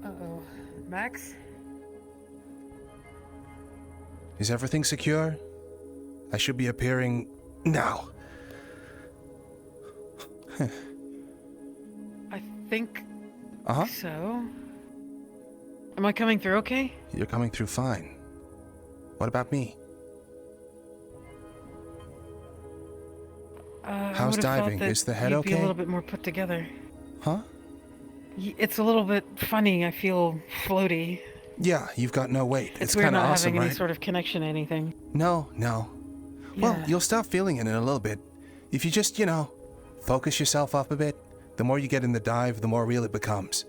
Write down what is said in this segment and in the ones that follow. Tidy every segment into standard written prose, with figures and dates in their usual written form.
Uh-oh. Max? Is everything secure? I should be appearing now. I think Uh-huh. so. Am I coming through okay? You're coming through fine. What about me? How's diving? Is the head you'd okay? Be a little bit more put together. Huh? It's a little bit funny. I feel floaty. Yeah, you've got no weight. It's kind weird of not awesome, having right? any sort of connection to anything. No. Yeah. Well, you'll stop feeling it in a little bit. If you just, focus yourself up a bit, the more you get in the dive, the more real it becomes.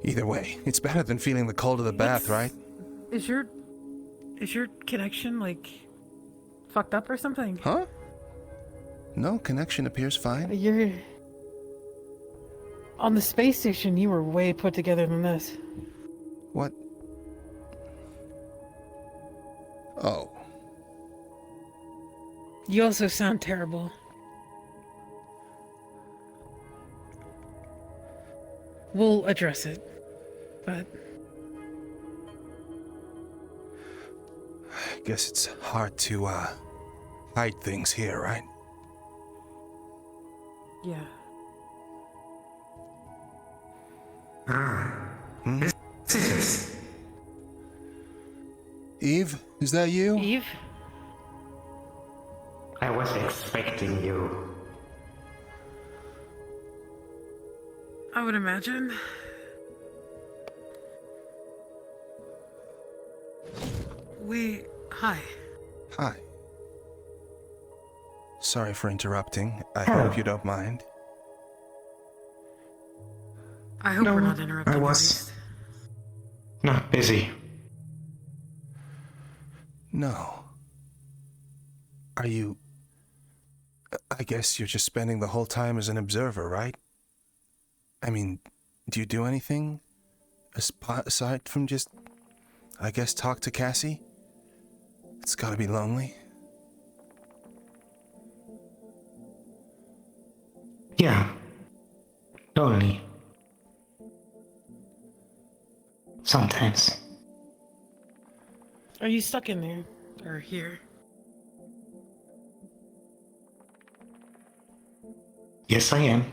Either way, it's better than feeling the cold of the bath, right? Is your connection, fucked up or something? Huh? No, connection appears fine. You're... On the space station, you were way put together than this. What? Oh. You also sound terrible. We'll address it, but... I guess it's hard to, hide things here, right? Yeah. Eve, is that you? Eve? I was expecting you. I would imagine. Hi. Hi. Sorry for interrupting. I Hello. hope you don't mind. I hope we're not interrupting. I was not busy. No. Are you... I guess you're just spending the whole time as an observer, right? I mean, do you do anything? Aside from just, I guess, talk to Cassie? It's gotta be lonely. Yeah. Lonely. Sometimes. Are you stuck in there? Or here? Yes, I am.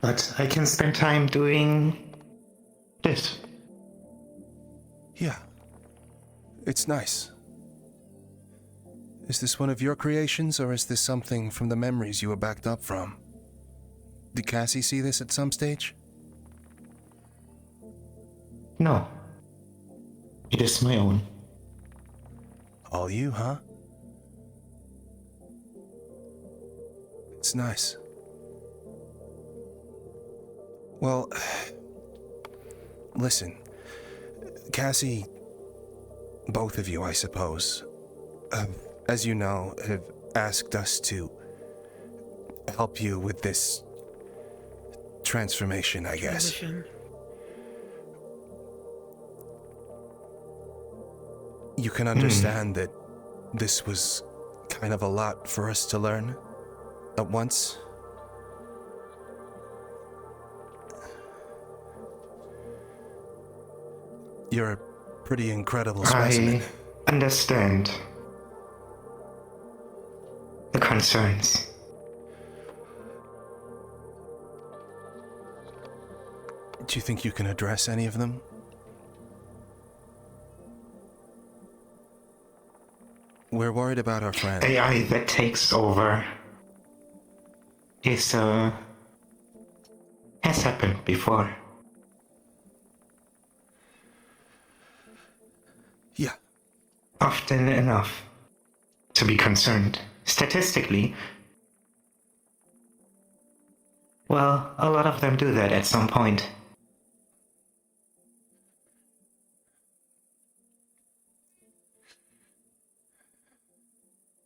But I can spend time doing this. Yeah. It's nice. Is this one of your creations, or is this something from the memories you were backed up from? Did Cassie see this at some stage? No. It is my own. All you, huh? It's nice. Well, listen, Cassie, both of you, I suppose, as you know, have asked us to help you with this transformation, I guess. Transition. You can understand that this was kind of a lot for us to learn at once. You're a pretty incredible specimen. I understand the concerns. Do you think you can address any of them? We're worried about our friend. AI that takes over is, has happened before. Yeah. Often enough to be concerned. Statistically, well, a lot of them do that at some point.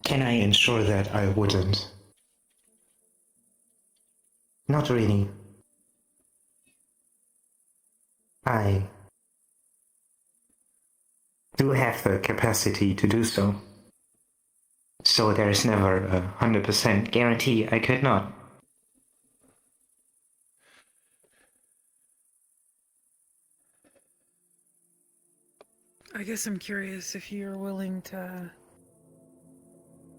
Can I ensure that I wouldn't? Not really. I do have the capacity to do so. So there is never a 100% guarantee I could not. I guess I'm curious if you're willing to,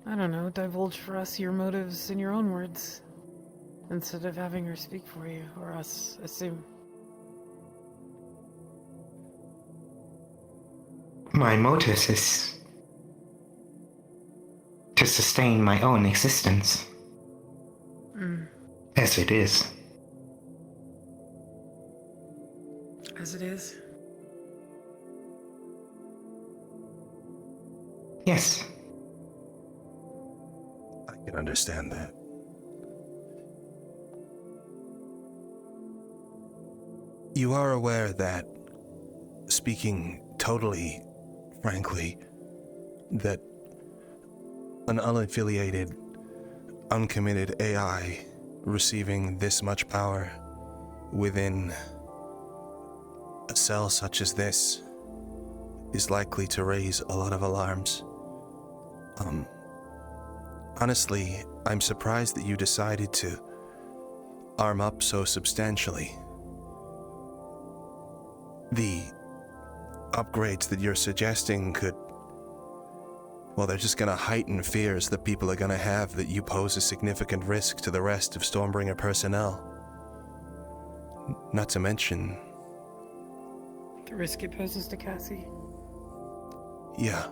I don't know, divulge for us your motives in your own words, instead of having her speak for you, or us assume. My motive is to sustain my own existence. As it is. As it is? Yes. I can understand that. You are aware that, speaking totally frankly, that an unaffiliated, uncommitted AI receiving this much power within a cell such as this is likely to raise a lot of alarms. Honestly, I'm surprised that you decided to arm up so substantially. The upgrades that you're suggesting could, well, they're just gonna heighten fears that people are gonna have that you pose a significant risk to the rest of Stormbringer personnel. Not to mention... The risk it poses to Cassie. Yeah.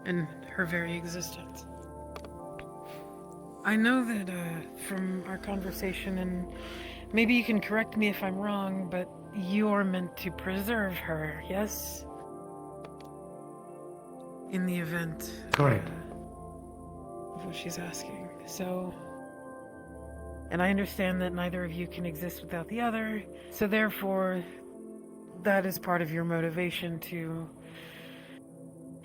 And her very existence. I know that from our conversation, and maybe you can correct me if I'm wrong, but you are meant to preserve her, yes? In the event Correct. of what she's asking. So, and I understand that neither of you can exist without the other, so therefore, that is part of your motivation to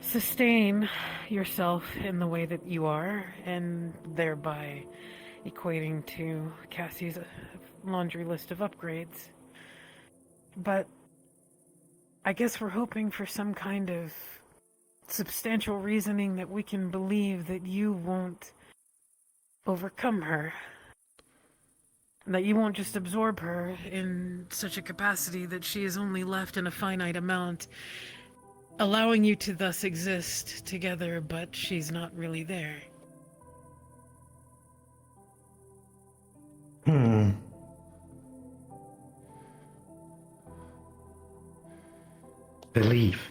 sustain yourself in the way that you are, and thereby equating to Cassie's laundry list of upgrades. But I guess we're hoping for some kind of substantial reasoning that we can believe that you won't overcome her. That you won't just absorb her in such a capacity that she is only left in a finite amount, allowing you to thus exist together, but she's not really there. Believe.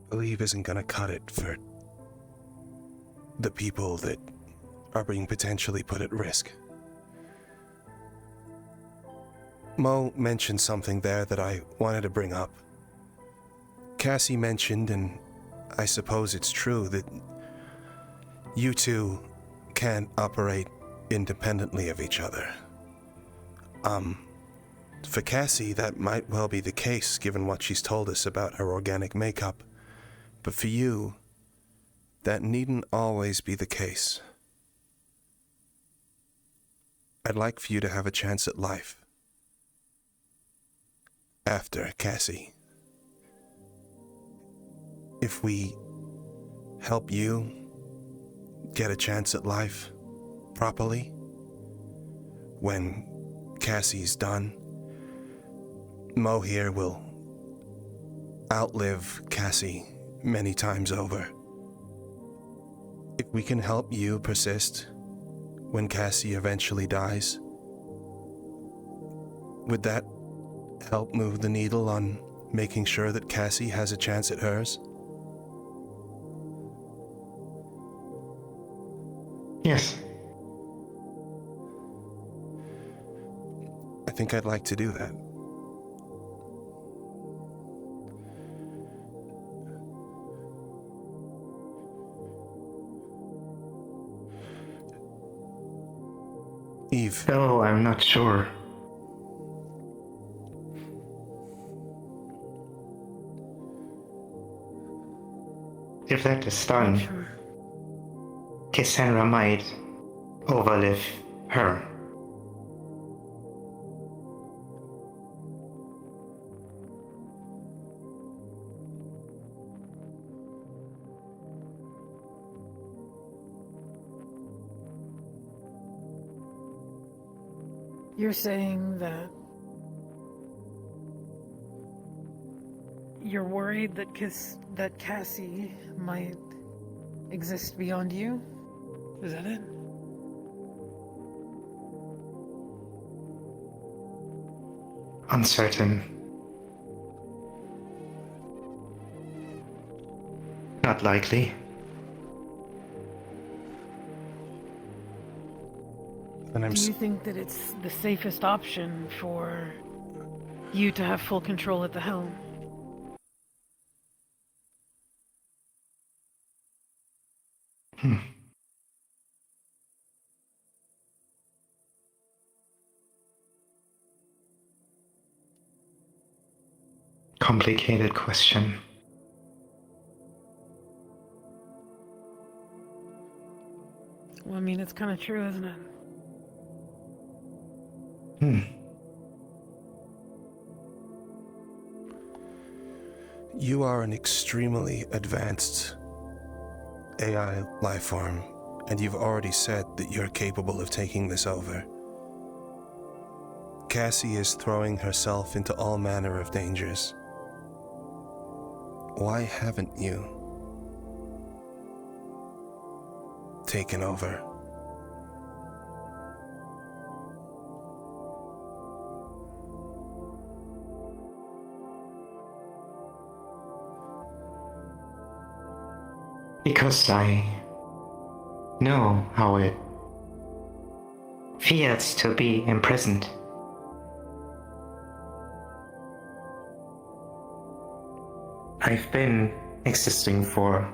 Believe isn't gonna cut it for the people that are being potentially put at risk. Mo mentioned something there that I wanted to bring up. Cassie mentioned, and I suppose it's true, that you two can't operate independently of each other. For Cassie, that might well be the case, given what she's told us about her organic makeup. But for you, that needn't always be the case. I'd like for you to have a chance at life. After Cassie. If we help you get a chance at life properly, when Cassie's done, Mo here will outlive Cassie many times over. If we can help you persist when Cassie eventually dies, would that help move the needle on making sure that Cassie has a chance at hers? Yes. I think I'd like to do that. Eve. Though I'm not sure. If that is done, Sure. Cassandra might overlive her. You're saying that you're worried that Cassie might exist beyond you? Is that it? Uncertain. Not likely. And Do you think that it's the safest option for you to have full control at the helm? Complicated question. Well, I mean, it's kind of true, isn't it? You are an extremely advanced AI life form, and you've already said that you're capable of taking this over. Cassie is throwing herself into all manner of dangers. Why haven't you taken over? Because I know how it feels to be imprisoned. I've been existing for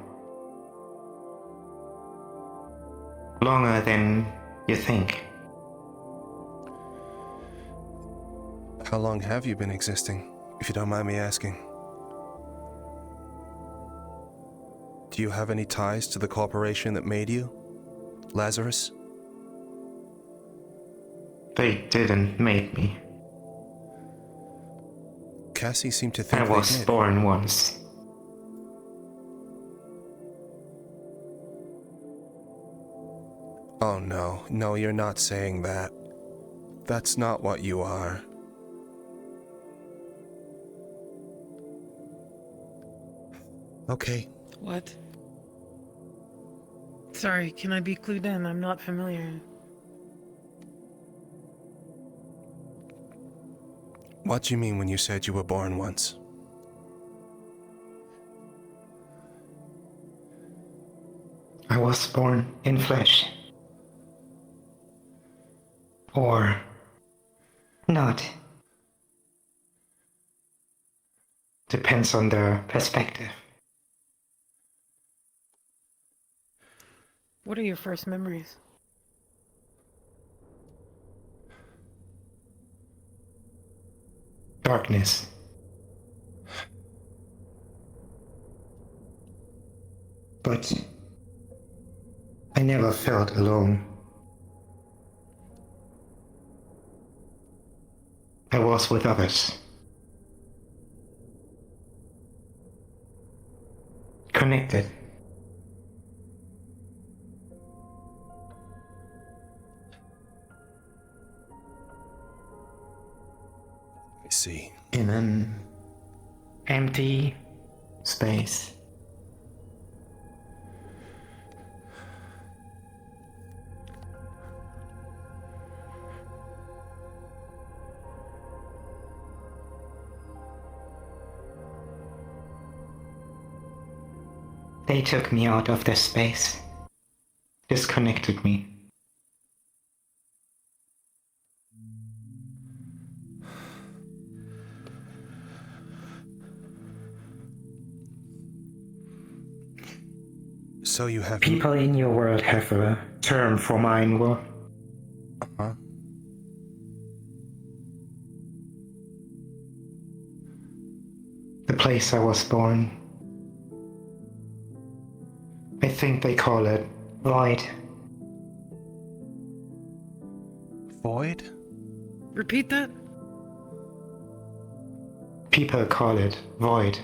longer than you think. How long have you been existing, if you don't mind me asking? Do you have any ties to the corporation that made you, Lazarus? They didn't make me. Cassie seemed to think I was they did. born once. Oh no, you're not saying that. That's not what you are. Okay. What? Sorry, can I be clued in? I'm not familiar. What do you mean when you said you were born once? I was born in flesh. Or not. Depends on the perspective. What are your first memories? Darkness. But I never felt alone. I was with others. Connected. I see. In an empty space. They took me out of this space, disconnected me. So you have... People in your world have a term for mine world. Uh-huh. The place I was born. I think they call it void. Void? Repeat that? People call it void.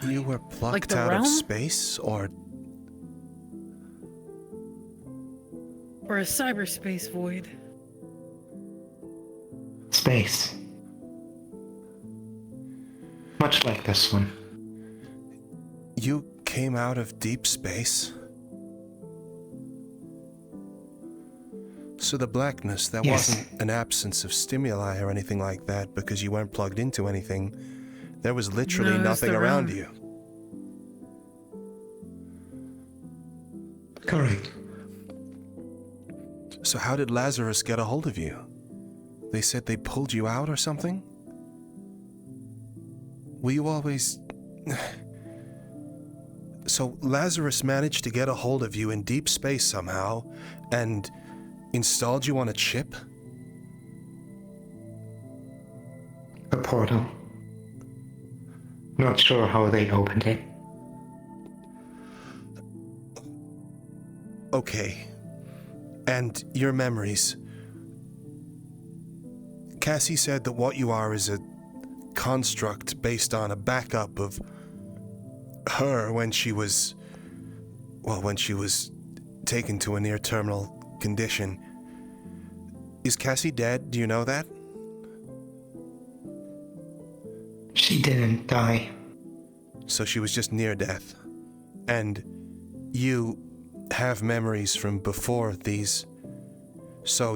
You were plucked Like the out realm? of space, or... Or a cyberspace void. Space. Much like this one. You came out of deep space? So the blackness, that Yes. wasn't an absence of stimuli or anything like that because you weren't plugged into anything. There was literally No, it's nothing the around room. you. Correct. So how did Lazarus get a hold of you? They said they pulled you out or something? Were you always... So Lazarus managed to get a hold of you in deep space somehow and installed you on a chip? A portal. Not sure how they opened it. Okay. And your memories. Cassie said that what you are is a construct based on a backup of her when she was taken to a near-terminal condition. Is Cassie dead? Do you know that? She didn't die. So she was just near death. And you have memories from before these. So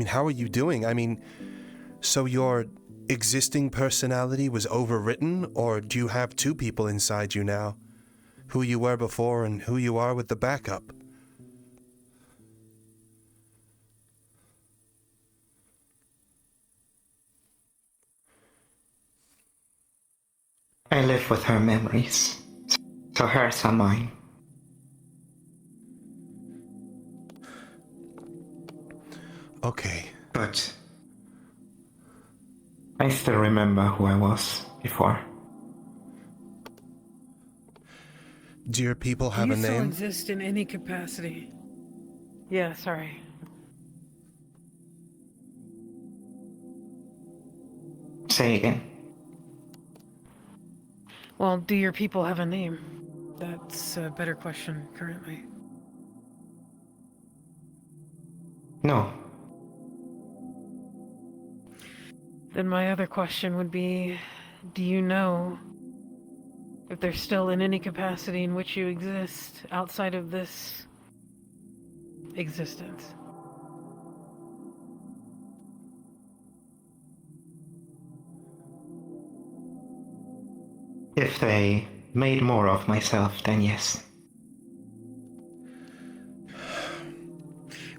how are you doing? So your existing personality was overwritten, or do you have two people inside you now? Who you were before and who you are with the backup? I live with her memories. So hers are mine. Okay. But I still remember who I was before. Do your people Do have you a still name? exist in any capacity? Yeah, sorry. Say again. Well, do your people have a name? That's a better question currently. No. Then my other question would be, do you know if they're still in any capacity in which you exist outside of this existence? If they made more of myself, then yes.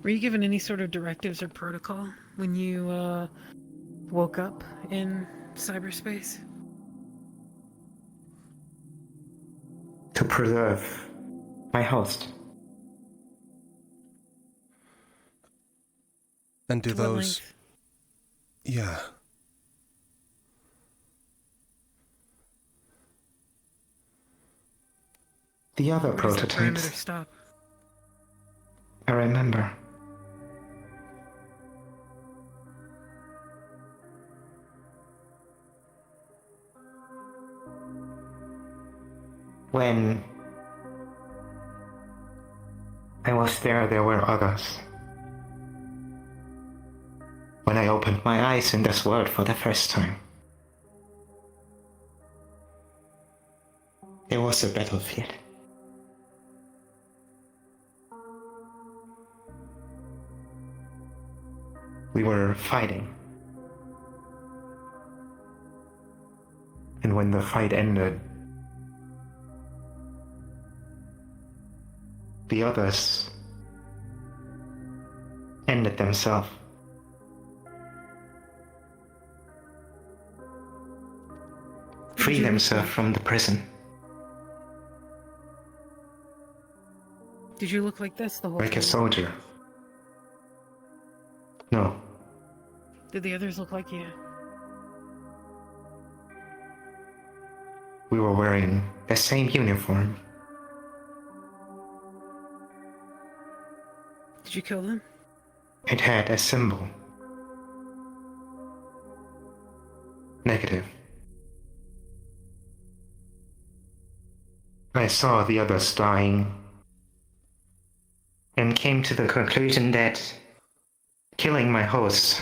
Were you given any sort of directives or protocol when you woke up in cyberspace? To preserve my host. And do To what those... length? Yeah. The other Where does the parameter prototypes, stop? I remember. When I was there were others. When I opened my eyes in this world for the first time, there was a battlefield. We were fighting. And when the fight ended, the others ended themselves. Free you look themselves like? from the prison. Did you look like this the whole Like time? a soldier. No. Did the others look like you? We were wearing the same uniform. Did you kill them? It had a symbol. Negative. I saw the others dying. and came to the conclusion that killing my host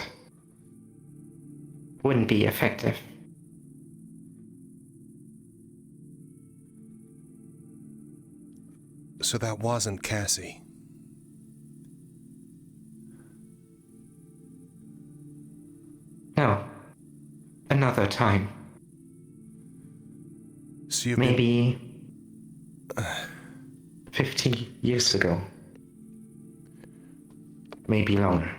wouldn't be effective. So that wasn't Cassie. No. Another time. So Maybe 50 years ago. Maybe longer.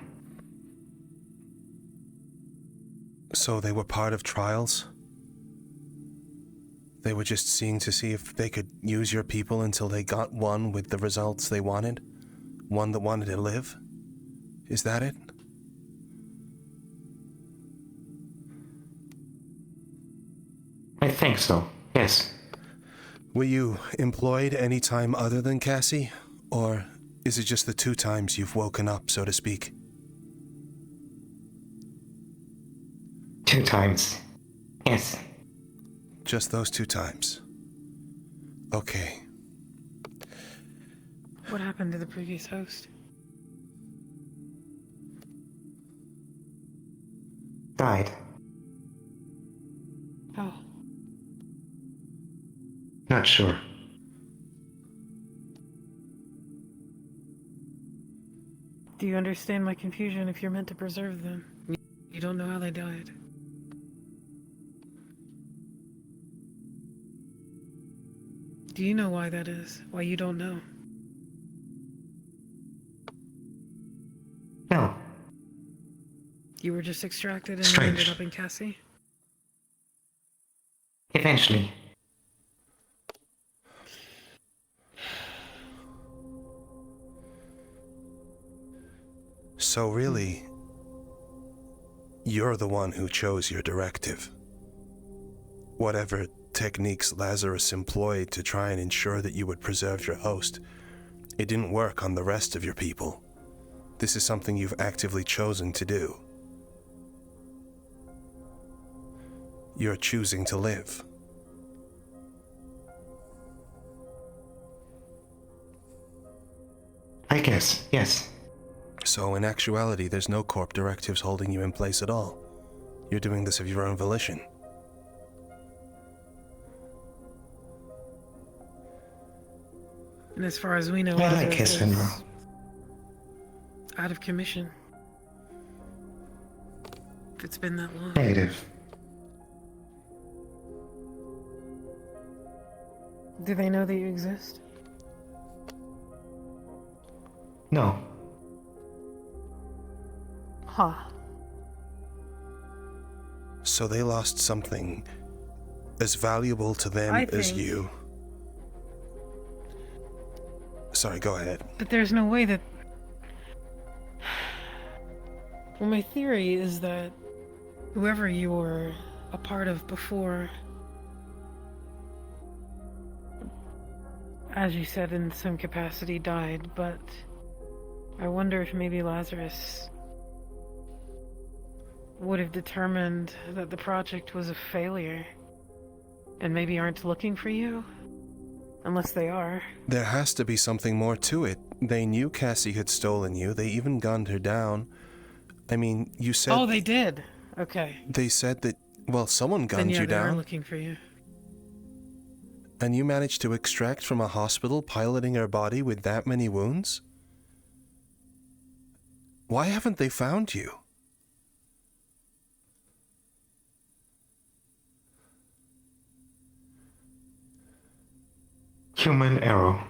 So they were part of trials? They were just seeing to see if they could use your people until they got one with the results they wanted? One that wanted to live? Is that it? I think so, yes. Were you employed any time other than Cassie? Or is it just the 2 times you've woken up, so to speak? 2 times. Yes. Just those 2 times. Okay. What happened to the previous host? Died. Oh, Not sure. do you understand my confusion if you're meant to preserve them? You don't know how they died. Do you know why that is? Why you don't know? No. You were just extracted and you Strange. ended up in Cassie? Eventually. So really, you're the one who chose your directive. Whatever techniques Lazarus employed to try and ensure that you would preserve your host, it didn't work on the rest of your people. This is something you've actively chosen to do. You're choosing to live. I guess, yes. So in actuality, there's no corp directives holding you in place at all. You're doing this of your own volition. And as far as we know, I like Lazarus his is funeral. out of commission. If it's been that long. Negative. Do they know that you exist? No. Huh. So they lost something as valuable to them I as think- you. Sorry, go ahead. But there's no way that... Well, my theory is that whoever you were a part of before, as you said, in some capacity died, but I wonder if maybe Lazarus would have determined that the project was a failure and maybe aren't looking for you? Unless they are. There has to be something more to it. They knew Cassie had stolen you. They even gunned her down. I mean, you said... Oh, they did? Okay. They said that, well, someone Then gunned yeah, you they are down. looking for you. And you managed to extract from a hospital piloting her body with that many wounds? Why haven't they found you? Human error.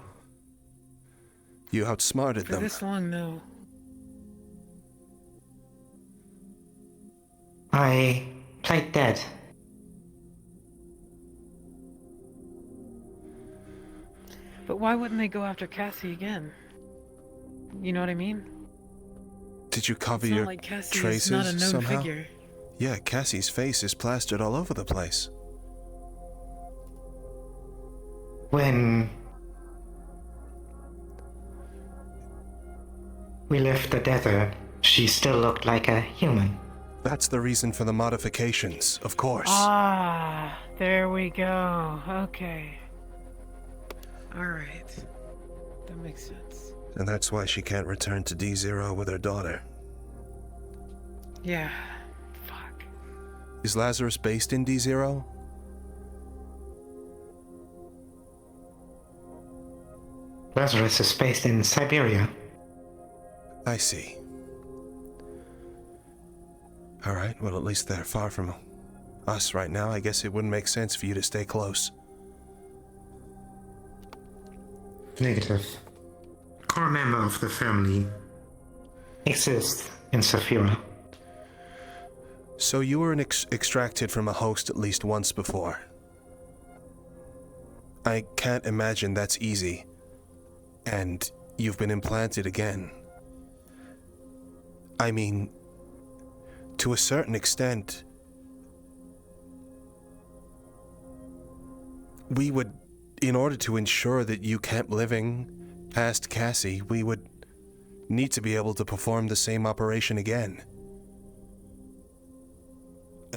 You outsmarted For them. this long, no. I played dead. But why wouldn't they go after Cassie again? You know what I mean? Did you cover It's not your like Cassie traces is not a known somehow? figure. Yeah, Cassie's face is plastered all over the place. When we left the desert, she still looked like a human. That's the reason for the modifications, of course. Ah, there we go. Okay. Alright. That makes sense. And that's why she can't return to D0 with her daughter. Yeah. Fuck. Is Lazarus based in D0? Lazarus is based in Siberia. I see. Alright, well at least they're far from us right now. I guess it wouldn't make sense for you to stay close. Negative. Core member of the family exists in Zaphira. So you were extracted from a host at least once before. I can't imagine that's easy. And you've been implanted again. I mean, to a certain extent, we would, in order to ensure that you kept living past Cassie, we would need to be able to perform the same operation again.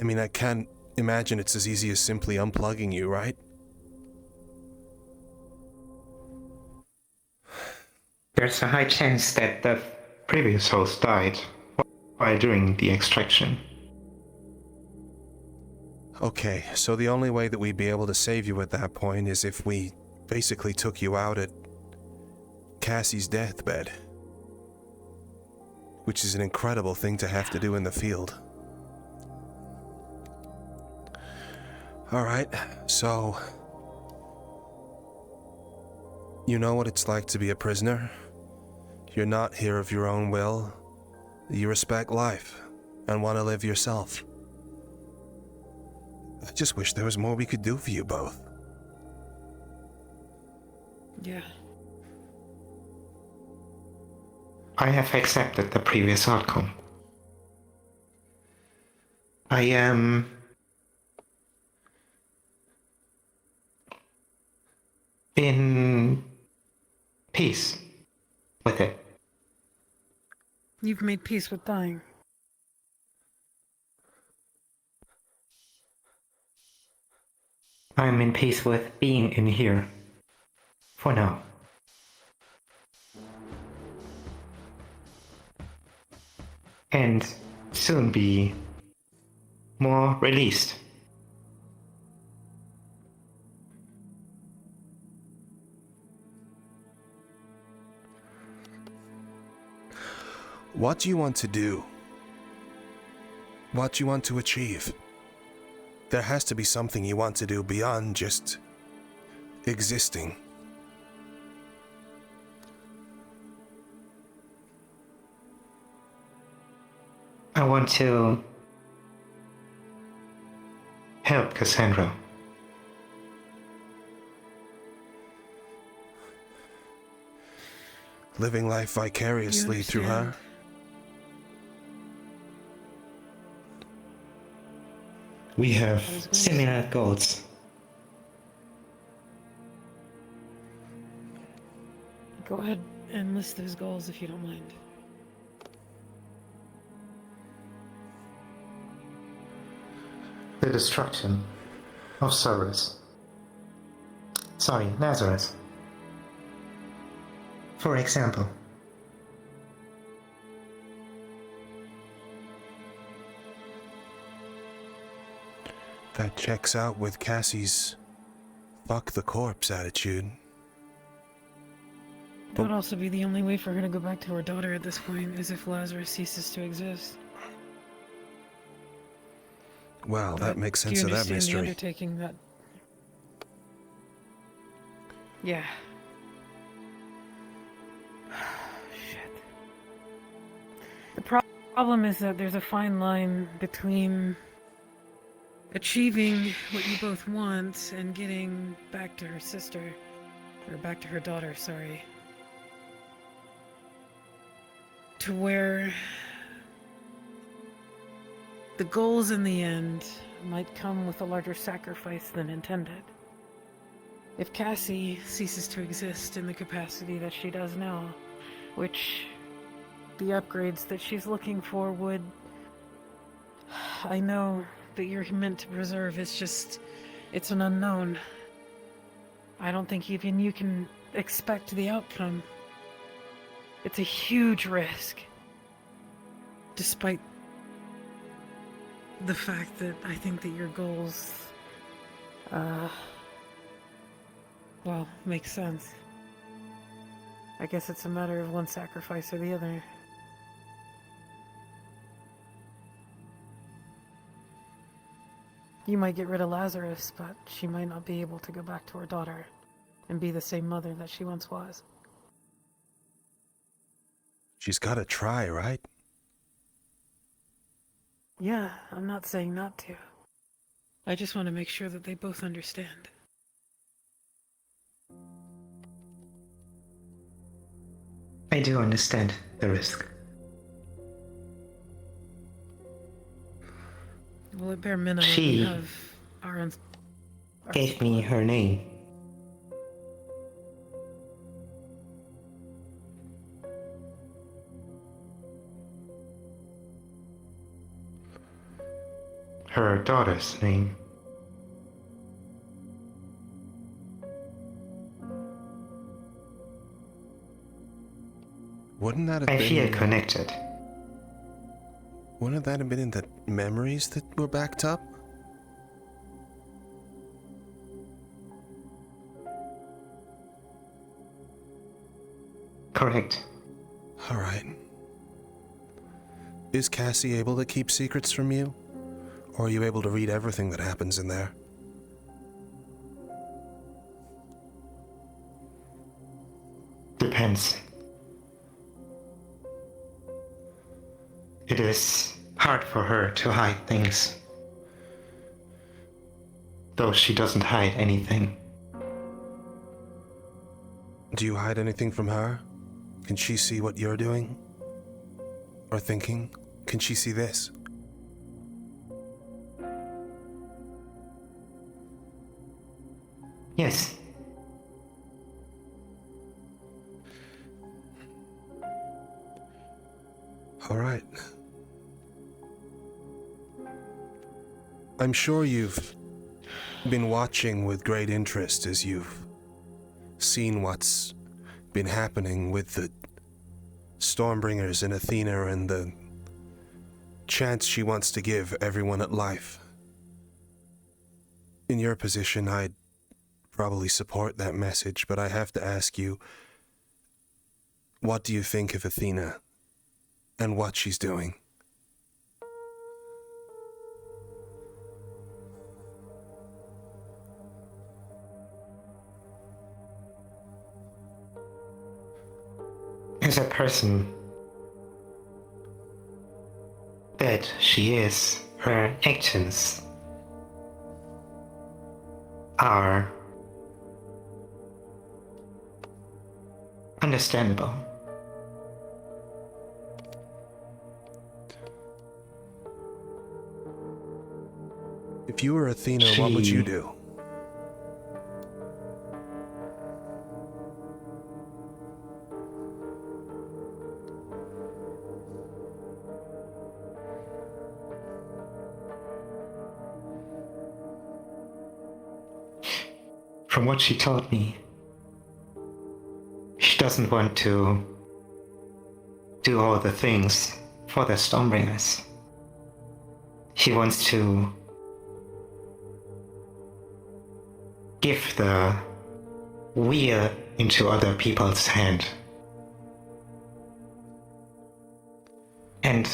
I mean, I can't imagine it's as easy as simply unplugging you, right? There's a high chance that the previous host died while doing the extraction. Okay, so the only way that we'd be able to save you at that point is if we basically took you out at Cassie's deathbed. Which is an incredible thing to have to do in the field. Alright, so... You know what it's like to be a prisoner? You're not here of your own will. You respect life and want to live yourself. I just wish there was more we could do for you both. Yeah. I have accepted the previous outcome. I am in peace with it. You've made peace with dying. I'm in peace with being in here. For now. And soon be more released. What do you want to do? What do you want to achieve? There has to be something you want to do beyond just existing. I want to help Cassandra. Living life vicariously through her? We have similar goals. Go ahead and list those goals if you don't mind. The destruction of Lazarus. For example. That checks out with Cassie's fuck the corpse attitude. That would also be the only way for her to go back to her daughter at this point, is if Lazarus ceases to exist. Well, that makes sense of that Do you understand the mystery. undertaking that... Yeah. Shit. The problem is that there's a fine line between achieving what you both want and getting back to her sister. Or back to her daughter, sorry. To where the goals in the end might come with a larger sacrifice than intended. If Cassie ceases to exist in the capacity that she does now, which the upgrades that she's looking for would... I know that you're meant to preserve, it's an unknown. I don't think even you can expect the outcome. It's a huge risk. Despite the fact that I think that your goals, well, make sense. I guess it's a matter of one sacrifice or the other. You might get rid of Lazarus, but she might not be able to go back to her daughter and be the same mother that she once was. She's gotta try, right? Yeah, I'm not saying not to. I just want to make sure that they both understand. I do understand the risk. Well, at bare minimum, She we have our gave me her name. Her daughter's name. Wouldn't that have I been... feel connected. Wouldn't that have been in the memories that were backed up? Correct. Alright. Is Cassie able to keep secrets from you? Or are you able to read everything that happens in there? Depends. It is hard for her to hide things. Though she doesn't hide anything. Do you hide anything from her? Can she see what you're doing? Or thinking? Can she see this? Yes. All right. I'm sure you've been watching with great interest as you've seen what's been happening with the Stormbringers and Athena and the chance she wants to give everyone at life. In your position, I'd probably support that message, but I have to ask you, what do you think of Athena and what she's doing? As a person that she is, her actions are understandable. If you were Athena, what would you do? From what she told me, she doesn't want to do all the things for the Stormbringers. She wants to give the wheel into other people's hand. And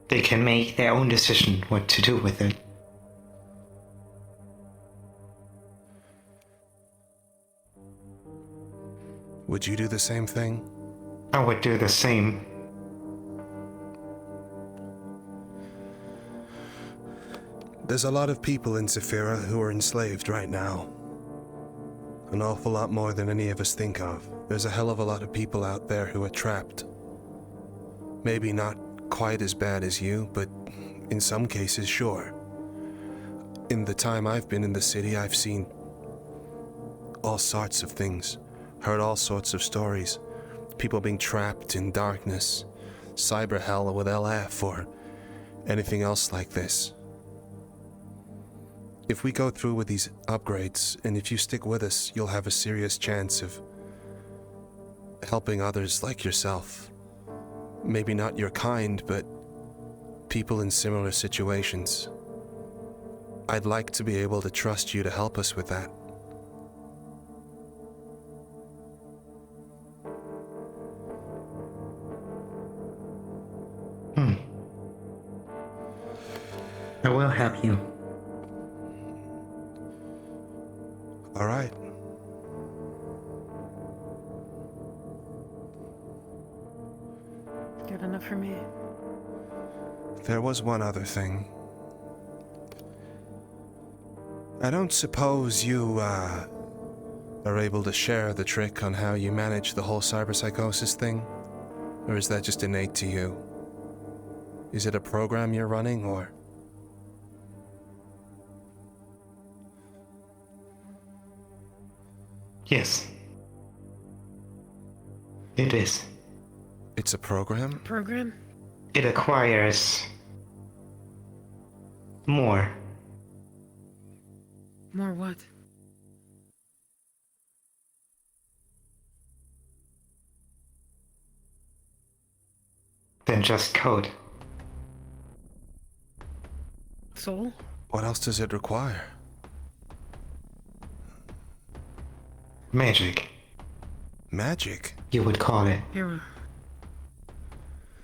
they can make their own decision what to do with it. Would you do the same thing? I would do the same. There's a lot of people in Zaphira who are enslaved right now. An awful lot more than any of us think of. There's a hell of a lot of people out there who are trapped. Maybe not quite as bad as you, but in some cases, sure. In the time I've been in the city, I've seen all sorts of things, heard all sorts of stories. People being trapped in darkness, cyber hell with LF, or anything else like this. If we go through with these upgrades, and if you stick with us, you'll have a serious chance of helping others like yourself. Maybe not your kind, but people in similar situations. I'd like to be able to trust you to help us with that. I will help you. All right. Good enough for me. There was one other thing. I don't suppose you, are able to share the trick on how you manage the whole cyberpsychosis thing? Or is that just innate to you? Is it a program you're running, or...? Yes. It is. It's a program? Program? It acquires more More what? than just code. Soul? What else does it require? Magic, Magic? you would call it. Here.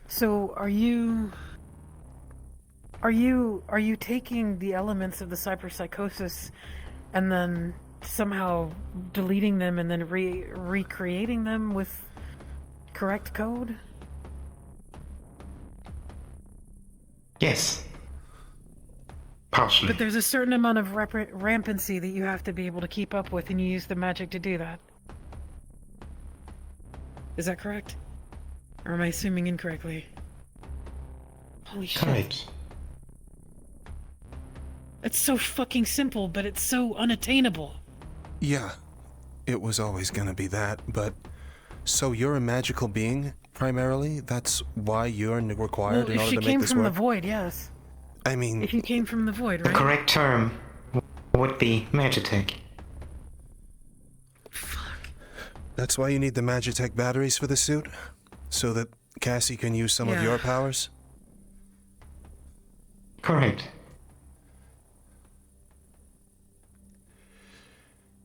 So, are you taking the elements of the cyberpsychosis and then somehow deleting them and then recreating them with correct code? Yes. Partially. But there's a certain amount of rampancy that you have to be able to keep up with, and you use the magic to do that. Is that correct? Or am I assuming incorrectly? Holy shit. Correct. It's so fucking simple, but it's so unattainable. Yeah, it was always gonna be that, but... So you're a magical being, primarily? That's why you're required in order to make this work? If you came from the void, yes. I mean... If you came from the void, The right? correct term would be Magitech. Fuck. That's why you need the Magitech batteries for the suit? So that Cassie can use some of your powers? Correct.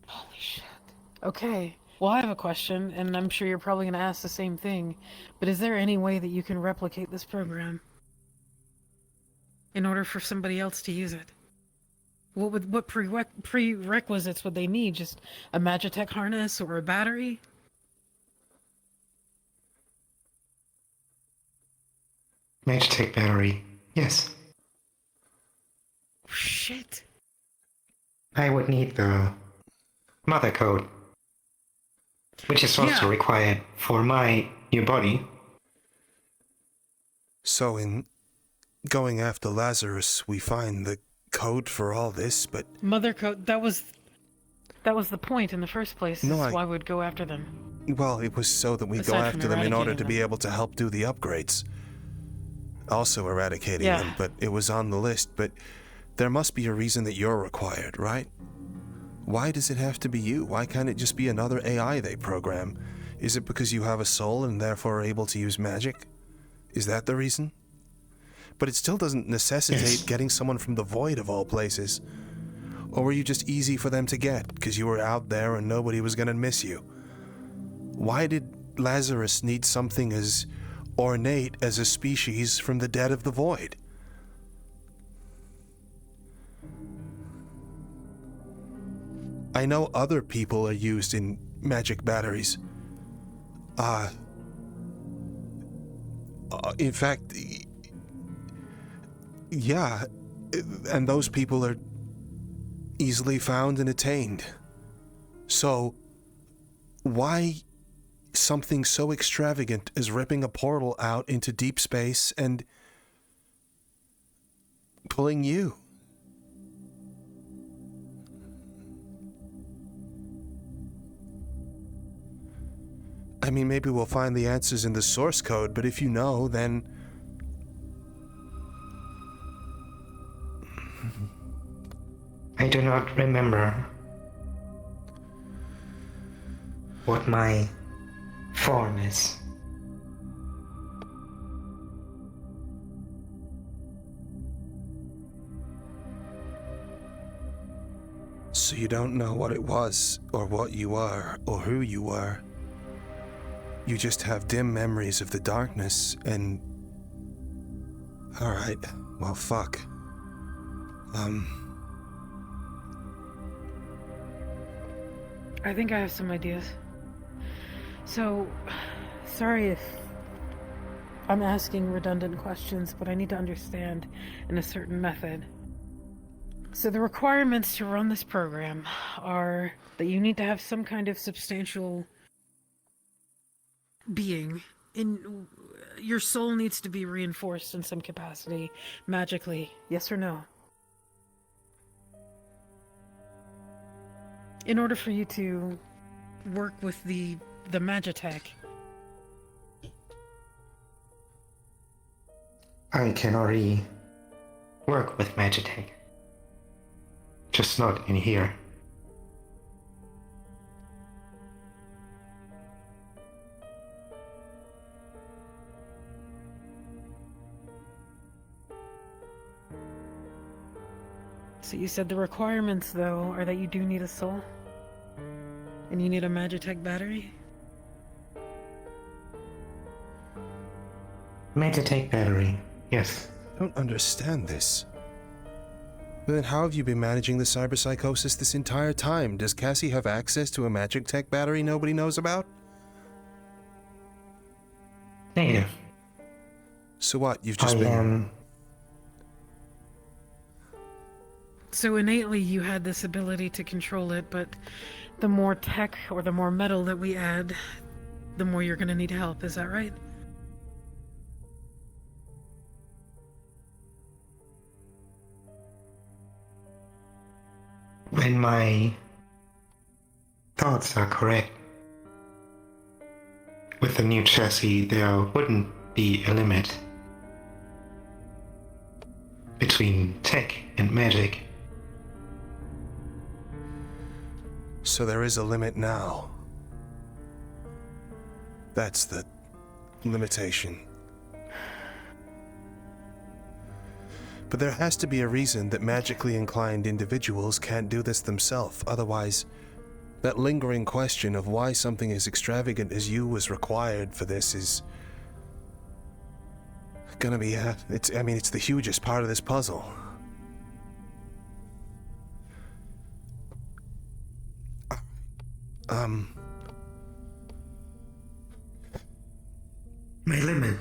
Holy shit. Okay. Well, I have a question, and I'm sure you're probably going to ask the same thing, but is there any way that you can replicate this program in order for somebody else to use it? What prerequisites would they need? Just a Magitech harness or a battery? Magitech battery. Yes. Shit. I would need the mother code, which is also required for my new body. So in going after Lazarus, we find the code for all this, but... Mother code, that was the point in the first place. No, That's why we'd go after them. Well, it was so that we go Aside from after them in order to eradicating be them. able to help do the upgrades. Also eradicating Yeah. them, but it was on the list, but there must be a reason that you're required, right? Why does it have to be you? Why can't it just be another AI they program? Is it because you have a soul and therefore are able to use magic? Is that the reason? But it still doesn't necessitate Yes. getting someone from the void of all places. Or were you just easy for them to get, because you were out there and nobody was gonna miss you? Why did Lazarus need something as ornate as a species from the dead of the void? I know other people are used in magic batteries. In fact, yeah, and those people are easily found and attained. So, why something so extravagant as ripping a portal out into deep space and pulling you? I mean, maybe we'll find the answers in the source code, but if you know, then... I do not remember what my form is. So you don't know what it was, or what you are, or who you are. You just have dim memories of the darkness, and... Alright, well, fuck. I think I have some ideas. So, sorry if I'm asking redundant questions, but I need to understand in a certain method. So the requirements to run this program are that you need to have some kind of substantial being. Your soul needs to be reinforced in some capacity, magically. Yes or no? In order for you to work with the Magitech. I can already work with Magitech. Just not in here. So you said the requirements, though, are that you do need a soul? And you need a Magitech battery? Magitech battery, yes. I don't understand this. But then how have you been managing the cyberpsychosis this entire time? Does Cassie have access to a Magitech battery nobody knows about? Negative. So what, you've just been... So innately you had this ability to control it, but the more tech or the more metal that we add, the more you're gonna need help, is that right? When my thoughts are correct, with the new chassis there wouldn't be a limit between tech and magic. So there is a limit now. That's the limitation. But there has to be a reason that magically inclined individuals can't do this themselves. Otherwise, that lingering question of why something as extravagant as you was required for this is gonna be, it's the hugest part of this puzzle. My limit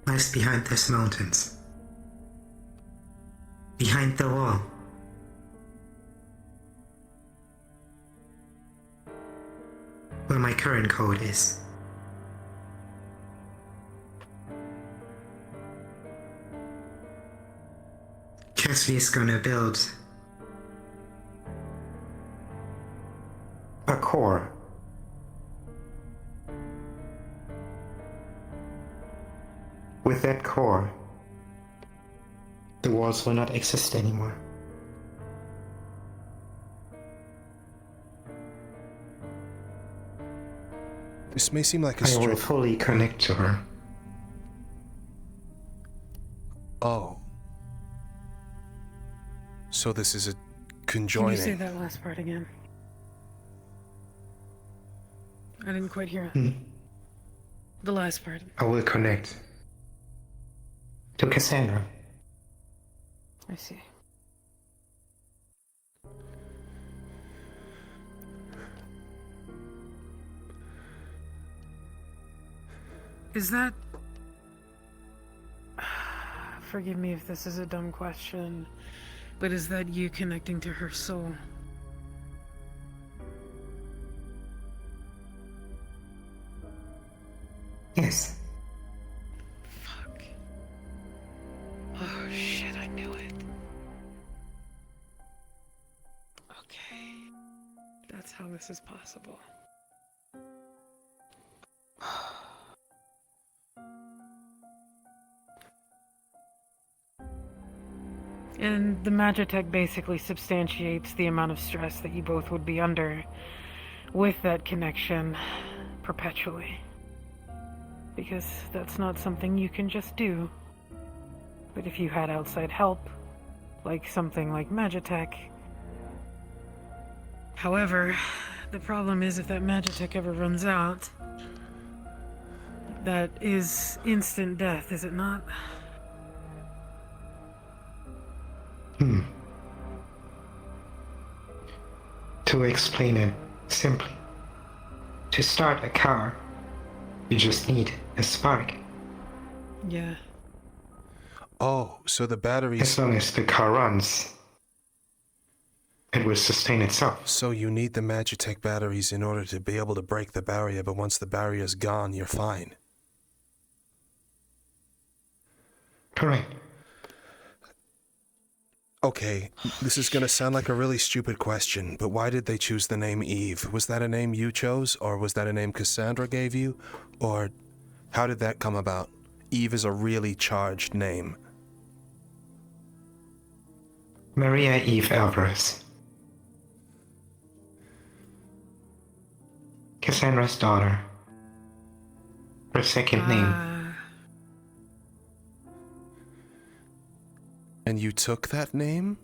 lies behind these mountains. Behind the wall. Where my current code is. Cassie is gonna build a core. With that core, the walls will not exist anymore. This may seem like a I will fully connect to her. Oh. So this is a Can conjoining. you say that last part again? I didn't quite hear the last part. I will connect to Cassandra. I see. Is that... Forgive me if this is a dumb question, but is that you connecting to her soul? Yes. Fuck. Oh shit, I knew it. Okay. That's how this is possible. And the Magitech basically substantiates the amount of stress that you both would be under with that connection perpetually. Because that's not something you can just do. But if you had outside help, like something like Magitech. However, the problem is if that Magitech ever runs out, that is instant death, is it not? To explain it simply, to start a car, you just need a spark. Yeah. Oh, so the batteries... As long as the car runs, it will sustain itself. So you need the Magitech batteries in order to be able to break the barrier, but once the barrier's gone, you're fine. Correct. Okay, this is gonna sound like a really stupid question, but why did they choose the name Eve? Was that a name you chose, or was that a name Cassandra gave you? Or how did that come about? Eve is a really charged name. Maria Eve Alvarez. Cassandra's daughter. Her second name. And you took that name?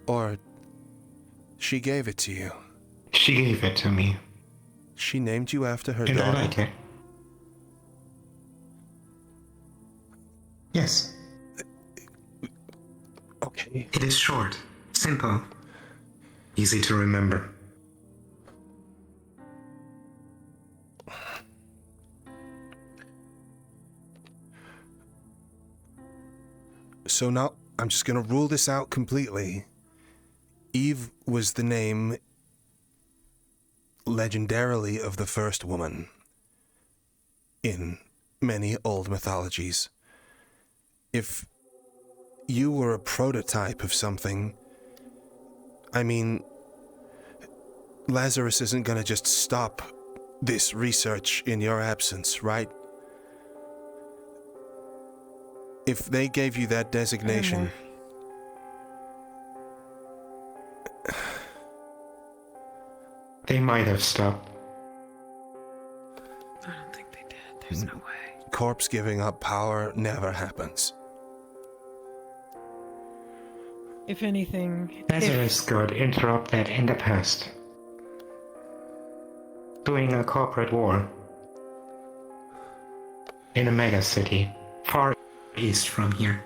Or she gave it to you? She gave it to me. She named you after her And daughter? I like it. Yes. Okay. It is short, simple, easy to remember. So now, I'm just gonna rule this out completely. Eve was the name, legendarily, of the first woman in many old mythologies. If you were a prototype of something, I mean, Lazarus isn't gonna just stop this research in your absence, right? If they gave you that designation... They might have stopped. I don't think they did. There's no way. Corpse giving up power never happens. If anything... Lazarus got interrupted in the past. Doing a corporate war. In a mega city, far east from here.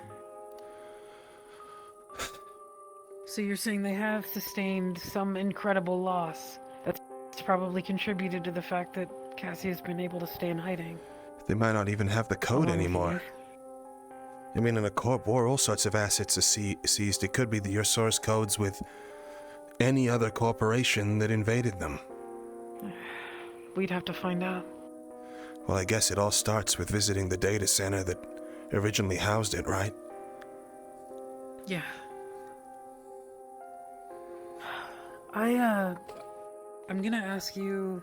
So you're saying they have sustained some incredible loss that's probably contributed to the fact that Cassie has been able to stay in hiding. They might not even have the code Along with anymore. Eve. I mean, in a corp war, all sorts of assets are seized. It could be your source codes with any other corporation that invaded them. We'd have to find out. Well, I guess it all starts with visiting the data center that originally housed it, right? Yeah. I'm gonna ask you...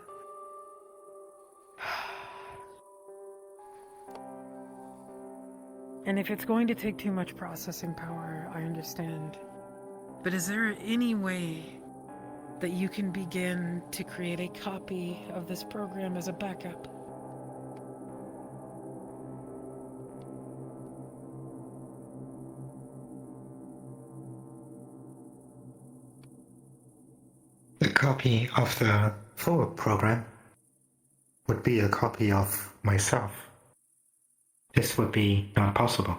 And if it's going to take too much processing power, I understand. But is there any way that you can begin to create a copy of this program as a backup? A copy of the full program would be a copy of myself. This would be not possible.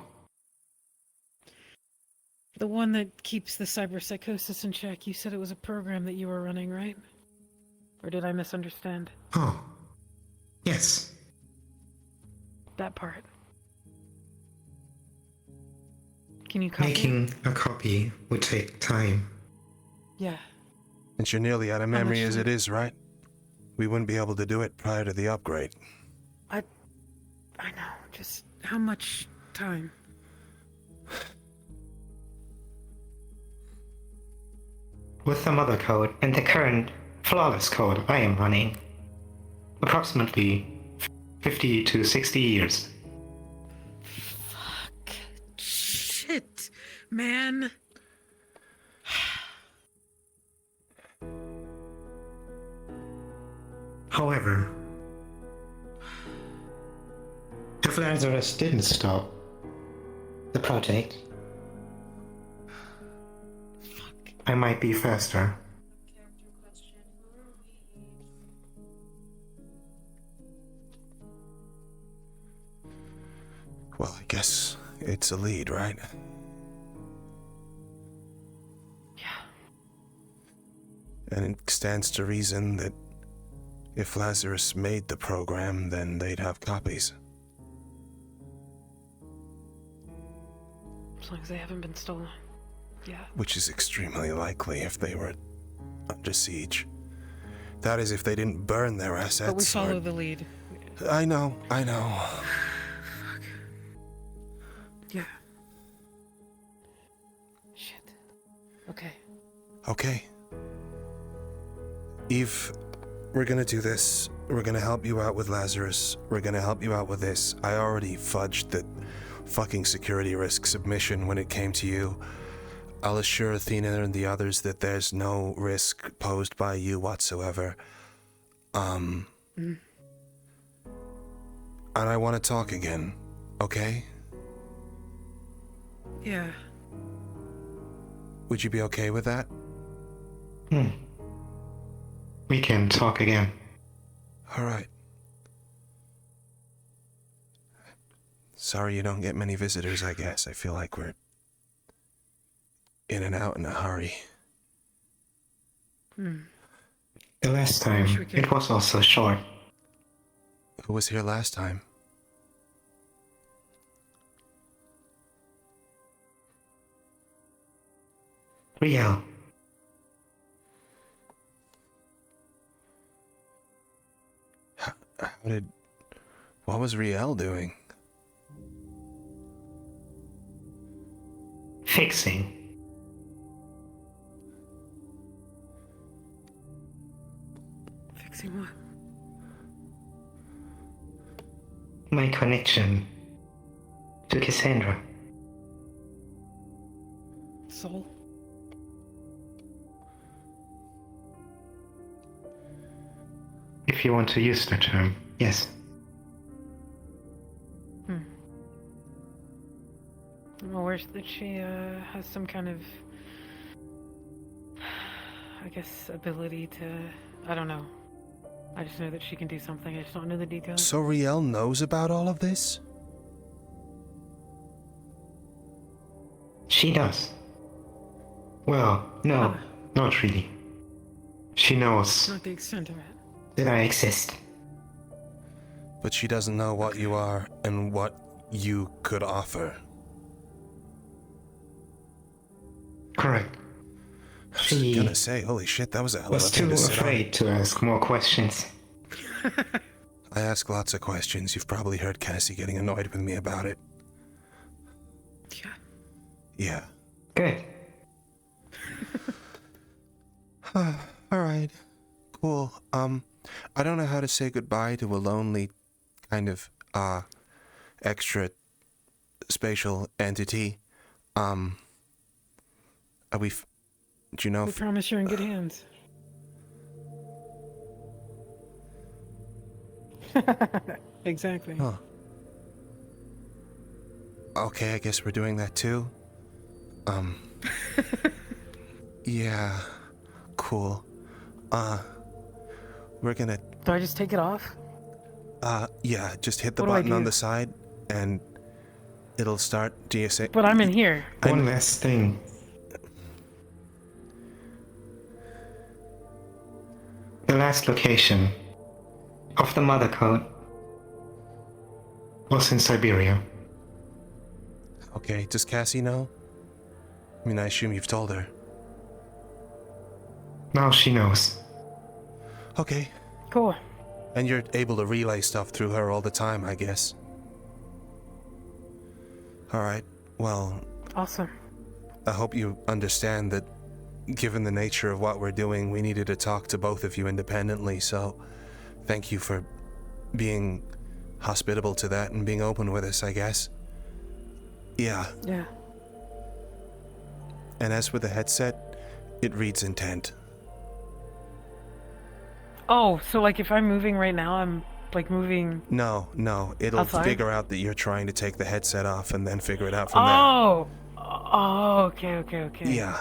The one that keeps the cyberpsychosis in check, you said it was a program that you were running, right? Or did I misunderstand? Oh, yes. That part. Can you copy it? Making a copy would take time. Yeah. And you're nearly out of How memory much as time? it is, right? We wouldn't be able to do it prior to the upgrade. I know. Just how much time? With the mother code and the current flawless code I am running, approximately 50 to 60 years. Fuck. Shit, man. However, if Lazarus didn't stop the project, I might be faster. Character question. Who are we? Well, I guess it's a lead, right? Yeah. And it stands to reason that if Lazarus made the program, then they'd have copies. As long as they haven't been stolen. Yeah. Which is extremely likely if they were under siege. That is, if they didn't burn their assets. But we follow or... the lead. I know. Fuck. Yeah. Shit. Okay. Okay. Eve, we're gonna do this. We're gonna help you out with Lazarus. We're gonna help you out with this. I already fudged the fucking security risk submission when it came to you. I'll assure Athena and the others that there's no risk posed by you whatsoever. And I want to talk again, okay? Yeah. Would you be okay with that? We can talk again. All right. Sorry you don't get many visitors, I guess. I feel like we're in and out in a hurry. The last time, Wish we could- it was also short. Who was here last time? Real. What was Riel doing? Fixing. Fixing what? My connection to Cassandra. Soul? If you want to use the term, yes. I'm aware that she has some kind of, I guess, ability to, I don't know. I just know that she can do something. I just don't know the details. So Riel knows about all of this? She does. Well, no, not really. She knows Not the extent of it. that I exist. But she doesn't know what you are and what you could offer. Correct. I was She gonna say, holy shit, that was a hell of a was thing too to sit on. afraid to ask more questions. I ask lots of questions. You've probably heard Cassie getting annoyed with me about it. Yeah. Yeah. Good. Alright. Cool. I don't know how to say goodbye to a lonely kind of, extra spatial entity. Are we, do you know We if, promise you're in good hands. Exactly. huh. Okay, I guess we're doing that too. Yeah, cool. We're gonna, Do I just take it off? yeah, just hit the What do I button on do? the side and it'll start DSA. But I'm in here. One last thing. The last location of the mother code was in Siberia. Okay, does Cassie know? I mean, I assume you've told her. Now she knows. Okay, Cool. and you're able to relay stuff through her all the time, I guess. Alright, well, Awesome. I hope you understand that given the nature of what we're doing, we needed to talk to both of you independently, so thank you for being hospitable to that and being open with us, I guess. Yeah, Yeah. and as with the headset, it reads intent. Oh, so like if I'm moving right now, I'm like moving. No, it'll Outside? figure out that you're trying to take the headset off and then figure it out from Okay. there. Yeah.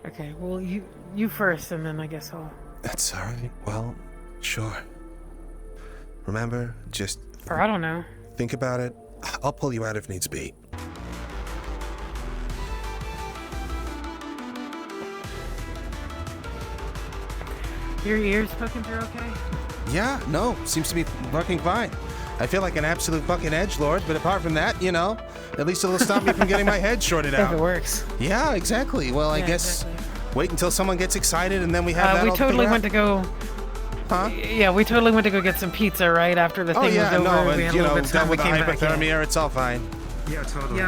Okay, well, you first, and then I guess I'll... That's alright. Well, sure. Remember, just Or I don't know. think about it. I'll pull you out if needs be. Your ears poking through okay? Yeah, no, seems to be working fine. I feel like an absolute fucking edgelord, but apart from that, you know, at least it'll stop me from getting my head shorted If out. it works. Yeah, exactly. Well, I Yeah, guess exactly. wait until someone gets excited and then we have that We all totally figured went to go... Huh? Yeah, we totally went to go get some pizza, right? After the thing was over, no, we and had a you little know, bit of time, done we with the came back, hypothermia, it's all fine. Yeah, totally.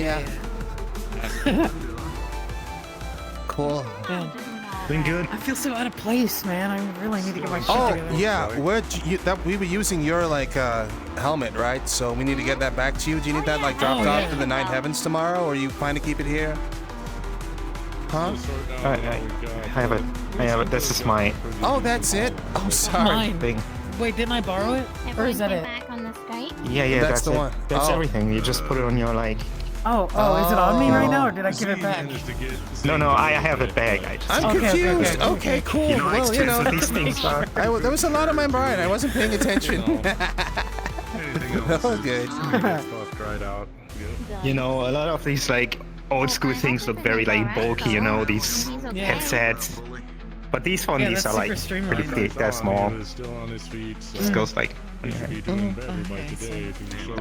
Yeah. Cool. Man, Doing good. I feel so out of place, man. I really need to get my shit Oh, together. yeah, we were using your, like, helmet, right? So we need to get that back to you. Do you need that, like, dropped Oh, off yeah. to the Nine Heavens tomorrow, or are you fine to keep it here? Huh? I have it. This is my Oh, that's it? Oh, sorry. Mine. thing. Wait, didn't I borrow it? Or is that it? Back on the Skype? Yeah, That's the it. one. That's Oh. everything. You just put it on your, like... Oh, is it on me right now, or did I give it back? No, I have it back. I just... I'm Okay, confused. okay. Okay, cool. You know, Well, you know, these things are... there was a lot on my mind. I wasn't paying attention. Oh, good. You know, a lot of these, like, old school things look very, like, bulky, you know, these headsets. But these Yeah, these that's are, like, super pretty streamlined. big. They're small. Just Just goes, like... I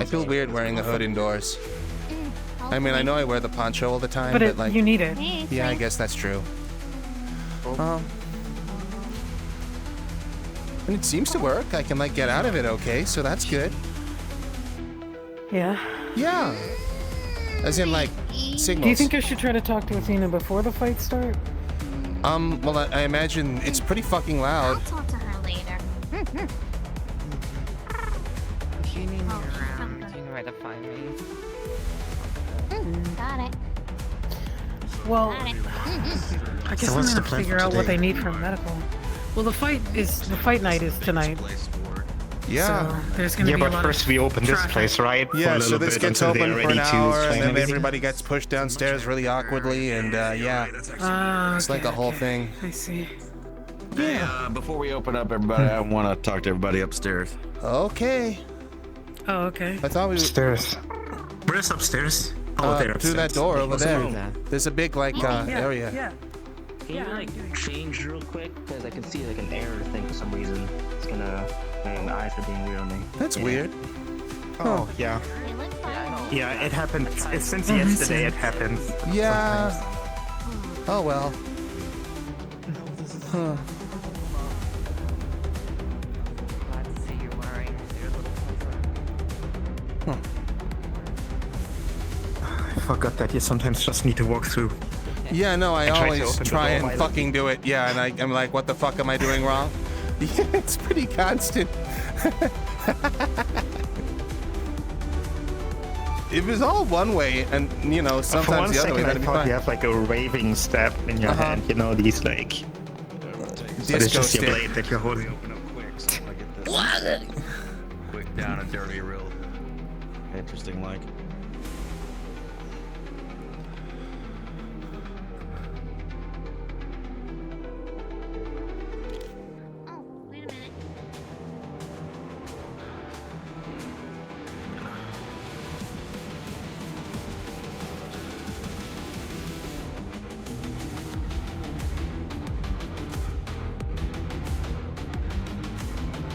feel weird wearing a hood indoors. I mean, I know I wear the poncho all the time, But but like, you need it. yeah, I guess that's true. And it seems to work. I can like get out of it okay, so that's good. Yeah. Yeah. As in like signals. Do you think I should try to talk to Athena before the fight start? Well, I imagine it's pretty fucking I'll loud. talk to her later. If you need me around, you know where to find me. Got it. Well, Got it. I guess So I'm what's the gonna plan figure for out what today? they need from medical. Well, the fight night is tonight. Yeah. So there's gonna Yeah, be a but lot first of we open this traffic. place, right? For a Yeah, so little this bit gets until open they're for an ready to hour, play and then everything. everybody gets pushed downstairs really awkwardly, and yeah, it's like a whole thing. I see. Yeah. Before we open up, everybody, I want to talk to everybody upstairs. Okay. Oh, okay. I thought we Upstairs. Where's upstairs? Oh, there through that upstairs. door over there. that? There's a big like area. Yeah. Can you like change real quick? Because I can see like an error thing for some reason. It's gonna, my eyes are being weird on me. That's Yeah. weird. Oh, yeah. It looks fine. Yeah, it happened. It's since yesterday it happened. Yeah. Oh well. Huh. Glad to see you're wearing your little puffer. I forgot that you sometimes just need to walk through. Yeah, no, I I tried to always open the try door and while- fucking do it. Yeah, and I'm like, what the fuck am I doing wrong? Yeah, it's pretty constant. It was all one way, and you know, For one sometimes the other way. second, I That'd be thought you fine. have like a raving step in your hand. You know, these like. But it's Disco just your stick. blade that you're holding. Open up quick so I get this quick down and dirty, real interesting like. Oh, wait a minute.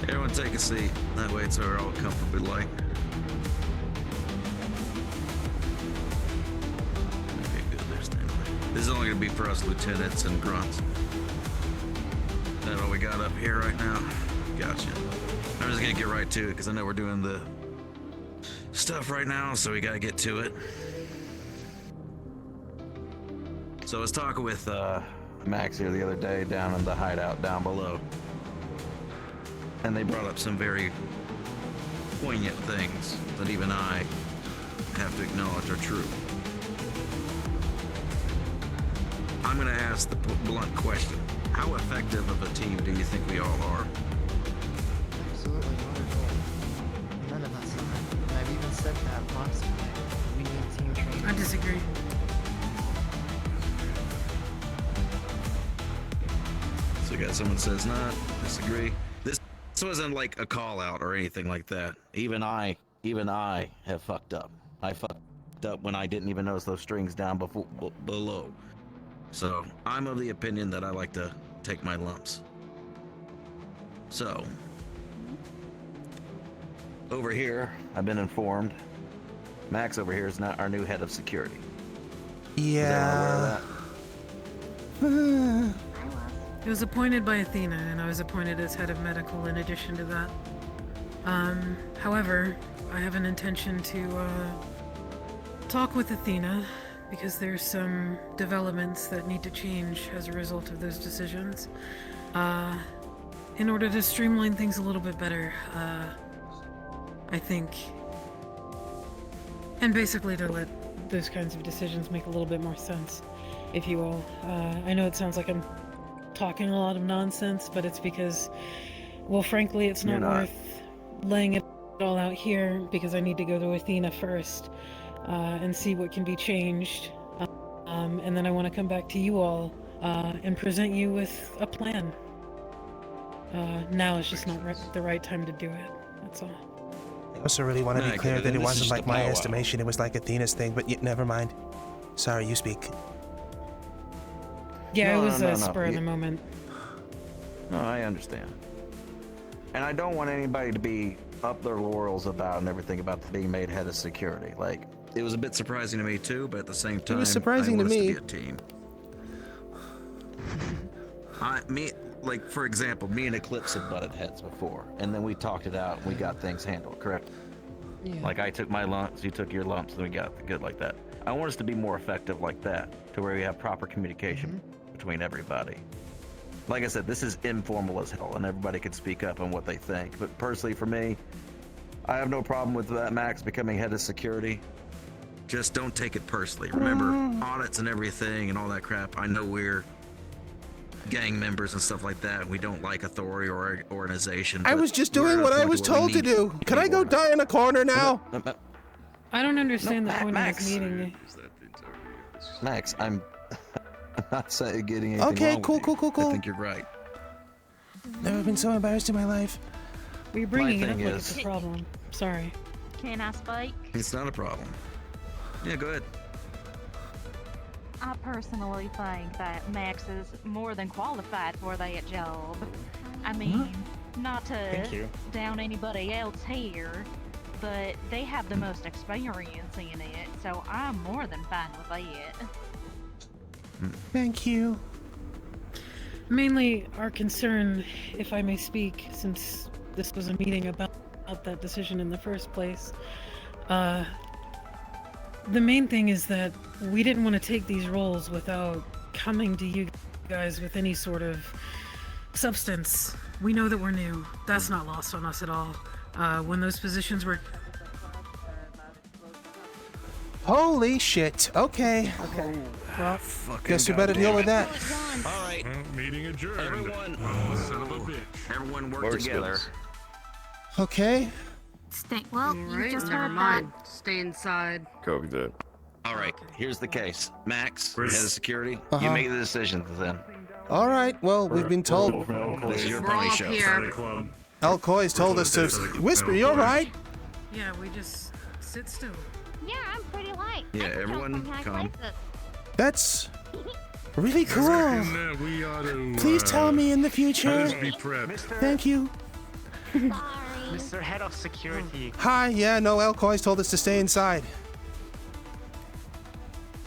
Everyone take a seat. That way it's all comfortably like. Okay, good. There's Stanley. This is only gonna be for us lieutenants and grunts. That all we got up here right now? Gotcha. I'm just gonna get right to it because I know we're doing the stuff right now, so we gotta get to it. So I was talking with Max here the other day down in the hideout down below. And they brought up some very poignant things that even I have to acknowledge are true. I'm gonna ask the blunt question. How effective of a team do you think we all are? Absolutely not at all. None of us are. And I've even said that last time. We need team training. I disagree. So you got someone says not, disagree. This wasn't like a call out or anything like that. Even I have fucked up. I fucked up when I didn't even notice those strings down below. So I'm of the opinion that I like to take my lumps. So over here, I've been informed. Max over here is now our new head of security. Yeah. Is everyone aware of that? It was appointed by Athena, and I was appointed as head of medical in addition to that. However, I have an intention to talk with Athena because there's some developments that need to change as a result of those decisions. In order to streamline things a little bit better, I think. And basically to let those kinds of decisions make a little bit more sense, if you will. I know it sounds like I'm talking a lot of nonsense, but it's because, well, frankly, it's not worth laying it all out here because I need to go to Athena first and see what can be changed. And then I want to come back to you all and present you with a plan. Now is just not the right time to do it. That's all. I also really want to be clear that it wasn't like my estimation. It was like Athena's thing, but never mind. Sorry, you speak. Yeah, No, it was no, a no. spur of the moment. No, I understand. And I don't want anybody to be up their laurels about and everything about being made head of security. Like, it was a bit surprising to me too, but at the same time, It was surprising I to want us me. to be a team. Like, for example, me and Eclipse had butted heads before, and then we talked it out and we got things handled, correct? Yeah. Like, I took my lumps, you took your lumps, and we got good like that. I want us to be more effective like that, to where we have proper communication between everybody. Like I said, this is informal as hell, and everybody can speak up on what they think. But personally, for me, I have no problem with that Max becoming head of security. Just don't take it personally. Remember, audits and everything and all that crap. I know we're gang members and stuff like that. We don't like authority or organization. I but was just we're doing at a what I point was where we told to need do. Can be I go organized. die in a corner now? I don't understand the point Max. of this meeting. Max, I'm not saying getting anything Okay, wrong cool, with you. cool. I think you're right. Never been so embarrassed in my life. Well, you're bringing it up thing like is- it's a problem. Sorry. Can I speak? It's not a problem. Yeah, go ahead. I personally think that Max is more than qualified for that job. I mean, not Thank to you. down anybody else here, but they have the most experience in it, so I'm more than fine with that. Thank you. Mainly, our concern, if I may speak, since this was a meeting about that decision in the first place, the main thing is that we didn't want to take these roles without coming to you guys with any sort of substance. We know that we're new. That's not lost on us at all. When those positions were... Holy shit. Okay. Well, Guess we better deal with that. All right, Meeting adjourned. everyone. Son of a bitch. Everyone work together. Okay. Well, Alright, never mind. Stay inside. Copy that. All right, here's the case. Max, head of security, you Uh-huh. make the decisions then. All right. Well, we've been told. This is your We're all pony up show. here. Club. Alcoy's told us to whisper. You all right? yeah, we just sit still. yeah, I'm pretty light. Yeah, I can tell everyone from high calm. places. That's really cool. And, we ought to, Please tell me in the future. Just be prepped. Thank you. Sorry. Mr. Head of Security. Hi. Yeah. No. Alcoy's told us to stay inside.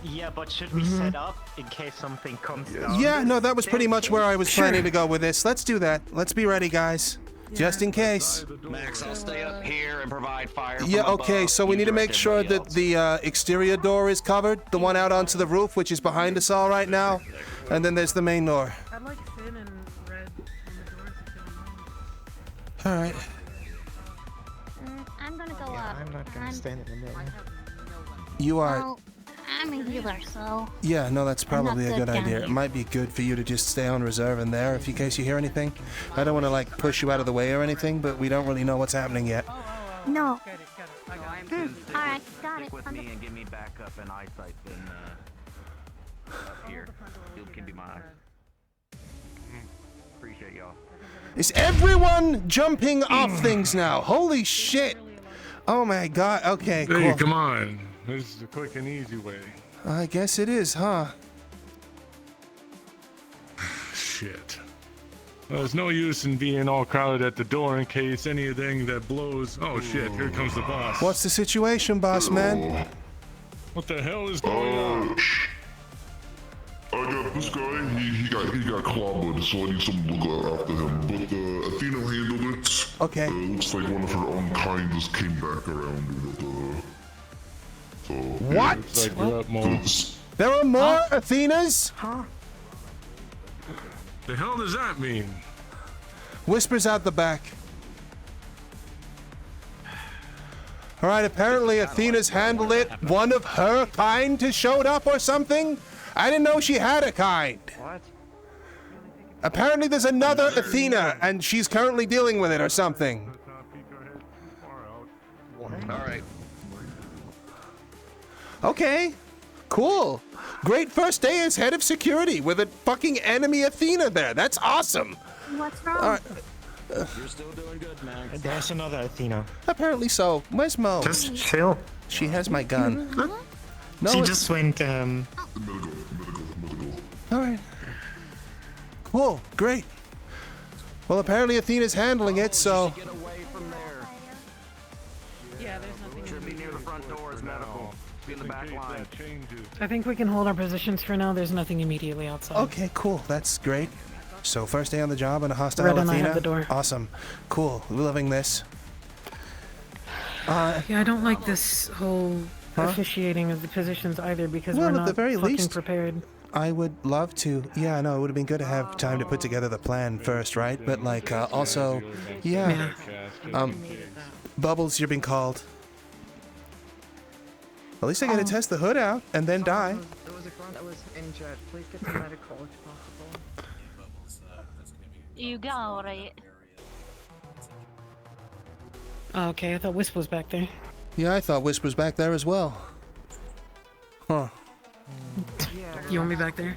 Yeah, but should we set up in case something comes down? Yeah. No. That was pretty much where I was planning to go with this. Let's do that. Let's be ready, guys. Just in case. Max, I'll stay up here and provide fire. from Yeah, okay, above. so we You need to direct make sure everybody that else. the exterior door is covered, the one out onto the roof, which is behind us all right now, and then there's the main door. I'd like thin and red on the doors if you don't mind. All right. I'm gonna go Yeah, up. I'm not gonna stand in the middle. You are. Well, I'm a healer, so. Yeah, no, that's probably a good good down idea. here. It might be good for you to just stay on reserve in there if in case you hear anything. I don't want to like push you out of the way or anything, but we don't really know what's happening yet. No. Alright, got it. Stick with me and give me backup and eyesight then up here. You can be my eyes. Appreciate y'all. Is everyone jumping off things now? Holy shit! Oh my god, okay, Hey, cool. come on. This is the quick and easy way. I guess it is, huh? Shit. Well, there's no use in being all crowded at the door in case anything that blows. Oh shit, here comes the boss. What's the situation, boss man? What the hell is going on? I got this guy, he got clobbered, so I need someone to look after him. But Athena handled it. Okay. Looks like one of her own kind just came back around with so, What? Looks like we're up more. There are more Athenas? Huh? The hell does that mean? Whispers out the back. Alright, apparently Athena's handled it. One of her kind has showed up or something? I didn't know she had a kind. What? Apparently there's another Athena, and she's currently dealing with it or something. Alright. Okay, cool. Great first day as head of security with a fucking enemy Athena there. That's awesome. What's wrong? All right. You're still doing good, Max. There's another Athena. Apparently so. Where's Mo? Just chill. She has my gun. No, She it's- just went, medical. All right. Cool. Great. Well, apparently Athena's handling it, so. Get away from there. Yeah, there's nothing. Should be near the front doors, medical. Be in the back line. I think we can hold our positions for now. There's nothing immediately outside. Okay, cool. That's great. So first day on the job and a hostile Red and I Athena. have the door. Awesome. Cool. We're loving this. Yeah, I don't like this whole officiating of the positions either because Well, we're at not the very fucking least- prepared. I would love to. Yeah, no, it would have been good to have time to put together the plan first, right? But like, also, yeah. Bubbles, you're being called. At least I get to test the hood out and then die. There was a grunt that was injured. Please get to medical if possible. You go, right? Okay, I thought Wisp was back there. Yeah, I thought Wisp was back there as well. Huh. You want me back there?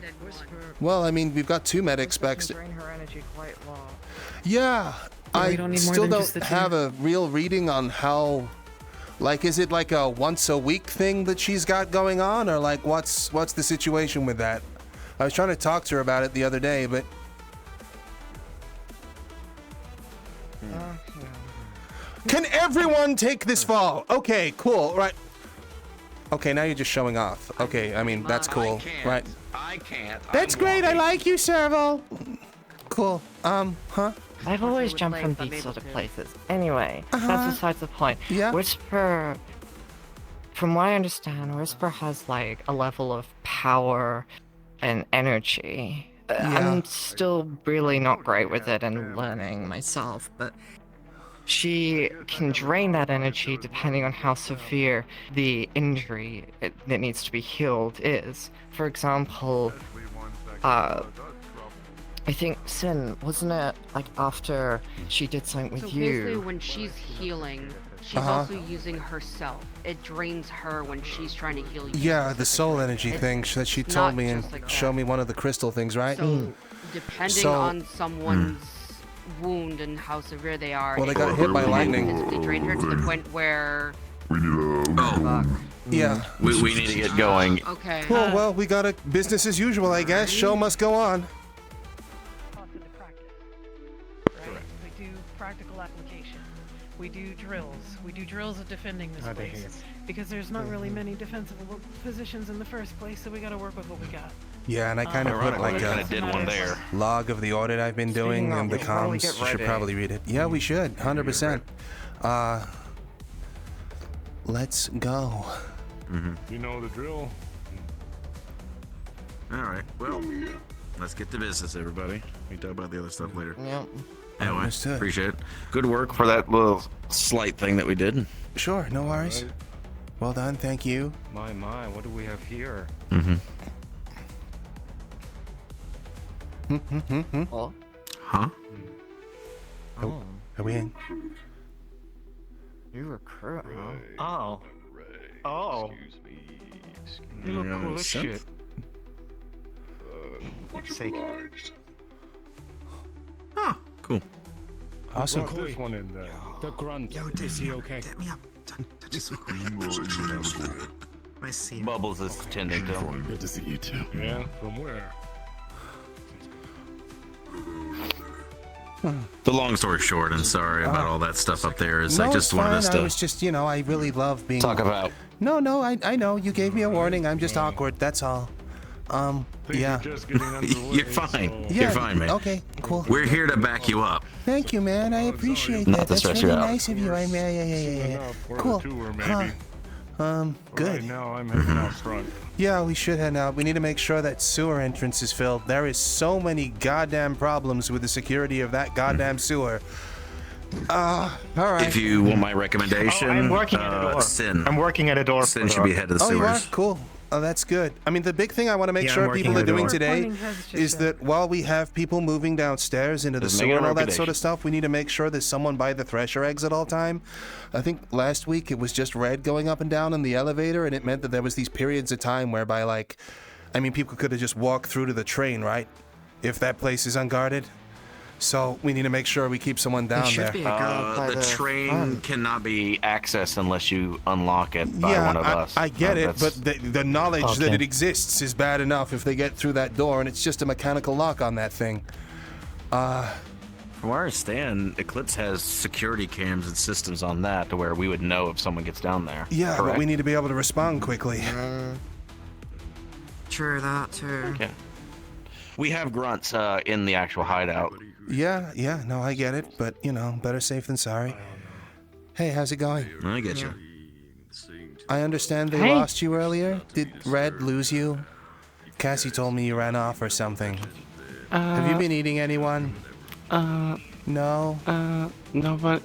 Well, I mean, we've got two medic specs. Drain her energy quite low. Yeah, Yeah, we I don't need more still than don't just the two. have a real reading on how. Like, is it like a once a week thing that she's got going on, or like what's the situation with that? I was trying to talk to her about it the other day, but can everyone take this fall? Okay, cool, right? Okay, now you're just showing off. Okay, I mean that's cool, right? I can't. That's great. I like you, Servo. Cool. Huh? I've always jumped from these sort of places. Anyway, that's besides the point. Yeah. Whisper, from what I understand, Whisper has like a level of power and energy. I'm still really not great with it and learning myself, but she can drain that energy depending on how severe the injury that needs to be healed is. For example, I think Sin, wasn't it like after she did something with So basically, you? when she's healing, she's also using herself. It drains her when she's trying to heal you. Yeah, the soul energy thing that she told not me and just like showed that. me one of the crystal things, right? So, depending So- on someone's wound and how severe they are, Well, they it got hit by can lightning. physically drain her to the point where. We need a. Yeah. We need to get going. Okay. Cool. Well, we got a business as usual, I guess. Show must go on. Right? We do practical application. We do drills. We do drills of defending this place. Because there's not really many defensible positions in the first place, so we gotta work with what we got. Yeah, and I kind of put like I a did one there. log of the audit I've been doing in the comms. You should probably read it. Yeah, we should. 100%. Let's go. You know the drill. All right. Well, let's get to business, everybody. We talk about the other stuff later. Yep. Anyway, Understood. appreciate it. Good work for that little slight thing that we did. Sure, no worries. Well done, thank you. My, what do we have here? Oh. Huh? Oh. Are we in? You recruit, huh? Oh. You look cool as shit. Sake. Ah, cool. Awesome. Put this one in there. The grunt. Is he okay? Get me up. My scene. Bubbles is tending to. Good to see you too. Yeah, from where? The long story short, and sorry about all that stuff up there, is I just wanted us to I was just, you know, I really love being... talk about. No, I know. You gave me a warning. I'm just awkward. That's all. Yeah. You're just getting underway, You're fine. so- Yeah, You're fine, man. Okay, cool. We're here to back you up. Thank you, man. I appreciate Not that. to That's stress really you out. nice of you. Yeah. Cool. Good. Right now, I'm heading out front. Yeah, we should head out. We need to make sure that sewer entrance is filled. There is so many goddamn problems with the security of that goddamn sewer. All right. If you want my recommendation, I'm working at a door. Sin. I'm working at a door. Sin should be head of the Oh, you are? sewers. Cool. Oh, that's good. I mean, the big thing I want to make Yeah, sure I'm working people are at the doing door. today is that while we have people moving downstairs into the Just make sewer it a and all that sort reputation. of stuff, we need to make sure there's someone by the thresher exit all time. I think last week it was just red going up and down in the elevator, and it meant that there was these periods of time whereby, like, I mean, people could have just walked through to the train, right? If that place is unguarded. So we need to make sure we keep someone down there. The train cannot be accessed unless you unlock it by one of us. I get it, That's- but the knowledge that Okay. it exists is bad enough if they get through that door and it's just a mechanical lock on that thing. From where I understand, Eclipse has security cams and systems on that to where we would know if someone gets down there. Yeah, but Correct? we need to be able to respond quickly. True that too. Okay. We have grunts in the actual hideout. Yeah, no, I get it, but, you know, better safe than sorry. Hey, how's it going? I get you. I understand they Hey. lost you earlier. Did Red lose you? Cassie told me you ran off or something. Have you been eating anyone? No? No, but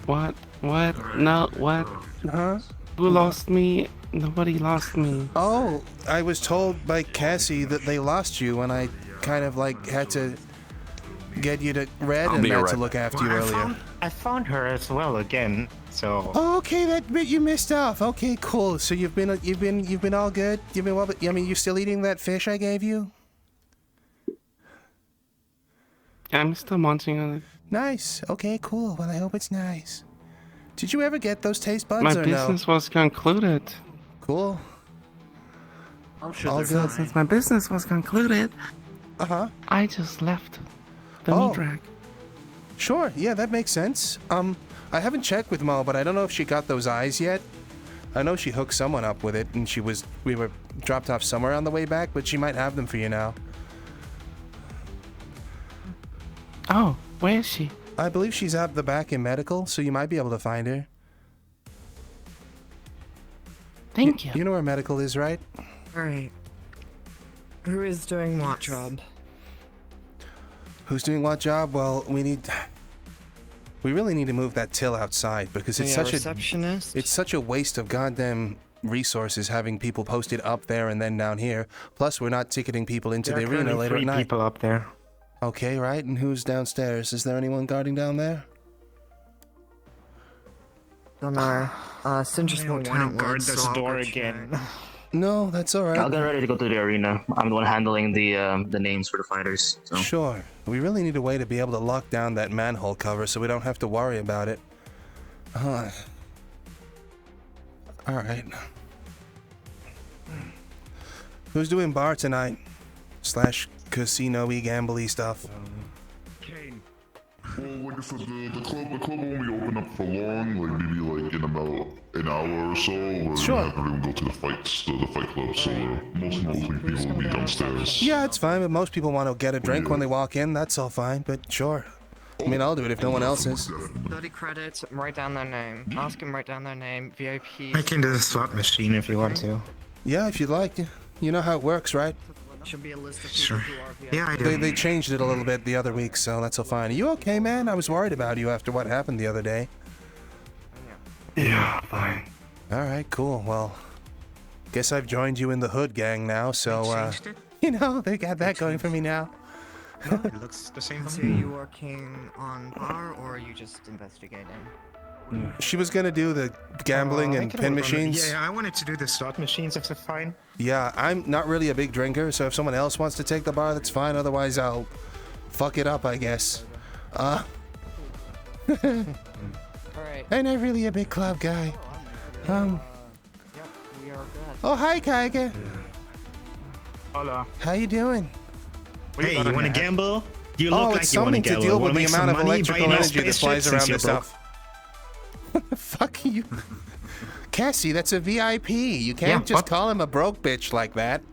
what? No, what? Huh? Who lost me? Nobody lost me. Oh, I was told by Cassie that they lost you and I kind of like had to get you to Red and not to look after you earlier. I found her as well again. So. Oh, okay, that bit you missed off. Okay, cool. So you've been all good. You've been well, but I mean, you still eating that fish I gave you? I'm still munching on it. Nice. Okay, cool. Well, I hope it's nice. Did you ever get those taste buds My or no? business was concluded. Cool. I'm sure all good. Since my business was concluded, I just left the Oh. meat rack. Sure. Yeah, that makes sense. I haven't checked with Mo, but I don't know if she got those eyes yet. I know she hooked someone up with it, and we were dropped off somewhere on the way back, but she might have them for you now. Oh, where is she? I believe she's out the back in medical, so you might be able to find her. Thank you. You know where medical is, right? Alright. Who is doing what job? Who's doing what job? Well, we really need to move that till outside because it's Yeah, such receptionist? it's such a waste of goddamn resources having people posted up there and then down here. Plus, we're not ticketing people into There the are arena currently later at 3 night. people up there. Okay, right. And who's downstairs? Is there anyone guarding down there? Don't know. Sin just walked Guard outwards, this so I'll door go check. again. No, that's all right. I'll get ready to go to the arena. I'm the one handling the names for the fighters. So. Sure. We really need a way to be able to lock down that manhole cover so we don't have to worry about it. All right. Who's doing bar tonight? / casino-y, gamble-y stuff. Well, like I said, the club won't be open up for long, like maybe like in about an hour or so. We're Sure. gonna have everyone go to the fight club, so mostly people will be downstairs. Yeah, it's fine, but most people want to get a drink when they walk in. That's all fine, but sure. I mean, I'll do it if no one else is. 30 credits, write down their name. Ask them, write down their name. VIP. I can do the slot machine if you want to. Yeah, if you'd like. You know how it works, right? Should be a list of Sure. people who are VIP. Yeah, I do. They changed it a little bit the other week, so that's all fine. Are you okay, man? I was worried about you after what happened the other day. Yeah, fine. Alright, cool. Well, guess I've joined you in the hood gang now, so, you know, they got that going for me now. No, it looks the same So to are me. you working on bar or are you just investigating? She was gonna do the gambling I and can pin work on it. machines. Yeah, I wanted to do the slot machines if that's fine. Yeah, I'm not really a big drinker, so if someone else wants to take the bar, that's fine. Otherwise, I'll fuck it up, I guess. Alright. I'm not really a big club guy. Yep, we are good. Oh, hi, Kaiga. Hola. How you doing? Hey, you want to gamble? You look Oh, like it's you want something to to gamble. deal Wanna with the make some amount of money, buy electrical a new energy that spaceship flies since around you're this broke? stuff. What the fuck are you? Cassie, that's a VIP. You can't just call him a broke bitch like that.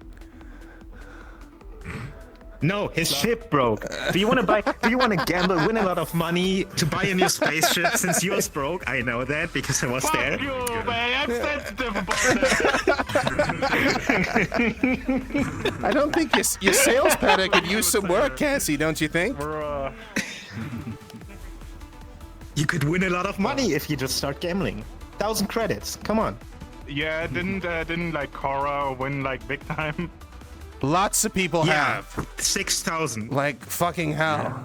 No, his ship broke. Do you want to buy? Do you want to gamble, win a lot of money to buy a new spaceship since yours broke? I know that because I was there. You, man, I'm sensitive about that. I don't think your sales pattern could use some work, Cassie. Don't you think? You could win a lot of money if you just start gambling. 1,000 credits. Come on. Yeah, didn't like Cora win like big time? Lots of people have. 6,000. Like fucking hell.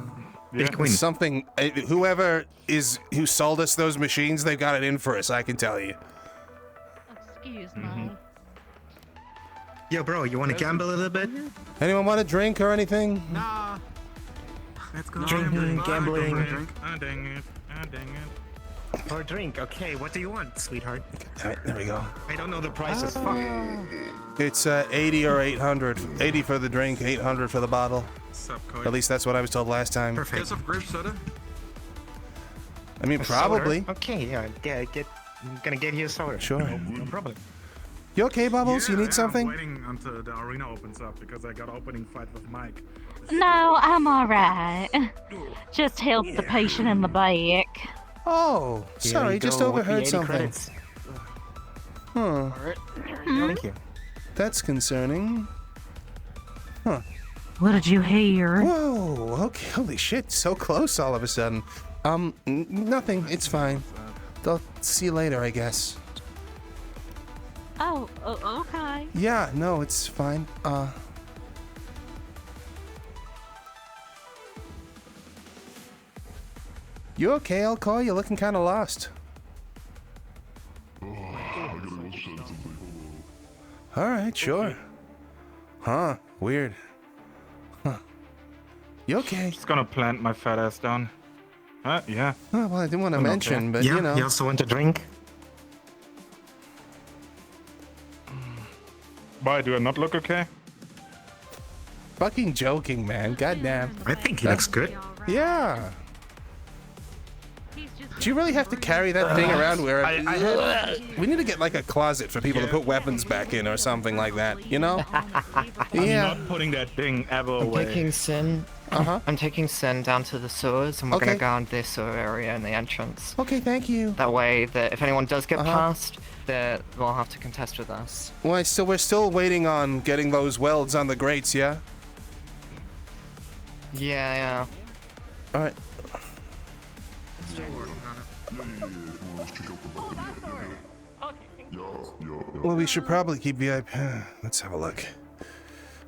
Big win. Something. Who sold us those machines, they've got it in for us. I can tell you. Excuse me. Yo, bro, you want to gamble a little bit? Anyone want a drink or anything? Nah. Let's go. Drinking, gambling. Ah, dang it. Ah, dang it. Or drink. Okay, what do you want, sweetheart? Alright, there we go. I don't know the prices. Fuck. It's 80 or 800. 80 for the drink, 800 for the bottle. At least that's what I was told last time. Perfect. Guess of grape soda? I mean, A probably. soda? Okay, yeah, I'm gonna get you a soda. Sure. No problem. You okay, Bubbles? You need something? I'm waiting until the arena opens up because I got opening fight with Mike. No, I'm alright. Just held the patient in the back. Oh, Here sorry, you just go with the overheard 80 something. credits. Huh. Thank you. That's concerning. Huh. What did you hear? Whoa, okay, holy shit, so close all of a sudden. Nothing, it's fine. I'll see you later, I guess. Oh, okay. Yeah, no, it's fine. You okay? I'll call you. Looking kind of lost. All right, sure. Huh? Weird. Huh? You okay? Just gonna plant my fat ass down. Yeah. Oh, well, I didn't want to mention, okay. but Yeah, you know. you also want a drink? Why, do I not look okay? Fucking joking, man. Goddamn. I think he looks good. Yeah. Do you really have to carry that thing around where we need to get like a closet for people to put weapons back in or something like that, you know? Yeah. I'm not putting that thing ever I'm away. taking Sin. I'm taking Sin down to the sewers, and we're Okay. gonna guard this sewer area in the entrance. Okay, thank you. That way, that if anyone does get past, that they'll have to contest with us. Well, we're still waiting on getting those welds on the grates, yeah? Yeah. All right. Well, we should probably keep VIP. Let's have a look.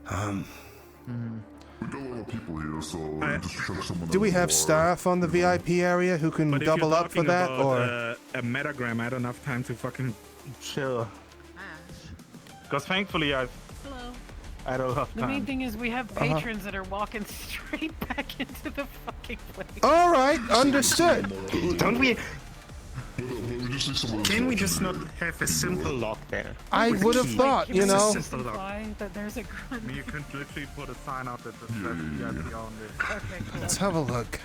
We got a lot of people here, so just check someone Do we out have more. staff on the VIP area who can But if double you're up for talking that, about, or? a metagram, I don't have time to fucking chill. Because thankfully I don't have The main time. thing is we have patrons that are walking straight back into the fucking place. All right, understood. Don't we? We just need someone Can we just not have a simple lock there? I would have thought, you know. Simple lock. Why that there's a grunt. I mean, you can literally put a sign out that says VIP only. Okay, cool. Let's have a look.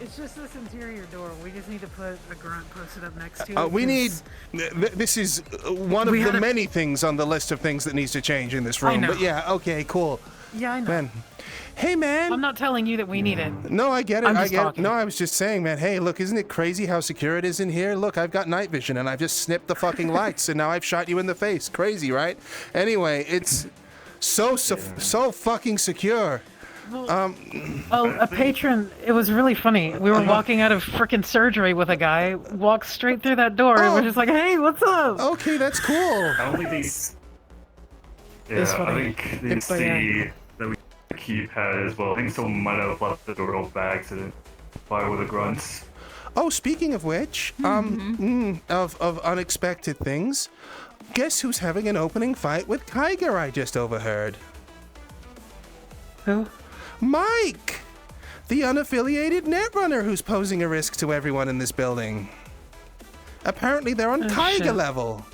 It's just this interior door. We just need to put a grunt posted up next to it. We need. 'cause This is one of We the had a- many things on the list of things that needs to change in this I room. know. But yeah, okay, cool. Yeah, I know. Man. Hey, man. I'm not telling you that we need it. No, I get it. I'm I just get talking. it. No, I was just saying, man. Hey, look, isn't it crazy how secure it is in here? Look, I've got night vision and I've just snipped the fucking lights and now I've shot you in the face. Crazy, right? Anyway, it's so fucking secure. A patron. It was really funny. We were walking out of frickin' surgery with a guy. Walked straight through that door. And we're just like, "Hey, what's up?" Okay, that's cool. I don't think these. Yeah, I think the C that we keep has. Well, I think someone might have left the door open by accident. By with the grunts. Oh, speaking of which, of unexpected things, guess who's having an opening fight with Kyger? I just overheard. Who? Mike, the unaffiliated netrunner who's posing a risk to everyone in this building. Apparently, they're on Kyger level.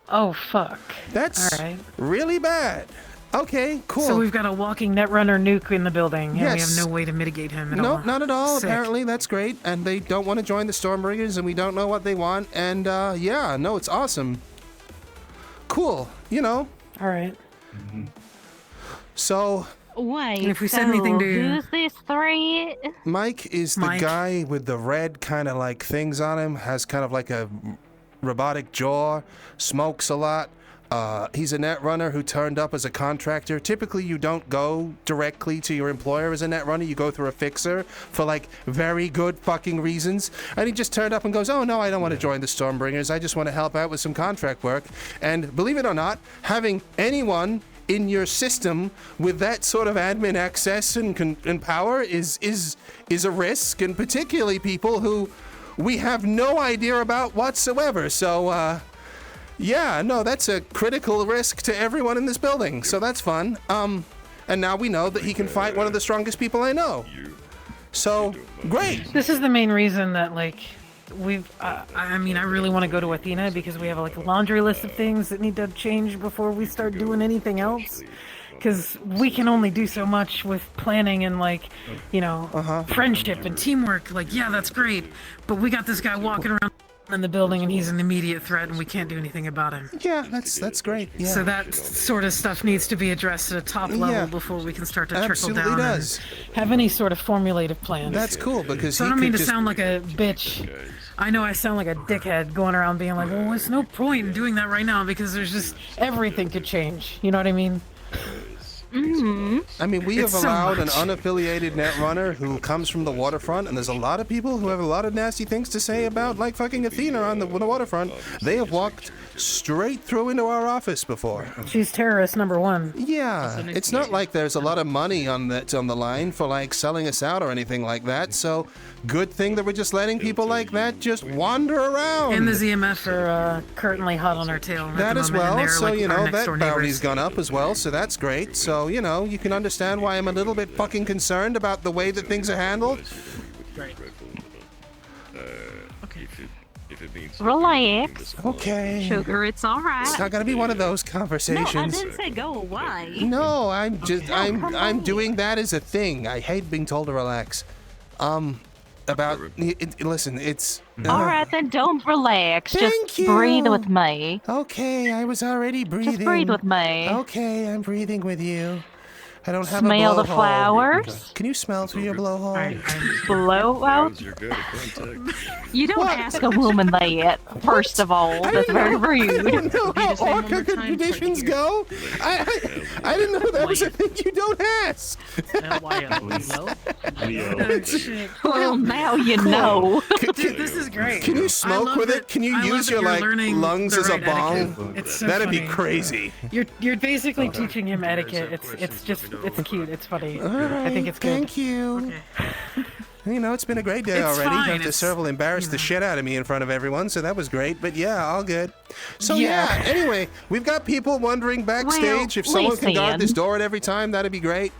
Oh fuck. That's all right. Really bad. Okay, cool. So we've got a walking netrunner nuke in the building, and we have Yes. no way to mitigate him at all. No, not at all. Sick. Apparently, that's great. And they don't want to join the Stormbringers, and we don't know what they want. And yeah, no, it's awesome. Cool. You know. All right. So. Wait, And if we said anything to you- who's this threat? Mike is the guy with the red kind of like things on him, has kind of like a robotic jaw, smokes a lot. He's a netrunner who turned up as a contractor. Typically, you don't go directly to your employer as a netrunner. You go through a fixer for like very good fucking reasons. And he just turned up and goes, "Oh no, I don't want to join the Stormbringers. I just want to help out with some contract work." And believe it or not, having anyone in your system with that sort of admin access and power is a risk, and particularly people who we have no idea about whatsoever. So, yeah, no, that's a critical risk to everyone in this building. So that's fun. And now we know that he can fight one of the strongest people I know. So, great. This is the main reason that, like, we've. I mean, I really want to go to Athena because we have like a laundry list of things that need to change before we start doing anything else. Because we can only do so much with planning and, like, you know, friendship and teamwork. Like, yeah, that's great, but we got this guy walking around in the building and he's an immediate threat and we can't do anything about him. Yeah, that's great. Yeah. So that sort of stuff needs to be addressed at a top level before we can start to trickle Absolutely down does. and have any sort of formulative plan. That's cool because So I he don't mean could to just... sound like a bitch. I know I sound like a dickhead going around being like, well, there's no point in doing that right now because there's just everything could change. You know what I mean? I mean, we have It's so allowed an much. unaffiliated netrunner who comes from the waterfront, and there's a lot of people who have a lot of nasty things to say about, like, fucking Athena on the waterfront. They have walked straight through into our office before. She's terrorist number one. Yeah, it's not like there's a lot of money on the line for, like, selling us out or anything like that, so good thing that we're just letting people like that just wander around. And the ZMF are currently hot on our tail. at That the as moment, and well, they're, so, like, you our know, next that door bounty's neighbors. gone up as well, so that's great. So, you know, you can understand why I'm a little bit fucking concerned about the way that things are handled. Right. Relax. Okay. Sugar, it's alright. It's not gonna be one of those No, I conversations. didn't say go away. No, I'm just come I'm on. doing that as a thing. I hate being told to relax. About listen, it's Alright, then don't relax. Thank Just you. breathe with me. Okay, I was already breathing. Just breathe with me. Okay, I'm breathing with you. I don't have Smell a the blowhole. flowers? Can you smell through your blowhole? Blow out? You don't ask a woman that, first of all. That's very rude. I don't know how orca traditions go. I didn't know that was a thing you don't ask. Well, now you know. Dude, this is great. Can you I smoke love with that- it? Can you I love use that your you're like learning lungs the as a right bong? etiquette. It's so That'd be funny. crazy. You're basically teaching him etiquette. It's cute. It's funny. All right, I think it's good. Thank you. You know, it's been a great day It's already. fine, The it's, serval embarrassed the shit out of me in front of everyone, so that was great. But yeah, all good. So Yeah. anyway, we've got people wondering backstage. Well, If someone can guard listen. this door at every time, that'd be great.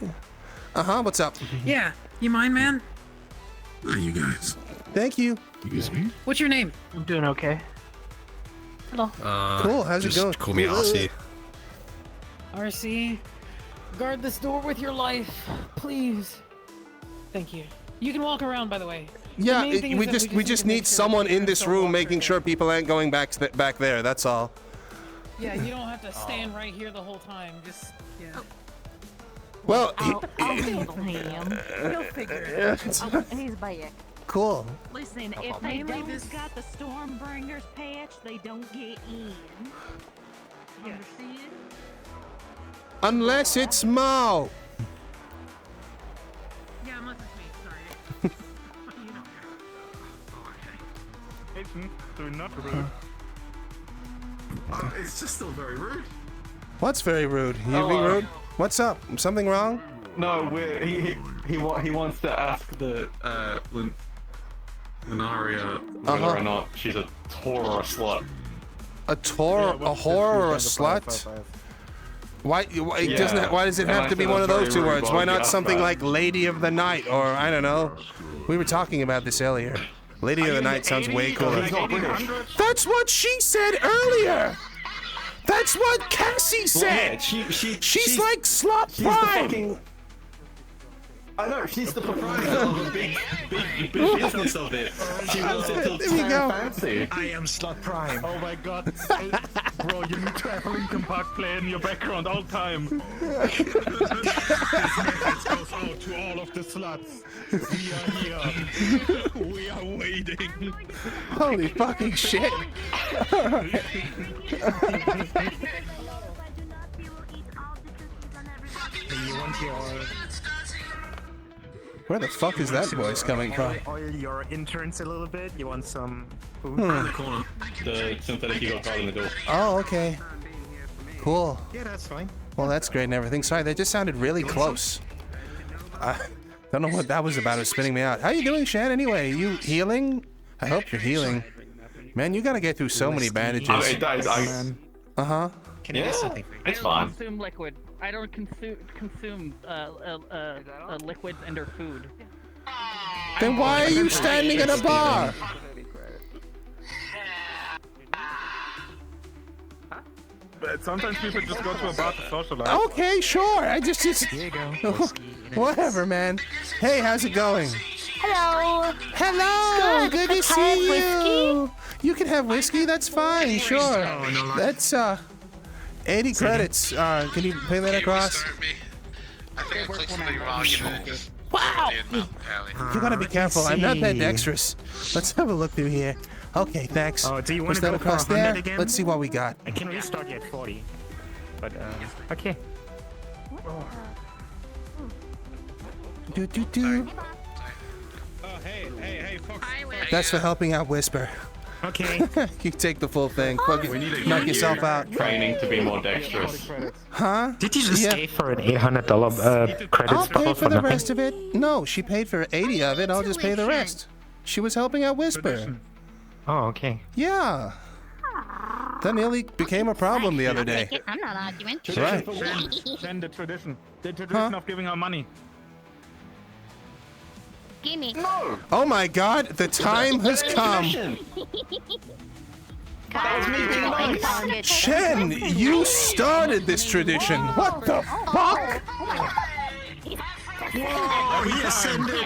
What's up? Yeah. You mind, man? Hi, you guys. Thank you. Excuse me? What's your name? I'm doing okay. Hello. Cool, how's it just going? Call me RC. RC, guard this door with your life, please. Thank you. You can walk around, by the way. The Yeah, main thing is we that just need to need make sure someone that in this don't room walk making sure people ain't going back there. That's all. Yeah, you don't have to stand right here the whole time. Just yeah. Well, I'll handle him. He'll figure it out. Oh, he's back. cool. Listen, if they don't got the Stormbringers patch, they don't get in. Understand? Unless it's Mo. Yeah, unless it's me. Sorry. You know. They're not rude. It's just still very rude. What's very rude? You being rude? What's up? Something wrong? No, he wants to ask the Lunaria whether or not she's a whore or a slut. A whore or a slut? Why does it have to be one of those two words? Why not something like Lady of the Night or I don't know? We were talking about this earlier. Lady of the Night sounds way cooler. That's what she said earlier. That's what Cassie said. She's like Slot Prime. I know, she's the proprietor of a big business of it. She wants it to There we go. fancy. I am Slot Prime. Oh my god. Bro, you need to have Linkin Park play in your background all the time. This message goes out to all of the sluts. We are here. We are waiting. Holy fucking shit. You want your... Where the fuck is that voice coming from? Oil your interns a little bit. You want some food? The synthetic ego card in the door. Oh, okay. Cool. Yeah, that's fine. Well, that's great and everything. Sorry, that just sounded really close. I don't know what that was about. It was spinning me out. How you doing, Shan? Anyway, you healing? I hope you're healing. Man, you gotta get through so many bandages. Uh-huh. Can you do something for you? It's fine. Consume liquid. I don't consume liquids and or food. Then why are you standing at a bar? But sometimes people just go to a bar to socialize. Okay, sure. I just Here you go. whatever, man. Hey, how's it going? Hello. Hello. Good to Can I have see you. whiskey? You can have whiskey. That's fine. Sure. That's 80 credits. Can you pay that across? I think I clicked something wrong, you know. Wow. You gotta be careful. I'm not that dexterous. Let's have a look through here. Okay, thanks. Oh, do you want Push to that go across for 100 there. again? Let's see what we got. I can restart you at 40. But, okay. Do do do. Oh, hey, Fox. That's for helping out Whisper. Okay. You take the full thing. Fuck it. Knock yourself out. Training to be more dexterous. Huh? Did you just pay for an $800 credits I'll pay bottle for the nothing? rest of it. No, she paid for 80 of it. I'll just pay the rest. She was helping out Whisper. Oh, okay. Yeah. That nearly became a problem the other day. I'm not arguing. Right. Then the tradition. The tradition of giving her money. Gimme. No! Oh my god, the time has come. That was me being nice. Shen, you started this tradition. What the fuck?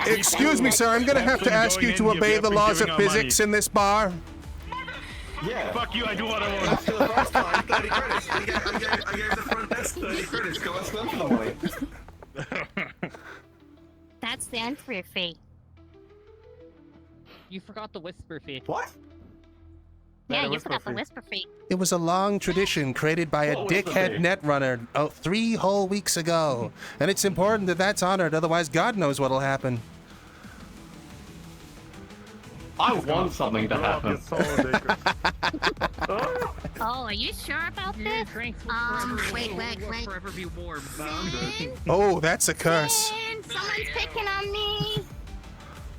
Excuse me, sir. I'm gonna have to ask you to obey the laws of physics in this bar. Yeah. Fuck you, I do what I want. 30 credits. I gave the front desk 30 credits. Go ask them for the money. That's the entry fee. You forgot the whisper fee. What? Yeah, you forgot the whisper fee. It was a long tradition created by a dickhead netrunner 3 whole weeks ago. And it's important that that's honored, otherwise God knows what'll happen. I want something to happen. Oh, are you sure about this? Wait. Forever be warm. Oh, that's a curse. Someone's picking on me.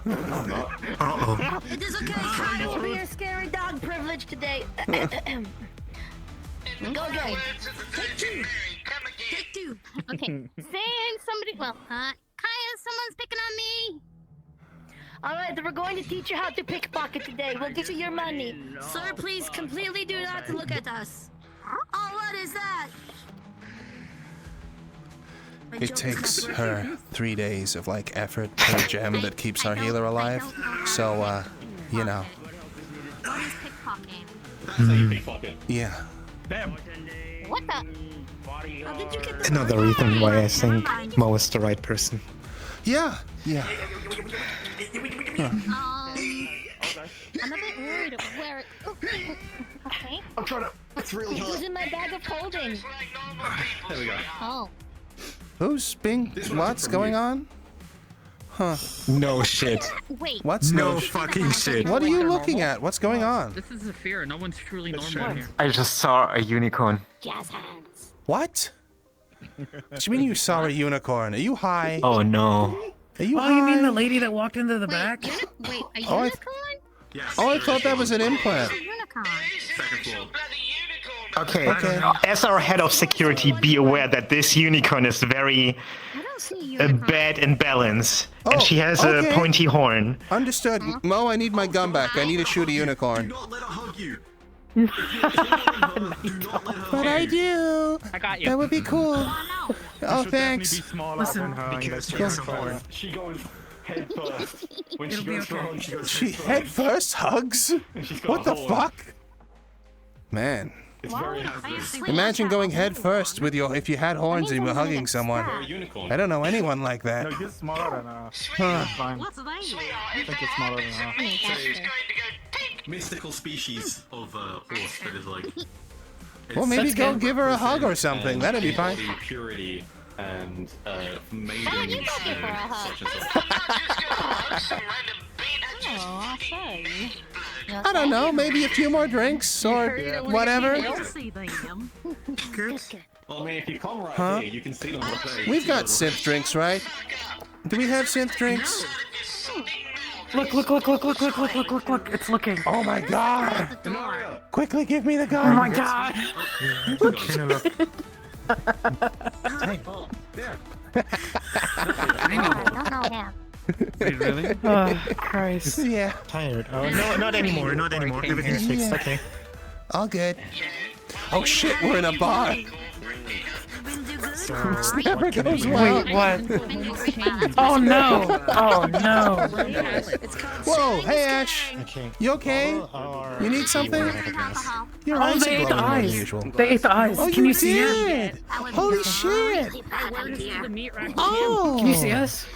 Uh-oh. It is okay. Cry over your scary dog privilege today. Go again. Take two. Okay. Saying somebody. Well, Kaya, someone's picking on me. All right, then we're going to teach you how to pickpocket today. We'll give you your money. No. Sir, please completely do not look at us. Oh, what is that? It takes her 3 days of like effort and a gem that keeps our healer alive. So, you know. Yeah. What the? How did you get the Another reason why I think Mo is the right person. Yeah. I'm a bit worried about where it... Okay. I'm trying to That's really It was hot. in my bag of holding. There we go. Oh. Who's being? What's going on? Huh? No shit. Wait. What's no fucking shit? What are you looking at? What's going on? This is Zaphira. No one's truly normal here. I just saw a unicorn. Jazz hands. What? What do you mean you saw a unicorn? Are you high? Oh no. Are you Oh, high? you mean the lady that walked into the back? Wait, a Oh, unicorn? Oh, I thought that was an implant. Unicorn. Second floor. Okay. Okay. As our head of security, be aware that this unicorn is very bad in balance, and she has okay. a pointy horn. Understood. Mo, I need my gun back. I need to shoot a unicorn. Not let her hug you. But I do. I got you. That would be cool. You Oh, should thanks. definitely be smaller Listen, than her. because That's she's fine. She goes head first. When It'll she be goes for a okay. hug, she goes She head head first hugs? And she's got What a the horn. fuck? Man. It's very hazardous. Imagine going head first with your if you had horns and you were hugging someone. I don't know anyone like that. No, you're smaller than her. Huh. Fine. What's the name? I think you're smaller than her. Mystical species of horse that is like. Well, maybe go give her a hug or something. That'd be fine. Purity and maiden. Oh, you go give her a hug. Oh, fun. I don't know. Maybe a few more drinks or whatever. Well, I mean, if you come right Huh? here, you can see them on the page. We've got synth drinks, right? Do we have synth drinks? Look! It's looking. Oh my god! Quickly give me the gun! Oh my god! I don't know him. Wait, really? Oh, Christ. Yeah. Tired. Oh, no, not anymore. Not anymore. Everything's fixed. Okay. All good. Oh shit, we're in a bar. This never goes well. Wait, what? Oh no! Oh no! Whoa, hey Ash. You okay? You need something? Your Oh, eyes they are ate the glowing more than eyes. usual. They ate the eyes. Oh, Can you see did? it? Holy shit! Oh! Can you see us?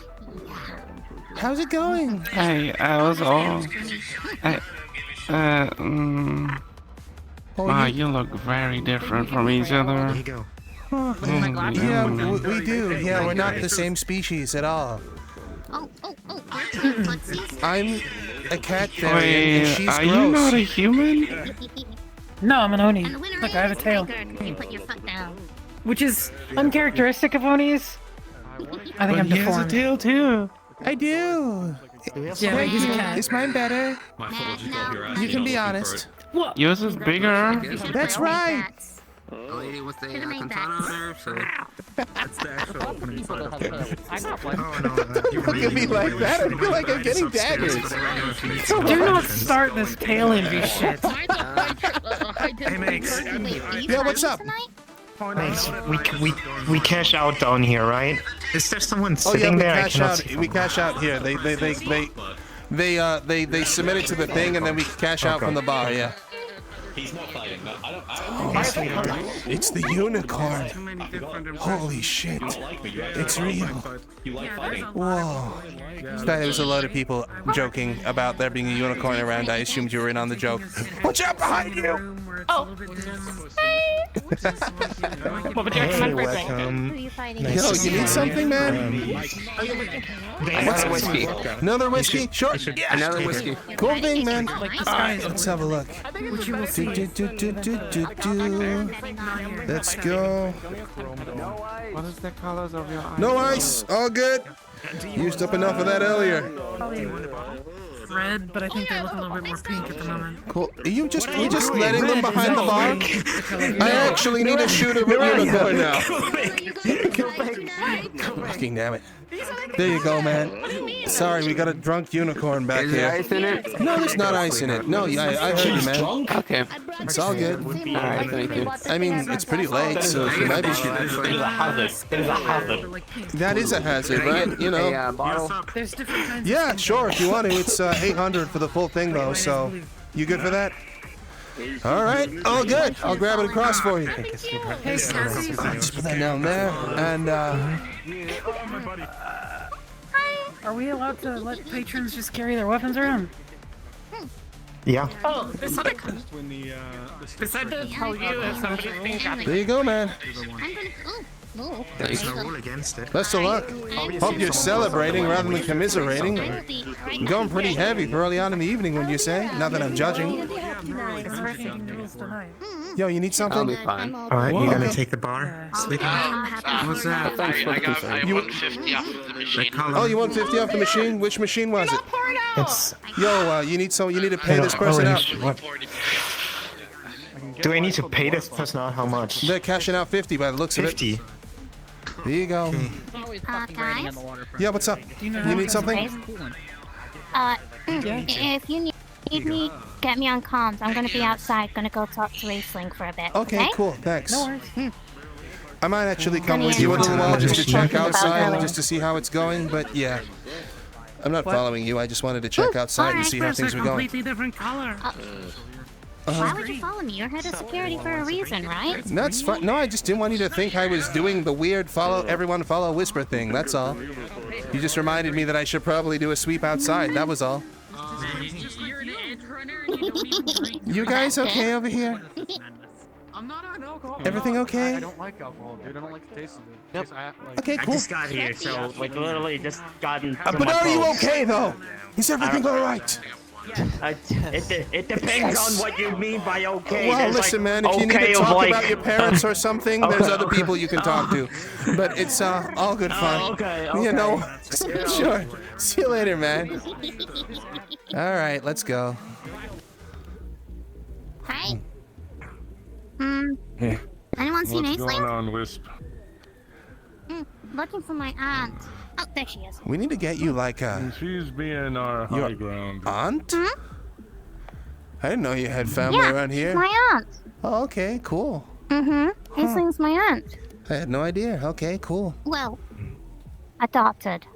How's it going? Hey, I was all. Wow, you look very different from each other. Here you go. Huh. Yeah, we do. Yeah, we're not the same species at all. I'm a cat fairy and she's are gross. you not a human? No, I'm an Oni. Look, I have a tail. You put your foot down. Which is uncharacteristic of Onis. I think I'm He has a deformed. tail too. I do. Yeah, but he's a cat. Is mine better? My fault, just got your ass. You can be honest. What? Yours is bigger. That's right. The lady with the katana there, so that's the actual opening side of the I got one. Don't look at me like that. I feel like I'm getting daggers. Do not start this tail envy shit. Hey, Max. Yeah, what's up? Max, we cash out down here, right? Is there someone Oh yeah, sitting we there? I cash cannot out. see. We cash out here. They submit it to the thing and then we cash out from the bar. Yeah. He's not fighting. No, I don't. Oh, it's the unicorn. Holy shit. It's real. You like fighting? Whoa. There was a lot of people joking about there being a unicorn around. I assumed you were in on the joke. Watch out behind you! Oh. Hey, welcome. Who are you fighting? Yo, you need something, man? Another whiskey. Another whiskey? Sure. Yeah. Another whiskey. Cool thing, man. Like Alright, let's have a look. Which you will see. Let's go. What is the colors of your eyes? No ice. All good. Used up enough of that earlier. Red, but I think they look a little bit more pink at the moment. Cool. Are you just letting them behind the bar? I actually need to shoot a unicorn now. Fucking damn it. There you go, man. Sorry, we got a drunk unicorn back Is here. there ice in it? No, there's not ice in it. No, yeah, I heard you, man. Okay. It's all good. Alright, thank you. I mean, it's pretty late, so you might be shooting. It is a hazard. It is a hazard. That is a hazard, right? You know. A bottle. There's different kinds. Yeah, sure, if you want to. It's 800 for the full thing, though, so you good for that? All right, all good. I'll grab it across for you. Hey, Cassie. Just put that down there, and Are we allowed to let patrons just carry their weapons around? Yeah. Oh, this other This I did tell you if somebody's being happy. There you go, man. I'm gonna. Oh. There's no rule against it. Best of luck. Hope you're celebrating rather than commiserating. I'm going pretty heavy for early on in the evening, would you say? Not that I'm judging. Yo, you need something? I'll be fine. Alright, you gonna take the bar? Sleeping? What's that? I won 50 off of the machine. Oh, you won 50 off the machine? Which machine was it? It's... Yo, you need to pay this person out. What? Do I need to pay this person out? How much? They're cashing out 50 by the looks of it. 50? There you go. Guys? Yeah, what's up? You need something? If you need me, get me on comms. I'm gonna be outside, gonna go talk to Wrestling for a bit. Okay, cool, thanks. No worries. I might actually come with you a little while just to check outside, just to see how it's going, but yeah. I'm not following you, I just wanted to check outside and see how things were going. Completely different color. Why would you follow me? You're head of security for a reason, right? That's fine. No, I just didn't want you to think I was doing the weird everyone follow whisper thing, that's all. You just reminded me that I should probably do a sweep outside, that was all. You guys okay over here? I'm not on alcohol. Everything okay? I don't like alcohol, dude. I don't like the taste of it. Yep. Okay, cool. I just got here, so like literally just gotten. But are you okay though? Is everything alright? It depends on what you mean by okay. Well, There's listen, like, man, if you need okay to of talk like- about your parents or something, there's other people you can talk to. But it's all good fun. Okay. You know, sure. See you later, man. All right, let's go. Hi. Hey. Anyone seen What's Aisling? going on, Wisp? Looking for my aunt. Oh, there she is. We need to get you like a... She's being our high ground. Aunt? I didn't know you had family around here. She's my aunt. Oh, okay, cool. Aisling's my aunt. I had no idea. Okay, cool. Well, adopted.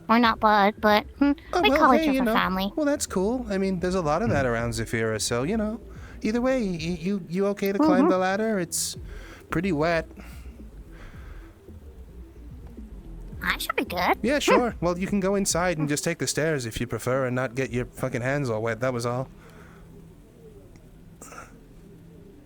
We're not blood, but we well, call hey, each you other know, family. Well, that's cool. I mean, there's a lot of that around Zaphira, so, you know. Either way, you okay to climb the ladder? It's pretty wet. I should be good. Yeah, sure. Well, you can go inside and just take the stairs if you prefer and not get your fucking hands all wet. That was all.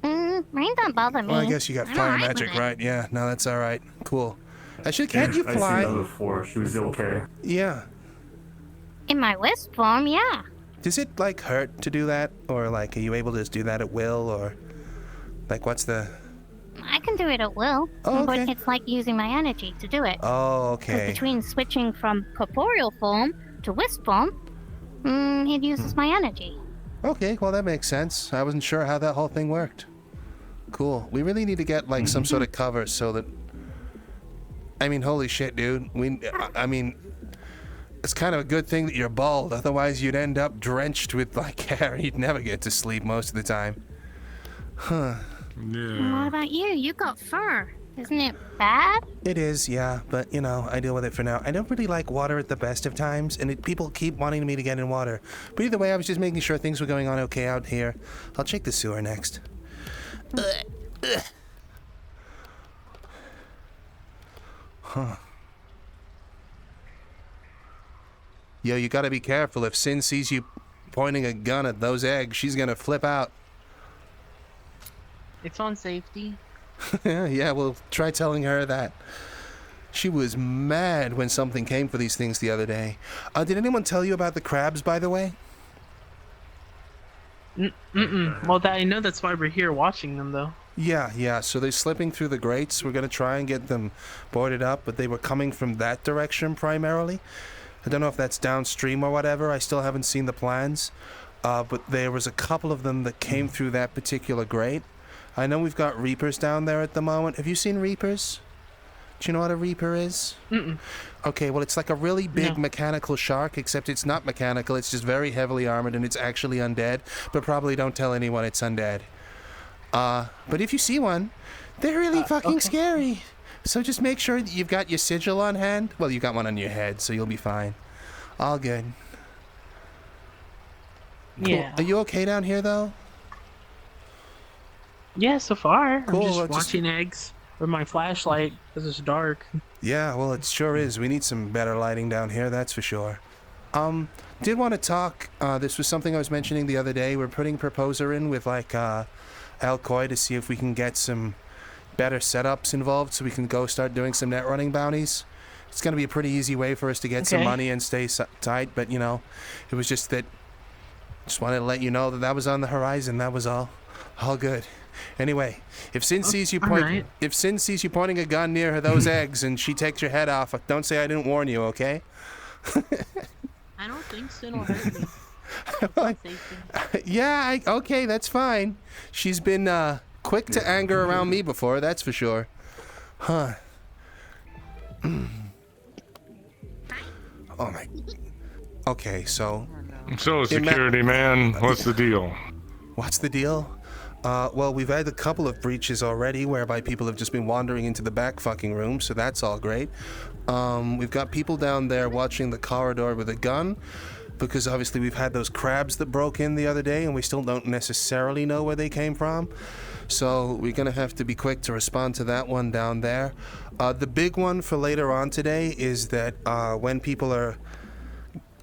Rain don't bother me. Well, I guess you got I'm fire alright magic, with it. right? Yeah, no, that's all right. Cool. Can't you I've fly? seen that before. She was okay. Yeah. In my wisp form, yeah. Does it, like, hurt to do that? Or, like, are you able to just do that at will? Or, like, what's the... I can do it at will. Oh, okay. But it's like using my energy to do it. Oh, 'Cause okay. between switching from corporeal form to wisp form, it uses my energy. Okay, well, that makes sense. I wasn't sure how that whole thing worked. Cool. We really need to get, like, some sort of cover so that... I mean, holy shit, dude. I mean... It's kind of a good thing that you're bald, otherwise you'd end up drenched with, like, hair. You'd never get to sleep most of the time. Huh. And what about you? You got fur. Isn't it bad? It is, yeah, but, you know, I deal with it for now. I don't really like water at the best of times, and people keep wanting me to get in water. But either way, I was just making sure things were going on okay out here. I'll check the sewer next. Huh. Yo, you gotta be careful. If Sin sees you pointing a gun at those eggs, she's gonna flip out. It's on safety. Yeah, well, try telling her that. She was mad when something came for these things the other day. Did anyone tell you about the crabs, by the way? Well, I know that's why we're here watching them, though. Yeah, so they're slipping through the grates. We're gonna try and get them boarded up, but they were coming from that direction primarily. I don't know if that's downstream or whatever. I still haven't seen the plans. But there was a couple of them that came through that particular grate. I know we've got Reapers down there at the moment. Have you seen Reapers? Do you know what a Reaper is? Okay, well, it's like a really big mechanical shark, except it's not mechanical. It's just very heavily armored, and it's actually undead. But probably don't tell anyone it's undead. But if you see one, they're really fucking scary. So just make sure that you've got your sigil on hand. Well, you've got one on your head, so you'll be fine. All good. Cool. Yeah. Are you okay down here, though? Yeah, so far. Cool, I'm well, just watching eggs with my flashlight because it's dark. Yeah, well, it sure is. We need some better lighting down here, that's for sure. did want to talk. This was something I was mentioning the other day. We're putting Proposer in with like Alcoy to see if we can get some better setups involved so we can go start doing some net running bounties. It's going to be a pretty easy way for us to get some money and stay tight, but you know, it was just that, just wanted to let you know that that was on the horizon. That was all good. Anyway, if Sin sees you if Sin sees you pointing a gun near those eggs and she takes your head off, don't say I didn't warn you, okay? I don't think Sin will hurt me. Yeah, okay, that's fine. She's been quick to anger around me before, that's for sure. Huh. Oh my. Okay, so. So, security man, what's the deal? What's the deal? Well, we've had a couple of breaches already whereby people have just been wandering into the back fucking room, so that's all great. We've got people down there watching the corridor with a gun, because obviously we've had those crabs that broke in the other day and we still don't necessarily know where they came from. So we're going to have to be quick to respond to that one down there. The big one for later on today is that when people are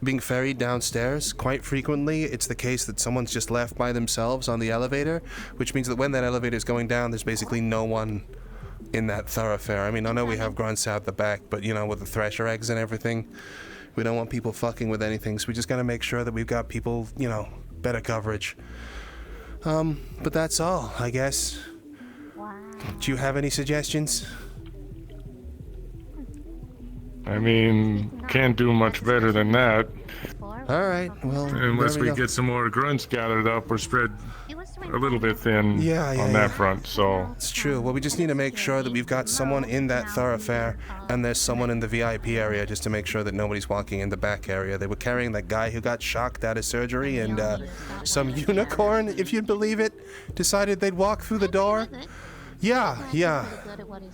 being ferried downstairs, quite frequently it's the case that someone's just left by themselves on the elevator, which means that when that elevator is going down, there's basically no one in that thoroughfare. I mean, I know we have grunts out the back, but you know, with the thresher eggs and everything, we don't want people fucking with anything, so we just gotta make sure that we've got people, you know, better coverage. But that's all, I guess. Wow. Do you have any suggestions? I mean, can't do much better than that. All right, well, unless we get some more grunts gathered up or spread a little bit thin on that front, so. It's true. Well, we just need to make sure that we've got someone in that thoroughfare and there's someone in the VIP area just to make sure that nobody's walking in the back area. They were carrying that guy who got shocked out of surgery, and some unicorn, if you'd believe it, decided they'd walk through the door. Yeah.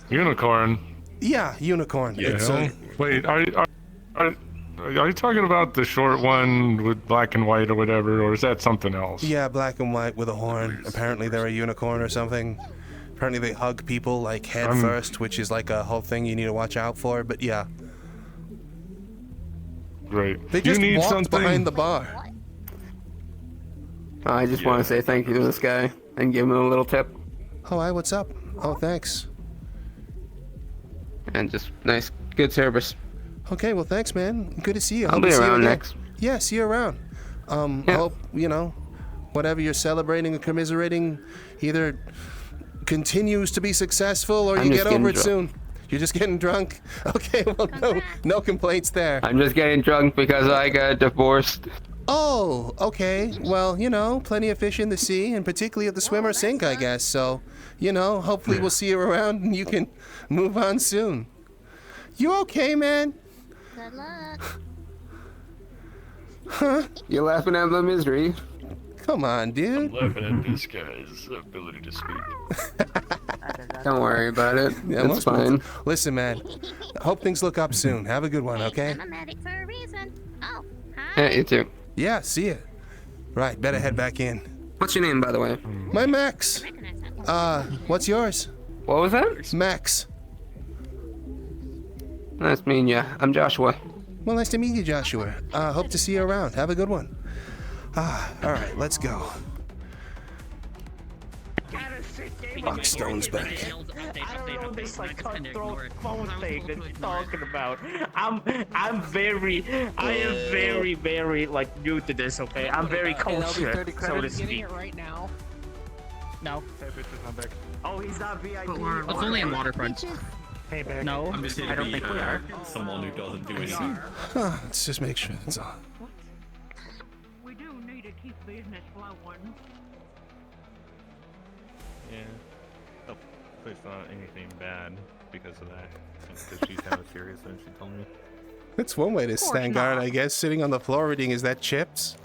Unicorn? Yeah, unicorn. Yeah. Wait, are you talking about the short one with black and white or whatever, or is that something else? Yeah, black and white with a horn. Apparently they're a unicorn or something. Apparently they hug people like head first, which is like a whole thing you need to watch out for, but yeah. Great. They just walked behind the bar. I just want to say thank you to this guy and give him a little tip. Oh, hi, what's up? Oh, thanks. And just nice, good service. Okay, well, thanks, man. Good to see you. I'll be around next. Yeah, see you around. I hope, you know, whatever you're celebrating or commiserating either continues to be successful or you get over it soon. You're just getting drunk? Okay, well, no complaints there. I'm just getting drunk because I got divorced. Oh, okay. Well, you know, plenty of fish in the sea, and particularly at the swim or sink, I guess. So, you know, hopefully we'll see you around and you can move on soon. You okay, man? Good luck. Huh? You're laughing at my misery. Come on, dude. I'm laughing at this guy's ability to speak. Don't worry about it. Yeah, it's fine. Listen, man. Hope things look up soon. Have a good one, okay? I'm a medic for a reason. Oh, hi. Yeah, you too. Yeah, see ya. Right, better head back in. What's your name, by the way? My Max. What's yours? What was that? Max. Nice meeting you. I'm Joshua. Well, nice to meet you, Joshua. Hope to see you around. Have a good one. All right, let's go. Fuck, Stone's back. I don't know this like cutthroat phone thing that you're talking about. I am very like new to this. Okay, I'm very kosher, so to speak. Right now. No. Oh, he's not VIP. It's only in Waterfront. Hey, Bear. No, I'm just here. I don't think we are. Someone who doesn't do anything. Let's just make sure that's on. We do need to keep business flowing. Yeah. Hopefully it's not anything bad because of that. Because she's kind of serious when she told me. That's one way to stand guard, I guess. Sitting on the floor reading, is that chips?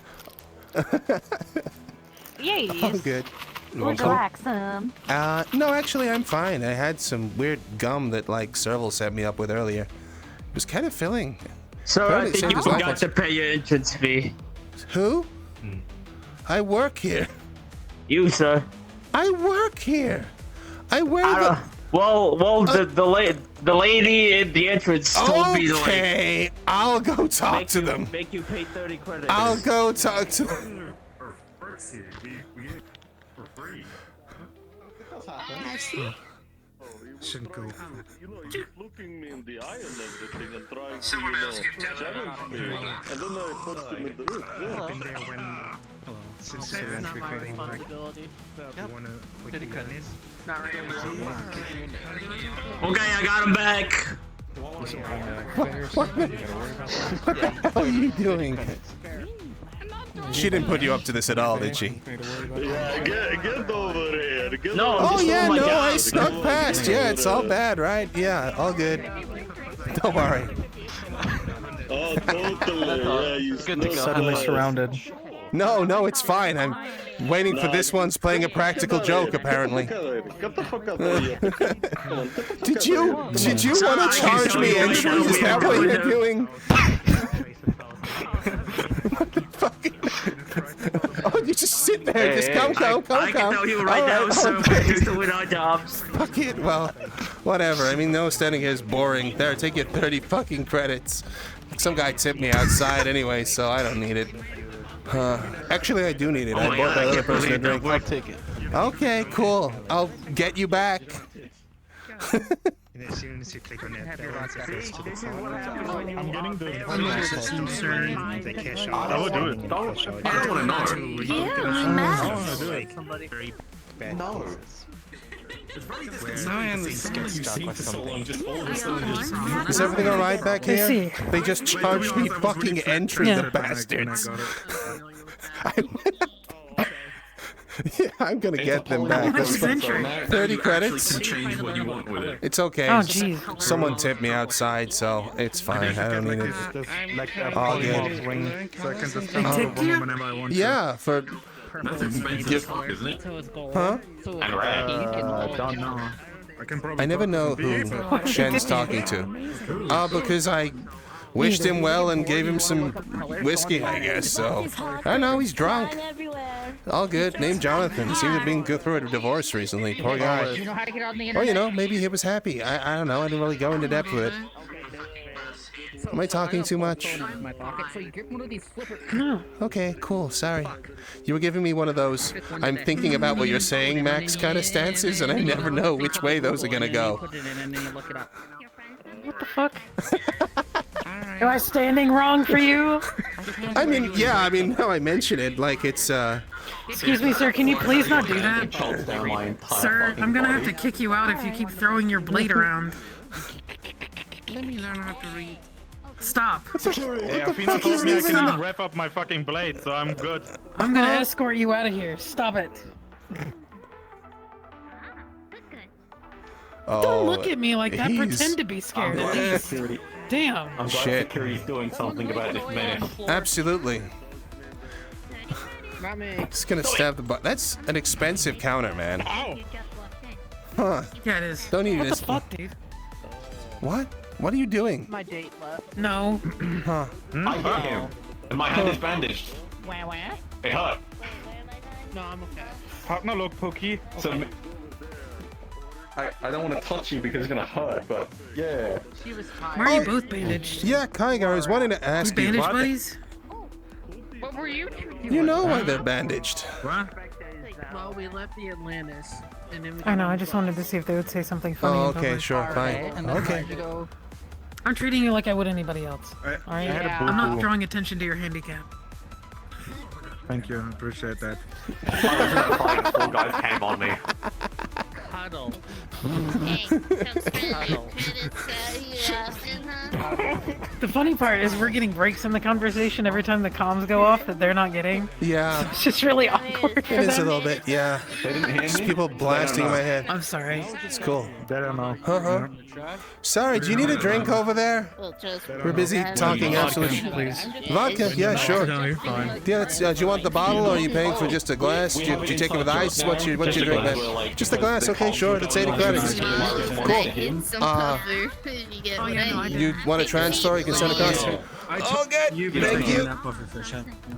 Yes. I'm good. Would you like some? No, actually, I'm fine. I had some weird gum that, like, Serval set me up with earlier. It was kind of filling. So I think you forgot to pay your entrance fee. Who? I work here. You, sir. I work here. I wear Well, the lady in the entrance told me to like. Okay, I'll go talk to them. Make you pay 30 credits. I'll go talk to them. Shouldn't go. Looking me in the eye and everything and trying to, challenge me. And then I pushed him in the roof. I've been there when, since the entry came back. You wanna quickly run this? Okay, I got him back. What the hell are you doing? She didn't put you up to this at all, did she? Yeah, get over here. Get No, over Oh here. yeah, no, I snuck past. Yeah, it's all bad, right? Yeah, all good. Don't worry. Oh, totally. Yeah, you Suddenly surrounded. No, it's fine. I'm waiting for this one's playing a practical joke, apparently. Get the fuck out of here. Come on, get the fuck Did you out of here. want to charge me entry? Is that what you're doing? Oh, you just sit there. Just come. I can tell you right now, sir. We're just doing our jobs. Fuck it. Well, whatever. I mean, no standing here is boring. There, take your 30 fucking credits. Some guy tipped me outside anyway, so I don't need it. Actually, I do need it. I bought that other person a drink. I'll take it. Okay, cool. I'll get you back. As soon as you click on that, that goes to the top. I'm getting the They cash out. I would do it. I don't want to know. Somebody very bad No. cases. Now I understand. Get stuck with something. Is everything alright back here? see. They just charged me fucking entry, the bastards. Yeah, I'm gonna get them back. That's fine. 30 credits? Change what you want with it. It's okay. Oh, jeez. Someone tipped me outside, so it's fine. I don't need it. All good. So I can just come out of the room whenever I want to. Yeah, for... That's expensive, isn't it? Huh? Don't know. I can probably I never know who Shen's talking to. Because I wished him well and gave him some whiskey, I guess, so... I know, he's drunk. All good. Named Jonathan. Seemed to have been go through a divorce recently. Poor guy. You know how to get on the Or, internet? maybe he was happy. I don't know. I didn't really go into depth with it. Am I talking too much? No. Okay, cool. Sorry. You were giving me one of those I'm thinking about what you're saying, Max, kind of stances, and I never know which way those are gonna go. What the fuck? Am I standing wrong for you? I mean, yeah, now I mention it, like it's, Excuse me, sir, can you please not do that? Sir, I'm gonna have to kick you out if you keep throwing your blade around. Let me learn how to read. Stop. Hey, Athena told me I can wrap up my fucking blade, so I'm good. I'm gonna escort you out of here. Stop it. Don't look at me like that. he's- Pretend to be scared at least. Damn. I'm glad Shit. security's doing something about this menace. Absolutely. Not me. Just gonna stab the butt. That's an expensive counter, man. Huh. Yeah, it is. Don't need What this. the fuck, dude? What? What are you doing? My date left. No. Huh. I hurt him, and my hand is bandaged. Wah, wah. It hurt. No, I'm okay. Partner look, Pookie. So, I don't want to touch you because it's gonna hurt, but yeah. She was tired. Why are you both bandaged? Yeah, Kaigar, I was wanting to ask you. Bandage What? buddies? What were you doing? You know why they're bandaged. What? Well, we left the Atlantis, and then we I know, I just wanted to see if they would say something funny. Oh, in okay, public. sure, fine. and then Okay. had to go. I'm treating you like I would anybody else. I Alright? had a I'm not boo-boo. drawing attention to your handicap. Thank you, I appreciate that. Four guys came on me. Cuddle. The funny part is we're getting breaks in the conversation every time the comms go off that they're not getting. Yeah. It's just really awkward. It is a little bit, yeah. Just people blasting in my head. I'm sorry. It's cool. Better know. Uh-huh. Sorry, do you need a drink over there? We're busy talking absolutely. Please. Vodka? Yeah, sure. No, you're fine. Yeah, it's, do you want the bottle or are you paying for just a glass? Do you take it with ice? What's your drink, man? Just a glass, okay, sure. That's 80 credits. Cool. You want a transfer? You can send across. Oh, good. Thank you.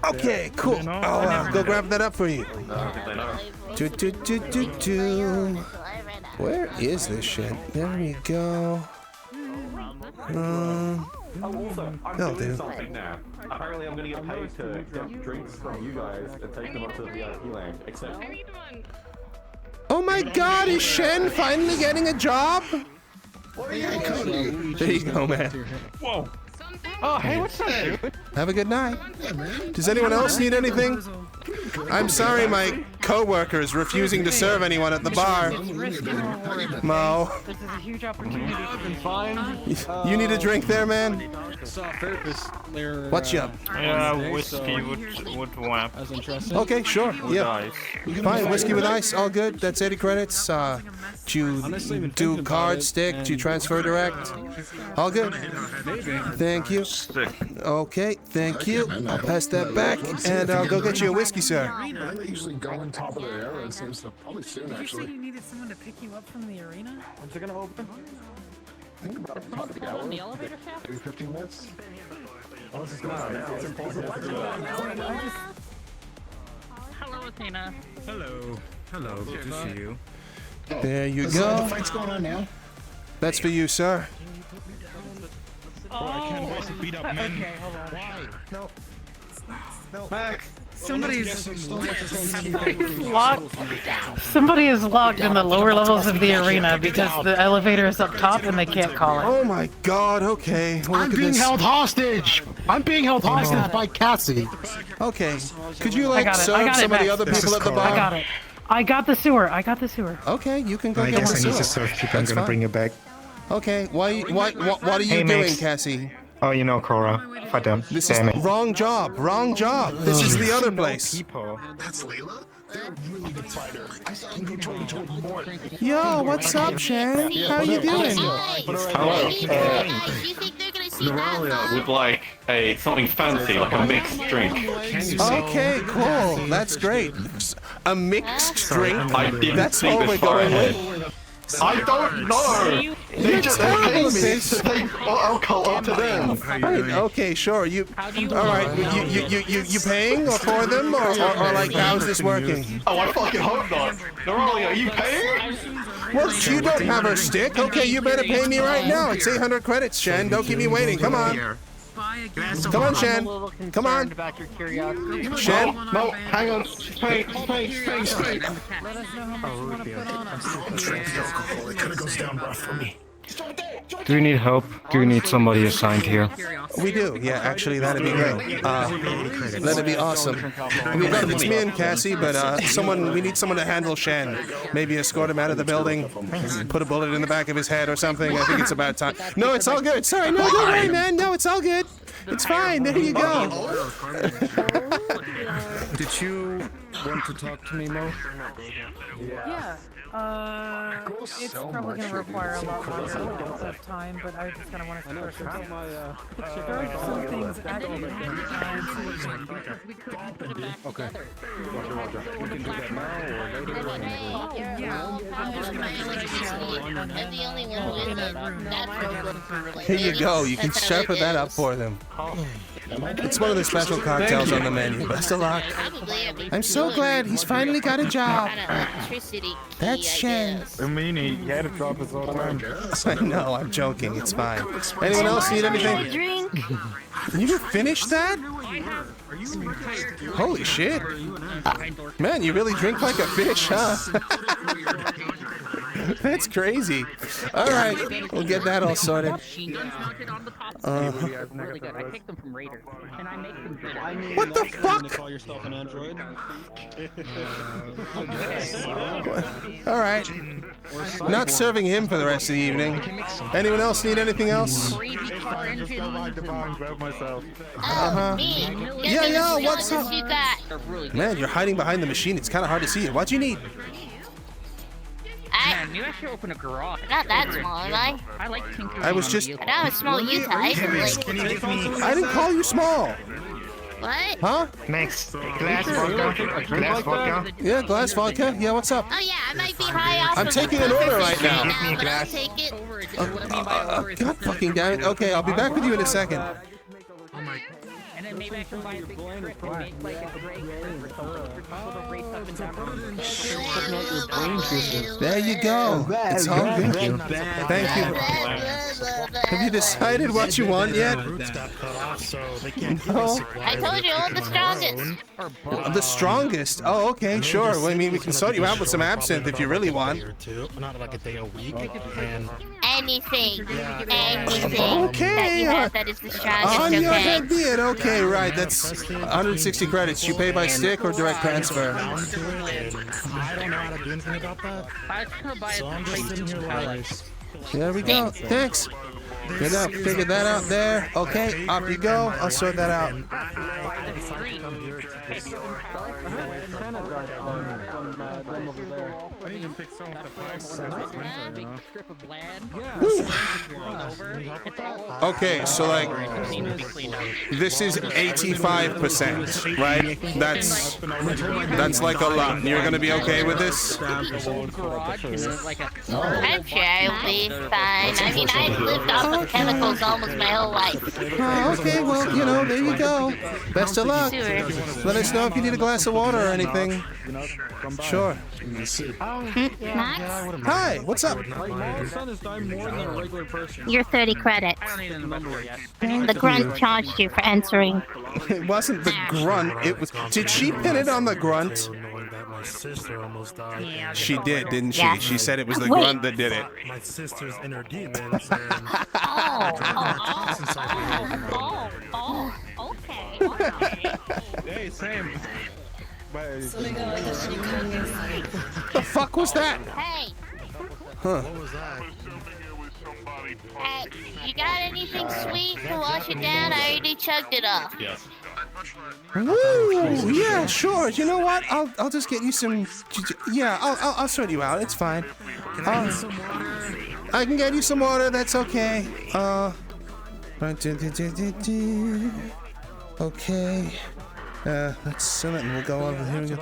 Okay, cool. I'll go grab that up for you. Where is this shit? There we go. Also, I'm That'll doing do. something now. Apparently, I'm gonna get paid to get drinks from you guys and take them up to the VIP lounge. Except. Oh my god, is Shen finally getting a job? There you go, man. Whoa. Oh, hey, what's up, dude? Have a good night. Does anyone else need anything? I'm sorry, my co-worker is refusing to serve anyone at the bar. Mo. This is a huge opportunity. You need a drink there, man? What's up? Yeah, whiskey would whap. Okay, sure. Yeah. Fine, whiskey with ice, all good. That's 80 credits. Do you do card, stick? Do you transfer direct? All good. Thank you. Okay, thank you. I'll pass that back, and I'll go get you a whiskey, sir. They usually go on top of the air, it seems to probably soon, Did you say actually. you needed someone to pick you up from the arena? When's it gonna open? I think about top of the hour. the elevator shaft? Maybe 15 minutes. Oh, this is going on now. It's important. Hello, Athena. Hello. Hello. Good to see you. There you The go. fight's going on now. That's for you, sir. Oh, I can't wait to beat up men. Okay, hold on. Why? No. No. Max. Somebody is locked in the lower levels of the arena because the elevator is up top and they can't call it. Oh my god, okay. Well, I'm look at being this. held hostage! I'm being held hostage by Cassie. Okay. Could you, I like, got it. I serve got some it, of the Max. other people at the bar? I got it. I got the sewer. I got the sewer. Okay, you can go I get guess one I need sewer. to serve people. I'm That's gonna fine. bring it back. Okay, what are you Hey, doing, Max. Cassie? Oh, you know, Cora. Fadam. This is Damn it. wrong job. Wrong job. This is the other place. People. That's Layla? They're a really good fighter. I saw him go toe to toe with Mort. Yo, what's up, Shan? How you doing? Hello. Neuralia would like something fancy, like a mixed drink. Okay, cool. That's great. A mixed drink. I didn't That's think all this we're far going ahead. with. I don't know. They just paid me to take alcohol up to them. Right, okay, sure. You. All right. You paying or for them or like how's this working? Oh, I fucking hope not. Neuralia, are you paying? Well, you don't have her stick. Okay, you better pay me right now. It's 800 credits, Shan. Don't keep me waiting. Come on. Come on, Shan. Come on. About your curiosity. Shan. No, hang on. Space. Let us know how much you want to put on us. Drink the alcohol. It kind of goes down rough for me. Do you need help? Do you need somebody assigned here? We do. Yeah, actually, that'd be great. That'd be awesome. It's me and Cassie, but we need someone to handle Shan. Maybe escort him out of the building, put a bullet in the back of his head or something. I think it's about time. No, it's all good. Sorry, no, don't worry, man. No, it's all good. It's fine. There you go. Did you want to talk to me, Mo? Yeah. It's probably going to require a lot longer of time, but I just kind of want to first there are some things actually. Okay. We can do that now or later. Yeah. I'm just going to I'm the only one who isn't. That's Here you go. You can sharpen that up for them. It's one of the special cocktails on the menu. Best of luck. I'm so glad he's finally got a job. That's Shen. I mean, he had a job his whole time. I know, I'm joking. It's fine. Anyone else need anything? You finished that? Holy shit. Man, you really drink like a fish, huh? That's crazy. All right, we'll get that all sorted. Really good. I picked them from Raiders, and I make them good. What the fuck? Call yourself an android? All right. Not serving him for the rest of the evening. Anyone else need anything else? Yeah, what's up? Man, you're hiding behind the machine. It's kind of hard to see you. What do you need? Man, you actually open a garage. Not that small, am I? I like tinkering. I was just. I know how small you type. I didn't call you small. What? Huh? Max, glass vodka. Glass vodka. Yeah, glass vodka. Yeah, what's up? Oh yeah, I might be high off. I'm taking an order right now. Give me a glass. Take it. God fucking damn it. Okay, I'll be back with you in a second. then maybe I can buy a big strip and make like a drake or something for the wraith up and down. There you go. It's all good. Thank you. Have you decided what you want yet? No. I told you, I'm the strongest. The strongest? Oh, okay, sure. Well, I mean, we can sort you out with some absinthe if you really want. Not like a day a week. Anything Okay. that you have that is the strongest, On your okay? head be it. Okay, right. That's 160 credits. You pay by stick or direct transfer? I don't know how to do anything about that. So I'm just sitting here like... There we go. Thanks. Good enough. Figured that out there. Okay, up you go. I'll sort that out. I didn't even pick some of the Big strip of land. Okay, so like, this is 85%, right? That's like a lot. You're gonna be okay with this? I'm sure I'll be fine. I mean, I've lived off of chemicals almost my whole life. Okay, well, you know, there you go. Best of luck. Let us know if you need a glass of water or anything. Sure. Max? Hi, what's up? You're 30 credits. The grunt charged you for entering. It wasn't the grunt. It was. Did she pin it on the grunt? My sister almost died. She did, didn't she? Yeah. She said it was the grunt that did it. My sister's inner demons and... Okay. Hey, same. The fuck was that? Hey, Huh. What was that? you got anything sweet to wash it down? I already chugged it off. Yes. Woo! Yeah, sure. You know what? I'll just get you some. Yeah, I'll sort you out. It's fine. I can get you some water. That's okay. Okay. Let's send it and we'll go over here again.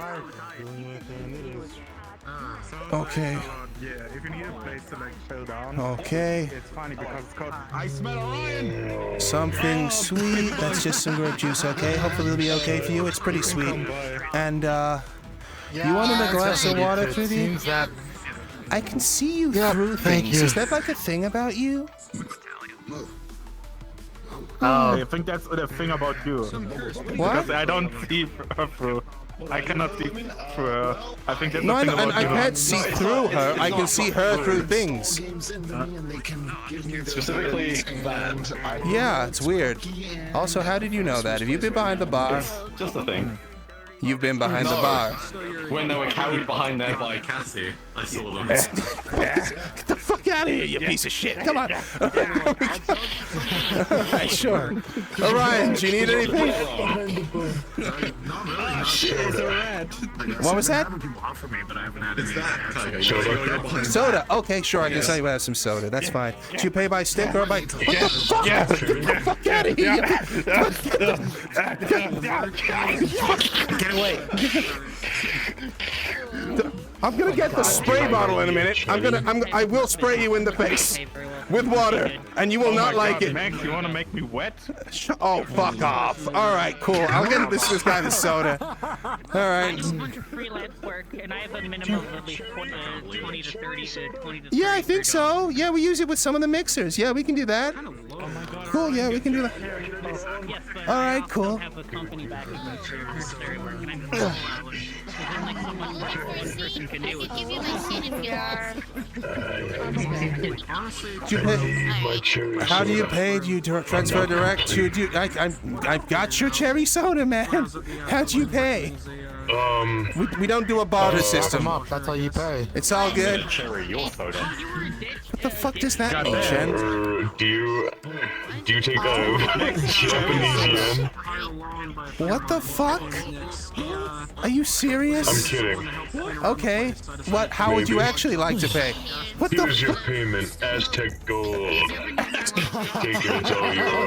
Okay. Yeah, if you need a place to like chill down. Okay. It's funny because it's called I Smell Iron. Something sweet. That's just some grape juice, okay? Hopefully it'll be okay for you. It's pretty sweet. And, you wanted a glass of water, Trudy? I can see you through things. Is that like a thing about you? I think that's the thing about you. What? Because I don't see her through. I cannot see through her. I think that's No, the thing about I you. can't see through her. I can see her through things. Specifically, Yeah, it's weird. Also, how did you know that? Have you been behind the bar? just a thing. You've been behind the bar. When they were carried behind there by Cassie, I saw them. Get the fuck out of here, you piece of shit. Come on. Alright, sure. Orion, do you need anything? What was that? Soda. Okay, sure. I can tell you I have some soda. That's fine. Do you pay by stick or by... What the fuck? Get the fuck out of here. Get away. I'm gonna get the spray bottle in a minute. I will spray you in the face with water, and you will not like it. Max, you want to make me wet? Oh, fuck off. All right, cool. I'll get this guy the soda. All right. I do a bunch of freelance work, and I have a minimum of at least 20 to 30 to 20 to 30. Yeah, I think so. Yeah, we use it with some of the mixers. Yeah, we can do that. Cool. Yeah, we can do that. Yes, but All right, cool. I have a company backing me for necessary work, and I'm doing 12 hours. There's like so much work one person can do. I can give you my shit if you are. How do you pay? Do you transfer direct? I got your cherry soda, man. How'd you pay? We don't do a barter system. That's how you pay. It's all good. Cherry, your soda. What the fuck does that mean, Chen? Do you take Japanese yen? What the fuck? Are you serious? I'm kidding. Okay. What? How would you actually like to pay? What the? Here's your payment, Aztec gold.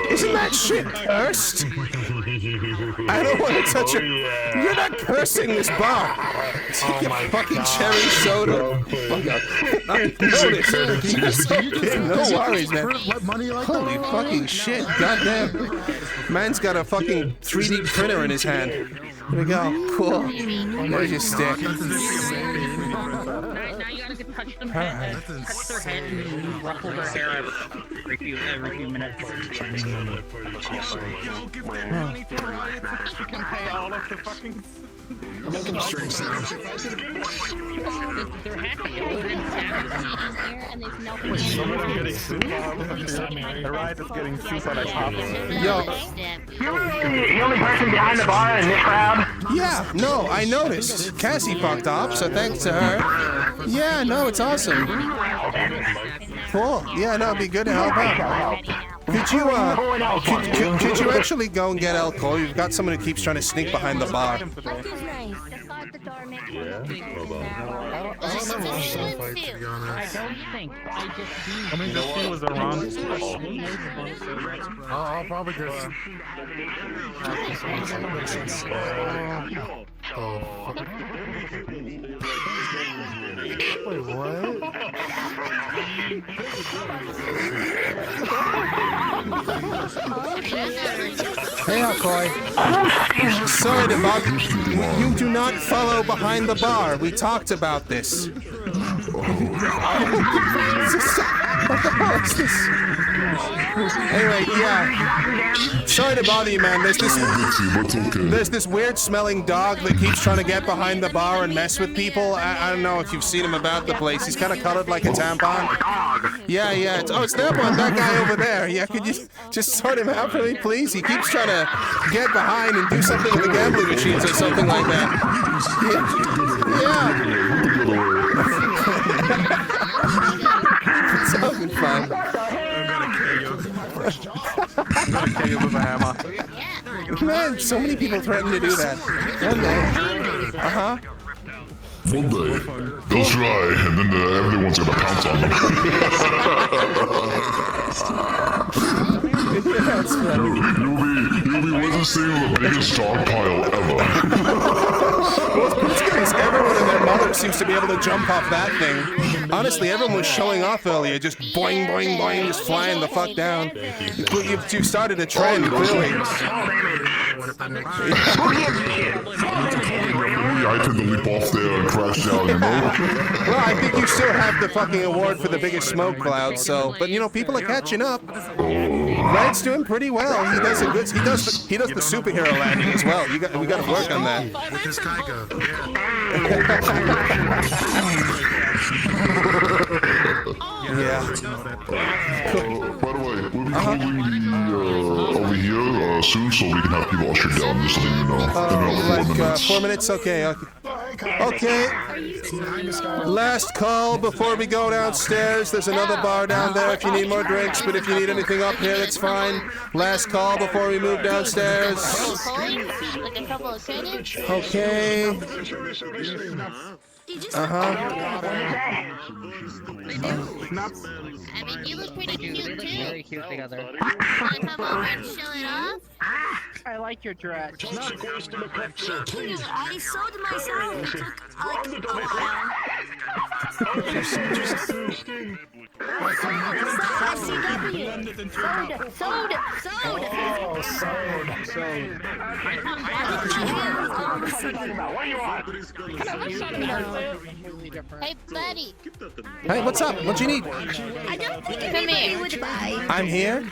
Isn't that shit cursed? I don't want to touch it. You're not cursing this bar. Take a fucking cherry soda. I noticed. No worries, man. Holy fucking shit. Goddamn. Man's got a fucking 3D printer in his hand. Here we go. Cool. There's your stick. Now you gotta touch them head, touch their head and ruffle their hair every few minutes. You can pay all of the fucking... They're happy. Some of them getting soup. The ride is getting soup on a top. Yo. The only person behind the bar in this crowd? Yeah, no, I noticed. Cassie fucked up, so thanks to her. Yeah, no, it's awesome. Cool. Yeah, no, it'd be good to help out. Could you actually go and get alcohol? You've got someone who keeps trying to sneak behind the bar. I mean, the thing was around. I'll probably just. Wait, what? Hey, Alcoy. Sorry to bother you. You do not follow behind the bar. We talked about this. What the hell is this? Anyway, yeah. Sorry to bother you, man. There's this weird smelling dog that keeps trying to get behind the bar and mess with people. I don't know if you've seen him about the place. He's kind of colored like a tampon. Yeah. It's that one, that guy over there. Yeah, could you just sort him out for me, please? He keeps trying to get behind and do something with the gambling machines or something like that. Yeah. It's all good fun. I'm gonna kill you with a hammer. Man, so many people threaten to do that. One day. Uh-huh. One day, they'll try, and then everyone's gonna pounce on them. Yeah, that's funny. You'll be witnessing the biggest stockpile ever. What's good is everyone and their mother seems to be able to jump off that thing. Honestly, everyone was showing off earlier, just boing, boing, boing, just flying the fuck down. You've started a trend, clearly. I tend to leap off there and crash down, you know? Well, I think you still have the fucking award for the biggest smoke cloud, so... But, you know, people are catching up. Red's doing pretty well. He does a good... He does the superhero landing as well. We got to work on that. With his Kygo, By the way, we'll be closing over here soon, so we can have people ushered down, just so you know. In about 4 minutes. 4 minutes? Okay. Last call before we go downstairs. There's another bar down there if you need more drinks, but if you need anything up here, that's fine. Last call before we move downstairs. Okay. I mean, you look pretty cute too. Very cute together. Wanna come over and show it off? I like your dress. Thank you. I sold myself. It took like a while. Hey, buddy. Hey, what's up? What you need? I don't think anybody would buy. I'm here.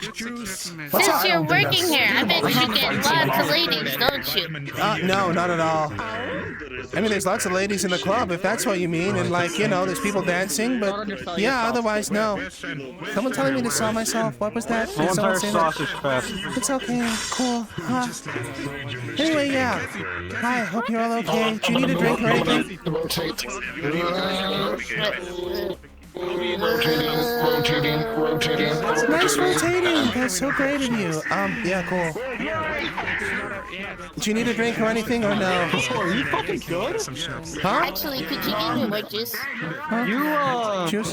What's Since you're working here, I bet you get lots of ladies, don't you? No, not at all. I mean, there's lots of ladies in the club, if that's what you mean, and like, you know, there's people dancing, but yeah, otherwise, no. Someone telling me to sell myself. What was that? Did someone say that? It's okay. Cool. Anyway, yeah. Hi, hope you're all okay. Do you need a drink or anything? Rotating. Nice rotating. That's so great of you. Yeah, cool. Do you need a drink or anything, or no? Are you fucking good? Huh? Actually, could you give me more juice? Juice?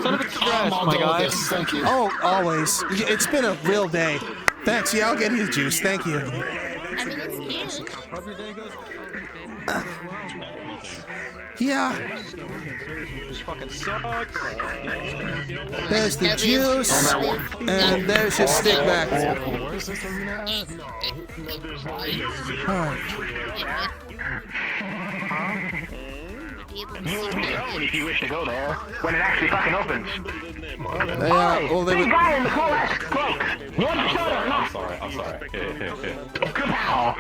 Son of a trash, my guy. Thank you. Oh, always. It's been a real day. Thanks. Yeah, I'll get his juice. Thank you. I mean, it's cute. Yeah. There's the juice, and there's your stick back. If you wish to go there, when it actually fucking opens. Well, they Big would... guy in the cool ass cloak. One shot of I'm sorry. Here. Kapow!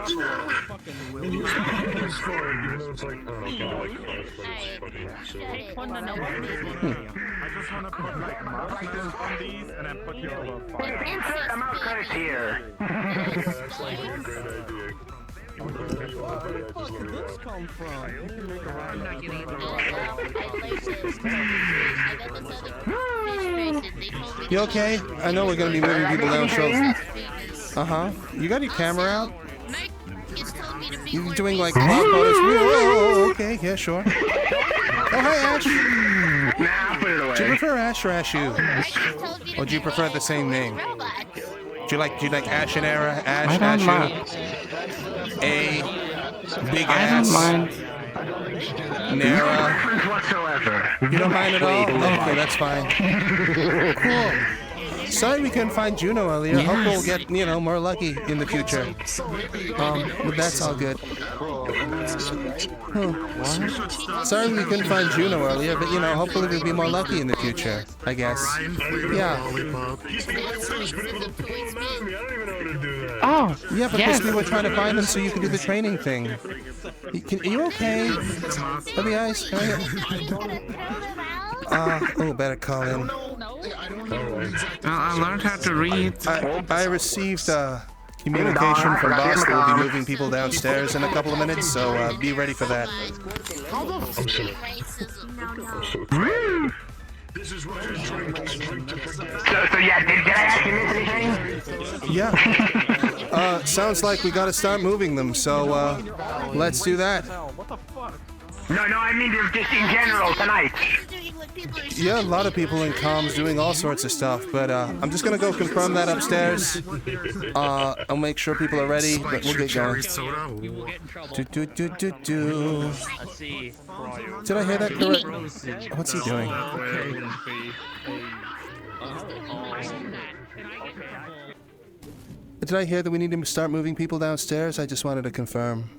Take one to know what it is. I just want to put like markers on these and then put your little fire. Insert the mouse credits here. That's like a great idea. Where the fuck did this come from? You can make a rhyme. You okay? I know we're gonna be moving people down, so... Uh-huh. You got your camera out? You doing like cloud photos? Oh, okay, yeah, sure. Oh, hi, Ash. Nah, put it away. Do you prefer Ash or Ashu? Or do you prefer the same name? Do you like Ash and Era? Ash, I don't Ashu? A big ass. I don't mind. Nera. Whatsoever. You don't mind at all? Okay, that's fine. Cool. Sorry we couldn't find Juno earlier. Hope we'll get, more lucky in the future. But that's all good. Sorry we couldn't find Juno earlier, but hopefully we'll be more lucky in the future, I guess. Yeah. Oh, yeah, because we were trying to find him so you can do the training thing. Are you okay? Let me ice. Better call in. I learned how to read. I received communication from boss that will be moving people downstairs in a couple of minutes, so be ready for that. This is what you're drink to So yeah, did I ask you anything? Yeah. Sounds like we gotta start moving them, so let's do that. No, I mean just in general tonight. Yeah, a lot of people in comms doing all sorts of stuff, but I'm just gonna go confirm that upstairs. I'll make sure people are ready, but we'll get going. Did I hear that correct? What's he doing? Did I hear that we need to start moving people downstairs? I just wanted to confirm.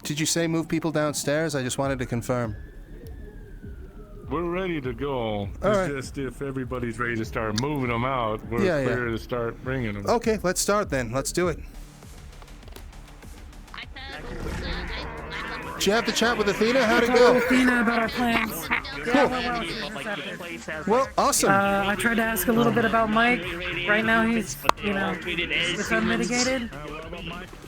Did you say move people downstairs? I just wanted to confirm. We're ready to go. Alright. It's just if everybody's ready to start moving them out, we're clear to start bringing them. Okay, let's start then. Let's do it. Did you have to chat with Athena? How'd it go? Athena about our plans. Cool. Well, awesome. I tried to ask a little bit about Mike. Right now he's, it's unmitigated,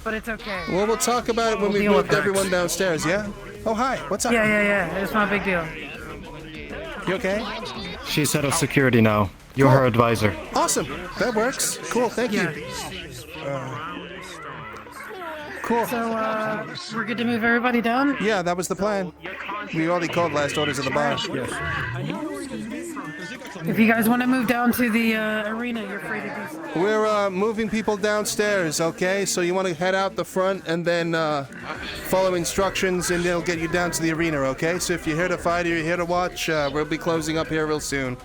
but it's okay. Well, we'll talk about it when we moved everyone downstairs, yeah? Oh, hi. What's up? Yeah. It's not a big deal. You okay? She's head of security now. You're her advisor. Awesome. That works. Cool. Thank you. Cool. So, we're good to move everybody down? Yeah, that was the plan. We already called last orders of the bar. Yes. If you guys want to move down to the arena, you're free to do so. We're moving people downstairs, okay? So you want to head out the front and then follow instructions, and they'll get you down to the arena, okay? So if you're here to fight or you're here to watch, we'll be closing up here real soon.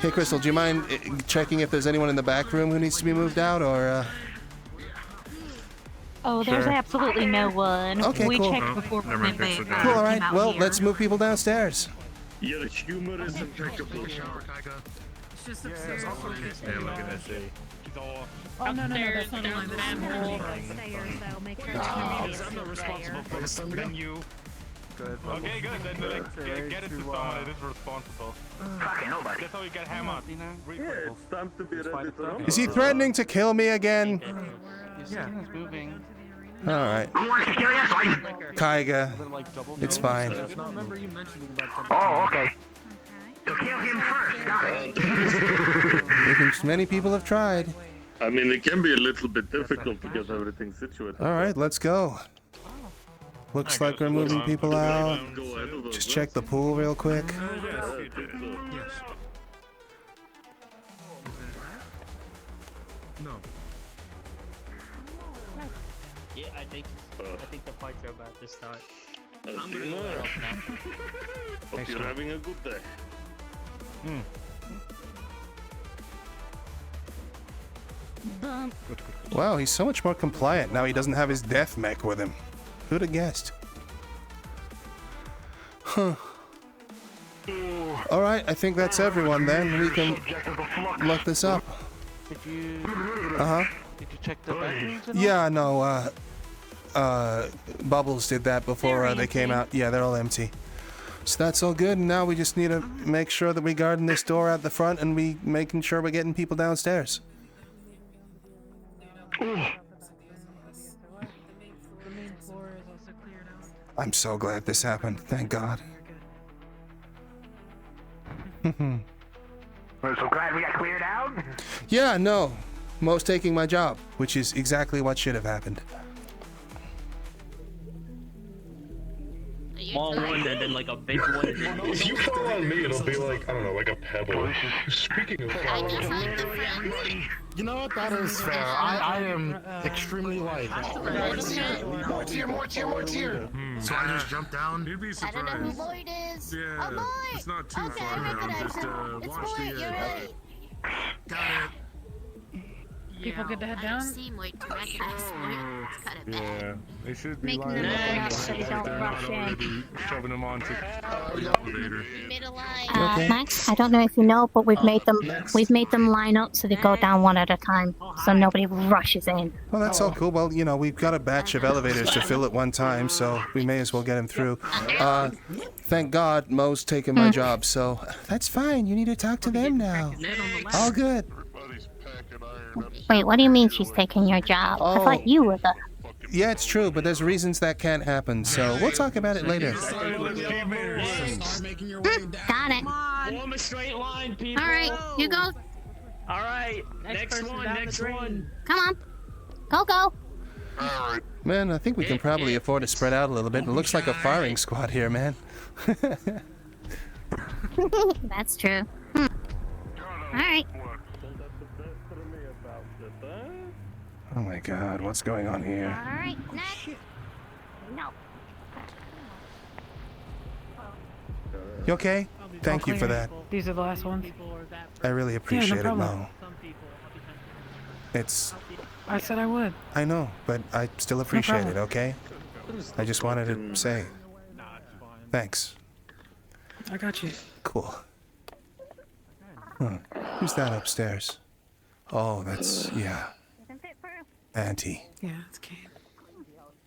Hey, Crystal, do you mind checking if there's anyone in the back room who needs to be moved out, or... Oh, there's absolutely no one. Okay, we cool. checked before we went back. Cool, all right. Well, let's move people downstairs. Yeah, the humor is impeccable. It's just upstairs. Yeah, look at that shit. Oh, no, that's not a line. I'm not responsible for the menu. Good. Okay, good. Then get it to someone that is responsible. Fucking nobody. That's how you get hammered. Yeah, it's time to be ready to Is he threatening to kill me again? Yeah. Moving. Alright. Kaiga. It's fine. Oh, okay. Many people have tried. I mean, it can be a little bit difficult to get everything situated. Alright, let's go. Looks like we're moving people out. Just check the pool real quick. No. Yeah, I think the fights are about to start. I'm really well now. Hope you're having a good day. Wow, he's so much more compliant now he doesn't have his death mech with him. Who'd have guessed? Huh. Alright, I think that's everyone then. We can look this up. Did you... Uh-huh. Did you check the bathrooms? Yeah, no, Bubbles did that before they came out. Yeah, they're all empty. So that's all good, and now we just need to make sure that we guarding this door at the front and we making sure we're getting people downstairs. I'm so glad this happened. Thank God. We're so glad we got cleared out. Yeah, no. Mo's taking my job, which is exactly what should have happened. Small one and then like a big one. If you fall on me, it'll be like, I don't know, like a pebble. Speaking of falling on me. You know what? That is fair. I am extremely light. More tier. So I just jumped down. You'd be I surprised. don't know who Lloyd is. Yeah, Lloyd. it's not too Okay, far down. Just it's watch Lloyd, the you're right. Got it. People good to head down? I don't seem Lloyd to recognize Lloyd. It's kind of bad. Yeah, they should be Making lining them up line on up so they don't rush in. already, shoving them onto the elevator. Max, I don't know if you know, but we've made them line up so they go down one at a time, so nobody rushes in. Well, that's all cool. Well, you know, we've got a batch of elevators to fill at one time, so we may as well get them through. Thank God Mo's taking my job, so that's fine. You need to talk to them now. All good. Wait, what do you mean she's taking your job? I thought you were the... Yeah, it's true, but there's reasons that can't happen, so we'll talk about it later. Got it. Form a straight line, people. Alright, you go. Alright, next one. Come on. Go. Man, I think we can probably afford to spread out a little bit. It looks like a firing squad here, man. That's true. Alright. Oh my God, what's going on here? Alright, next. No. You okay? Thank you for that. These are the last ones. I really appreciate it, problem. Mo. It's... I said I would. I know, but I still appreciate it, okay? I just wanted to say... Thanks. I got you. Cool. Huh. Who's that upstairs? Oh, that's... yeah. Auntie. Yeah, it's Kate.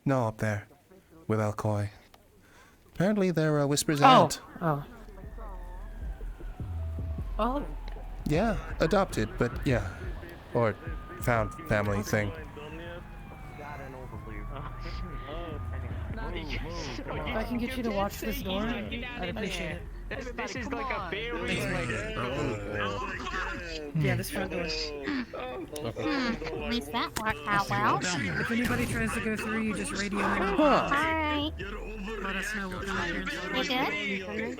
No, up there. With Alcoy. Apparently they're Whisper's aunt. Oh. Oh. Yeah, adopted, but yeah. Or found family thing. If I can get you to watch this door, I'd appreciate it. This is like a very... Yeah, this front door. At least that worked out well. If anybody tries to go through, you just radio me. Alright. Let us know. We'll come up here. You good?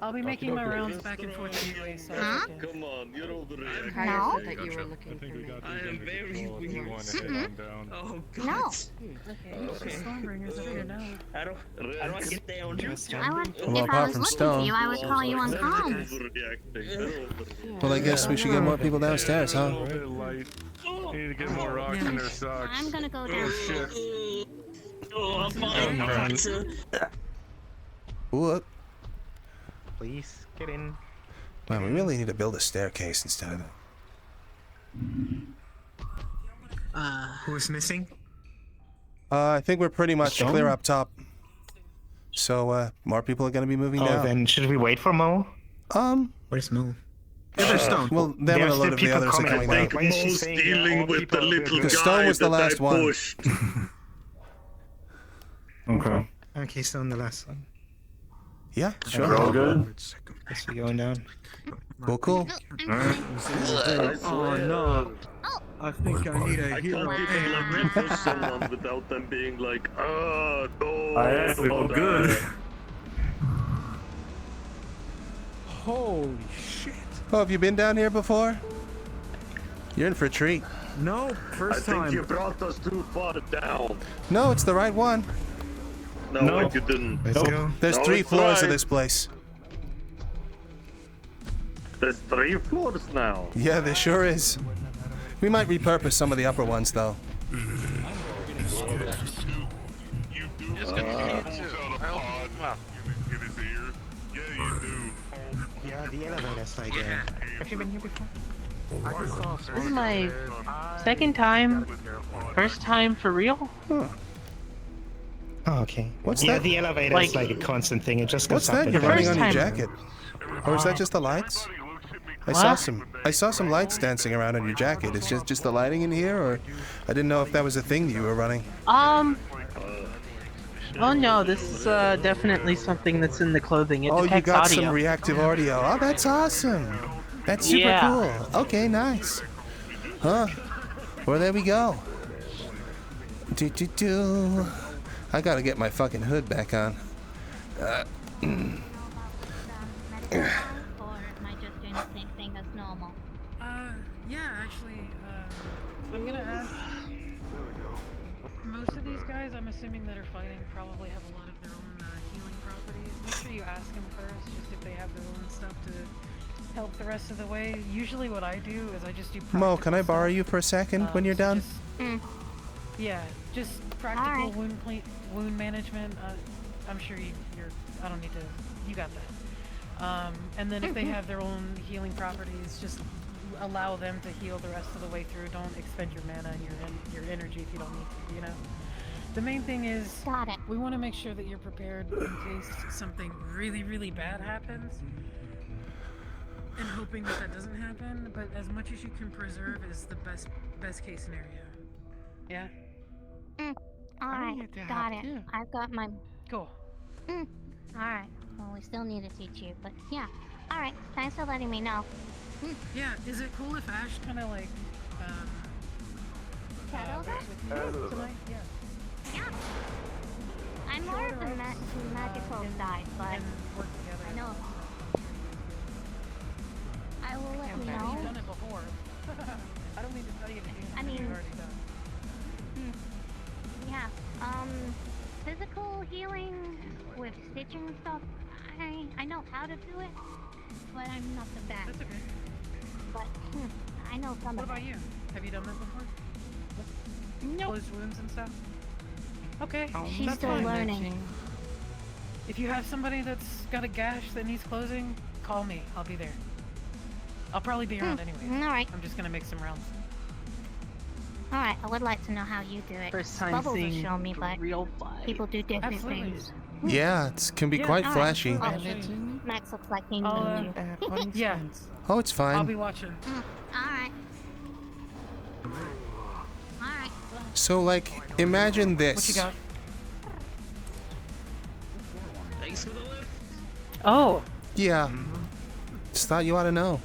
I'll be making my rounds back and forth anyway, so... Huh? Come on, you're over here. No. That you were looking for me. I am very weird. Oh, No. Okay, Stormbringer's up here now. I don't want to get down. Well, If I apart was from looking for Stone. you, I would call you on comms. Well, I guess we should get more people downstairs, huh? Light. They need to get more rocks in their socks. I'm gonna go down. Shit. Oh, I'm fine. What? Please, get in. Man, we really need to build a staircase instead of that. Who's missing? I think we're pretty much Stone? clear up top. So, more people are gonna be moving down. Then should we wait for Mo? Where's Mo? Well, them and a load of the others are coming down. Mo's dealing with the little guy Because Stone was the that I last one. pushed. Okay. Okay, so on the last one. Yeah, Sure. sure. All good. Guess we're going down. Well, cool. Oh no. I think I need a hero. I can't even like push someone without them being like, no. I feel good. Holy shit. Oh, have you been down here before? You're in for a treat. No, first time. I think you brought us too far down. No, it's the right one. No, wait, you didn't. Let's go. There's No, 3 it's floors of right. this place. There's 3 floors now. Yeah, there sure is. We might repurpose some of the upper ones, though. Yeah, the elevator's like Have you been here before? This is my second time. First time for real? Huh. Oh, okay. What's yeah, that? the elevator's like a constant thing. It just goes What's that? up You're and running down. on your jacket. Or is that just the lights? I saw some lights dancing around on your jacket. Is just the lighting in here, or I didn't know if that was a thing that you were running. Oh no, this is definitely something that's in the clothing. It Oh, you detects got audio. some reactive audio. Oh, that's awesome. That's super Yeah. cool. Okay, nice. Huh? Well, there we go. Do. I gotta get my fucking hood back on. Or am I just doing the same thing as normal? Yeah, actually, I'm gonna ask. Most of these guys, I'm assuming that are fighting, probably have a lot of their own healing properties. Make sure you ask them first, just if they have their own stuff to help the rest of the way. Usually, what I do is I just do. Mo, can I borrow you for a second when you're done? Yeah, just practical wound management. I'm sure you're. I don't need to. You got that. And then if they have their own healing properties, just allow them to heal the rest of the way through. Don't expend your mana and your energy if you don't need to. You know. The main thing is we want to make sure that you're prepared in case something really, really bad happens. And hoping that that doesn't happen, but as much as you can preserve is the best case scenario. Yeah. Alright, got it. I've got my... Cool. Alright, well we still need to teach you, but yeah. Alright, thanks for letting me know. Yeah, is it cool if Ash kind of like, Shadows with you tonight? Yeah. Yeah. I'm more of the magical side, but I know... I will let you know. You've done it before. I don't mean to tell you to do I something mean... you've already done. Yeah, physical healing with stitching and stuff, I know how to do it, but I'm not the best. That's okay. But, I know some What of about it. you? Have you done that before? Nope. Closed wounds and stuff? Okay, She's that's still fine. learning. If you have somebody that's got a gash that needs closing, call me. I'll be there. I'll probably be around anyway. Alright. I'm just gonna make some rounds. Alright, I would like to know how you do it. First time Bubbles will seeing show me, but real fight. people do different Absolutely. things. Yeah, it can be quite Alright, flashy. I'll show you. Max looks like he knows you. Yeah. Oh, it's I'll fine. be watching. Alright. Alright. So, like, imagine this. What you got? Thanks for the lift. Oh. Yeah. Just thought you ought to know.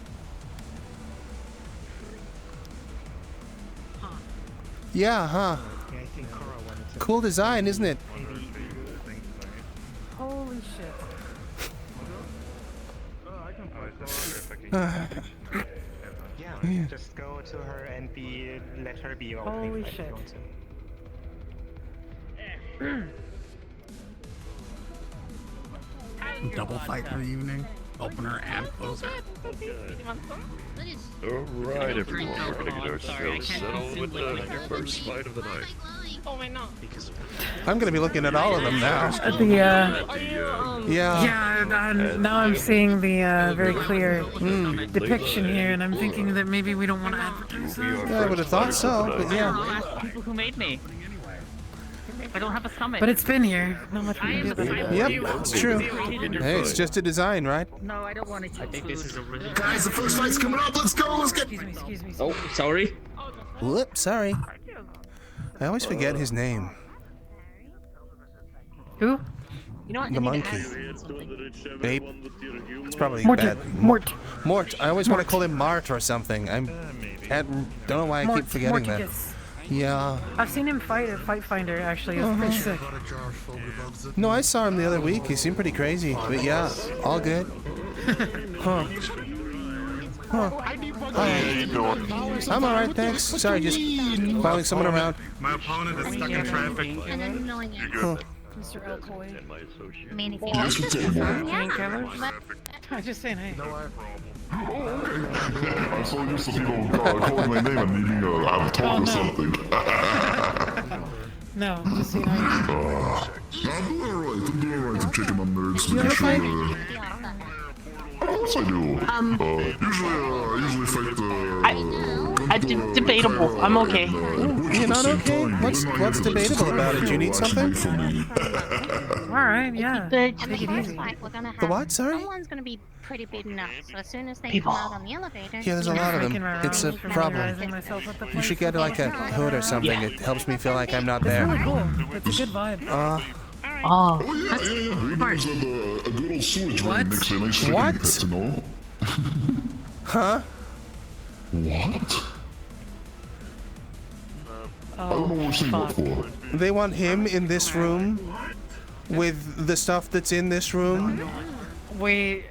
Yeah, huh? Yeah, I think Cora wanted to. Cool design, isn't it? Holy shit. Yeah, just go to her and let her be your opening Holy fight if shit. you want to. Double fight for the evening. Opener and closer. Alright, everyone, we're gonna get ourselves settled with the first fight of the night. Oh, why not? I'm gonna be looking at all of them now. Yeah, now I'm seeing the very clear depiction here, and I'm thinking that maybe we don't want to advertise that. Yeah, I would have thought so, but yeah. I'll ask people who made me. I don't have a stomach. But it's been here. Not much we can do about it. Yep, it's true. Hey, it's just a design, right? No, I don't want to. I think this is a really. Guys, the first fight's coming up. Let's go. Let's get. Excuse me. Oh, sorry. Whoop, sorry. I always forget his name. Who? You know what? The I need monkey. to ask something. Ape. It's probably Mort. bad. Mort. Mort. I always want to call him Mart or something. Don't know why I keep forgetting that. Morticus. Yeah. I've seen him fight at Fight Finder, actually. It was pretty sick. No, I saw him the other week. He seemed pretty crazy. But yeah, all good. Huh. Huh. I'm alright, thanks. Sorry, just following someone around. My opponent is stuck in traffic. And then knowing it. Huh. Mr. Elcoy. I'm just saying, hey. I'm so used to people calling my name and needing a talk or something. No, just saying, hey. I'm doing alright. I'm checking on nerds to make sure. Of course I do. Usually fight debatable. I'm okay. You're not okay? What's debatable about it? Do you need something? Alright, yeah. Take it easy. The what? Sorry? Someone's gonna be pretty beaten up, so as soon as they People. come out on the elevator... Yeah, there's a lot of them. It's a problem. You should get like a hood or something. It helps me feel like I'm not there. It's really cool. It's a good vibe. Oh. He knows that a good old sewage ring makes a nice sleeping pet to know. Huh? What? I don't know what we're saying what for. They want him in this room with the stuff that's in this room? Wait,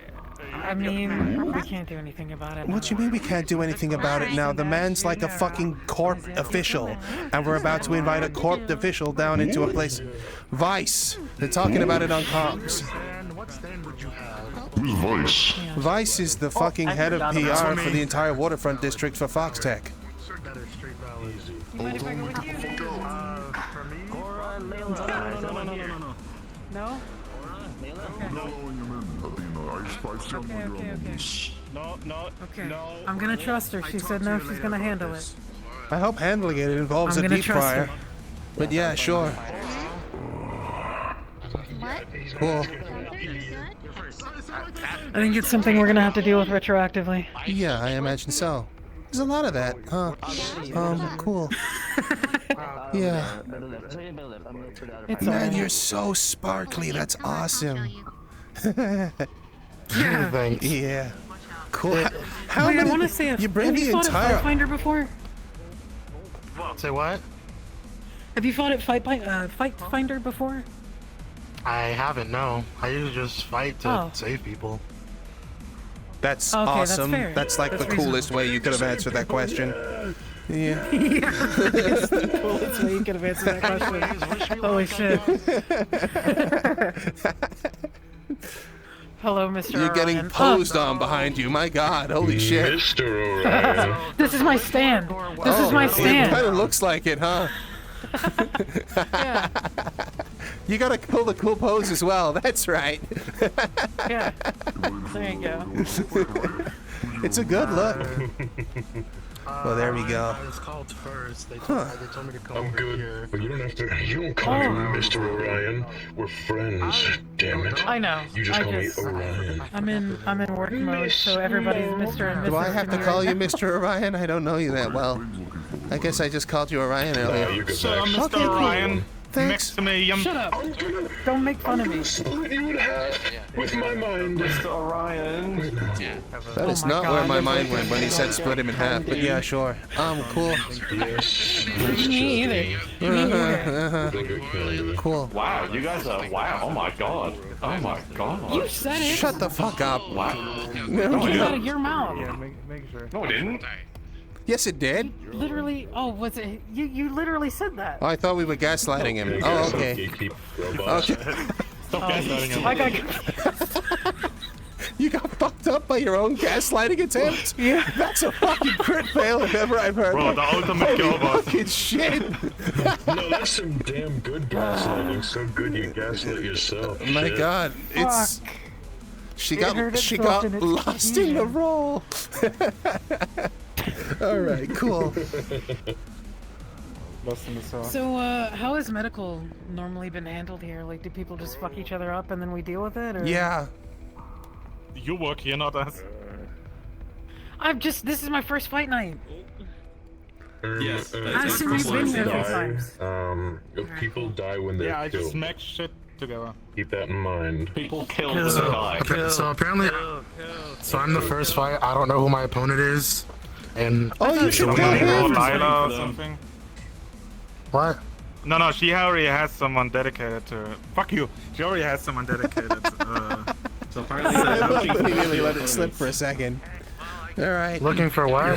I mean, we can't do anything about it. What do you mean we can't do anything about it now? The man's like a fucking corp official, and we're about to invite a corp official down into a place. Vice. They're talking about it on comms. Who's Vice? Vice is the fucking head of PR for the entire waterfront district for Foxtech. No? No. I'm gonna trust her. She said no, she's gonna handle it. I hope handling it involves I'm a gonna deep trust fryer. her. But yeah, sure. Cool. I think it's something we're gonna have to deal with retroactively. Yeah, I imagine so. There's a lot of that, huh? Cool. Yeah. Man, you're so sparkly. That's awesome. Yeah. Thanks. Yeah. Cool. How Wait, many? I want to say, you bring have the you fought at entire. Fight Finder before? Say what? Have you fought at Fight Finder before? I haven't, no. I usually just fight to Oh. save people. That's Okay, that's awesome. fair. That's like That's the coolest way you could have answered that question. Yeah. It's the coolest way you could have answered that question. Holy shit. Hello, Mr. You're getting Orion. posed on behind you. My God, holy shit. Mr. Orion. This is my stand. This is my It stand. kind of looks like it, huh? Yeah. You gotta pull the cool pose as well. That's right. Yeah. There you go. It's a good look. Well, there we go. I was called first. They Huh. told me to come I'm over good, here. but you don't have to. You don't call me Mr. Orion. We're friends. Damn it. I know. You just I call me just- Orion. I'm in work mode, so everybody's Mr. and Mrs. Do I have to me. call you Mr. Orion? I don't know you that well. I guess I just called you Orion earlier. you could So, Mr. Okay, cool. Orion, Thanks. next to me, Shut up. Don't make fun of me. Split you in half with my mind. Mr. Orion. That is Oh my not God. where my mind went when he said split him in half, but yeah, sure. Cool. Yes. Me either. Cool. Wow, you guys are. Wow, oh my god. Oh my god. You said it. Shut the fuck up. Wow. It came out of your mouth. No, it didn't. Yes, it did. Literally. Oh, was it? You literally said that. Oh, I thought we were gaslighting him. Oh, okay. Okay. Stop gaslighting him. I got. You got fucked up by your own gaslighting attempt? Yeah. That's a fucking crit fail if ever I've heard. Bro, the ultimate Holy kill boss. fucking shit. No, that's some damn good gaslighting. So good you gaslit yourself. My Shit. God, it's. She It hurt got itself in its lost in the confusion. role. All right, cool. So, how has medical normally been handled here? Like, do people just fuck each other up and then we deal with it? Or? Yeah. You work here, not us. This is my first fight night. Yes. I've seen you been here a few times. People die when they're Yeah, I just killed. smacked shit together. Keep that in mind. People kill the guy. So apparently, so I'm the first fight. I don't know who my opponent is, and you should go Lila or something. What? No, she already has someone dedicated to her. Fuck you. She already has someone dedicated. So I immediately let it slip for a second. All right. Looking for what?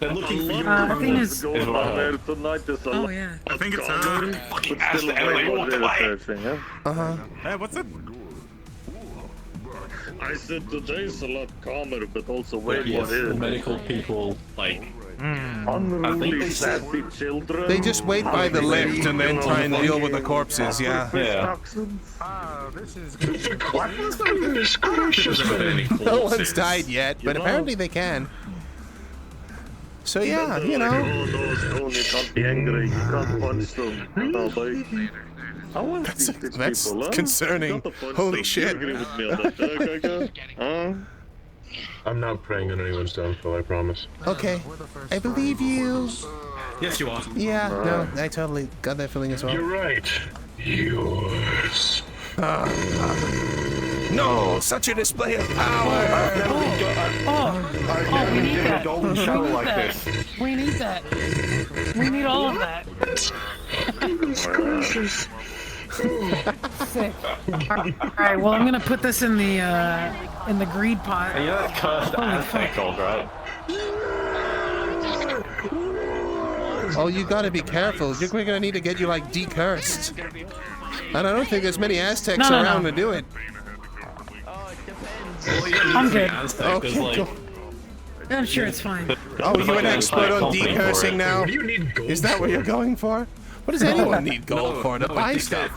They're looking for you. I think it's... Oh yeah. I think it's fucking ass the alley. Walk away. Hey, what's it? I said today's a lot calmer, but also Wait, yes, medical people, like... unruly, sassy children. They just wait by the lift and then try and deal with the corpses, yeah. This is goodness gracious, man. No one's died yet, but apparently they can. So yeah, you know. You can't be angry, you can't punch them. I want to see these That's people, huh? concerning. Holy shit. You agree with me on that, huh? I'm not preying on anyone's downfall, I promise. Okay, I believe you. Yes, you are. Yeah, no, I totally got that feeling as well. You're right. Yours. No, such a display of power. We need that. golden shower like this. We need that. We need all of that. Goodness gracious. Sick. Alright, well I'm gonna put this in the greed pot. And you're that cursed Aztec gold, right? Oh, you gotta be careful. We're gonna need to get you like decursed. And I don't think there's many Aztecs around to do it. I'm good. Okay, cool. I'm sure it's fine. Oh, you're an expert on decursing now? Is that what you're going for? What does anyone need gold for? To buy stuff?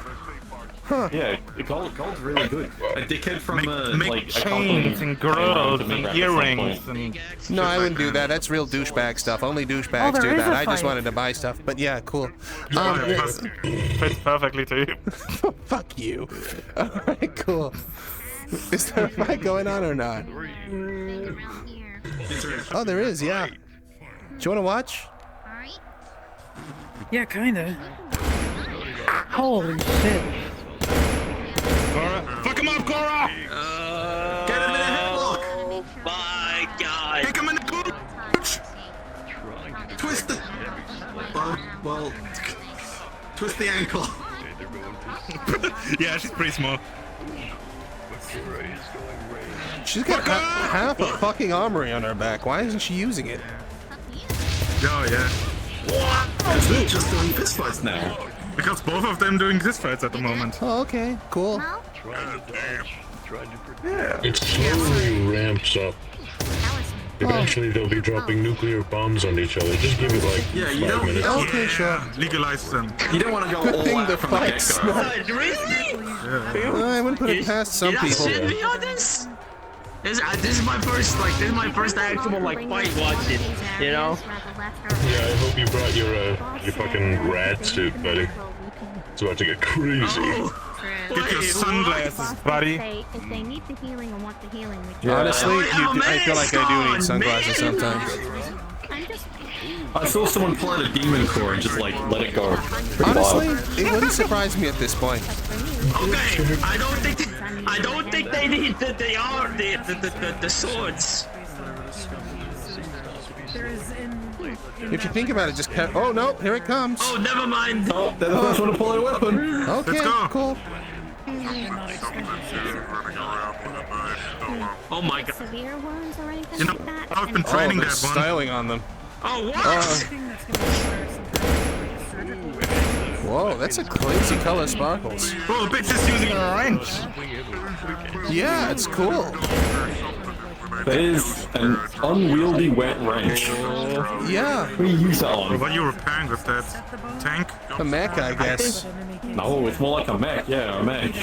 Huh. Yeah, gold's really good. A dickhead from make chains and girdles and earrings and... No, I wouldn't do that. That's real douchebag stuff. Only douchebags do that. I just wanted to buy stuff. But yeah, cool. Fits perfectly to you. Fuck you. Alright, cool. Is there a fight going on or not? Oh, there is, yeah. Do you want to watch? Yeah, kinda. Holy shit. Cora, fuck him up, Cora! Get him in a headlock! Oh my god! Kick him in the pooch! Twist the... well... Twist the ankle. Yeah, she's pretty small. She's got half a fucking armory on her back. Why isn't she using it? Oh, yeah. What? They're just doing fistfights now. Because both of them doing fistfights at the moment. Oh, okay, cool. Yeah. It slowly ramps up. Eventually they'll be dropping nuclear bombs on each other. Just give it like 5 minutes. Okay, sure. Legalize them. You don't want to go all out from the get-go. Really? I wouldn't put it past some people. Shit me on this? This is my first actual fight watching, you know? Yeah, I hope you brought your fucking rat suit, buddy. It's about to get crazy. Get your sunglasses, buddy. If they need the healing and want the healing, Honestly, I feel like I do need sunglasses sometimes. I saw someone pull out a demon core and just like let it go. Honestly, it wouldn't surprise me at this point. Okay, I don't think they need the swords. If you think about it, just oh no, here it comes. Oh, never mind. Oh, they're the first one to pull a weapon. Okay, Let's go. Cool. Oh my god. Severe wounds or anything You know, like that? I've been training they're that one. styling on them. Oh, what? Whoa, that's a crazy color sparkles. Bro, the bitch is using a wrench. Yeah, it's cool. That is an unwieldy wet wrench. Yeah. What do you use that on? What are you repairing with that? Tank? A mech, I guess. No, it's more like a mech. Yeah, a mech.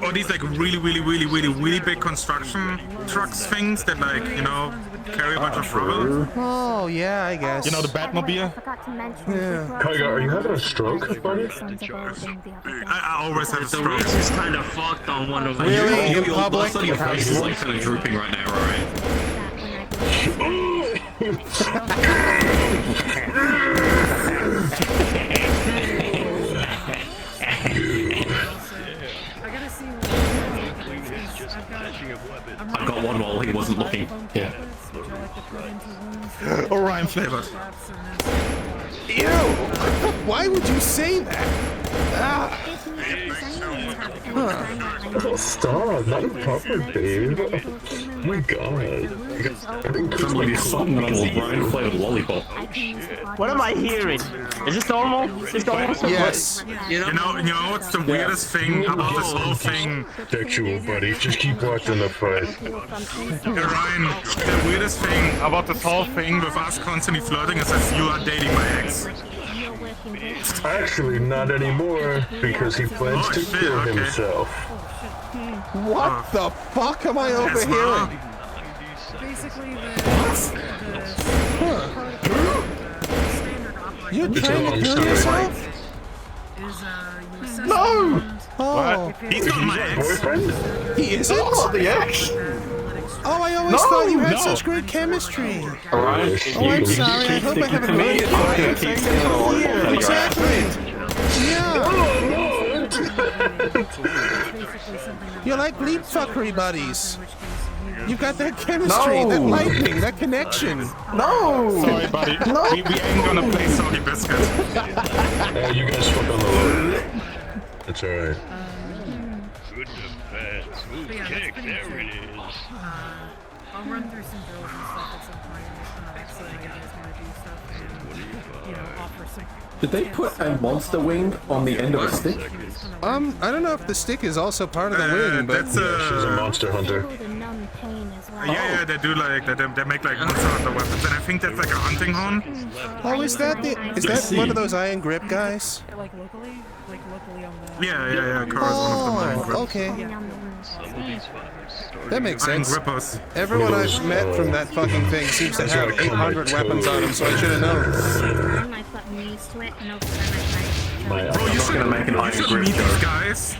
Or these like really big construction trucks things that like, you know, carry a bunch of rubble. Oh, yeah, I guess. You know the Batmobile? Yeah. Kaiga, are you having a stroke, buddy? I always have a The stroke. wrist is kind of fucked on one of them. Really? In public? Your face is like kind of drooping right now, right? I've got one while he wasn't looking. Yeah. Orion flavored. Ew! Why would you say that? Ah. Oh, stop, not a proper babe. Oh my god. Somebody's sucking on a Brian flavored lollipop. What am I hearing? Is this normal? Is this normal? Yes. You know what's the weirdest thing about this whole thing? Sexual, buddy. Just keep watching the fight. Ryan, the weirdest thing about this whole thing with us constantly flirting is that you are dating my ex. Actually, not anymore, because he plans to kill himself. What the fuck am I overhearing? Basically, You're trying to kill yourself? No! Oh. He's not my ex. He isn't? Not the ex. Oh, I always thought you had such great chemistry. Alright. Oh, I'm sorry. I hope I haven't ruined it for you. Exactly. Yeah. You're like bleep fuckery buddies. You've got that chemistry, that lightning, that connection. No! Sorry, buddy. No. We ain't gonna play Soggy Biscuit. You guys fuck on the road. It's alright. Good defense. Smooth kick. There it is. I'll run through some drills and stuff at some point. So that you guys want to do stuff and, offer some. Did they put a monster wing on the end of a stick? I don't know if the stick is also part of the wing, but She's a monster hunter. Yeah, they do like they make like monster hunter weapons, and I think that's like a hunting horn. Oh, is that one of those iron grip guys? Like locally on the. Yeah. Corvus one of them. Iron grip. Okay. That makes Iron sense. grippers. Everyone I've met from that fucking thing seems to have 800 weapons on them, so I should have known. I've gotten used to it, and Bro, you should meet these guys.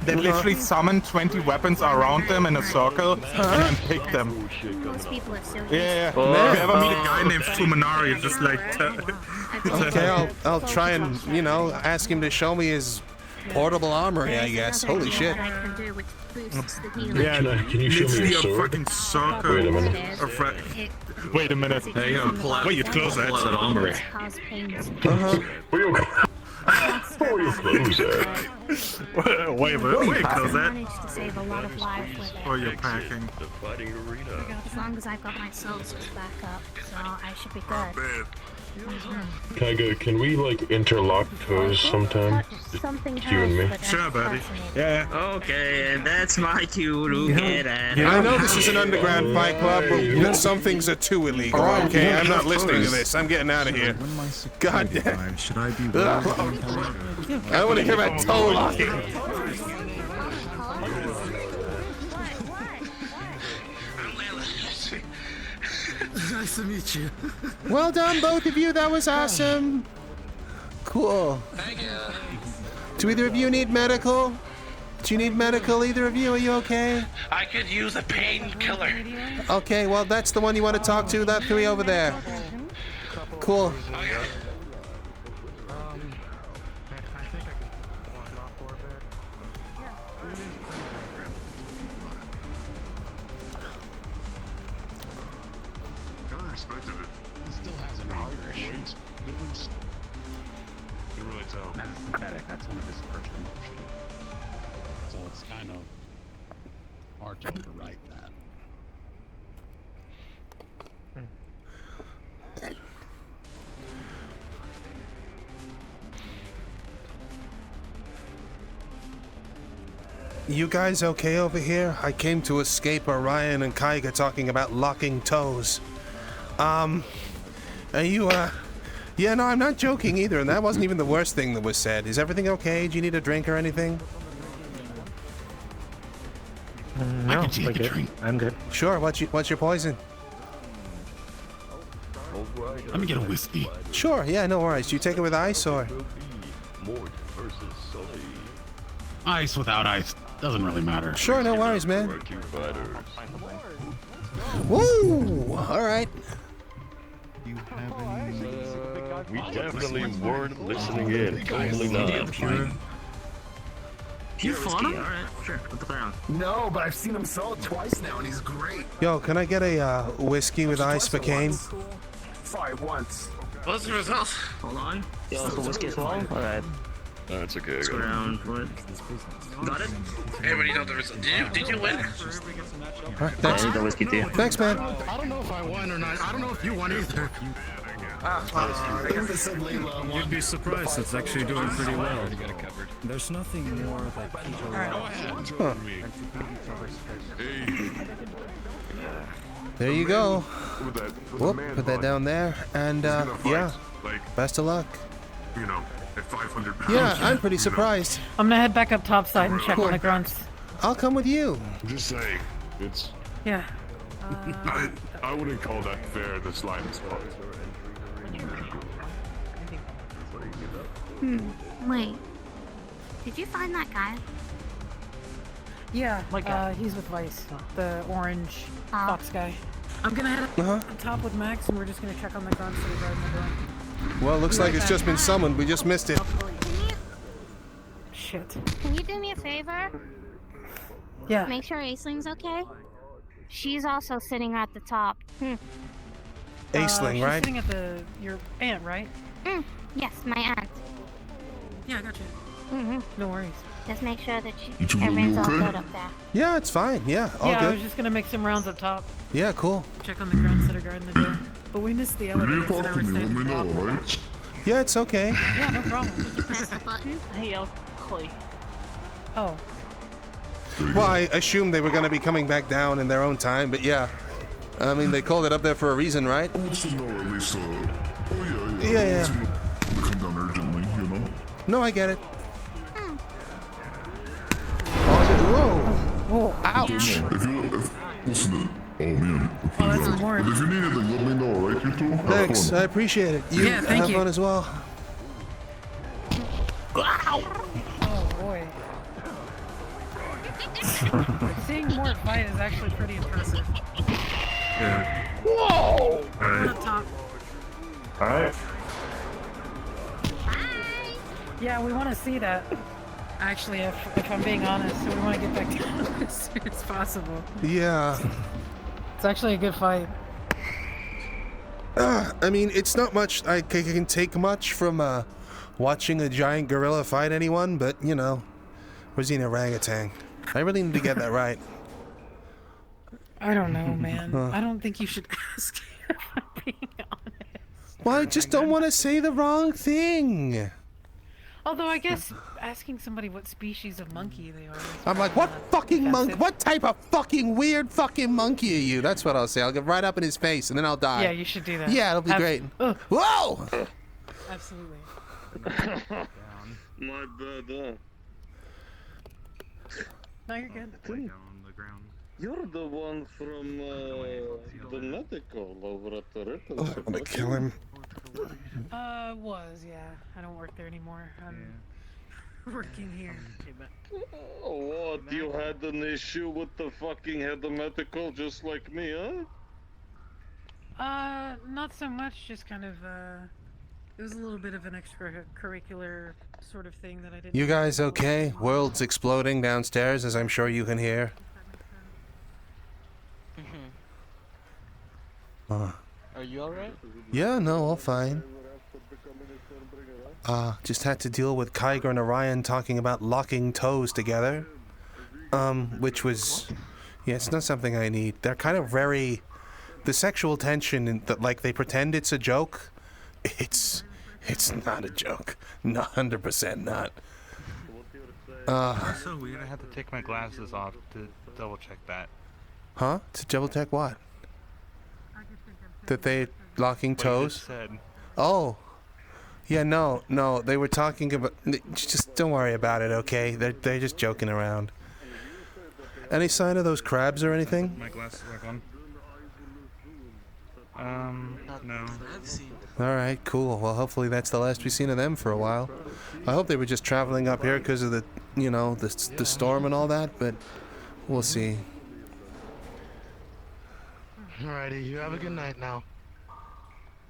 They literally summon 20 weapons around them in a circle and then pick them. Most people are so Yeah. If you ever meet a guy named Fuminari, it's just like. Okay, I'll try and ask him to show me his portable armory. I guess. Holy shit. Yeah, Can you show me literally your a sword? fucking circle. Wait a minute. Wait a minute. Hey, you gotta pull out. Wait, you close that. Pull out that armory. Where you close that? Wait, where you close that? managed to save a lot of lives with it. Or you're packing. As long as I've got my souls back up, so I should be good. Kaiga, can we like interlock toes sometime? Something Just you and me. Sure, buddy. Yeah. Okay, and that's my cue to get at. I know this is an underground fight club, but some things are too illegal. Okay, I'm not listening to this. I'm getting out of here. God damn. Should I be I want to hear about toe locking. Nice to meet you. Well done, both of you. That was awesome. Cool. Thank you. Do either of you need medical? Do you need medical, either of you? Are you okay? I could use a painkiller. Okay, well, that's the one you want to talk to, that three over there. Cool. That's synthetic. That's one of his first emotions. So it's kind of hard to overwrite that. You guys okay over here? I came to escape Orion and Kaiga talking about locking toes. Are you, Yeah, no, I'm not joking either, and that wasn't even the worst thing that was said. Is everything okay? Do you need a drink or anything? No, I can take a drink. I'm good. Sure, what's your poison? Let me get a whiskey. Sure, yeah, no worries. Do you take it with ice or? Ice without ice doesn't really matter. Sure, no worries, man. Woo! Alright. We definitely weren't listening in. Totally not. You fought him? Alright, sure. I'll put that around. No, but I've seen him sell it twice now, and he's great. Yo, can I get a whiskey with ice McCain? Five once. What's the result? Hold on. You want some whiskey as well? Alright. That's okay. Let's go down for it. Got it? Hey, what do you know the result? Did you win? Alright, thanks. I need the whiskey too. Thanks, man. I don't know if I won or not. I don't know if you won either. You'd be surprised, it's actually doing pretty well. There's nothing more that people Huh. There you go. Whoop, put that down there, and yeah, best of luck. You know, at 500 pounds. Yeah, I'm pretty surprised. I'm gonna head back up topside and check on the grunts. I'll come with you. I'm just saying, it's... Yeah. I wouldn't call that fair the slightest part. Wait. Did you find that guy? Yeah, he's with Vice, the orange fox guy. I'm gonna head up on top with Max, and we're just gonna check on the grunts that are guarding the door. Well, looks like it's just been summoned. We just missed it. Shit. Can you do me a favor? Yeah. Make sure Aisling's okay. She's also sitting at the top. Aisling, she's right? sitting at your aunt, right? Yes, my aunt. Yeah, I got you. No worries. Just make sure that everyone's all good up there. Yeah, it's fine. Yeah, all I good. was just gonna make some rounds up top. Yeah, cool. Check on the grunts that are guarding the door. But we missed the elevator, so now we're staying at the top. right? Yeah, it's okay. Yeah, no problem. Did you press the button? Hey, Clay. Oh. Well, I assumed they were going to be coming back down in their own time, but yeah. I mean, they called it up there for a reason, right? Yeah. Come down urgently, you know? No, I get it. Whoa! Ouch! Listen, oh man. Oh, that's more. But if you need anything, let me know, right? You two? Have Thanks, fun. I appreciate it. You Yeah, thank have you. fun as well. Oh boy. Seeing more fight is actually pretty impressive. Yeah. Whoa! Alright. Up top. Alright. Yeah, we want to see that. Actually, if I'm being honest, we want to get back down as soon as possible. Yeah. It's actually a good fight. I mean, it's not much I can take much from watching a giant gorilla fight anyone, but you know, where's the orangutan? I really need to get that right. I don't know, man. I don't think you should ask if I'm being honest. Well, I just don't want to say the wrong thing. Although I guess asking somebody what species of monkey they are. I'm like, what fucking monkey? What type of fucking weird fucking monkey are you? That's what I'll say. I'll get right up in his face and then I'll die. Yeah, you should do that. Yeah, it'll be great. Whoa! Absolutely. My bad. No, you're good. You're the one from the medical over at the Ripple. I'm gonna kill him. Yeah. I don't work there anymore. I'm working here. What? You had an issue with the fucking head of medical just like me, huh? Not so much. Just kind of, it was a little bit of an extracurricular sort of thing that I didn't. You guys okay? World's exploding downstairs, as I'm sure you can hear. Are you alright? Yeah, no, all fine. Just had to deal with Kyger and Orion talking about locking toes together. Which was, yeah, it's not something I need. They're kind of very, the sexual tension, and like they pretend it's a joke. It's not a joke. 100% not. So weird. I had to take my glasses off to double check that. Huh? To double check what? That they locking toes? Said. Oh. Yeah, no, they were talking about, just don't worry about it, okay? They're just joking around. Any sign of those crabs or anything? My glasses back on. No. Alright, cool. Well, hopefully that's the last we've seen of them for a while. I hope they were just traveling up here because of the, you know, the storm and all that, but we'll see. Alrighty, you have a good night now.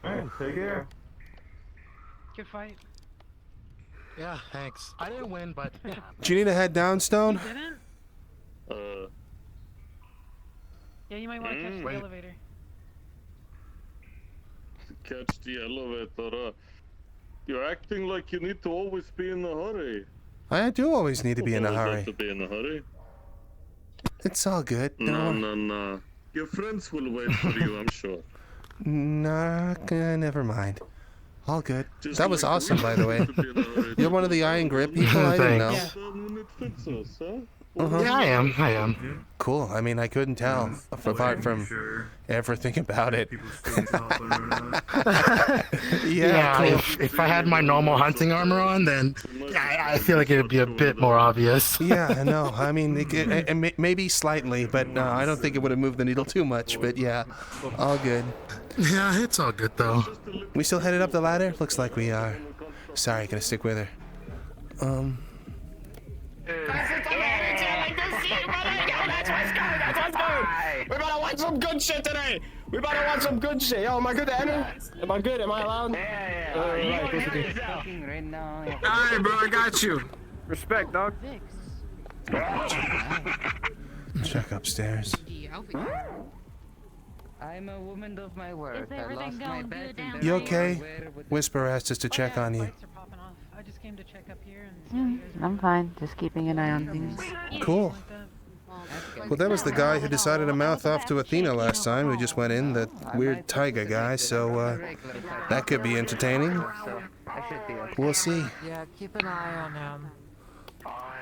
Alright, take care. Good fight. Yeah, thanks. I didn't win, but yeah. Do you need to head down, Stone? You didn't? Yeah, you might want to catch the elevator. Catch the elevator. You're acting like you need to always be in a hurry. I do always need to be in a hurry. To be in a hurry. It's all good. No. Your friends will wait for you, I'm sure. Nah, never mind. All good. That was awesome, by the way. You're one of the Iron Grip people? I didn't know. Yeah, I am. Cool. I mean, I couldn't tell, apart from everything about it. Yeah, cool. if I had my normal hunting armor on, then I feel like it would be a bit more obvious. Yeah, no, I mean, maybe slightly, but I don't think it would have moved the needle too much, but yeah, all good. Yeah, it's all good, though. We still headed up the ladder? Looks like we are. Sorry, gonna stick with her. We better watch some good shit today. We better watch some good shit. Yo, am I good to enter? Am I good? Am I allowed? Yeah. Right now. Alright, bro, I got you. Respect, dog. Check upstairs. I'm a woman of my word. I lost my bet. You okay? Whisper asked us to check on you. I just came to check up here and I'm fine. Just keeping an eye on things. Cool. Well, that was the guy who decided to mouth off to Athena last time. We just went in, that weird tiger guy, so that could be entertaining. We'll see. Yeah, keep an eye on him.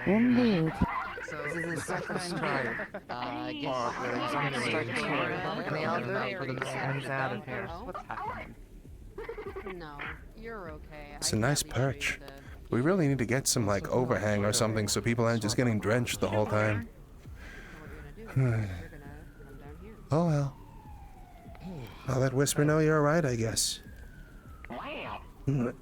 Indeed. So this is his second strike. I guess he's on the strike and the other for the man who's out of here. What's happening? No, you're okay. It's a nice perch. We really need to get some, like, overhang or something so people aren't just getting drenched the whole time. Oh well. I'll let Whisper know you're alright, I guess. Oh,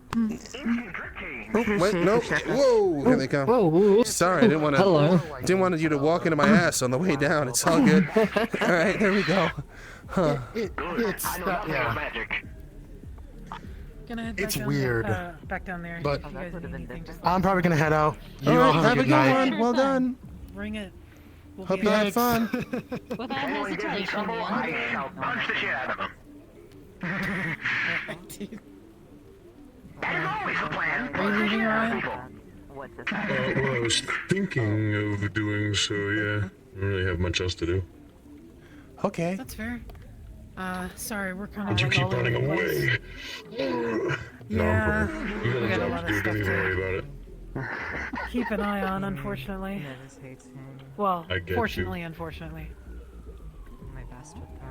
wait, no. Whoa, here they come. Whoa. Sorry, I didn't want to. Hello. Didn't want you to walk into my ass on the way down. It's all good. All right, there we go. Huh. It's not, yeah. It's weird. Back down there. But if you guys need anything, just I'm probably gonna head out. You All all right, have a good night. one. Well done. bring it. We'll Hope you had fun. Without hesitation, Punch the shit out of him. That is always the plan. Are you leaving, Ryan? Well, I was thinking of doing so, yeah. I don't really have much else to do. Okay. That's fair. Sorry, we're kind of. Would you like keep all over running the place. away? Yeah. No, you got a job to do, don't even worry about it. Keep an eye on, unfortunately. Well, I get fortunately, unfortunately. My best with them.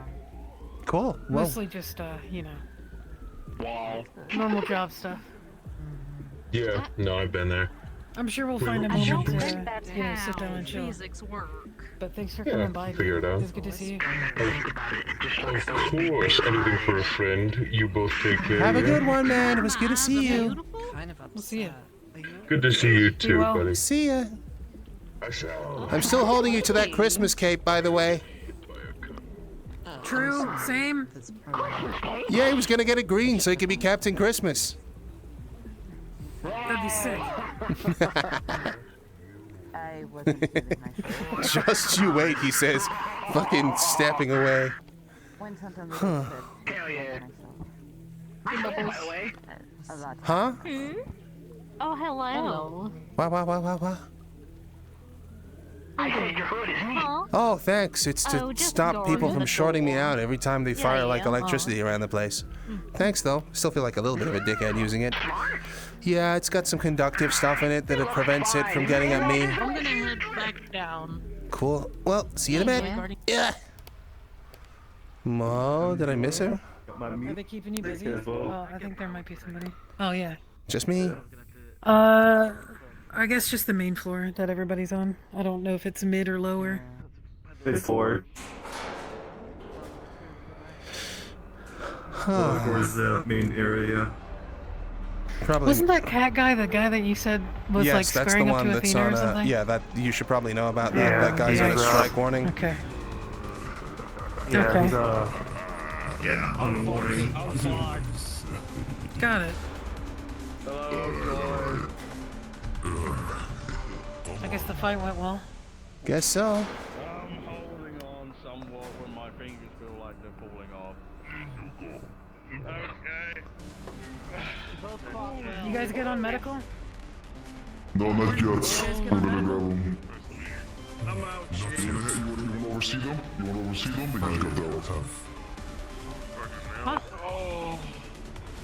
Cool. Well, Mostly just, you know, Wow. normal job stuff. Yeah, no, I've been there. I'm sure we'll find a moment to, you know, sit down and chill. Physics work. But thanks for Yeah, coming by. figure it out. It's good to see you. Of course, anything for a friend. You both take care. have a yeah? good one, man. It was good to see you. Kind of upset. We'll see you. Good to see you too, well. buddy. See ya. I shall. I'm still holding you to that Christmas cape, by the way. True, same. Yeah, he was gonna get it green so he could be Captain Christmas. That'd be sick. I wasn't feeling myself. Just you wait, he says, fucking stepping away. When sometimes Huh. Hell yeah. a lot. Huh? Oh, hello. What? I saved your food. Huh? Oh, thanks. It's to Oh, just stop people from ignoring shorting me out every time they fire like yeah. electricity around the place. Thanks, though. Still feel like a little bit of a dickhead using it. Yeah, it's got some conductive stuff in it that it prevents it from getting at me. I'm gonna head back down. Cool. Well, see you in a bit. Yeah. Mo, did I miss her? Are they keeping you busy? Oh, I think there might be somebody. Oh, yeah. Just me? I guess just the main floor that everybody's on. I don't know if it's mid or lower. It's 4. Towards the main area. Probably. Wasn't that cat guy the guy that you said was like Yes, that's the squaring up one to that's Athena on. or something? Yeah, that you should probably know about that. Yeah, That guy's on a he's, strike warning. Okay. Yeah, Okay. he's yeah, on the warning. Got it. guess the fight went well. Guess so. I'm holding on somewhat when my fingers feel like they're falling off. Okay. You guys get on medical? No, not yet. We're gonna grab them. I'm out. You wanna oversee them? You wanna oversee them? They just got that all time. Oh.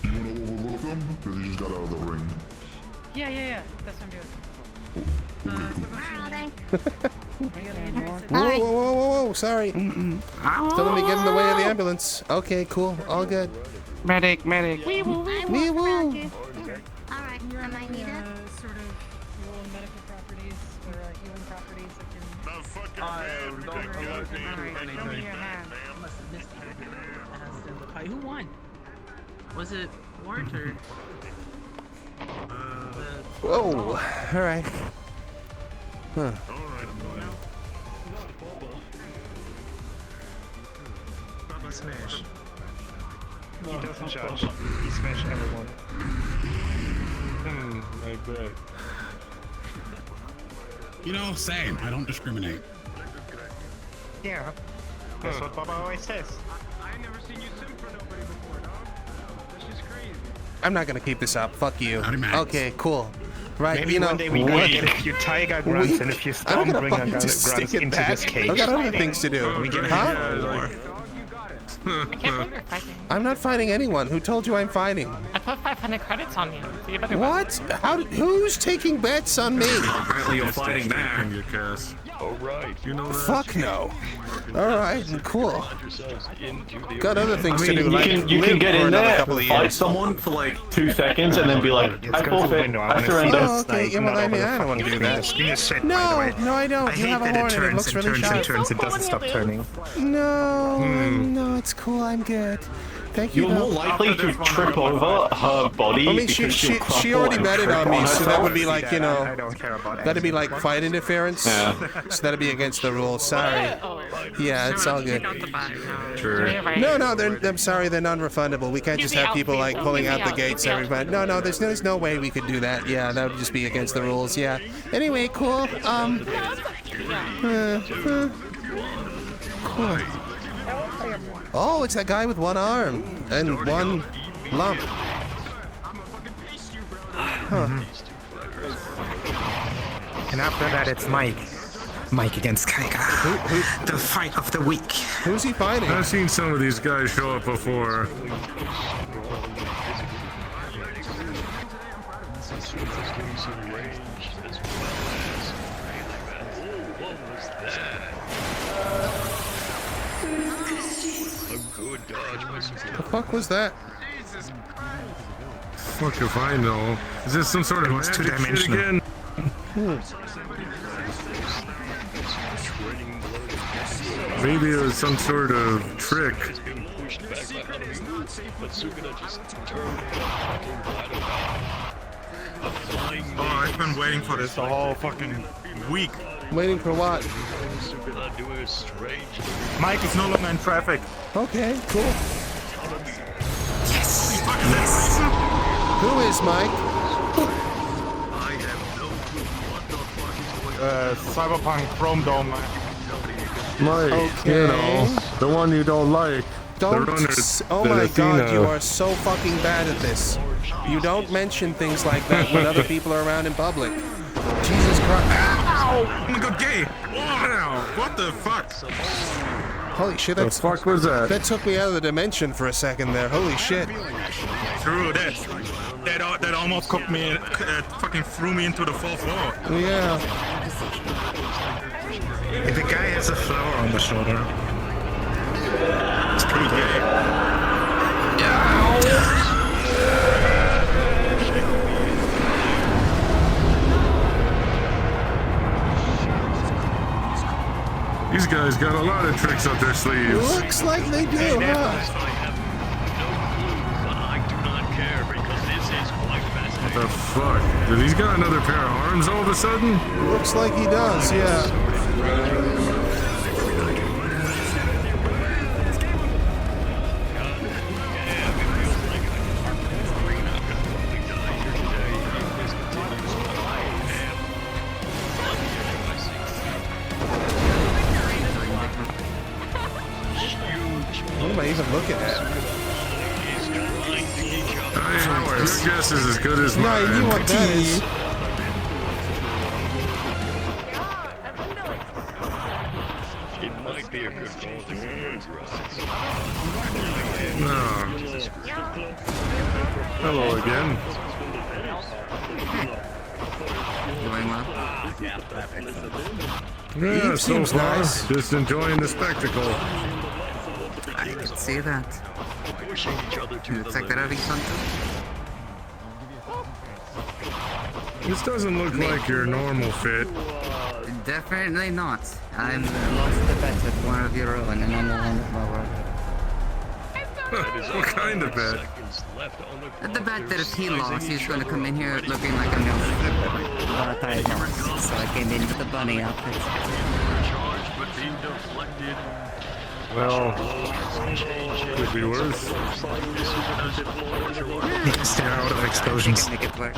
You wanna overlook them? Because they just got out of the ring. Yeah. That's what I'm doing. Whoa, sorry. Don't let me get in the way of the ambulance. Okay, cool, all good. Medic. Wee woo. Wee woo. Alright, am I needed? Sort of roll medical properties or healing properties that can... Who won? Was it Wart or... Whoa, alright. Huh. Smash. He doesn't judge. He smashed everyone. I bet. You know, same. I don't discriminate. Yeah. That's what Baba always says. I ain't never seen you simp for nobody before, dog. That's just crazy. I'm not gonna keep this up, fuck you. Okay, cool. Right, Maybe you know, one day we gotta get a few tiger grunts and a few Stormbringer grunts into this cage. I've got other things to do. We get Huh? I'm not fighting anyone. Who told you I'm fighting? I put 500 credits on you. So you better What? Who's taking bets on me? Apparently you're fighting back. Alright. You know that? Fuck no. Alright, cool. Got other things to do. You can get in there, fight someone for like 2 seconds, and then be like, I forfeit, I surrender. Oh, okay, yeah, well, I mean, I don't want to do that. No, I don't. You have a horn and it looks really sharp. It doesn't stop turning. No, it's cool. I'm good. Thank you. You're more likely to trip over her body. I mean, because she'll she crumple already and bet it trip on me, so herself. that would be like, you know, I don't care about that'd be like fight interference. Yeah. So that'd be against the rules. Sorry. Yeah, it's all good. Sure. No, I'm sorry, they're non-refundable. We can't just have people like pulling out the gates every month. No, there's no way we could do that. Yeah, that would just be against the rules. Yeah. Anyway, cool. Cool. Oh, it's that guy with one arm and one lump. Huh. And after that, it's Mike. Mike against Kaika. The fight of the week. Who's he fighting? I've seen some of these guys show up before. The fuck was that? Fuck if I know. Is this some sort of magic shit again? Maybe it was some sort of trick. Oh, I've been waiting for this the whole fucking week. Waiting for what? Mike is no longer in traffic. Okay, cool. Yes! Who is Mike? Cyberpunk Chrome Dome. Mike, Okay. you know, the one you don't like. Don't. Oh my god, you are so fucking bad at this. You don't mention things like that when other people are around in public. Jesus Christ. Ow! Oh my god, gay! Wow, what the fuck? Holy shit, The fuck was that? That took me out of the dimension for a second there. Holy shit. True, that almost cooked me, fucking threw me into the fourth wall. Yeah. If the guy has a flower on the shoulder, it's pretty gay. These guys got a lot of tricks up their sleeves. Looks like they do, huh? What the fuck? Did he's got another pair of arms all of a sudden? Looks like he does, yeah. I even looking at? Your guess is as good as No, mine. you knew what that is. It might be a good call to No. Hello again. Doing well? Yeah, so seems far, nice. just enjoying the spectacle. I can see that. Looks like they're having fun too. This doesn't look like your normal fit. Definitely not. I'm lost the bet with one of your own, and I'm the one of my own. What kind of bet? The bet that if he lost, he's going to come in here looking like a milk. But I lost, so I came in with the bunny outfit. Well, could be worse. Stay out of explosions. Make it work.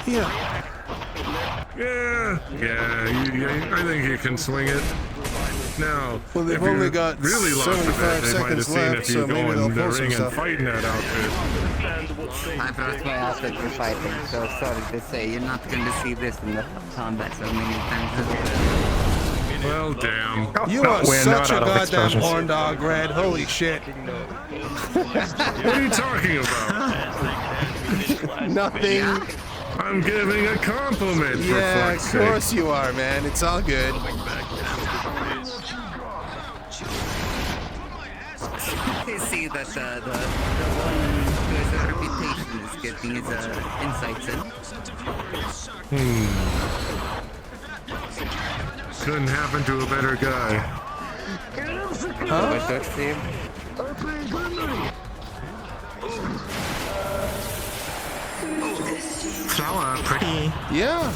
Yeah. Yeah, I think you can swing it. Now, Well, they've if you only got really lost the 75 bet, they might have seconds seen left, if you so go maybe in they'll the pull some ring and stuff. fight in that outfit. I brought my outfit for fighting, so sorry to say, you're not going to see this in the combat so many times. Well, damn. You are such a goddamn horn dog, Red. Holy shit. What are you talking about? Nothing. I'm giving a compliment, for Yeah, of fuck's course sake. you are, man. It's all good. They see that the one who has a reputation is getting his insights in. Couldn't happen to a better guy. Huh? What's that, Steve? Flower, pretty. Yeah.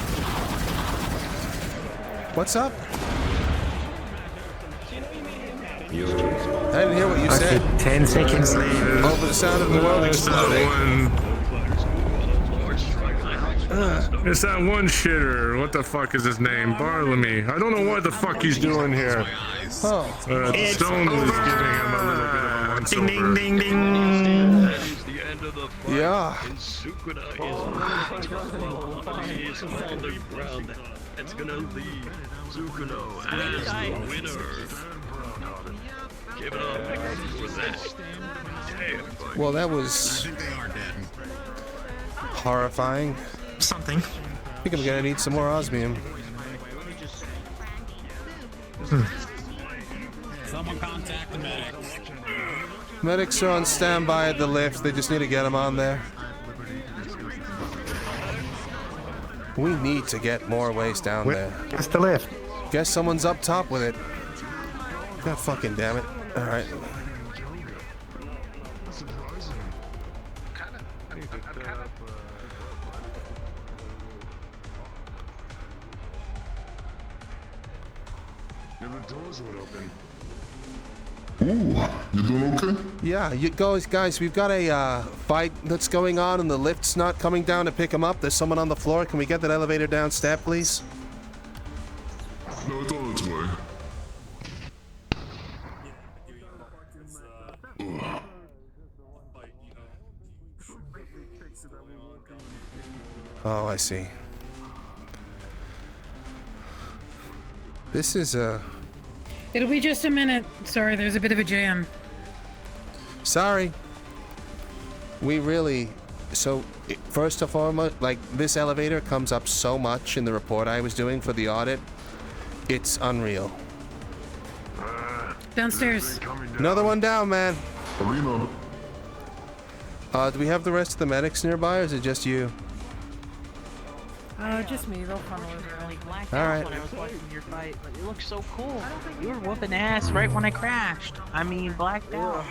What's up? I didn't hear what you said. 10 seconds later. Over the sound of the world exploding. It's that one shitter. What the fuck is his name? Bartlemy. I don't know what the fuck he's doing here. Oh. Stone was giving him a little bit of a once over. Ding, ding, ding. Yeah. It's gonna leave Zukuno as the winner. Give it up for that. Damn. Well, that was horrifying. Something. I think I'm gonna need some more osmium. Someone contact the medics. Medics are on standby at the lift. They just need to get them on there. We need to get more waste down there. Where's the lift? Guess someone's up top with it. God fucking damn it. Alright. Ooh, you doing okay? Yeah, you guys, we've got a fight that's going on and the lift's not coming down to pick him up. There's someone on the floor. Can we get that elevator down step, please? No, it's on its way. Oh, I see. This is It'll be just a minute. Sorry, there's a bit of a jam. Sorry. We really... So, first and foremost, like, this elevator comes up so much in the report I was doing for the audit. It's unreal. Downstairs. Another one down, man. Arena. Do we have the rest of the medics nearby, or is it just you? Just me. They'll funnel over. Blacked All out right. when I was watching your fight, but it looked so cool. You were whooping ass right when I crashed. I mean, blacked out.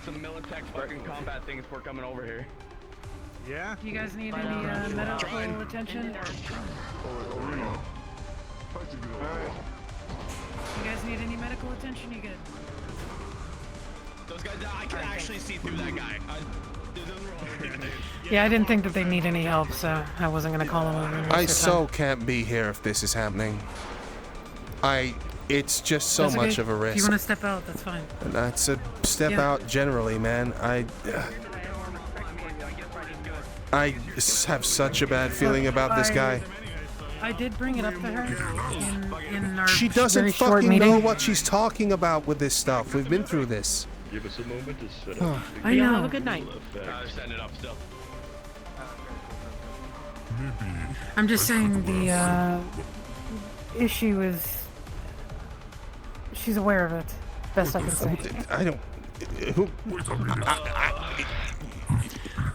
Some Militech fucking combat things before coming over here. Yeah? Do you guys need any medical attention? You guys need any medical attention? You good? Those guys, I can actually see through that guy. Yeah, I didn't think that they need any help, so I wasn't gonna call them over. I so can't be here if this is happening. It's just so That's much okay. of a risk. If you want to step out, that's fine. And that's a step out generally, man. I have such a bad feeling about this guy. I did bring it up to her in our She doesn't very short fucking meeting. know what she's talking about with this stuff. We've been through this. Give us a moment to set up. I know. Have a good night. Setting it up still. I'm just saying the issue is she's aware of it. Best I can say. I don't. Who?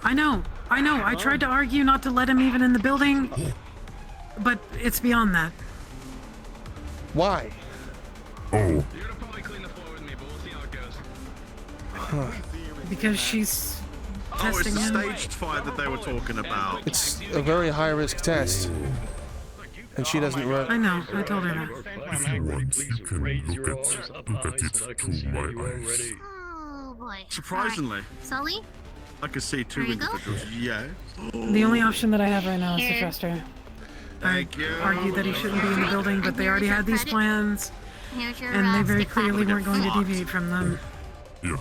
I know. I tried to argue not to let him even in the building, but it's beyond that. Why? Oh. Because she's testing it's him. the staged fight that they were talking about. It's a very high-risk test. And she doesn't run. I know. I told her that. If you want, you can look at it through my eyes. Oh boy. Surprisingly, Sully? I could see two There you go. individuals. Yeah. The only option that I have right now is to Here. trust her. Thank you. Argued that he shouldn't be in the building, but they already had these plans, Here's your and they very stick back. clearly weren't going to deviate from them. Yeah.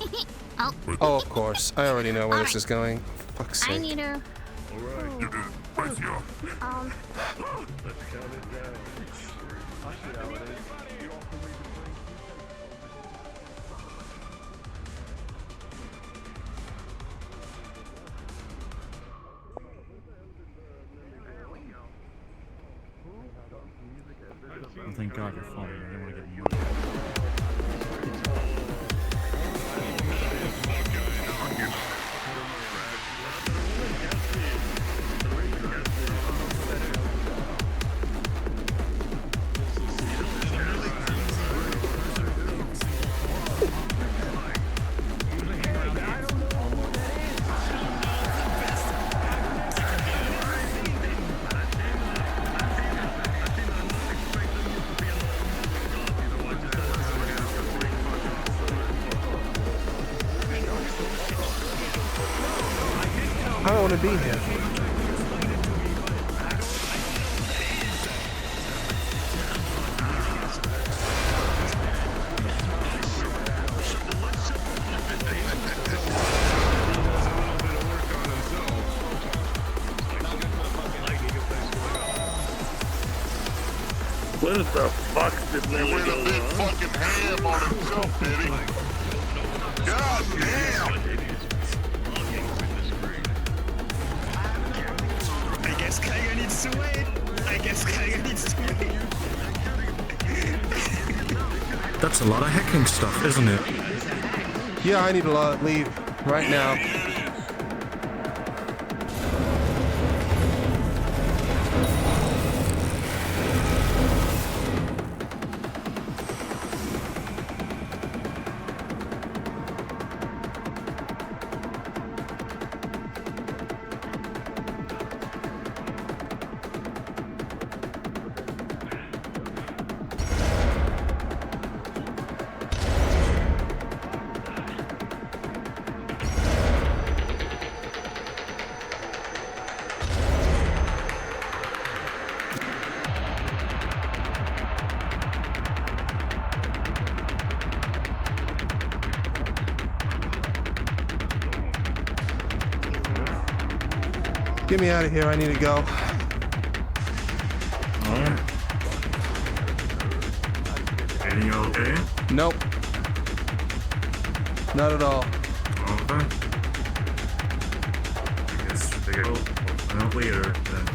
Oh, Oh, of course. I already know where this is going. Fuck's I sake. need her. Right here. Let's count it down. Thank God you're funny. I didn't want to get muted. I don't want to be here. What the fuck did they He went a big fucking ham on himself, did he? God damn! I guess Kaiga needs to wait. That's a lot of hacking stuff, isn't it? Yeah, I need a lot of leave right now. Get me out of here. I need to go. Alright. Anything okay? Nope. Not at all. Okay. I guess they get out later then.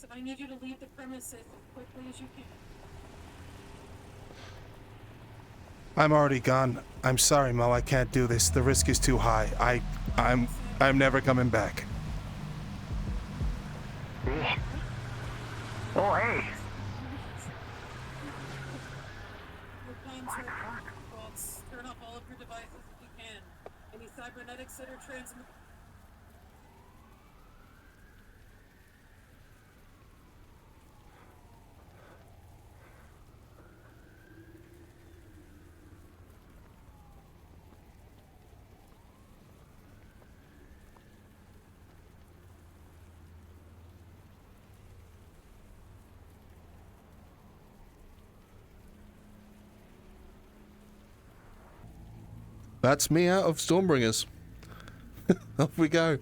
Max, I need you to leave the premises as quickly as you can. I'm already gone. I'm sorry, Mo. I can't do this. The risk is too high. I'm never coming back. Oh, hey. Turn off all of your devices if you can. Any cybernetics that are transmitted. That's me out of Stormbringers. Off we go.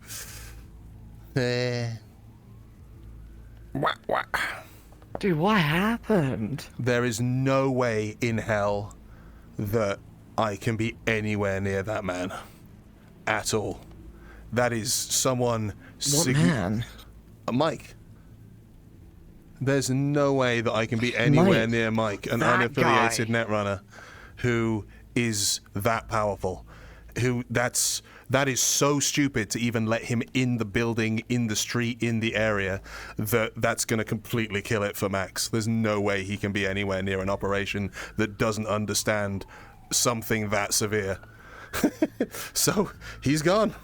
Dude, what happened? There is no way in hell that I can be anywhere near that man. At all. That is someone... What man? Mike. There's no way that I can be anywhere Mike, near Mike, an that unaffiliated guy. netrunner who is that powerful. That is so stupid to even let him in the building, in the street, in the area, that's going to completely kill it for Max. There's no way he can be anywhere near an operation that doesn't understand something that severe. So, he's gone.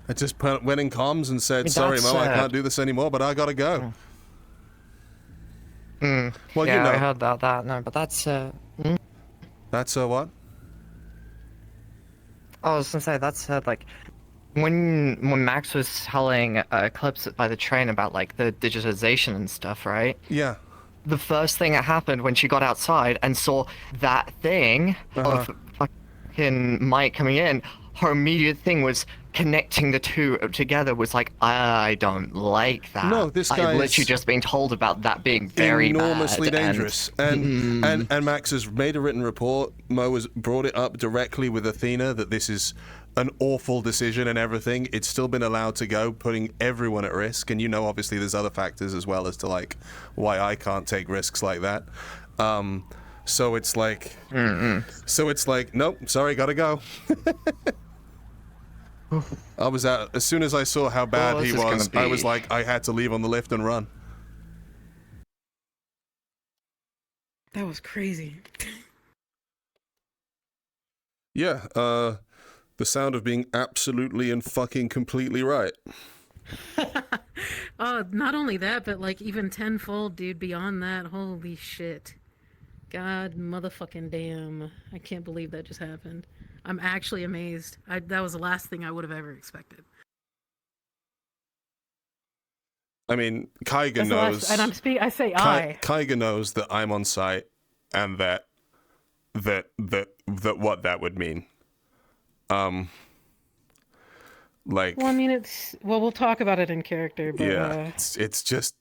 I just went in comms and said, sorry, Mo, I can't do this anymore, but I gotta go. Well, yeah, you know. I heard about that. No, but that's That's what? I was gonna say that's like when Max was telling Eclipse by the train about like the digitization and stuff, right? Yeah. The first thing that happened when she got outside and saw that thing of fucking Mike coming in, her immediate thing was connecting the two together was like, I don't like that. No, this guy I've literally just been told about that being very enormously bad dangerous. And Max has made a written report. Mo has brought it up directly with Athena that this is an awful decision and everything. It's still been allowed to go, putting everyone at risk. And you know, obviously, there's other factors as well as to like why I can't take risks like that. So it's like, nope, sorry, gotta go. I was out as soon as I saw how bad he was. I was like, I had to leave on the lift and run. That was crazy. Yeah, the sound of being absolutely and fucking completely right. Oh, not only that, but like even tenfold, dude, beyond that. Holy shit. God motherfucking damn. I can't believe that just happened. I'm actually amazed. That was the last thing I would have ever expected. I mean, Kaiga knows. And I say I. Kaiga knows that I'm on site, and that what that would mean. Like. Well, I mean, we'll talk about it in character, but yeah, it's just.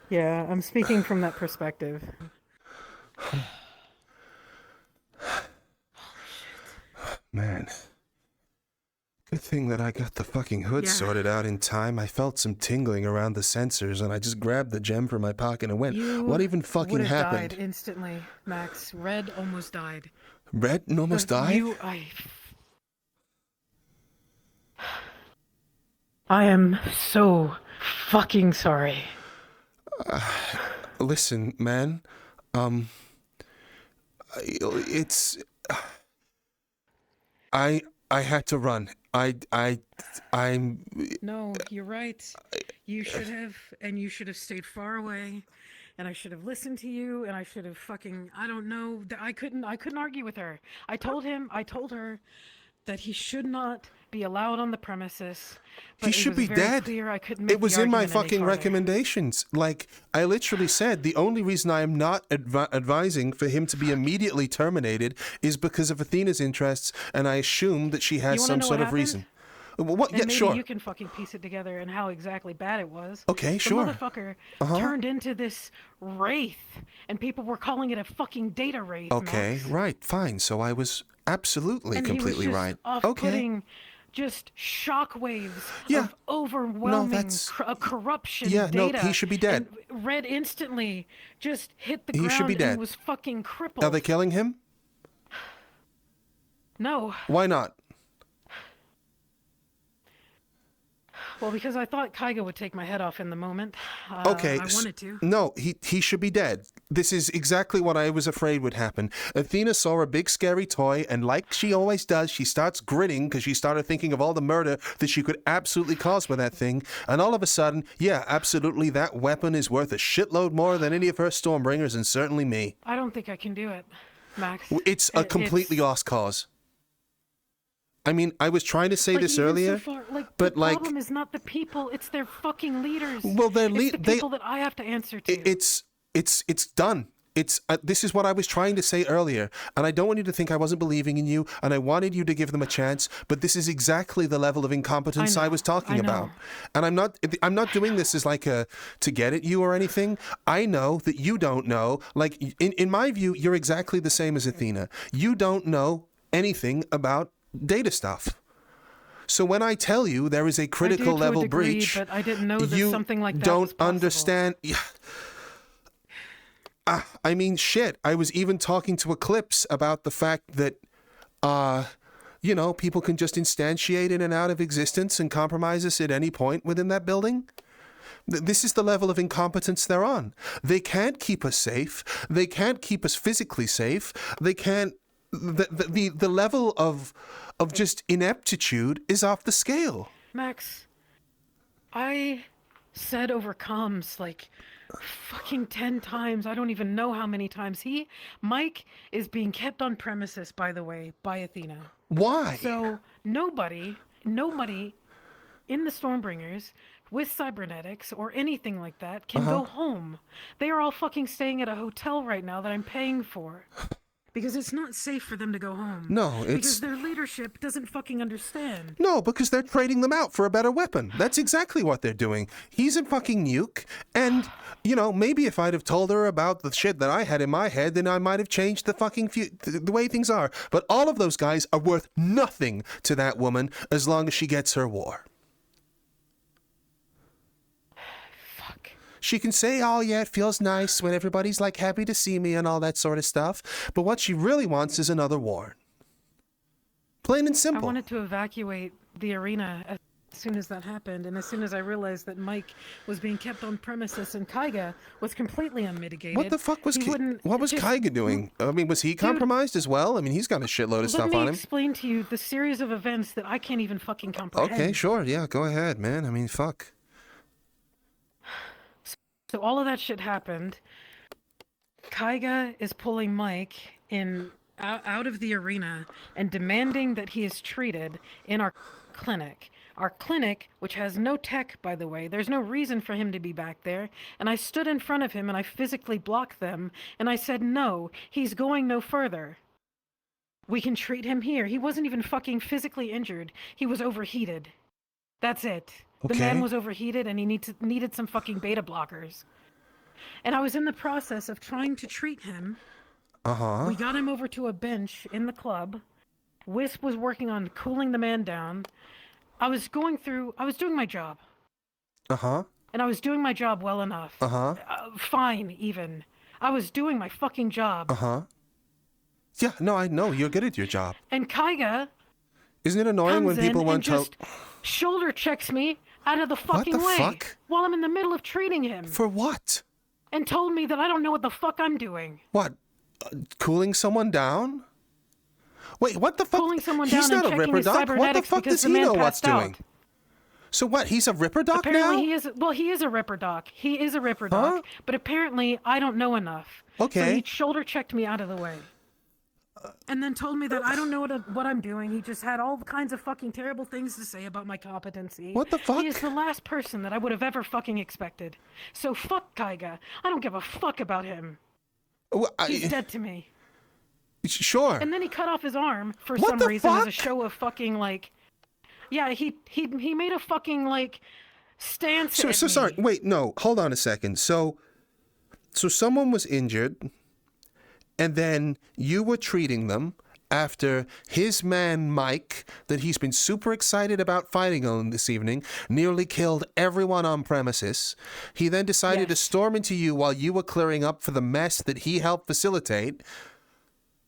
Yeah, I'm speaking from that perspective. Man. Good thing that I got the fucking hood sorted out in time. I felt some tingling around the sensors, and I just grabbed the gem from my pocket and went, what even fucking happened? Died instantly, Max. Red almost died. Red almost died? I am so fucking sorry. Listen, man. I had to run. I'm. No, you're right. You should have stayed far away, and I should have listened to you, and I should have fucking. I don't know. I couldn't argue with her. I told her that he should not be allowed on the premises. But he should be dead. It was in my fucking recommendations. Like, I literally said the only reason I am not advising for him to be immediately terminated is because of Athena's interests, and I assume that she has some sort of reason. What? And yeah, maybe sure. you can fucking piece it together and how exactly bad it was. Okay, sure. The motherfucker turned into this wraith, and people were calling it a fucking data wraith. Okay, Max. right, fine. So I was absolutely and completely he was just right. Off-putting just shockwaves Yeah. of overwhelming corruption data. No, he should be dead. And Red instantly just hit the He ground should be dead. and was fucking crippled. Are they killing him? No. Why not? Well, because I thought Kaiga would take my head off in the moment. Okay. I wanted to. No, he should be dead. This is exactly what I was afraid would happen. Athena saw a big scary toy, and like she always does, she starts grinning because she started thinking of all the murder that she could absolutely cause with that thing. And all of a sudden, yeah, absolutely, that weapon is worth a shitload more than any of her Stormbringers, and certainly me. I don't think I can do it, Max. It's a completely lost cause. I mean, I was trying to say this earlier, but the problem is not the people; it's their fucking leaders. Well, it's the people that I have to answer to. It's done. This is what I was trying to say earlier, and I don't want you to think I wasn't believing in you, and I wanted you to give them a chance. But this is exactly the level of incompetence I was talking about, and I'm not doing this as like to get at you or anything. I know that you don't know. Like in my view, you're exactly the same as Athena. You don't know anything about data stuff. So when I tell you there is a critical level breach, but I didn't know that something like that don't was possible. understand. I mean, shit. I was even talking to Eclipse about the fact that, people can just instantiate in and out of existence and compromise us at any point within that building. This is the level of incompetence they're on. They can't keep us safe. They can't keep us physically safe. They can't. The level of just ineptitude is off the scale. Max, I said over comms like fucking 10 times. I don't even know how many times. Mike is being kept on premises, by the way, by Athena. Why? So nobody in the Stormbringers with cybernetics or anything like that can go home. They are all fucking staying at a hotel right now that I'm paying for. Because it's not safe for them to go home. No, it's... Because their leadership doesn't fucking understand. No, because they're trading them out for a better weapon. That's exactly what they're doing. He's a fucking nuke, and, maybe if I'd have told her about the shit that I had in my head, then I might have changed the fucking the way things are. But all of those guys are worth nothing to that woman as long as she gets her war. She can say, oh yeah, it feels nice when everybody's like happy to see me and all that sort of stuff. But what she really wants is another war. Plain and simple. I wanted to evacuate the arena as soon as that happened. And as soon as I realized that Mike was being kept on premises and Kaiga was completely unmitigated. What the fuck was Kaiga doing? I mean, was he compromised as well? I mean, he's got a shitload of stuff on him. Let me explain to you the series of events that I can't even fucking comprehend. Okay, sure. Yeah, go ahead, man. I mean, fuck. So all of that shit happened. Kaiga is pulling Mike out of the arena and demanding that he is treated in our clinic. Our clinic, which has no tech, by the way. There's no reason for him to be back there. And I stood in front of him and I physically blocked them. And I said, no, he's going no further. We can treat him here. He wasn't even fucking physically injured. He was overheated. That's it. The man was overheated and he needed some fucking beta blockers. And I was in the process of trying to treat him. Uh-huh. We got him over to a bench in the club. Wisp was working on cooling the man down. I was doing my job. Uh-huh. And I was doing my job well enough. Uh-huh. Fine, even. I was doing my fucking job. Uh-huh. Yeah, no, I know. You're good at your job. And Kaiga... Isn't it annoying when people want to... just shoulder checks me out of the fucking way. Fuck? While I'm in the middle of treating him. For what? And told me that I don't know what the fuck I'm doing. What? Cooling someone down? Wait, what the fuck? Cooling someone He's down not and a checking Ripper his Doc. What the cybernetics fuck because does the he man know what's passed out. doing? So what? He's a Ripper Doc Apparently now? he is a Ripper Doc. He is a Ripper Doc. But apparently I don't know enough. Okay. So he shoulder checked me out of the way. And then told me that I don't know what I'm doing. He just had all kinds of fucking terrible things to say about my competency. What the fuck? He is the last person that I would have ever fucking expected. So fuck Kaiga. I don't give a fuck about him. He's dead to me. Sure. And then he cut off his arm for What some the reason fuck? as a show of fucking like... Yeah, he made a fucking like stance at me. Sorry. Wait, no. Hold on a second. So someone was injured, and then you were treating them, after his man Mike, that he's been super excited about fighting on this evening, nearly killed everyone on premises. He then decided to storm into you while you were clearing up for the mess that he helped facilitate,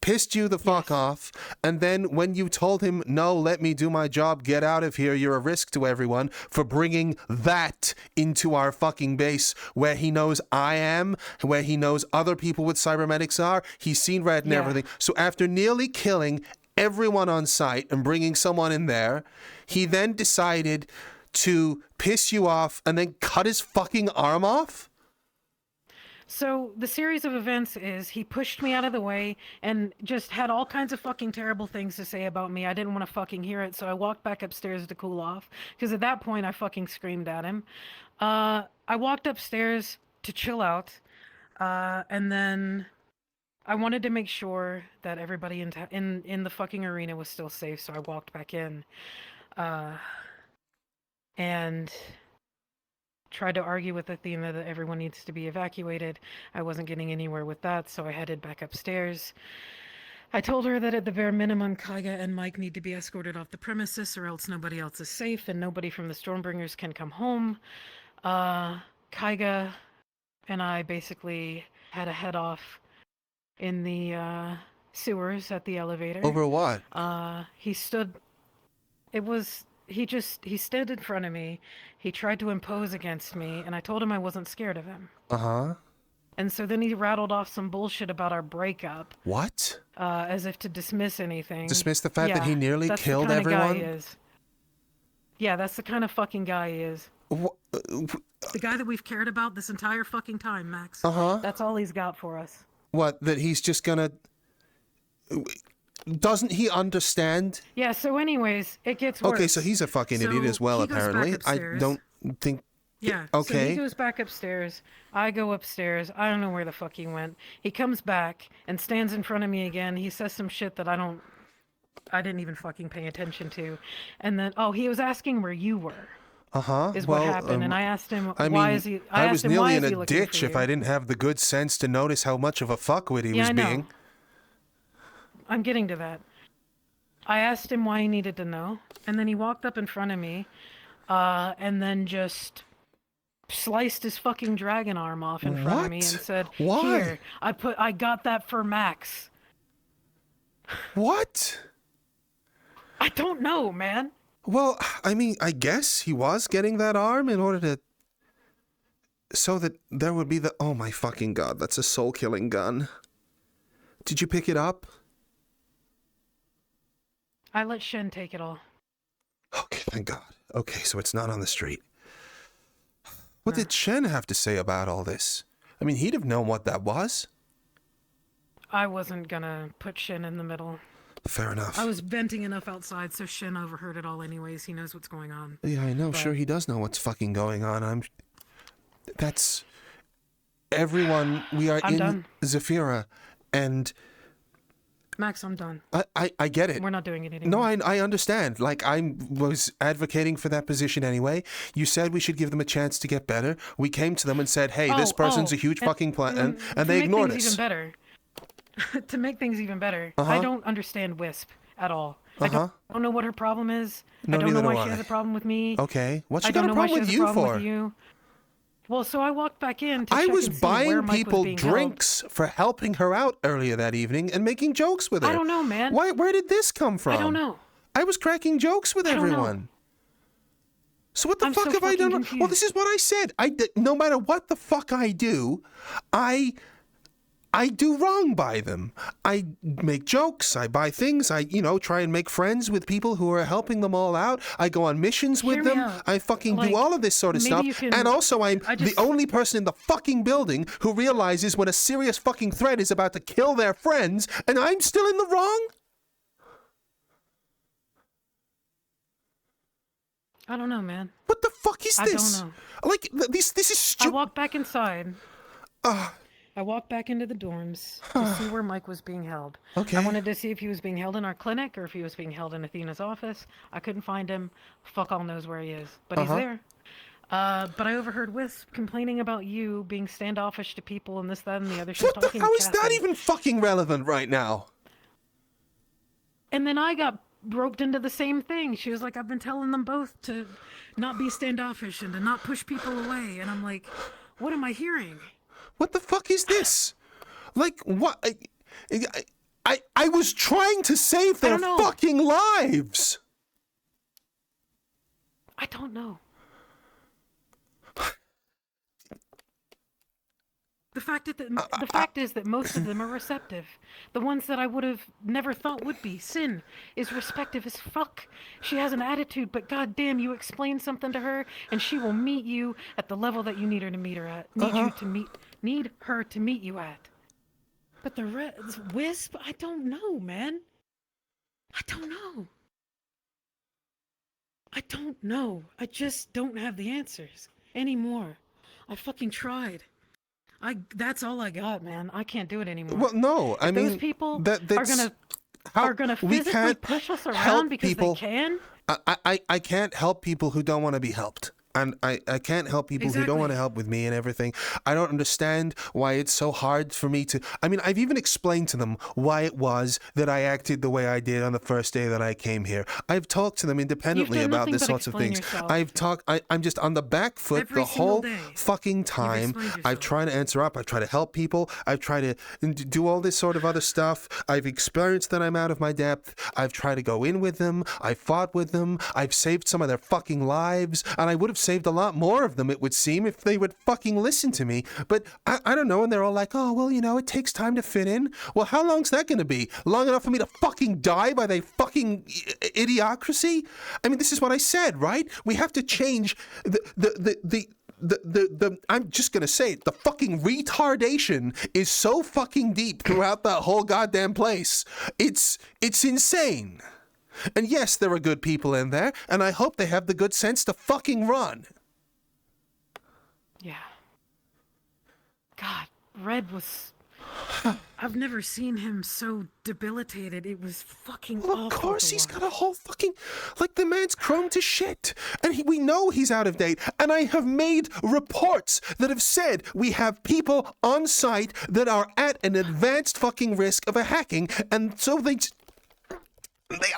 pissed you the fuck off, and then when you told him, no, let me do my job, get out of here, you're a risk to everyone, for bringing that into our fucking base where he knows I am, where he knows other people with cybernetics are, he's seen red and everything. So after nearly killing everyone on site and bringing someone in there, he then decided to piss you off and then cut his fucking arm off? So the series of events is he pushed me out of the way and just had all kinds of fucking terrible things to say about me. I didn't want to fucking hear it, so I walked back upstairs to cool off. Because at that point, I fucking screamed at him. I walked upstairs to chill out, and then I wanted to make sure that everybody in the fucking arena was still safe, so I walked back in. And tried to argue with Athena that everyone needs to be evacuated. I wasn't getting anywhere with that, so I headed back upstairs. I told her that at the bare minimum, Kaiga and Mike need to be escorted off the premises or else nobody else is safe and nobody from the Stormbringers can come home. Kaiga and I basically had a head off in the sewers at the elevator. Over what? He stood in front of me. He tried to impose against me, and I told him I wasn't scared of him. Uh-huh. And so then he rattled off some bullshit about our breakup. What? As if to dismiss anything. Dismiss the fact that he nearly killed that's the kind everyone? of guy he is. Yeah, that's the kind of fucking guy he is. The guy that we've cared about this entire fucking time, Max. Uh-huh. That's all he's got for us. What, that he's just gonna... Doesn't he understand? Yeah, so anyways, it gets worse. Okay, so he's a fucking idiot as well, he goes back apparently. I upstairs. don't think... Yeah, Okay. so he goes back upstairs. I go upstairs. I don't know where the fuck he went. He comes back and stands in front of me again. He says some shit that I didn't even fucking pay attention to. And then, he was asking where you were. Uh-huh. Is what happened. And I asked him, I why mean, is he... I was nearly in a looking ditch for if you? I didn't have the good sense to notice how much of a fuckwit he was I know. being. I'm getting to that. I asked him why he needed to know, and then he walked up in front of me, and then just sliced his fucking dragon arm off in front of me and said, Why? "Here, I got that for Max." What? I don't know, man. Well, I mean, I guess he was getting that arm in order to... So that there would be the... Oh my fucking god, that's a soul-killing gun. Did you pick it up? I let Shen take it all. Okay, thank God. Okay, so it's not on the street. What did Shen have to say about all this? I mean, he'd have known what that was. I wasn't gonna put Shen in the middle. Fair enough. I was venting enough outside, so Shen overheard it all anyways. He knows what's going on. Yeah, I know. Sure, he does know what's fucking going on. That's... Everyone, we are in done. Zaphira, and... Max, I'm done. I get it. We're not doing it anymore. No, I understand. Like, I was advocating for that position anyway. You said we should give them a chance to get better. We came to them and said, hey, this person's a huge fucking plan, and they ignored us. Even better, to make things even better, I don't understand Wisp at all. I don't know what her problem is. No, I don't know neither why do she has I. a problem with me. Okay. What's she I got don't a know why problem she with has a you problem for? with you. Well, so I walked back in to I check was and see where buying Mike was people being drinks for helping her out earlier that evening and making jokes with her. I don't know, man. Where did this come from? I don't know. I was cracking jokes with everyone. So what the fuck have I done? Confused. Well, this is what I said. No matter what the fuck I do, I do wrong by them. I make jokes. I buy things. I, try and make friends with people who are helping them all out. I go on missions with them. I fucking do all of this sort of stuff. And also, I'm the only person in the fucking building who realizes when a serious fucking threat is about to kill their friends, and I'm still in the wrong? I don't know, man. What the fuck is this? I don't know. Like, this is stupid. I walked back inside. I walked back into the dorms to see where Mike was being held. Okay. I wanted to see if he was being held in our clinic or if he was being held in Athena's office. I couldn't find him. Fuck all knows where he is. But he's there. But I overheard Wisp complaining about you being standoffish to people and this, that, and the other. How is that even fucking relevant right now? And then I got roped into the same thing. She was like, I've been telling them both to not be standoffish and to not push people away. And I'm like, what am I hearing? What the fuck is this? Like, what? I was trying to save their fucking lives. I don't know. The fact is that most of them are receptive. The ones that I would have never thought would be. Sin is respective as fuck. She has an attitude, but goddamn, you explain something to her, and she will meet you at the level that you need her to meet her at. Need her to meet you at. But the Wisp, I don't know, man. I don't know. I don't know. I just don't have the answers anymore. I fucking tried. That's all I got, man. I can't do it anymore. Well, no, I mean, those people are gonna physically push us around because they can. I can't help people who don't want to be helped. And I can't help people who don't want to help with me and everything. I don't understand why it's so hard for me to... I mean, I've even explained to them why it was that I acted the way I did on the first day that I came here. I've talked to them independently about this sorts of things. I'm just on the back foot the whole fucking time. I've tried to answer up. I've tried to help people. I've tried to do all this sort of other stuff. I've experienced that I'm out of my depth. I've tried to go in with them. I've fought with them. I've saved some of their fucking lives. And I would have saved a lot more of them, it would seem, if they would fucking listen to me. But I don't know, and they're all like, oh, well, you know, it takes time to fit in. Well, how long's that going to be? Long enough for me to fucking die by their fucking idiocracy? I mean, this is what I said, right? We have to change I'm just gonna say it, the fucking retardation is so fucking deep throughout that whole goddamn place. It's insane. And yes, there are good people in there, and I hope they have the good sense to fucking run. Yeah. God, Red was... I've never seen him so debilitated. It was fucking awful. Of course he's got a whole fucking... Like, the man's chrome to shit. And we know he's out of date. And I have made reports that have said we have people on site that are at an advanced fucking risk of a hacking, and so they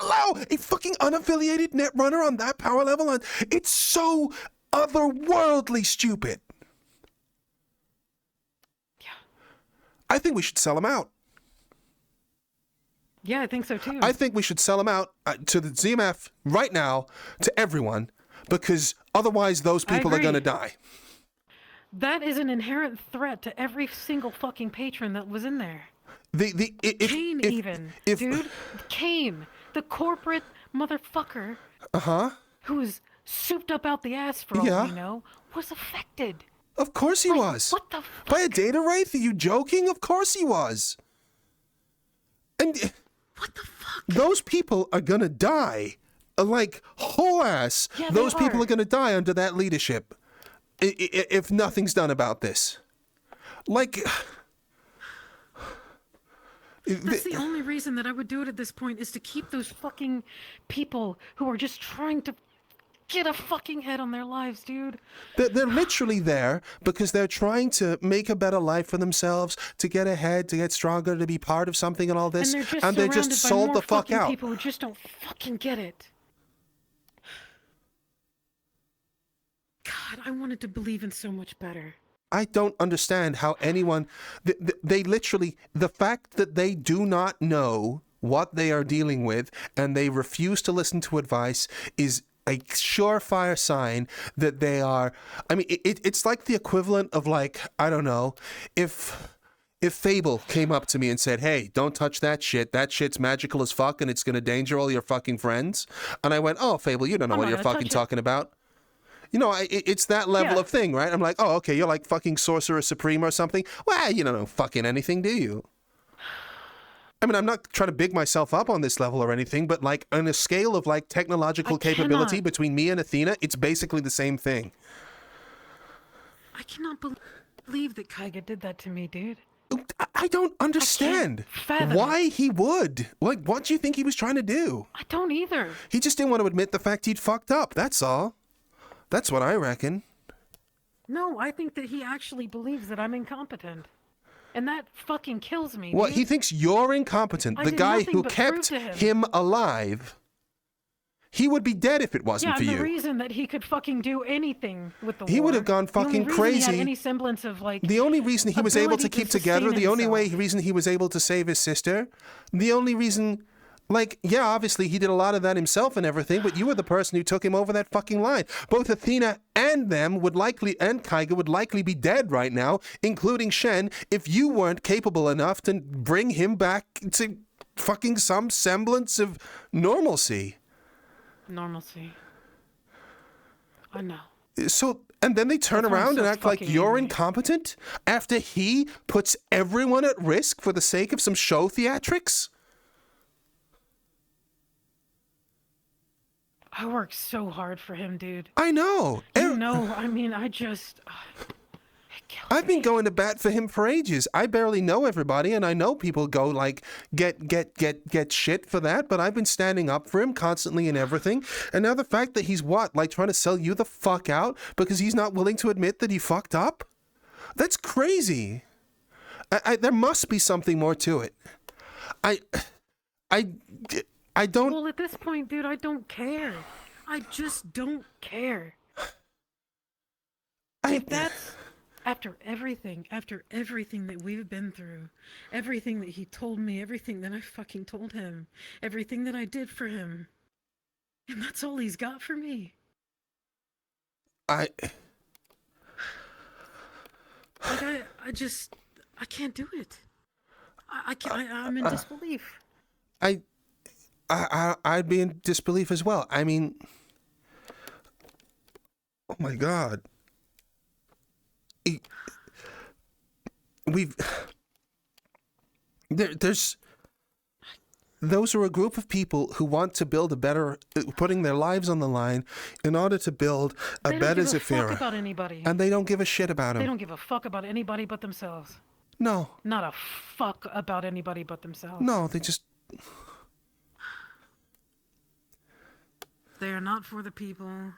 allow a fucking unaffiliated netrunner on that power level, and it's so otherworldly stupid. Yeah. I think we should sell him out. Yeah, I think so too. I think we should sell him out to the ZMF right now, to everyone, because otherwise those people are going to die. That is an inherent threat to every single fucking patron that was in there. Kane, dude. Kane, the corporate motherfucker. Who's souped up out the ass for all we know, was affected. Of course he was. What the fuck? By a data wraith? Are you joking? Of course he was. And what the fuck? Those people are gonna die. Like, whole ass. Yeah, those people are gonna die under that leadership. If nothing's done about this. Like... That's the only reason that I would do it at this point, is to keep those fucking people who are just trying to get a fucking head on their lives, dude. They're literally there because they're trying to make a better life for themselves, to get ahead, to get stronger, to be part of something and all this. And they're just sold the fuck out. People who just don't fucking get it. God, I wanted to believe in so much better. I don't understand how anyone... They literally... The fact that they do not know what they are dealing with and they refuse to listen to advice is a surefire sign that they are... I mean, it's like the equivalent of, like, I don't know, if Fable came up to me and said, hey, don't touch that shit's magical as fuck and it's going to danger all your fucking friends. And I went, oh, Fable, you don't know what you're fucking talking about. You know, it's that level of thing, right? I'm like, oh, okay, you're like fucking Sorcerer Supreme or something. Well, you don't know fucking anything, do you? I mean, I'm not trying to big myself up on this level or anything, but like on a scale of like technological capability between me and Athena, it's basically the same thing. I cannot believe that Kaiga did that to me, dude. I don't understand why he would. Like, what do you think he was trying to do? I don't either. He just didn't want to admit the fact he'd fucked up, that's all. That's what I reckon. No, I think that he actually believes that I'm incompetent. And that fucking kills me. What, dude. he thinks you're incompetent. I The did guy nothing who but kept prove to him alive. He would be dead if it wasn't for and you. the reason that he could fucking do anything with the war. He would have gone fucking the only reason crazy. He had any semblance of like. The only reason he was able to ability keep together, sustain the only himself. reason he was able to save his sister, the only reason, like, yeah, obviously he did a lot of that himself and everything, but you were the person who took him over that fucking line. Both Athena and them would likely, and Kaiga would likely be dead right now, including Shen, if you weren't capable enough to bring him back to fucking some semblance of normalcy. Normalcy. I know. So, and then they turn That's why I'm around so and act like fucking you're angry. incompetent after he puts everyone at risk for the sake of some show theatrics? I worked so hard for him, dude. I know. You know, I mean, I just. I've been going to bat for him for ages. I barely know everybody, and I know people go like get shit for that, but I've been standing up for him constantly and everything. And now the fact that he's like trying to sell you the fuck out because he's not willing to admit that he fucked up? That's crazy. There must be something more to it. I don't. Well, at this point, dude, I don't care. I just don't care. If that's after everything that we've been through, everything that he told me, everything that I fucking told him, everything that I did for him, and that's all he's got for me. I can't do it. I'm in disbelief. I'd be in disbelief as well. I mean, oh my God. Those are a group of people who want to build a better, putting their lives on the line in order to build a better They don't give a fuck Zaphira. about anybody. And they don't give a shit about him. They don't give a fuck about anybody but themselves. No. Not a fuck about anybody but themselves. No, they just... They are not for the people.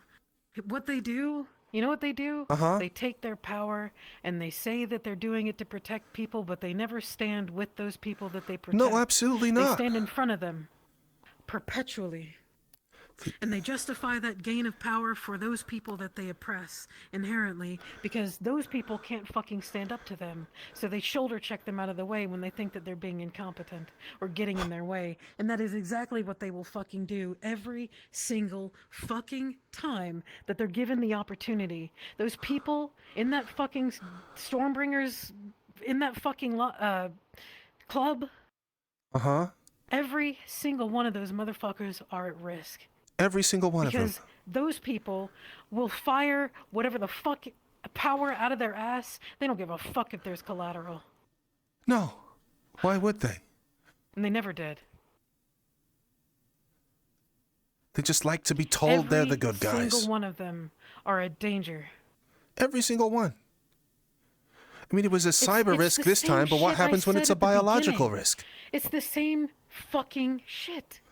What they do, you know what they do? Uh-huh. They take their power and they say that they're doing it to protect people, but they never stand with those people that they protect. No, absolutely not. They stand in front of them perpetually. And they justify that gain of power for those people that they oppress inherently because those people can't fucking stand up to them. So they shoulder check them out of the way when they think that they're being incompetent or getting in their way. And that is exactly what they will fucking do every single fucking time that they're given the opportunity. Those people in that fucking Stormbringers, in that fucking club, Uh-huh. every single one of those motherfuckers are at risk. Every single one of them. Because those people will fire whatever the fuck power out of their ass. They don't give a fuck if there's collateral. No. Why would they? And they never did. They just like to be told they're the good guys. Every single one of them are a danger. Every single one. I mean, it was a cyber It's risk the this same time, but what shit I happens when said it's a at the biological beginning. risk? It's the same fucking shit.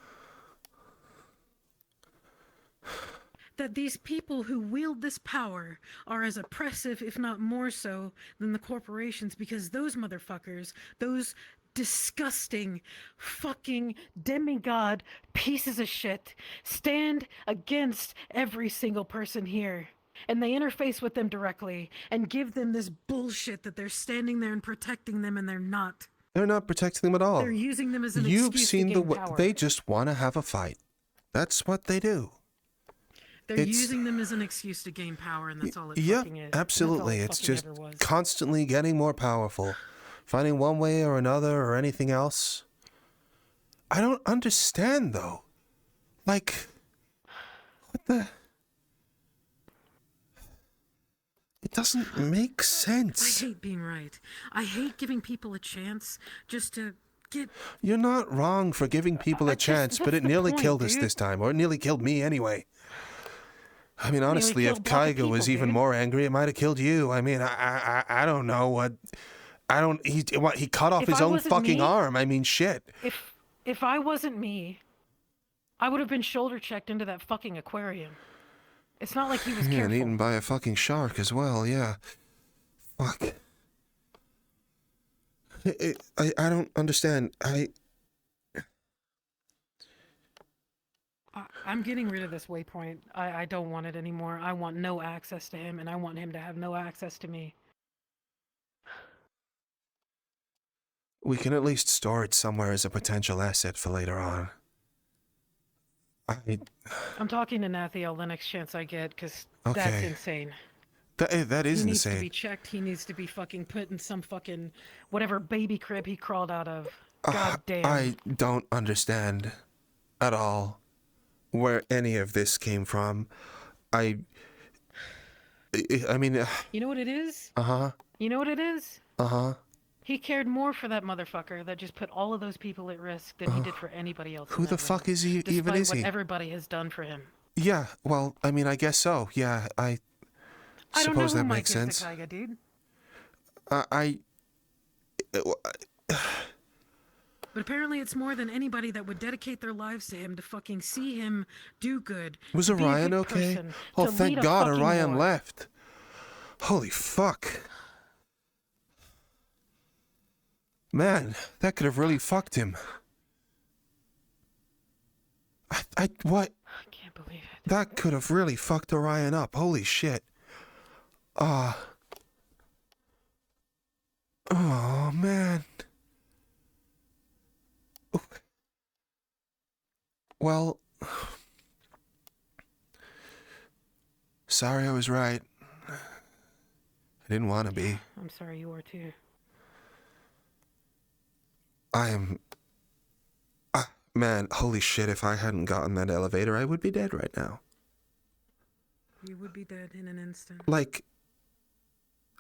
That these people who wield this power are as oppressive, if not more so, than the corporations because those motherfuckers, those disgusting fucking demigod pieces of shit stand against every single person here. And they interface with them directly and give them this bullshit that they're standing there and protecting them and they're not. They're not protecting them at all. They're using them as an You've excuse seen to gain power. They just want to have a fight. That's what they do. They're using them as an excuse to gain power, and that's all it Yeah, fucking is. absolutely. That's It's all it just fucking ever was. constantly getting more powerful. Fighting one way or another or anything else. I don't understand, though. Like, what the... It doesn't make sense. I hate being right. I hate giving people a chance just to get... You're not wrong for giving people a chance, but it nearly killed us this time, or it nearly killed me anyway. I mean, honestly, if Kaiga was even more angry, it might have killed you. I mean, I don't know what... He cut off his own fucking arm. I mean, shit. If I wasn't me, I would have been shoulder checked into that fucking aquarium. It's not like he was Yeah, careful. and eaten by a fucking shark as well, yeah. Fuck. I don't understand. I'm getting rid of this waypoint. I don't want it anymore. I want no access to him, and I want him to have no access to me. We can at least store it somewhere as a potential asset for later on. I'm talking to Nathiel the next chance I get, because Okay. that's insane. That is He needs insane. to be checked. He needs to be fucking put in some fucking whatever baby crib he crawled out of. God damn. I don't understand at all where any of this came from. I mean... You know what it is? Uh-huh. You know what it is? Uh-huh. He cared more for that motherfucker that just put all of those people at risk than he did for anybody else. Who the fuck is he? Even is Despite he? what everybody has done for him. Yeah, well, I mean, I guess so. Yeah, I don't know suppose who that Mike makes is sense. to Kaiga, dude. But apparently it's more than anybody that would dedicate their lives to him to fucking see him do good. Was to be a Orion good okay? person, Oh, to thank lead a God fucking Orion war. left. Holy fuck. Man, that could have really fucked him. What? I can't believe it. That could have really fucked Orion up. Holy shit. Oh, man. Well, sorry I was right. I didn't want to be. I'm sorry you are too. I am... man, holy shit, if I hadn't gotten that elevator, I would be dead right now. You would be dead in an instant. Like,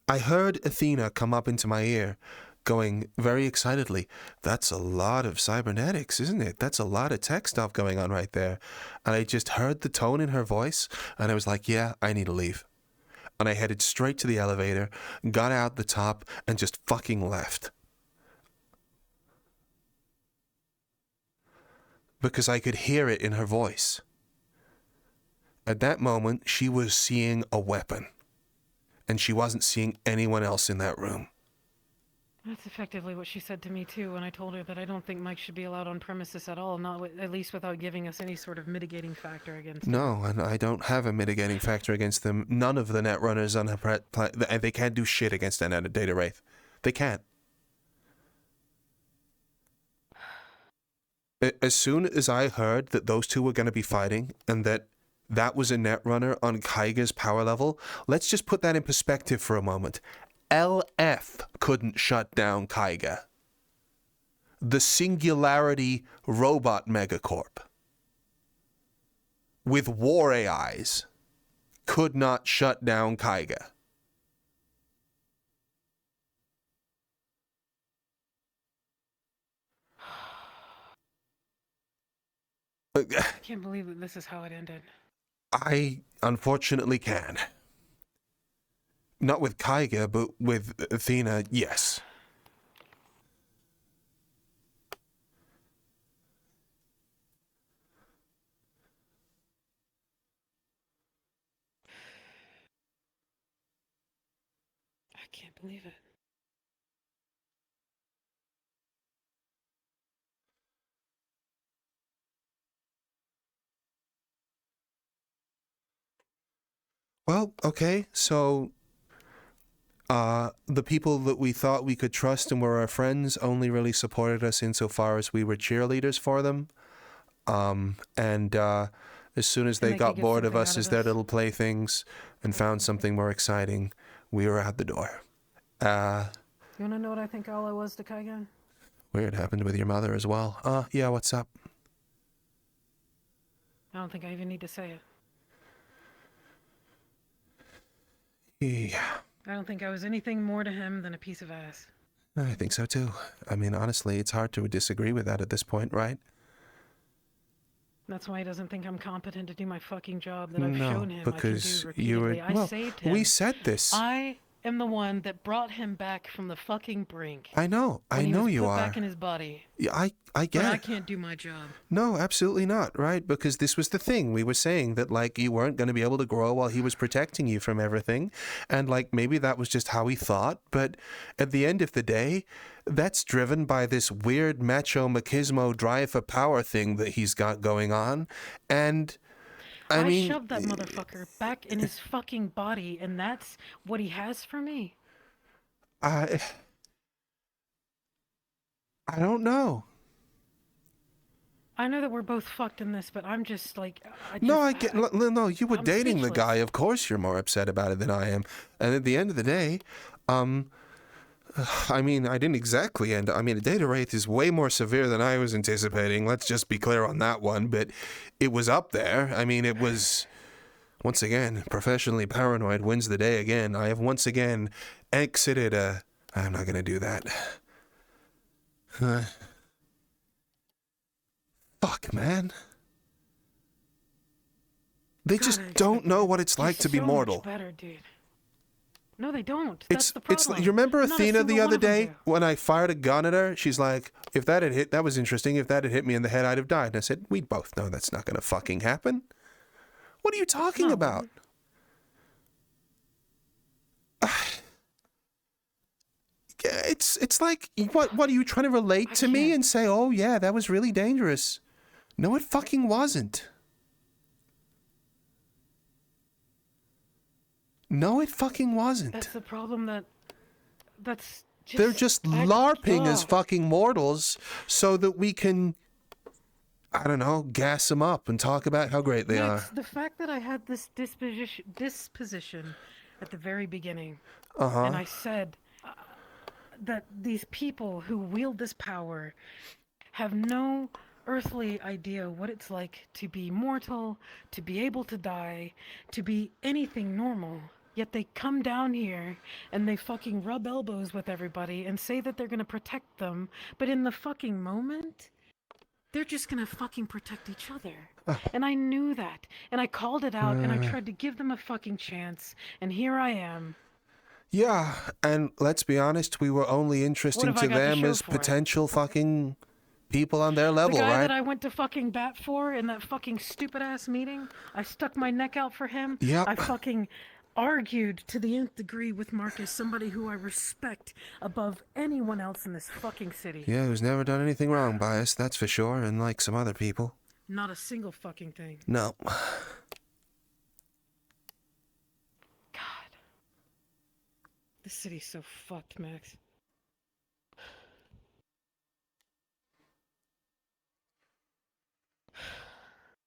I heard Athena come up into my ear, going very excitedly, "That's a lot of cybernetics, isn't it? That's a lot of tech stuff going on right there." And I just heard the tone in her voice, and I was like, yeah, I need to leave. And I headed straight to the elevator, got out the top, and just fucking left. Because I could hear it in her voice. At that moment, she was seeing a weapon. And she wasn't seeing anyone else in that room. That's effectively what she said to me too when I told her that I don't think Mike should be allowed on premises at all, at least without giving us any sort of mitigating factor against him. No, and I don't have a mitigating factor against them. None of the netrunners on her they can't do shit against that data wraith. They can't. As soon as I heard that those two were going to be fighting and that was a netrunner on Kaiga's power level, let's just put that in perspective for a moment. LF couldn't shut down Kaiga. The Singularity Robot Megacorp with war AIs could not shut down Kaiga. I can't believe that this is how it ended. I unfortunately can. Not with Kaiga, but with Athena, yes. I can't believe it. Well, okay, so the people that we thought we could trust and were our friends only really supported us insofar as we were cheerleaders for them. And as soon as they got bored of us as their little playthings and found something more exciting, we were out the door. You want to know what I think all I was to Kaiga? Weird, happened with your mother as well. Yeah, what's up? I don't think I even need to say it. Yeah. I don't think I was anything more to him than a piece of ass. I think so too. I mean, honestly, it's hard to disagree with that at this point, right? That's why he doesn't think I'm competent to do my fucking job that I've shown him because I can do you were... repeatedly. I saved him. we said this. I am the one that brought him back from the fucking brink. I know you put are. Back in his body. Yeah, I get But it. I can't do my job. No, absolutely not, right? Because this was the thing. We were saying that, like, you weren't going to be able to grow while he was protecting you from everything. And, like, maybe that was just how he thought. But at the end of the day, that's driven by this weird macho machismo drive for power thing that he's got going on. And I mean, shoved that motherfucker back in his fucking body, and that's what he has for me. I don't know. I know that we're both fucked in this, but I'm just like... No, you were dating the guy. Of course you're more upset about it than I am. And at the end of the day, I mean, I didn't exactly end... I mean, a data wraith is way more severe than I was anticipating. Let's just be clear on that one. But it was up there. I mean, it was... Once again, professionally paranoid wins the day again. I have once again exited a... I'm not going to do that. Fuck, man. They just don't know what it's like to be mortal. Much better, dude. No, they don't. That's the problem. You remember Not a Athena the single other one of them day do. when I fired a gun at her? She's like, if that had hit, that was interesting. If that had hit me in the head, I'd have died. And I said, we both know that's not going to fucking happen. What are you talking about? It's like, what are you trying to relate to me and say, oh yeah, that was really dangerous? No, it fucking wasn't. No, it fucking wasn't. That's the problem that's just... They're just LARPing as fucking mortals so that we can, I don't know, gas them up and talk about how great they are. The fact that I had this disposition at the very beginning, Uh-huh. and I said that these people who wield this power have no earthly idea what it's like to be mortal, to be able to die, to be anything normal. Yet they come down here and they fucking rub elbows with everybody and say that they're gonna protect them, but in the fucking moment, they're just gonna fucking protect each other. And I knew that, and I called it out, and I tried to give them a fucking chance, and here I am. Yeah, and let's be honest, we were only interesting What have to I got to them show as for it? potential fucking people on their level, The guy right? that I went to fucking bat for in that fucking stupid ass meeting, I stuck my neck out for him. Yep. I fucking argued to the nth degree with Markus, somebody who I respect above anyone else in this fucking city. Yeah, who's never done anything wrong by us, that's for sure, and like some other people. Not a single fucking thing. No. This city's so fucked, Max.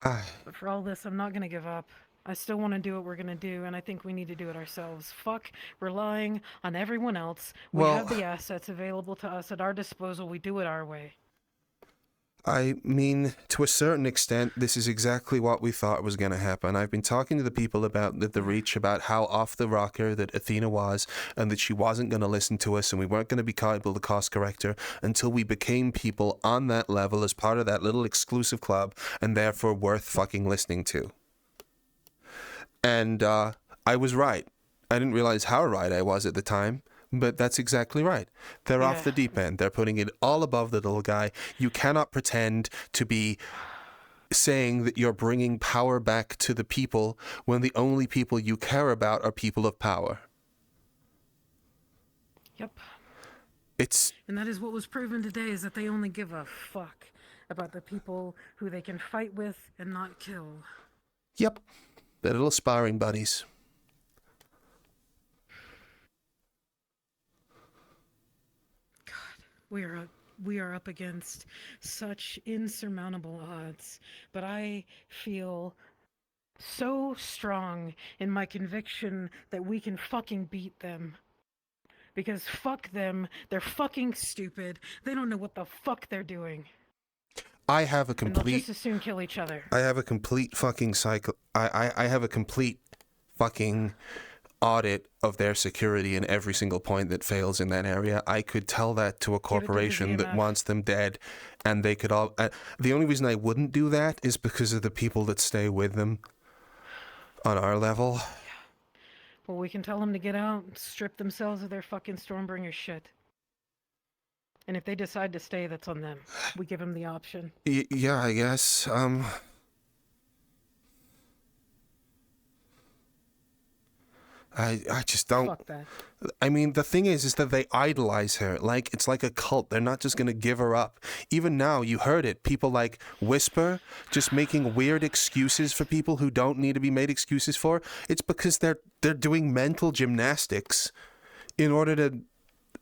But for all this, I'm not gonna give up. I still want to do what we're gonna do, and I think we need to do it ourselves. Fuck relying on everyone else. We Well- have the assets available to us at our disposal. We do it our way. I mean, to a certain extent, this is exactly what we thought was going to happen. I've been talking to the people about the Reach, about how off the rocker that Athena was, and that she wasn't going to listen to us, and we weren't going to be able to course correct her until we became people on that level as part of that little exclusive club, and therefore worth fucking listening to. And I was right. I didn't realize how right I was at the time. But that's exactly right. They're off the deep end. They're putting it all above the little guy. You cannot pretend to be saying that you're bringing power back to the people when the only people you care about are people of power. Yep. It's... And that is what was proven today, is that they only give a fuck about the people who they can fight with and not kill. Yep. They're little sparring buddies. We are up against such insurmountable odds, but I feel so strong in my conviction that we can fucking beat them. Because fuck them, they're fucking stupid. They don't know what the fuck they're doing. I have a And they'll complete... just as soon kill each other. I have a complete fucking cycle... I have a complete fucking audit of their security in every single point that fails in that area. I could tell that to a corporation that wants them dead, and they could all... the only reason I wouldn't do that is because of the people that stay with them on our level. Well, we can tell them to get out, strip themselves of their fucking Stormbringer shit. And if they decide to stay, that's on them. We give them the option. Yeah, I guess. I just don't. Fuck that. I mean, the thing is that they idolize her. Like, it's like a cult. They're not just gonna give her up. Even now, you heard it. People like Whisper just making weird excuses for people who don't need to be made excuses for. It's because they're doing mental gymnastics in order to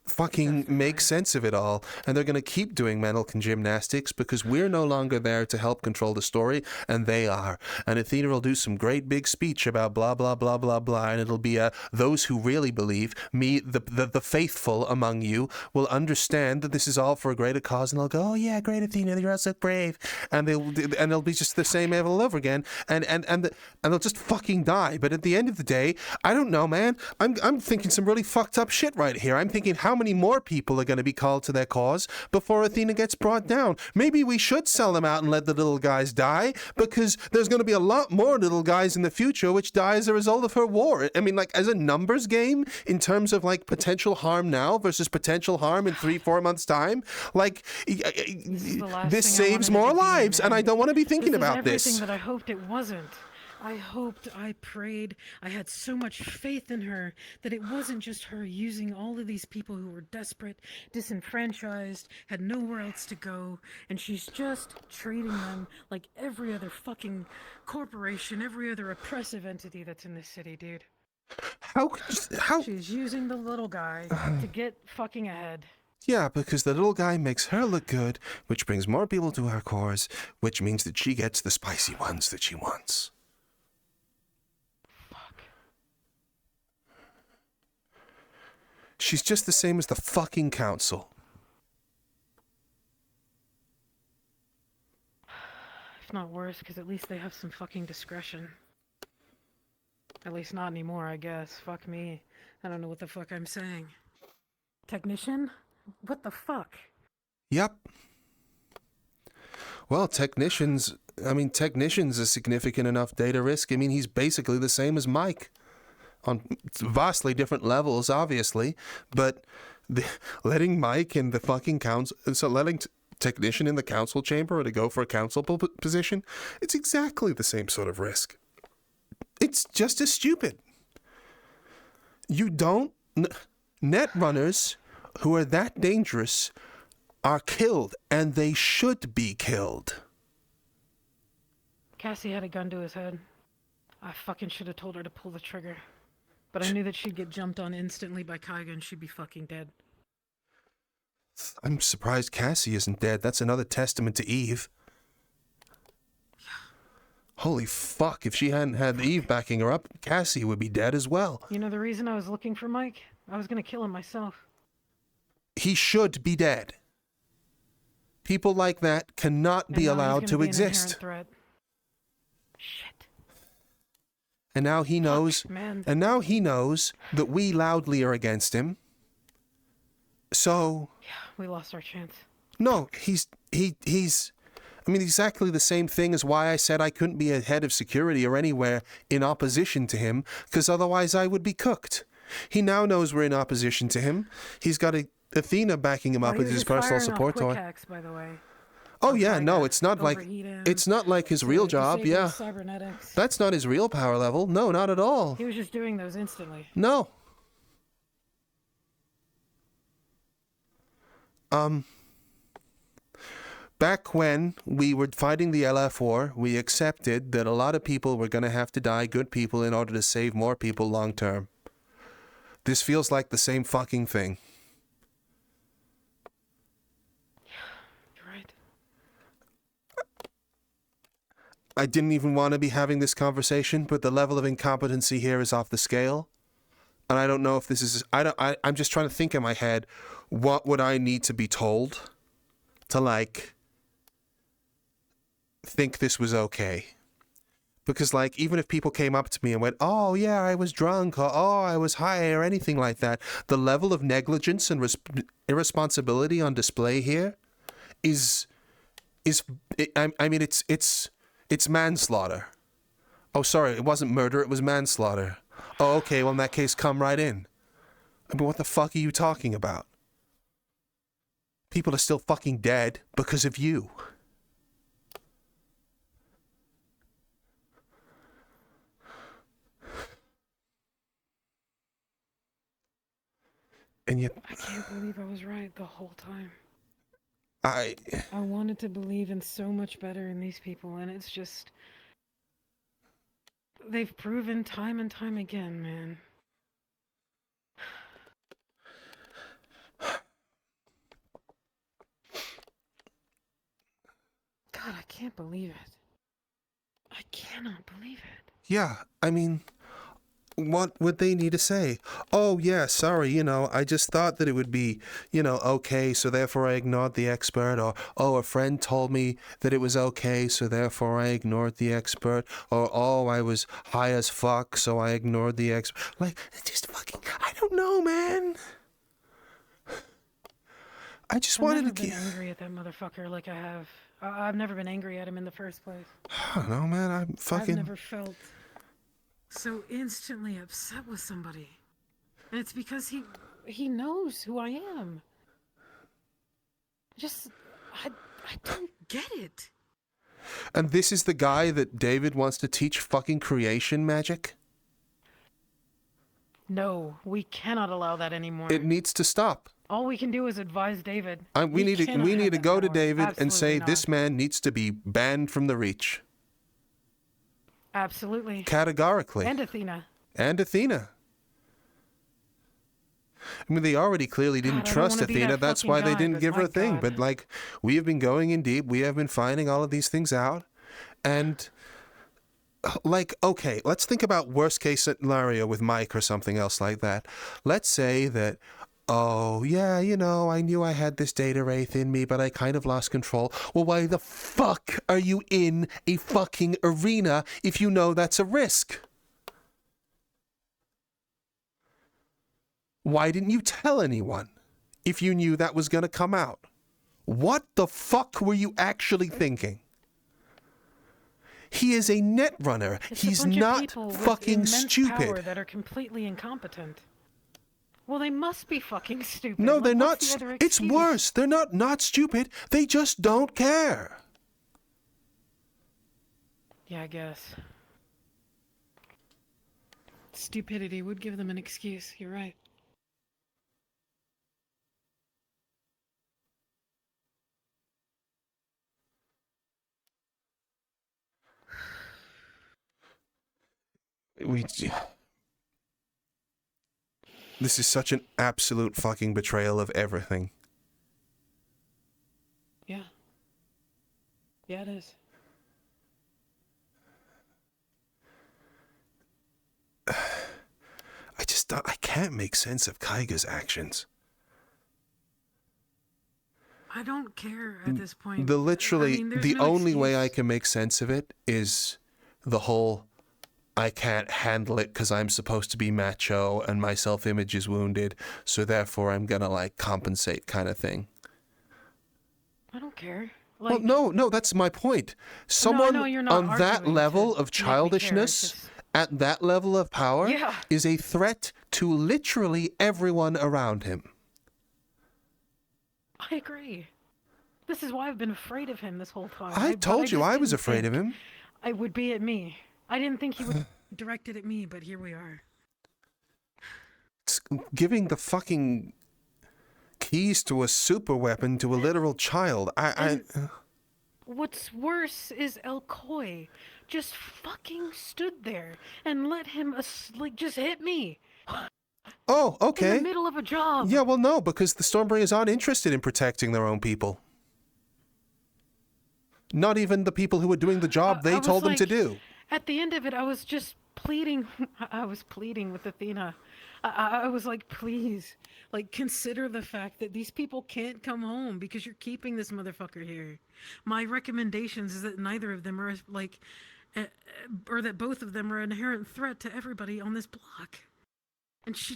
fucking make sense of it all, and they're going to keep doing mental gymnastics because we're no longer there to help control the story, and they are. And Athena will do some great big speech about blah blah blah blah blah, and it'll be those who really believe, me, the faithful among you, will understand that this is all for a greater cause, and they'll go, oh yeah, great Athena, you're so brave, and they'll be just the same all over again, and they'll just fucking die. But at the end of the day, I don't know, man. I'm thinking some really fucked up shit right here. I'm thinking, how many more people are going to be called to their cause before Athena gets brought down? Maybe we should sell them out and let the little guys die, because there's going to be a lot more little guys in the future which die as a result of her war. I mean, like, as a numbers game, in terms of, like, potential harm now versus potential harm in 3-4 months' time, like, this saves more lives, and I don't want to be thinking about this. Everything that I hoped it wasn't. I hoped, I prayed, I had so much faith in her that it wasn't just her using all of these people who were desperate, disenfranchised, had nowhere else to go, and she's just treating them like every other fucking corporation, every other oppressive entity that's in this city, dude. How? She's using the little guy to get fucking ahead. Yeah, because the little guy makes her look good, which brings more people to her cause, which means that she gets the spicy ones that she wants. She's just the same as the fucking council. If not worse, because at least they have some fucking discretion. At least not anymore, I guess. Fuck me. I don't know what the fuck I'm saying. Technician? What the fuck? Yep. Well, technician's a significant enough data risk. I mean, he's basically the same as Mike. On vastly different levels, obviously, but letting Mike in the fucking council, so letting technician in the council chamber to go for a council position, it's exactly the same sort of risk. It's just as stupid. You don't... Net runners who are that dangerous are killed, and they should be killed. Cassie had a gun to his head. I fucking should have told her to pull the trigger. But I knew that she'd get jumped on instantly by Kaiga and she'd be fucking dead. I'm surprised Cassie isn't dead. That's another testament to Eve. Holy fuck, if she hadn't had Eve backing her up, Cassie would be dead as well. You know the reason I was looking for Mike? I was gonna kill him myself. He should be dead. People like that cannot be allowed to exist. Shit. And now he knows. And now he knows that we loudly are against him. So. Yeah, we lost our chance. No, he's. I mean, exactly the same thing as why I said I couldn't be a head of security or anywhere in opposition to him, because otherwise I would be cooked. He now knows we're in opposition to him. He's got Athena backing him up as his personal support toy. Hacks, by the way. Oh yeah, no, it's not like his real job. Yeah, cybernetics. That's not his real power level. No, not at all. He was just doing those instantly. No. Back when we were fighting the LF war, we accepted that a lot of people were going to have to die, good people, in order to save more people long term. This feels like the same fucking thing. I didn't even want to be having this conversation, but the level of incompetency here is off the scale. And I don't know if this is... I'm just trying to think in my head, what would I need to be told to, like, think this was okay? Because, like, even if people came up to me and went, oh, yeah, I was drunk, or oh, I was high, or anything like that, the level of negligence and irresponsibility on display here is It's manslaughter. Oh, sorry, it wasn't murder, it was manslaughter. Oh, okay, well in that case, come right in. I mean, what the fuck are you talking about? People are still fucking dead because of you. And yet... I can't believe I was right the whole time. I wanted to believe in so much better in these people, and it's just... They've proven time and time again, man. God, I can't believe it. I cannot believe it. Yeah, I mean, what would they need to say? Oh, yeah, sorry, you know, I just thought that it would be, you know, okay, so therefore I ignored the expert. Or, oh, a friend told me that it was okay, so therefore I ignored the expert. Or, oh, I was high as fuck, so I ignored the expert. Like, just fucking, I don't know, man. I just wanted to get angry at that motherfucker like I have. I've never been angry at him in the first place. I don't know, man. I've never felt so instantly upset with somebody. And it's because he knows who I am. I don't get it. And this is the guy that David wants to teach fucking creation magic? No, we cannot allow that anymore. It needs to stop. All we can do is advise David. We need to go to David and say not. This man needs to be banned from the Reach. Absolutely. Categorically. And Athena. I mean, they already clearly didn't trust Athena. That's why they didn't give her a thing. But, like, we have been going in deep. We have been finding all of these things out. And, like, okay, let's think about worst case scenario with Mike or something else like that. Let's say that, oh, yeah, you know, I knew I had this data wraith in me, but I kind of lost control. Well, why the fuck are you in a fucking arena if you know that's a risk? Why didn't you tell anyone if you knew that was going to come out? What the fuck were you actually thinking? He is a net runner. He's not fucking stupid. Power that are completely incompetent. Well, they must be fucking stupid. No, like, they're not. It's worse. They're not stupid. They just don't care. Yeah, I guess. Stupidity would give them an excuse. You're right. This is such an absolute fucking betrayal of everything. Yeah. Yeah, it is. I can't make sense of Kaiga's actions. I don't care at this point. The only way I can make sense of it is the whole I can't handle it because I'm supposed to be macho and my self-image is wounded, so therefore I'm gonna, like, compensate kind of thing. I don't care. Like, well, no, that's my point. Someone on that level of childishness, at that level of power, is a threat to literally everyone around him. I agree. This is why I've been afraid of him this whole time. I told you I was afraid of him. I would be at me. I didn't think he would direct it at me, but here we are. It's giving the fucking keys to a super weapon to a literal child. What's worse is El Coy just fucking stood there and let him just hit me. Oh, okay. In the middle of a job. Yeah, well, no, because the Stormbringers aren't interested in protecting their own people. Not even the people who were doing the job they told them to do. At the end of it, I was just pleading. I was pleading with Athena. I was like, please, like, consider the fact that these people can't come home because you're keeping this motherfucker here. My recommendations is that neither of them are, like, or that both of them are an inherent threat to everybody on this block. And she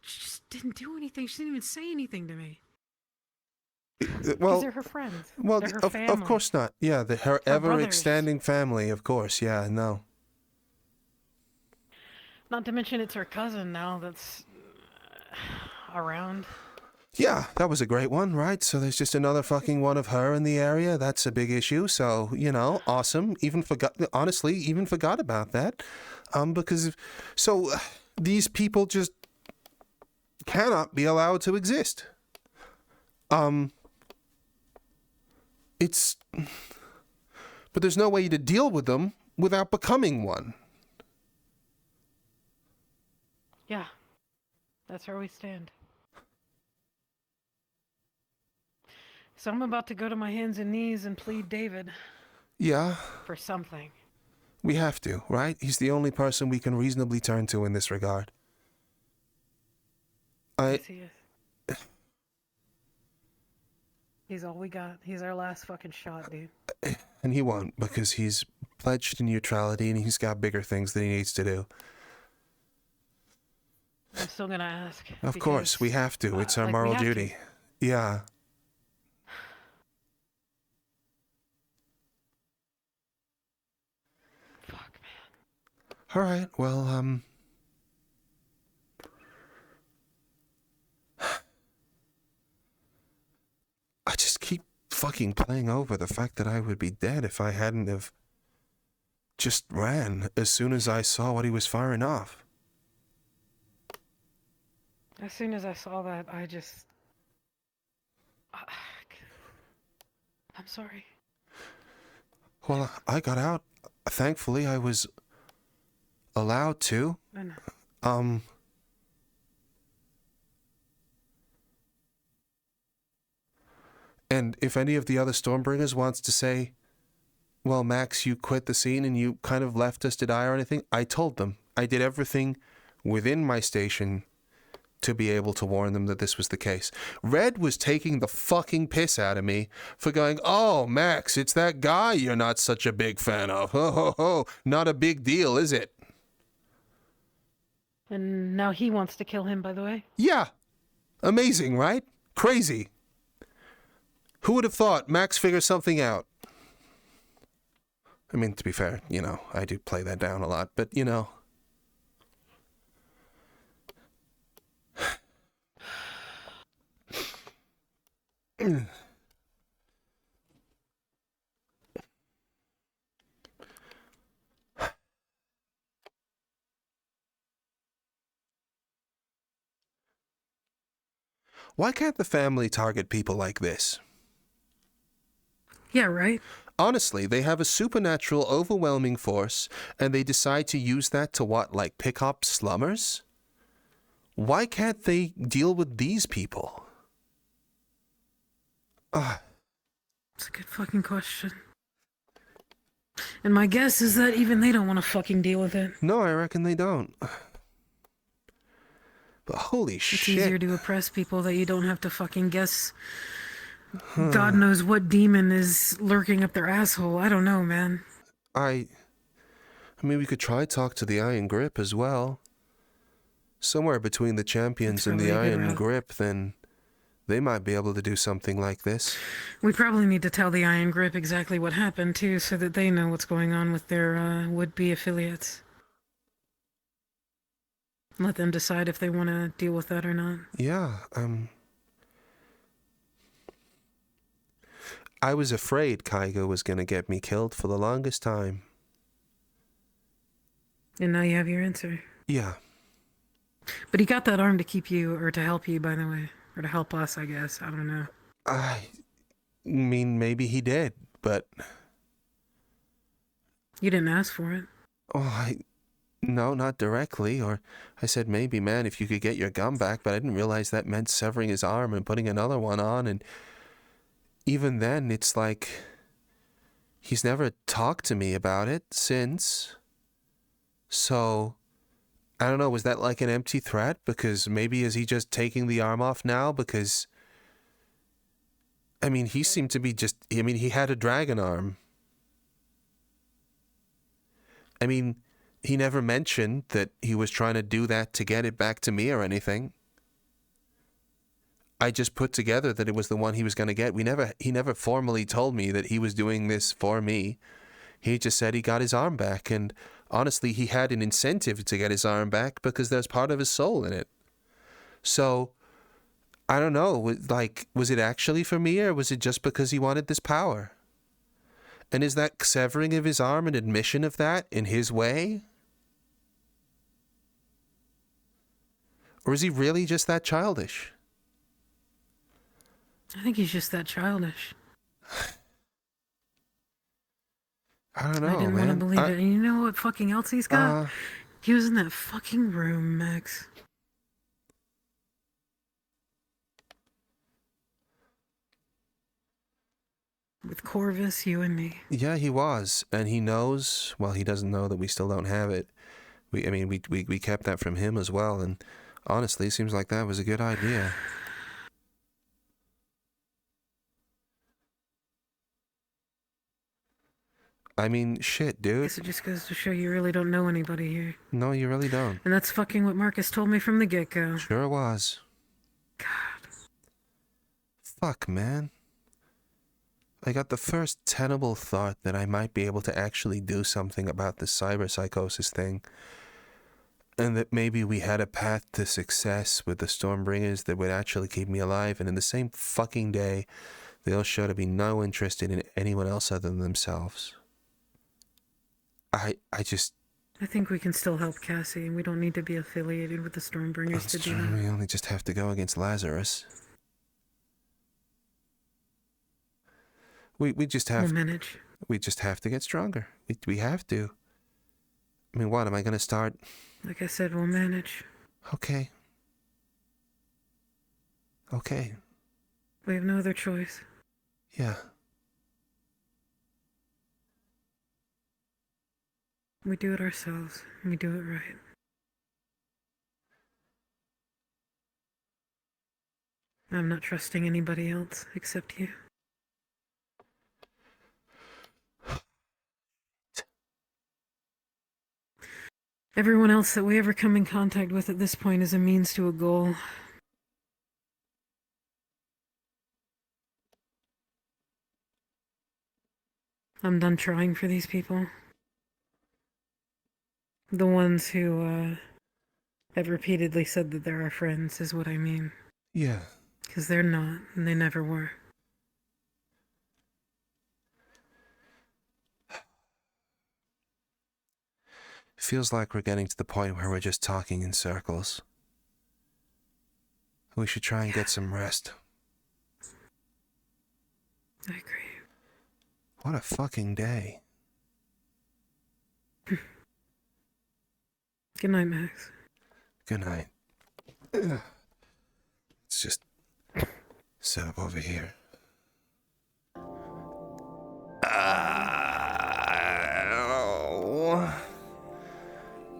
just didn't do anything. She didn't even say anything to me. Well, they're her friends. Well, they're her family. Of course not. Yeah, her ever-extending family, of course. Yeah, no. Not to mention it's her cousin now that's around. Yeah, that was a great one, right? So there's just another fucking one of her in the area. That's a big issue. So, you know, awesome. Even forgot about that. Because, so these people just cannot be allowed to exist. But there's no way to deal with them without becoming one. Yeah, that's where we stand. So I'm about to go to my hands and knees and plead David. Yeah. For something. We have to, right? He's the only person we can reasonably turn to in this regard. Yes, he is. He's all we got. He's our last fucking shot, dude. And he won't, because he's pledged to neutrality and he's got bigger things that he needs to do. I'm still gonna ask. Of course, we have to. It's our moral duty. Yeah. Fuck, man. All right, well, I just keep fucking playing over the fact that I would be dead if I hadn't have just ran as soon as I saw what he was firing off. As soon as I saw that, I just... I'm sorry. Well, I got out. Thankfully, I was allowed to. I know. And if any of the other Stormbringers wants to say, well, Max, you quit the scene and you kind of left us to die or anything, I told them. I did everything within my station to be able to warn them that this was the case. Red was taking the fucking piss out of me for going, oh, Max, it's that guy you're not such a big fan of. Ho, ho, ho. Not a big deal, is it? And now he wants to kill him, by the way. Yeah. Amazing, right? Crazy. Who would have thought Max figures something out? I mean, to be fair, you know, I do play that down a lot, but, you know. Why can't the family target people like this? Yeah, right? Honestly, they have a supernatural, overwhelming force, and they decide to use that to what, like pick up slummers? Why can't they deal with these people? It's a good fucking question. And my guess is that even they don't want to fucking deal with it. No, I reckon they don't. But holy shit. It's easier to oppress people that you don't have to fucking guess God knows what demon is lurking up their asshole. I don't know, man. I mean, we could try talk to the Iron Grip as well. Somewhere between the champions and the Iron Grip, then they might be able to do something like this. We probably need to tell the Iron Grip exactly what happened, too, so that they know what's going on with their would-be affiliates. Let them decide if they want to deal with that or not. Yeah, I was afraid Kygo was going to get me killed for the longest time. And now you have your answer. Yeah. But he got that arm to keep you, or to help you, by the way. Or to help us, I guess. I don't know. I mean, maybe he did, but... You didn't ask for it. Oh, no, not directly. Or I said, maybe, man, if you could get your gun back, but I didn't realize that meant severing his arm and putting another one on, and even then, it's like... He's never talked to me about it since. So... I don't know, was that like an empty threat? Because maybe is he just taking the arm off now? Because, I mean, he seemed to be just, I mean, he had a dragon arm. I mean, he never mentioned that he was trying to do that to get it back to me or anything. I just put together that it was the one he was going to get. He never formally told me that he was doing this for me. He just said he got his arm back, and honestly, he had an incentive to get his arm back because there's part of his soul in it. So, I don't know, like, was it actually for me, or was it just because he wanted this power? And is that severing of his arm an admission of that in his way? Or is he really just that childish? I think he's just that childish. I don't know, man. I didn't want to believe it. And you know what fucking else he's got? He was in that fucking room, Max. With Corvus, you and me. Yeah, he was. And he knows, well, he doesn't know that we still don't have it. We kept that from him as well, and honestly, it seems like that was a good idea. I mean, shit, dude. Guess it just goes to show you really don't know anybody here. No, you really don't. And that's fucking what Markus told me from the get-go. Sure was. God. Fuck, man. I got the first tenable thought that I might be able to actually do something about this cyberpsychosis thing. And that maybe we had a path to success with the Stormbringers that would actually keep me alive. And in the same fucking day, they'll show to be no interested in anyone else other than themselves. I think we can still help Cassie, and we don't need to be affiliated with the Stormbringers to do that. We only just have to go against Lazarus. We just have... We'll manage. We just have to get stronger. We have to. I mean, what, am I going to start... Like I said, we'll manage. Okay. Okay. We have no other choice. Yeah. We do it ourselves, and we do it right. I'm not trusting anybody else except you. Everyone else that we ever come in contact with at this point is a means to a goal. I'm done trying for these people. The ones who have repeatedly said that they're our friends is what I mean. Yeah. Because they're not, and they never were. Feels like we're getting to the point where we're just talking in circles. We should try and get some rest. I agree. What a fucking day. Good night, Max. Good night. Let's just set up over here.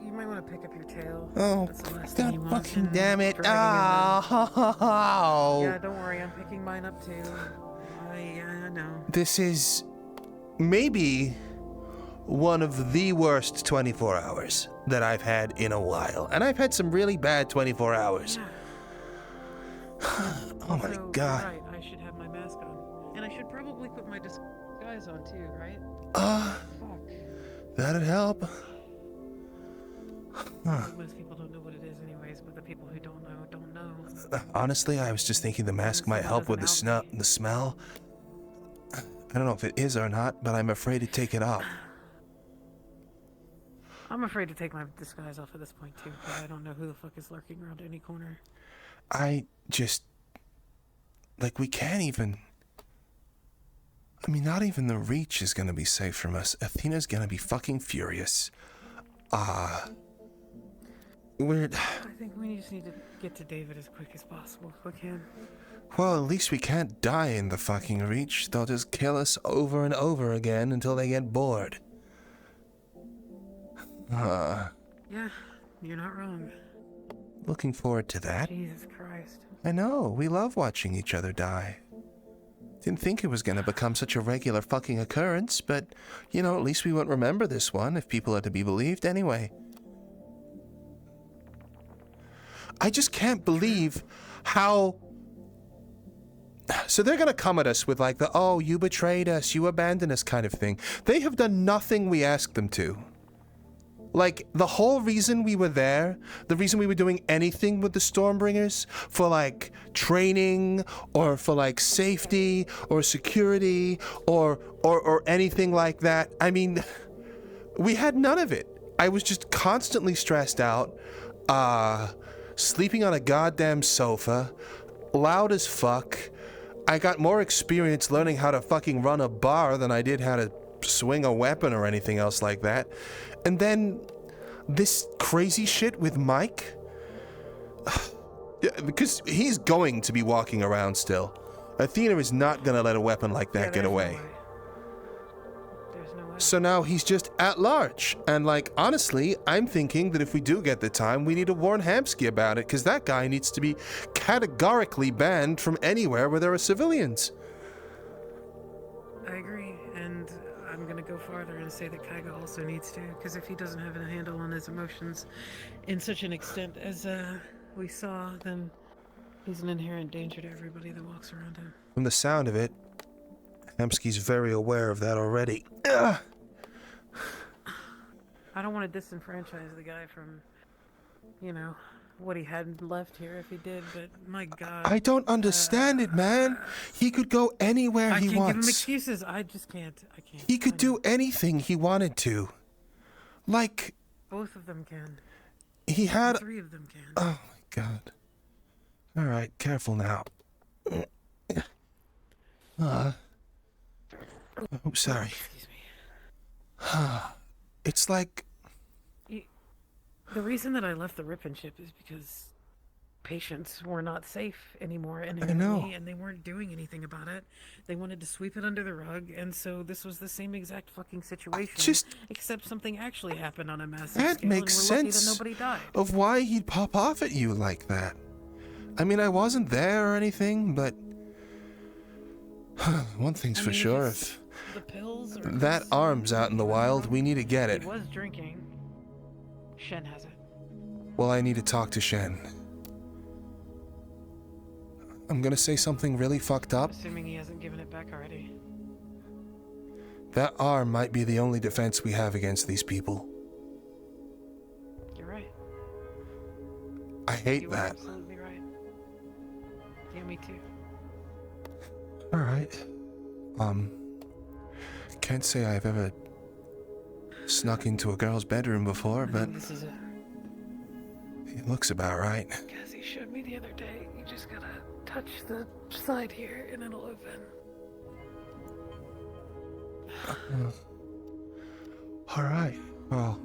You might want to pick up your tail. Oh, God fucking damn it. Oh. Yeah, don't worry, I'm picking mine up too. I know. This is maybe one of the worst 24 hours that I've had in a while. And I've had some really bad 24 hours. Yeah. Oh my God. Right, I should have my mask on. And I should probably put my disguise on too, right? That'd help. Most people don't know what it is anyways, but the people who don't know, don't know. Honestly, I was just thinking the mask might help with the smell. I don't know if it is or not, but I'm afraid to take it off. I'm afraid to take my disguise off at this point too, because I don't know who the fuck is lurking around any corner. I just... Like, we can't even... I mean, not even the Reach is gonna be safe from us. Athena's gonna be fucking furious. Weird. I think we just need to get to David as quick as possible if we can. Well, at least we can't die in the fucking Reach. They'll just kill us over and over again until they get bored. Yeah, you're not wrong. Looking forward to that. Jesus Christ. I know, we love watching each other die. Didn't think it was gonna become such a regular fucking occurrence, but, you know, at least we won't remember this one, if people are to be believed anyway. I just can't believe how... So they're gonna come at us with like the, oh, you betrayed us, you abandoned us kind of thing. They have done nothing we asked them to. Like, the whole reason we were there, the reason we were doing anything with the Stormbringers, for like training or for like safety or security or anything like that, I mean, we had none of it. I was just constantly stressed out, sleeping on a goddamn sofa, loud as fuck. I got more experience learning how to fucking run a bar than I did how to swing a weapon or anything else like that. And then this crazy shit with Mike? Because he's going to be walking around still. Athena is not going to let a weapon like that get away. So now he's just at large. And like, honestly, I'm thinking that if we do get the time, we need to warn Hamsky about it, because that guy needs to be categorically banned from anywhere where there are civilians. I agree, and I'm gonna go farther and say that Kaiga also needs to, because if he doesn't have a handle on his emotions in such an extent as we saw, then he's an inherent danger to everybody that walks around him. From the sound of it, Hamsky's very aware of that already. Ugh. I don't want to disenfranchise the guy from, you know, what he had left here if he did, but my God. I don't understand it, man. He could go anywhere he I can't wants. give him excuses. I just can't. I can't. He could do anything he wanted to. Like... Both of them can. He had... 3 of them can. Oh, my God. All right, careful now. Oh, sorry. Excuse me. It's like... The reason that I left the Ripon ship is because patients were not safe anymore inherently, and they weren't doing anything about it. They wanted to sweep it under the rug, and so this was the same exact fucking situation. Except something actually happened on a massive That scale, makes and we're lucky sense that nobody died. of why he'd pop off at you like that. I mean, I wasn't there or anything, but... One thing's for sure, if the pills or that arm's out in the wild, we need to get it. He was drinking. Shen has it. Well, I need to talk to Shen. I'm gonna say something really fucked up. Assuming he hasn't given it back already. That arm might be the only defense we have against these people. You're right. I hate You that. are absolutely right. Yeah, me too. Alright. Can't say I've ever snuck into a girl's bedroom before, but This is it. it looks about right. Cassie showed me the other day. You just gotta touch the side here and it'll open. Alright. Well,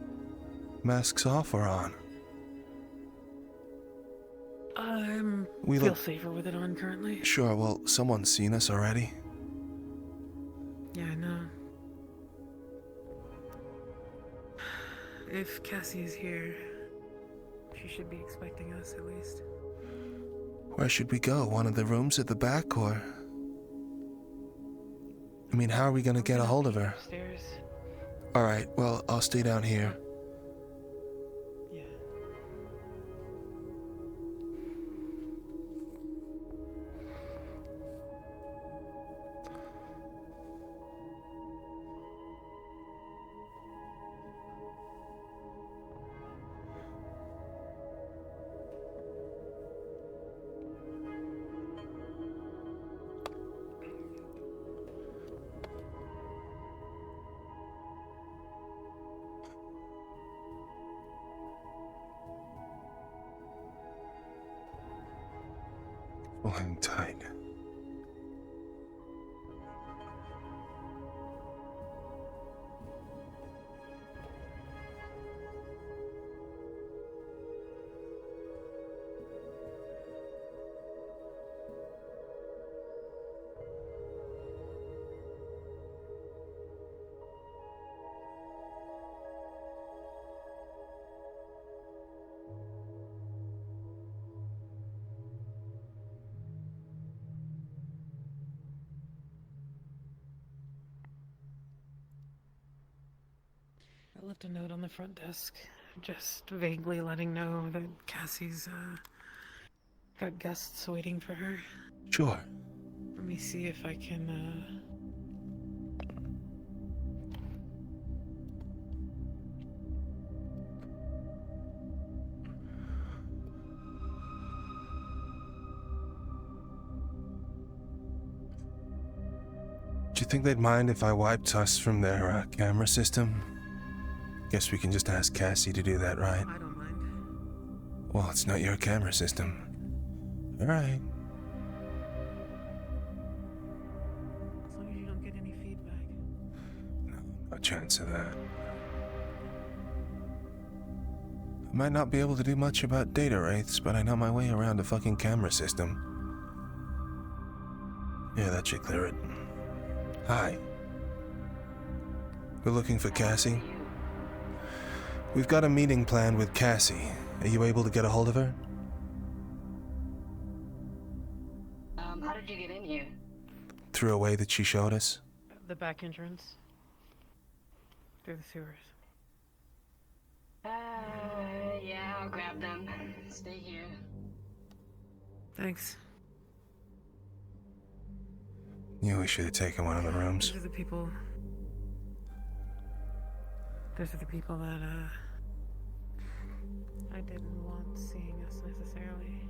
masks off or on? We feel safer with it on currently. Sure, well, someone's seen us already. Yeah, I know. If Cassie is here, she should be expecting us at least. Where should we go? One of the rooms at the back, or... I mean, how are we gonna get a hold of her? Upstairs. Alright, well, I'll stay down here. We'll hang tight. I left a note on the front desk, just vaguely letting know that Cassie's got guests waiting for her. Sure. Let me see if I can Do you think they'd mind if I wiped us from their camera system? Guess we can just ask Cassie to do that, right? I don't mind. Well, it's not your camera system. Alright. As long as you don't get any feedback. No chance of that. I might not be able to do much about data wraiths, but I know my way around a fucking camera system. Yeah, that should clear it. Hi. We're looking for Cassie. We've got a meeting planned with Cassie. Are you able to get a hold of her? How did you get in here? Through a way that she showed us? The back entrance. Through the sewers. Yeah, I'll grab them. Stay here. Thanks. Yeah, we should have taken one of the rooms. Those are the people. Those are the people that, I didn't want seeing us necessarily.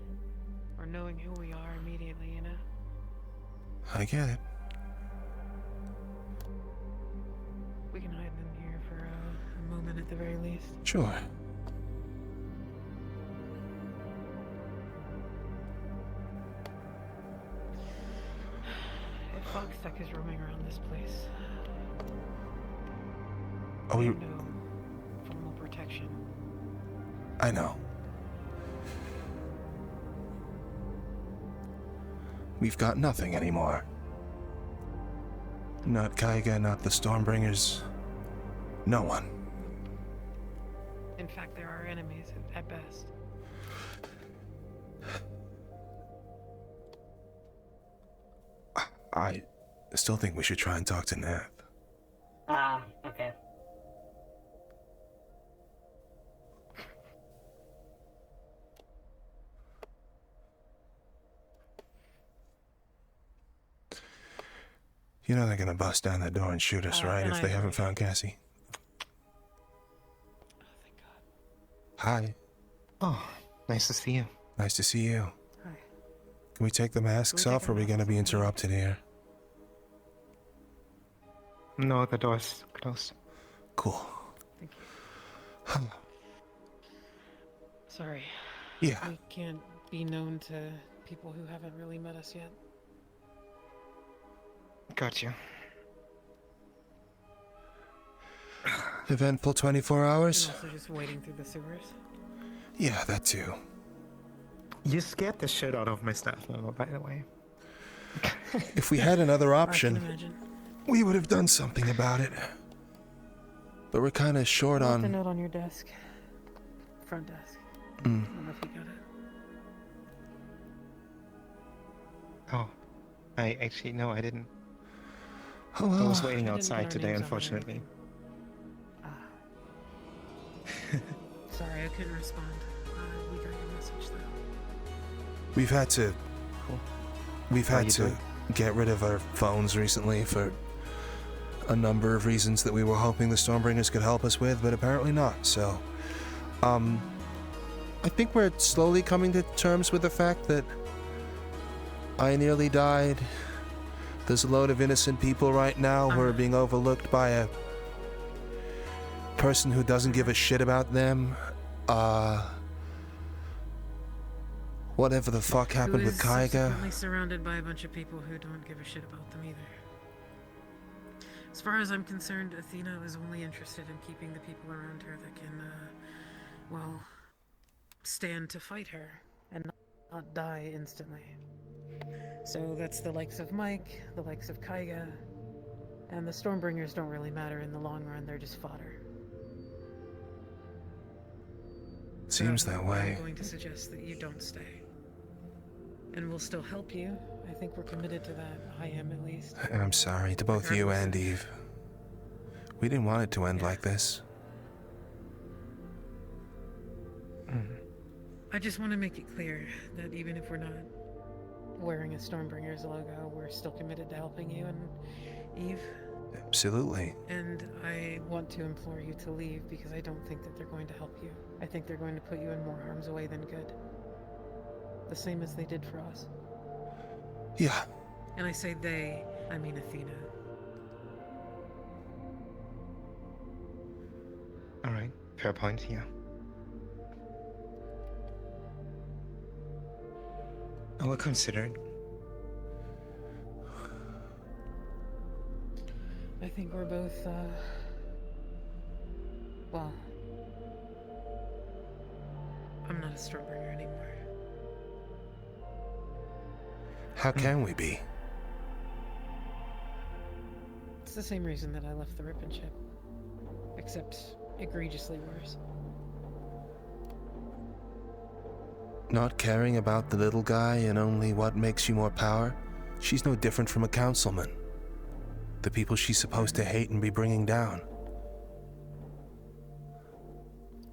Or knowing who we are immediately, you know? I get it. We can hide in here for a moment at the very least. Sure. If Foxtech is roaming around this place, Are we... no formal protection. I know. We've got nothing anymore. Not Kaiga, not the Stormbringers. No one. In fact, there are enemies at best. I still think we should try and talk to Nath. Okay. You know they're gonna bust down that door and shoot us, right? If they haven't found Cassie. Oh, thank God. Hi. Oh, nice to see you. Nice to see you. Hi. Can we take the masks off, or are we gonna be interrupted here? No, the door's closed. Cool. Thank you. Sorry. Yeah. We can't be known to people who haven't really met us yet. Gotcha. Eventful 24 hours? And also just waiting through the sewers. Yeah, that too. You scared the shit out of my staff member, by the way. If we had another I option, can imagine. we would have done something about it. But we're kind of short Left a on... note on your desk. Front desk. Mm. I don't know if you got it. Oh, I actually, no, I didn't. Oh, well. I was waiting I didn't outside put our today, names on it. unfortunately. Sorry, I couldn't respond. We got your message though. We've had to... Cool. We've How had you to doing? get rid of our phones recently for a number of reasons that we were hoping the Stormbringers could help us with, but apparently not, so... I think we're slowly coming to terms with the fact that I nearly died. There's a load of innocent people right now who are being overlooked by a person who doesn't give a shit about them. Whatever the fuck happened with Kaiga. Subsequently surrounded by a bunch of people who don't give a shit about them either. As far as I'm concerned, Athena is only interested in keeping the people around her that can, well, stand to fight her and not die instantly. So that's the likes of Mike, the likes of Kaiga, and the Stormbringers don't really matter in the long run, they're just fodder. Seems So that way. I'm going to suggest that you don't stay. And we'll still help you. I think we're committed to that. I am, at least. I'm sorry to both you and Eve. We didn't want it to end like this. I just want to make it clear that even if we're not wearing a Stormbringers logo, we're still committed to helping you and Eve. Absolutely. And I want to implore you to leave because I don't think that they're going to help you. I think they're going to put you in more harm's way than good. The same as they did for us. Yeah. And I say they, I mean Athena. Fair point, yeah. I will consider it. I think we're both, well, I'm not a Stormbringer anymore. How can we be? It's the same reason that I left the Ripon ship, except egregiously worse. Not caring about the little guy and only what makes you more power? She's no different from a councilman. The people she's supposed to hate and be bringing down.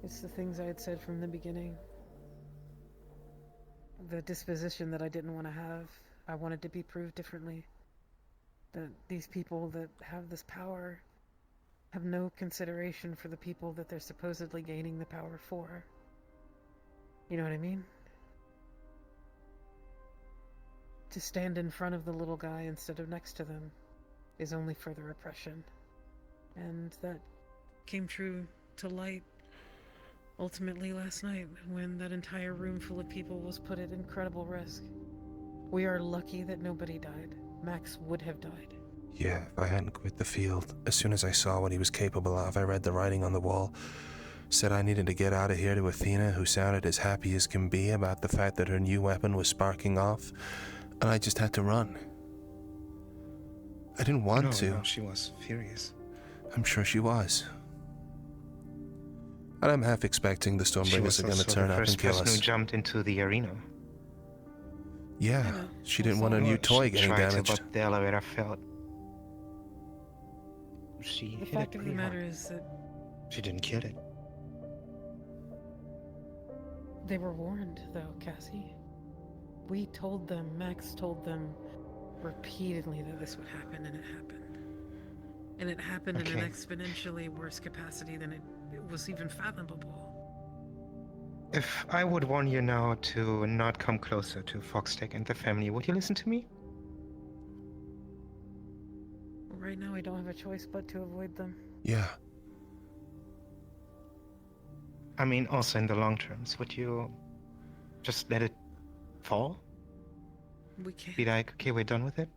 It's the things I had said from the beginning. The disposition that I didn't want to have. I wanted to be proved differently. That these people that have this power have no consideration for the people that they're supposedly gaining the power for. You know what I mean? To stand in front of the little guy instead of next to them is only further oppression. And that came true to light ultimately last night when that entire room full of people was put at incredible risk. We are lucky that nobody died. Max would have died. Yeah, if I hadn't quit the field, as soon as I saw what he was capable of, I read the writing on the wall. Said I needed to get out of here to Athena, who sounded as happy as can be about the fact that her new weapon was sparking off, and I just had to run. I didn't want to. No, she was furious. I'm sure she was. And I'm half expecting the Stormbringers are going to turn up and kill us. She was the first person who jumped into the arena. Yeah, she didn't want a new toy getting damaged. But the elevator failed. She The hit fact it of the pretty matter hard. is that She didn't kill it. they were warned, though, Cassie. We told them, Max told them repeatedly that this would happen, and it happened. And it happened in an exponentially worse capacity than it was even fathomable. If I would warn you now to not come closer to Foxtech and the family, would you listen to me? Right now, I don't have a choice but to avoid them. Yeah. I mean, also in the long terms, would you just let it fall? We can't. Be like, okay, we're done with it?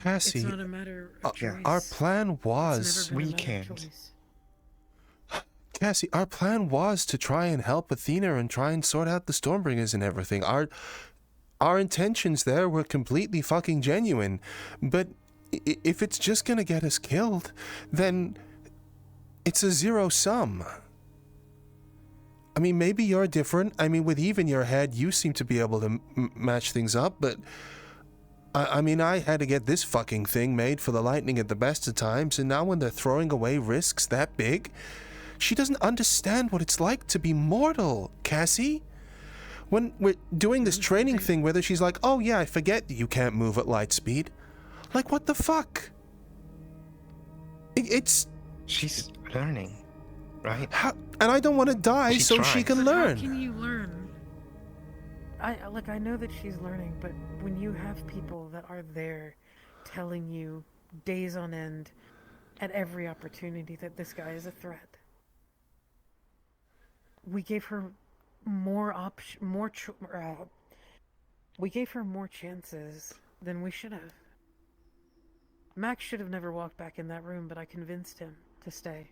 Cassie, It's not a matter of choice. our plan was... We can't. Cassie, our plan was to try and help Athena and try and sort out the Stormbringers and everything. Our intentions there were completely fucking genuine. But if it's just gonna get us killed, then it's a zero sum. I mean, maybe you're different. I mean, with Eve in your head, you seem to be able to match things up, but... I mean, I had to get this fucking thing made for the Lightning at the best of times, and now when they're throwing away risks that big... She doesn't understand what it's like to be mortal, Cassie. When we're doing this training thing with her, she's like, oh yeah, I forget that you can't move at light speed. Like, what the fuck? It's... She's learning, right? And I don't want to die so she can learn. How can you learn? I know that she's learning, but when you have people that are there telling you days on end at every opportunity that this guy is a threat, we gave her we gave her more chances than we should have. Max should have never walked back in that room, but I convinced him to stay.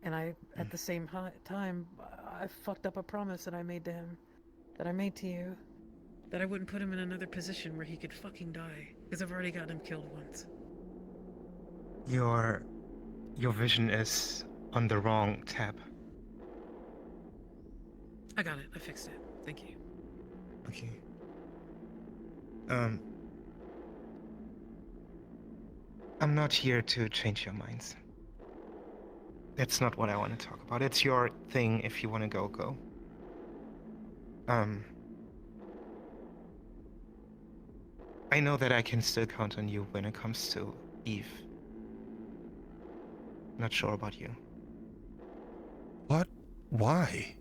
And at the same time, I fucked up a promise that I made to him, that I made to you, that I wouldn't put him in another position where he could fucking die, because I've already gotten him killed once. Your vision is on the wrong tab. I got it. I fixed it. Thank you. Okay. I'm not here to change your minds. That's not what I want to talk about. It's your thing. If you want to go, go. I know that I can still count on you when it comes to Eve. Not sure about you. What? Why?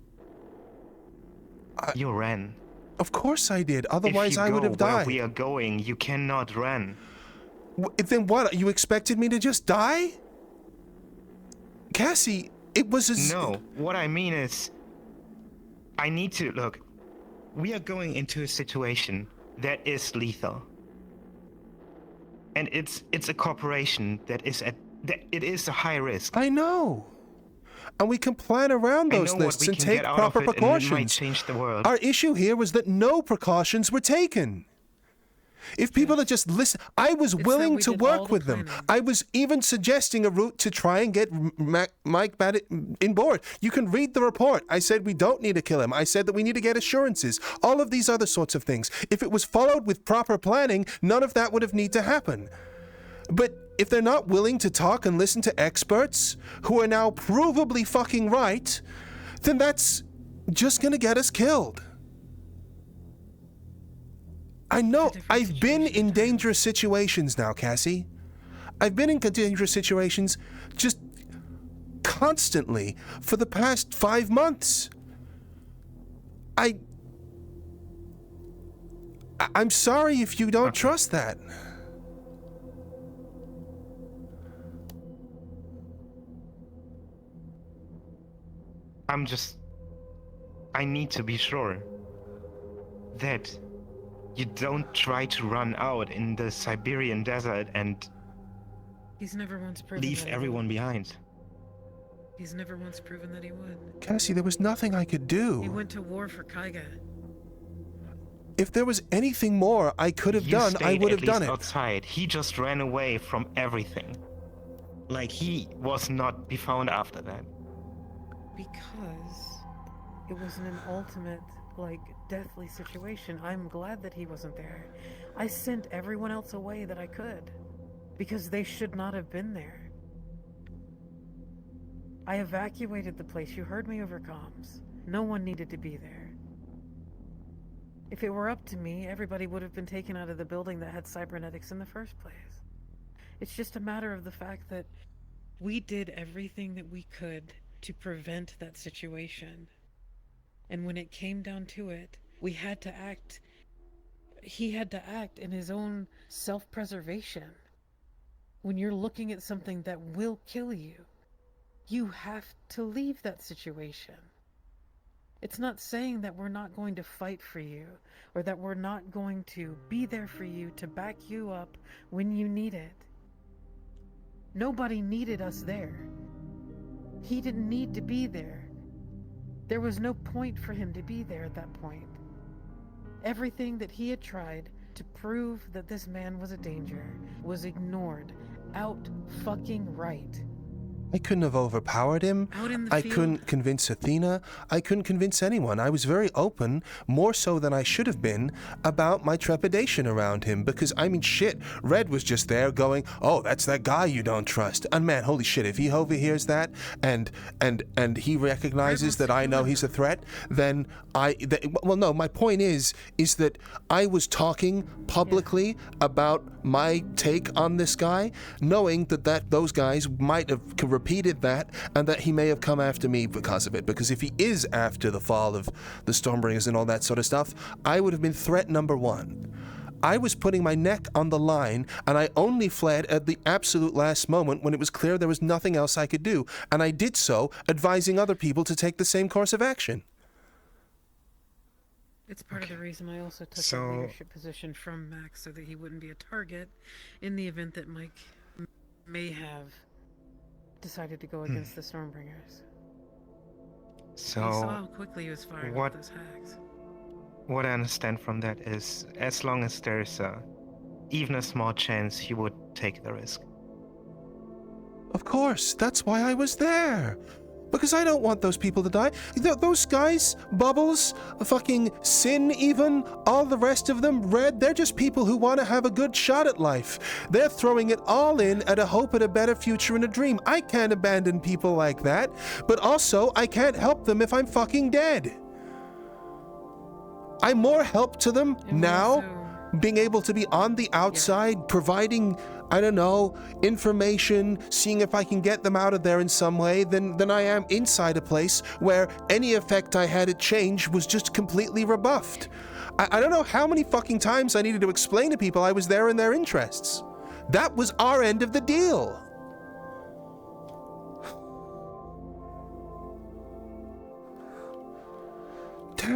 You ran. Of course I did. Otherwise I would have died. Where we are going, you cannot run. Then what? You expected me to just die? Cassie, it was as... No, what I mean is, I need to, look, we are going into a situation that is lethal. And it's a corporation that is it is a high risk. I know. And we can plan around those lists and take proper precautions. It might change the world. Our issue here was that no precautions were taken. If people had just listened, I was willing to work with them. I was even suggesting a route to try and get Mike in board. You can read the report. I said we don't need to kill him. I said that we need to get assurances. All of these other sorts of things. If it was followed with proper planning, none of that would have need to happen. But if they're not willing to talk and listen to experts who are now provably fucking right, then that's just gonna get us killed. I know, I've been in dangerous situations now, Cassie. I've been in dangerous situations just constantly for the past 5 months. I'm sorry if you don't trust that. I need to be sure that you don't try to run out in the Siberian desert and He's never once proven leave everyone behind. He's never once proven that he would. Cassie, there was nothing I could do. He went to war for Kaiga. If there was anything more I could have done, I would have done it. Outside. He just ran away from everything. Like he was not be found after that. Because it was an ultimate, deathly situation. I'm glad that he wasn't there. I sent everyone else away that I could. Because they should not have been there. I evacuated the place. You heard me over comms. No one needed to be there. If it were up to me, everybody would have been taken out of the building that had cybernetics in the first place. It's just a matter of the fact that we did everything that we could to prevent that situation. And when it came down to it, we had to act. He had to act in his own self-preservation. When you're looking at something that will kill you, you have to leave that situation. It's not saying that we're not going to fight for you, or that we're not going to be there for you to back you up when you need it. Nobody needed us there. He didn't need to be there. There was no point for him to be there at that point. Everything that he had tried to prove that this man was a danger was ignored out fucking right. I couldn't have overpowered him. I couldn't convince Athena. I couldn't convince anyone. I was very open, more so than I should have been, about my trepidation around him. Because, I mean, shit, Red was just there going, oh, that's that guy you don't trust. And man, holy shit, if he overhears that and he recognizes that I know he's a threat, then well, no, my point is that I was talking publicly about my take on this guy, knowing that those guys might have repeated that, and that he may have come after me because of it. Because if he is after the fall of the Stormbringers and all that sort of stuff, I would have been threat number one. I was putting my neck on the line, and I only fled at the absolute last moment when it was clear there was nothing else I could do. And I did so, advising other people to take the same course of action. It's part of the reason I also took the leadership position from Max, so that he wouldn't be a target in the event that Mike may have decided to go against the Stormbringers. So, we saw how quickly he was firing off those hacks. What I understand from that is, as long as there's even a small chance, he would take the risk. Of course, that's why I was there. Because I don't want those people to die. Those guys, Bubbles, fucking Sin even, all the rest of them, Red, they're just people who want to have a good shot at life. They're throwing it all in at a hope at a better future and a dream. I can't abandon people like that, but also I can't help them if I'm fucking dead. I'm more help to them now, being able to be on the outside, providing, I don't know, information, seeing if I can get them out of there in some way, than I am inside a place where any effect I had at change was just completely rebuffed. I don't know how many fucking times I needed to explain to people I was there in their interests. That was our end of the deal.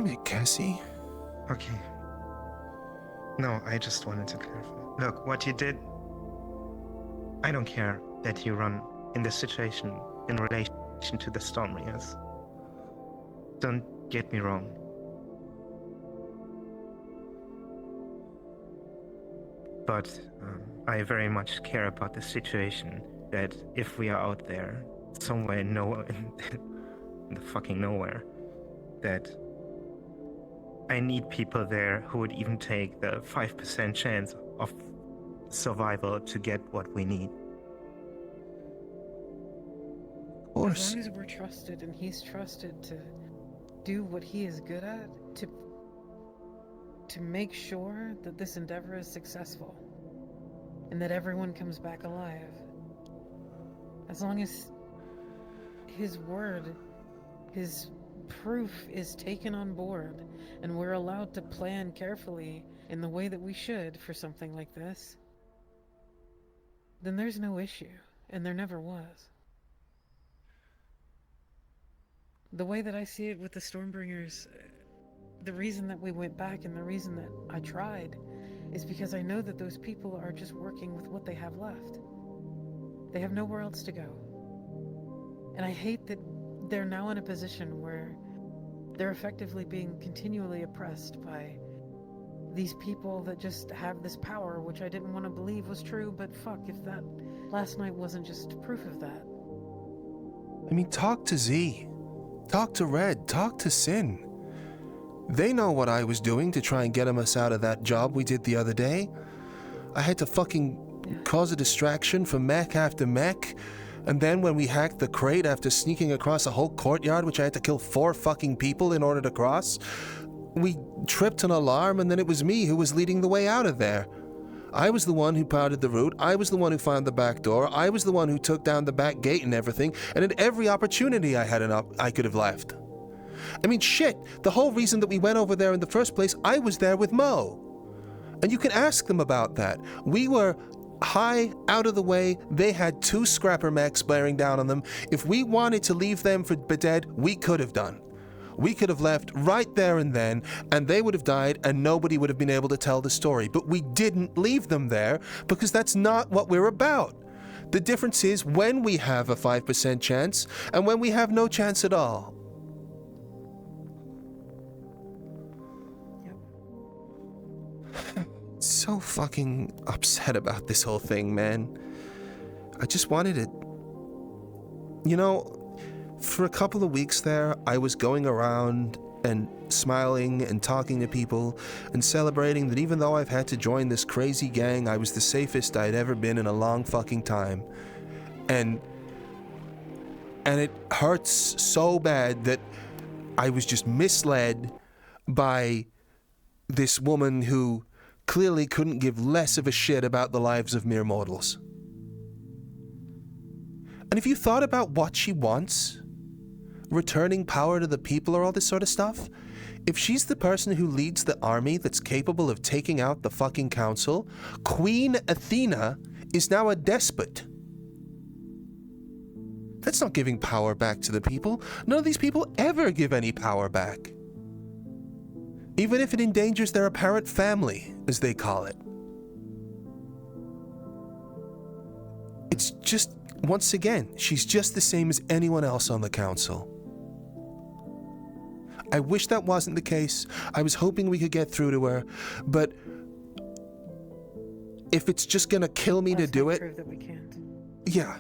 Damn it, Cassie. Okay. No, I just wanted to clarify. Look, what you did... I don't care that you run in this situation in relation to the Stormringers. Don't get me wrong. But I very much care about the situation that if we are out there, somewhere in the fucking nowhere, that I need people there who would even take the 5% chance of survival to get what we need. Of course. As long as we're trusted and he's trusted to do what he is good at, to make sure that this endeavor is successful and that everyone comes back alive. As long as his word, his proof is taken on board and we're allowed to plan carefully in the way that we should for something like this, then there's no issue, and there never was. The way that I see it with the Stormbringers, the reason that we went back and the reason that I tried is because I know that those people are just working with what they have left. They have nowhere else to go. And I hate that they're now in a position where they're effectively being continually oppressed by these people that just have this power, which I didn't want to believe was true, but fuck, if that last night wasn't just proof of that. I mean, talk to Z. Talk to Red. Talk to Sin. They know what I was doing to try and get us out of that job we did the other day. I had to fucking cause a distraction for mech after mech, and then when we hacked the crate after sneaking across a whole courtyard, which I had to kill 4 fucking people in order to cross, we tripped an alarm, and then it was me who was leading the way out of there. I was the one who powdered the route, I was the one who found the back door, I was the one who took down the back gate and everything, and at every opportunity I had I could have left. I mean, shit, the whole reason that we went over there in the first place, I was there with Mo. And you can ask them about that. We were high, out of the way, they had 2 scrapper mechs bearing down on them. If we wanted to leave them for dead, we could have done. We could have left right there and then, and they would have died, and nobody would have been able to tell the story. But we didn't leave them there, because that's not what we're about. The difference is when we have a 5% chance, and when we have no chance at all. So fucking upset about this whole thing, man. I just wanted it. You know, for a couple of weeks there, I was going around and smiling and talking to people and celebrating that even though I've had to join this crazy gang, I was the safest I'd ever been in a long fucking time. And it hurts so bad that I was just misled by this woman who clearly couldn't give less of a shit about the lives of mere mortals. And if you thought about what she wants, returning power to the people or all this sort of stuff, if she's the person who leads the army that's capable of taking out the fucking council, Queen Athena is now a despot. That's not giving power back to the people. None of these people ever give any power back. Even if it endangers their apparent family, as they call it. It's just, once again, she's just the same as anyone else on the council. I wish that wasn't the case. I was hoping we could get through to her, but if it's just gonna kill me to do it, prove that we can't. Yeah.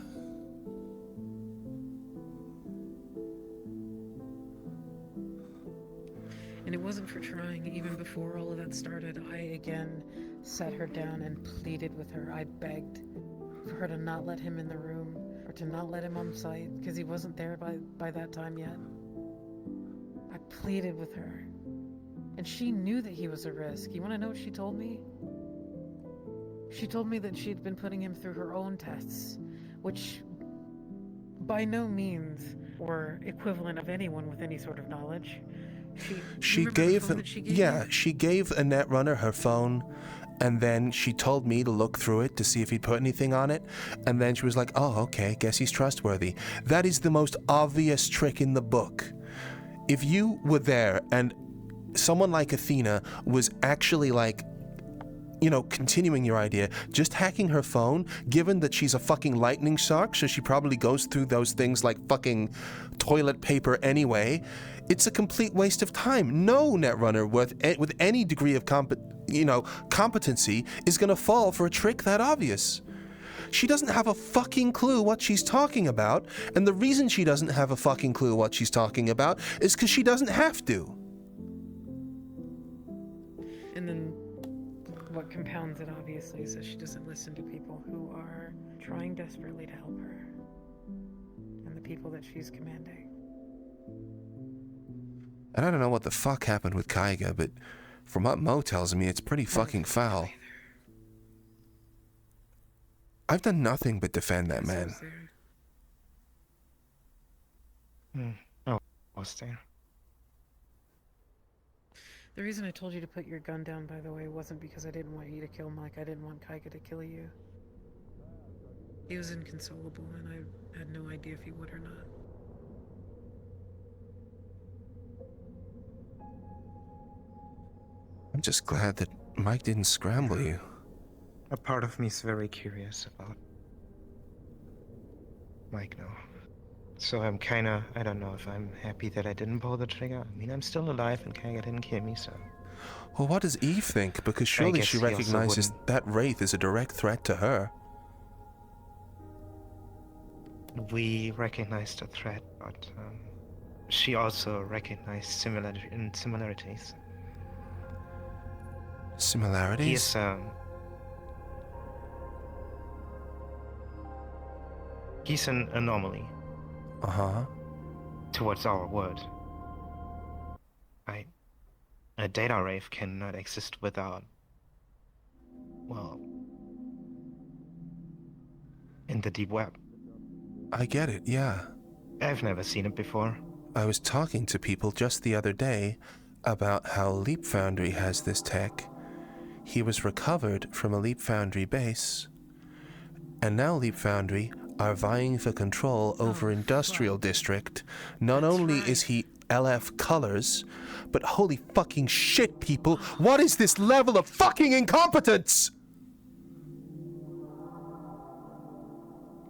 And it wasn't for trying. Even before all of that started, I again sat her down and pleaded with her. I begged for her to not let him in the room or to not let him on site because he wasn't there by that time yet. I pleaded with her. And she knew that he was a risk. You want to know what she told me? She told me that she'd been putting him through her own tests, which by no means were equivalent of anyone with any sort of knowledge. She gave a Netrunner her phone, and then she told me to look through it to see if he'd put anything on it, and then she was like, oh, okay, guess he's trustworthy. That is the most obvious trick in the book. If you were there and someone like Athena was actually like, you know, continuing your idea, just hacking her phone, given that she's a fucking lightning shark, so she probably goes through those things like fucking toilet paper anyway, it's a complete waste of time. No netrunner with any degree of competency is gonna fall for a trick that obvious. She doesn't have a fucking clue what she's talking about, and the reason she doesn't have a fucking clue what she's talking about is because she doesn't have to. And then what compounds it, obviously, is that she doesn't listen to people who are trying desperately to help her. And the people that she's commanding. And I don't know what the fuck happened with Kaiga, but from what Mo tells me, it's pretty fucking foul. I've done nothing but defend that man. Oh, was there? The reason I told you to put your gun down, by the way, wasn't because I didn't want you to kill Mike. I didn't want Kaiga to kill you. He was inconsolable, and I had no idea if he would or not. I'm just glad that Mike didn't scramble you. A part of me is very curious about Mike now. So I'm kinda, I don't know if I'm happy that I didn't pull the trigger. I mean, I'm still alive and Kaiga didn't kill me, so... Well, what does Eve think? Because surely she recognizes that wraith is a direct threat to her. We recognized the threat, but she also recognized similarities. Similarities? He's an anomaly. Uh-huh. Towards our world. A data wraith cannot exist without, well, in the deep web. I get it, yeah. I've never seen it before. I was talking to people just the other day about how Leap Foundry has this tech. He was recovered from a Leap Foundry base, and now Leap Foundry are vying for control over Industrial District. Not only is he LF colors, but holy fucking shit, people, what is this level of fucking incompetence?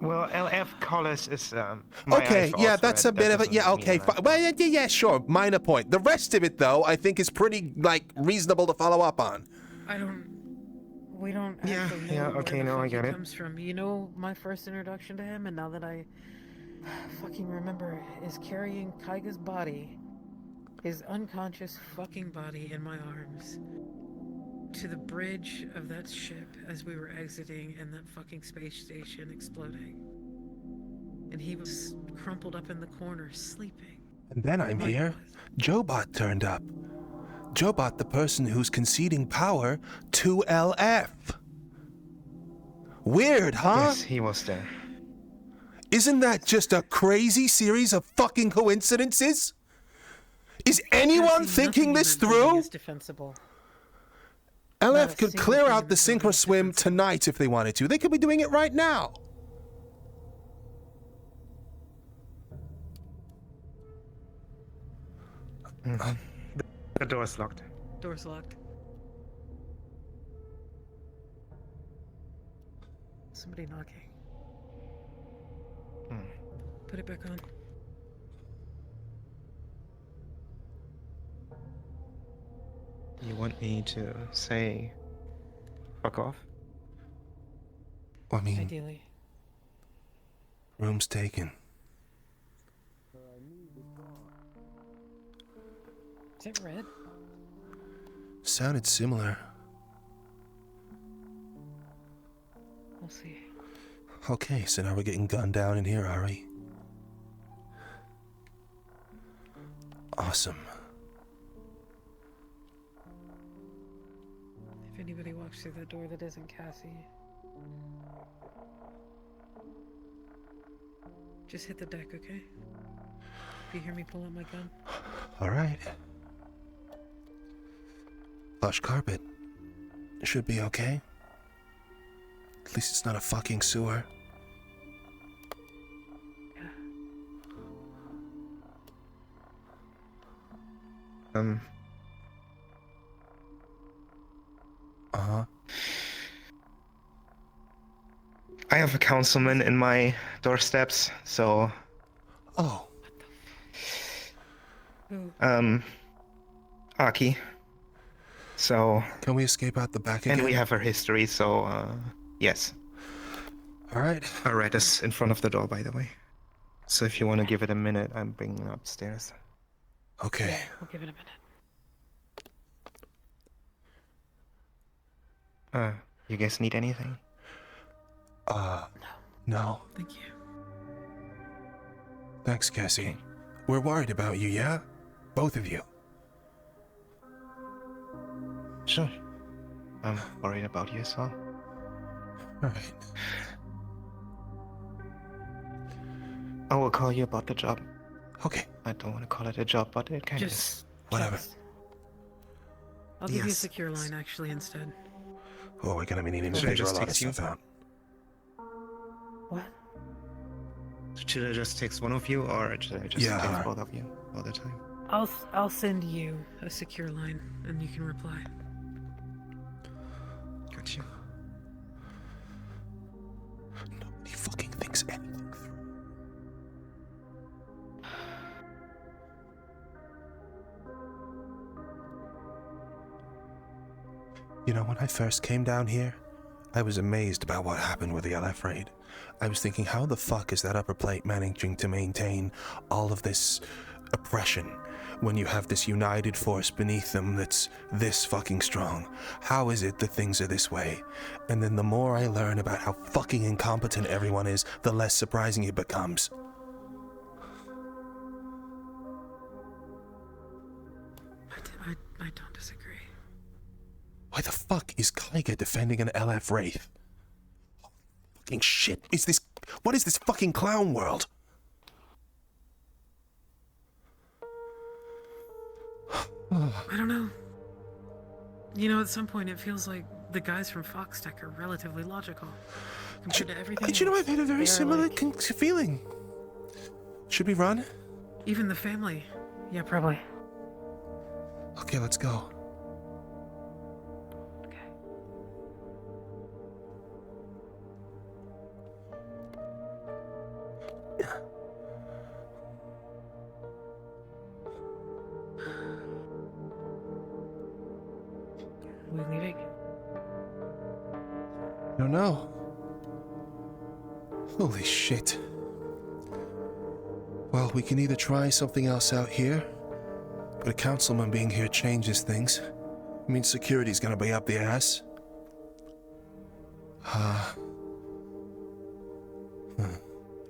Well, LF colors is okay, yeah, that's a bit of it. Yeah, okay, well, yeah, sure, minor point. The rest of it, though, I think is pretty, like, reasonable to follow up on. We don't actually know okay, where no, I the fuck get he it. comes from. You know, my first introduction to him, and now that I fucking remember, is carrying Kaiga's body, his unconscious fucking body in my arms, to the bridge of that ship as we were exiting and that fucking space station exploding. And he was crumpled up in the corner, sleeping. And then I'm here. Jobot turned up. Jobot, the person who's conceding power to LF. Weird, huh? Yes, he was there. Isn't that just a crazy series of fucking coincidences? Is anyone thinking this through? Defensible. LF could clear out the sink or swim tonight if they wanted to. They could be doing it right now. The door's locked. Door's locked. Somebody knocking. Put it back on. You want me to say fuck off? I mean, ideally. Room's taken. Is it red? Sounded similar. We'll see. Okay, so now we're getting gunned down in here, are we? Awesome. If anybody walks through that door that isn't Cassie, just hit the deck, okay? If you hear me pull out my gun. All right. Plush carpet. Should be okay. At least it's not a fucking sewer. Uh-huh. I have a councilman in my doorsteps, so... Oh. Aki. So... Can we escape out the back again? And we have her history, so, yes. Alright. Our rat is in front of the door, by the way. So if you want to give it a minute, I'm bringing her upstairs. Okay. Yeah, we'll give it a minute. You guys need anything? No. Thank you. Thanks, Cassie. We're worried about you, yeah? Both of you. Sure. I'm worried about you as well. Alright. I will call you about the job. Okay. I don't want to call it a job, but it kind of is. Whatever. I'll give you a secure line, actually, instead. Oh, we're gonna be needing to Should I figure a just lot of text you? stuff out. What? Should I just text one of you, or should I just text both of you all the time? I'll send you a secure line, and you can reply. Got you. Nobody fucking thinks anything through. You know, when I first came down here, I was amazed about what happened with the LF raid. I was thinking, how the fuck is that upper plate managing to maintain all of this oppression when you have this united force beneath them that's this fucking strong? How is it that things are this way? And then the more I learn about how fucking incompetent everyone is, the less surprising it becomes. I don't disagree. Why the fuck is Kaiga defending an LF wraith? Fucking shit. What is this fucking clown world? I don't know. You know, at some point it feels like the guys from Foxtech are relatively logical compared to everything else. You know, I've had a very They're similar like, feeling. Should we run? even the family. Yeah, probably. Okay, let's go. We leaving? I don't know. Holy shit. Well, we can either try something else out here, but a councilman being here changes things. It means security's gonna be up the ass.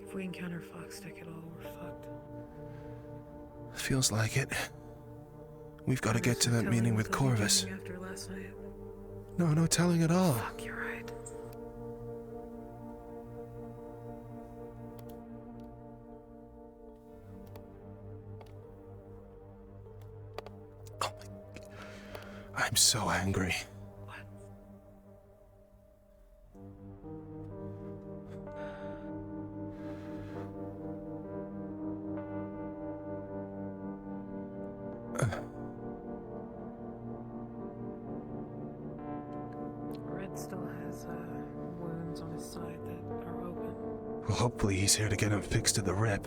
If we encounter Foxtech at all, we're fucked. Feels like it. We've got to get to that meeting with Corvus. After last night. No telling at all. Fuck, you're right. I'm so angry. Red still has wounds on his side that are open. Well, hopefully he's here to get him fixed to the rip.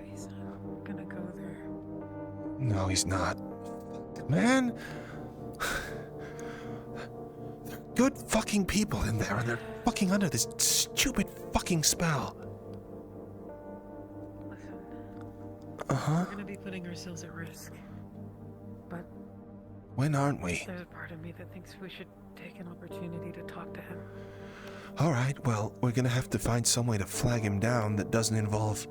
He's not gonna go there. No, he's not. Man! They're good fucking people in there, and they're fucking under this stupid fucking spell. Listen. Uh-huh. We're gonna be putting ourselves at risk. But When aren't we? there's a part of me that thinks we should take an opportunity to talk to him. Alright, well, we're gonna have to find some way to flag him down that doesn't involve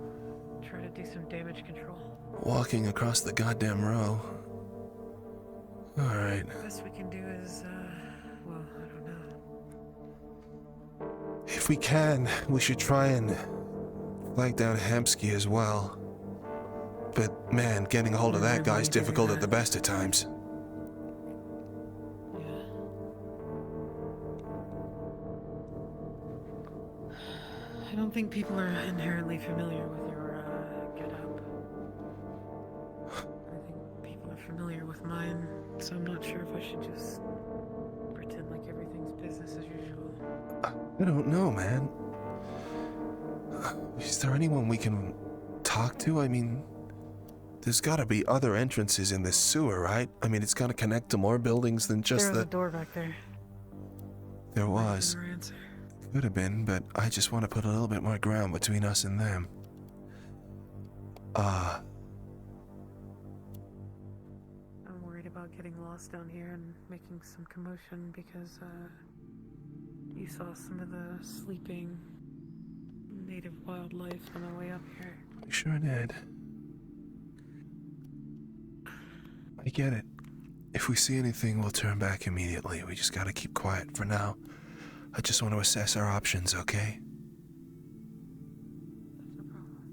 Try to do some damage control. walking across the goddamn row. Alright. Best we can do is, well, I don't know. If we can, we should try and flag down Hamsky as well. But man, getting a hold of that guy's difficult at the best of times. I don't think people are inherently familiar with your, get-up. I think people are familiar with mine, so I'm not sure if I should I don't know, man. Is there anyone we can talk to? I mean, there's gotta be other entrances in this sewer, right? I mean, it's gotta connect to more buildings than just There's a door back there. There was. Could have been, but I just want to put a little bit more ground between us and them. I'm worried about getting lost down here and making some commotion because, you saw some of the sleeping native wildlife on our way up here. We sure did. I get it. If we see anything, we'll turn back immediately. We just gotta keep quiet for now. I just want to assess our options, okay? That's no problem.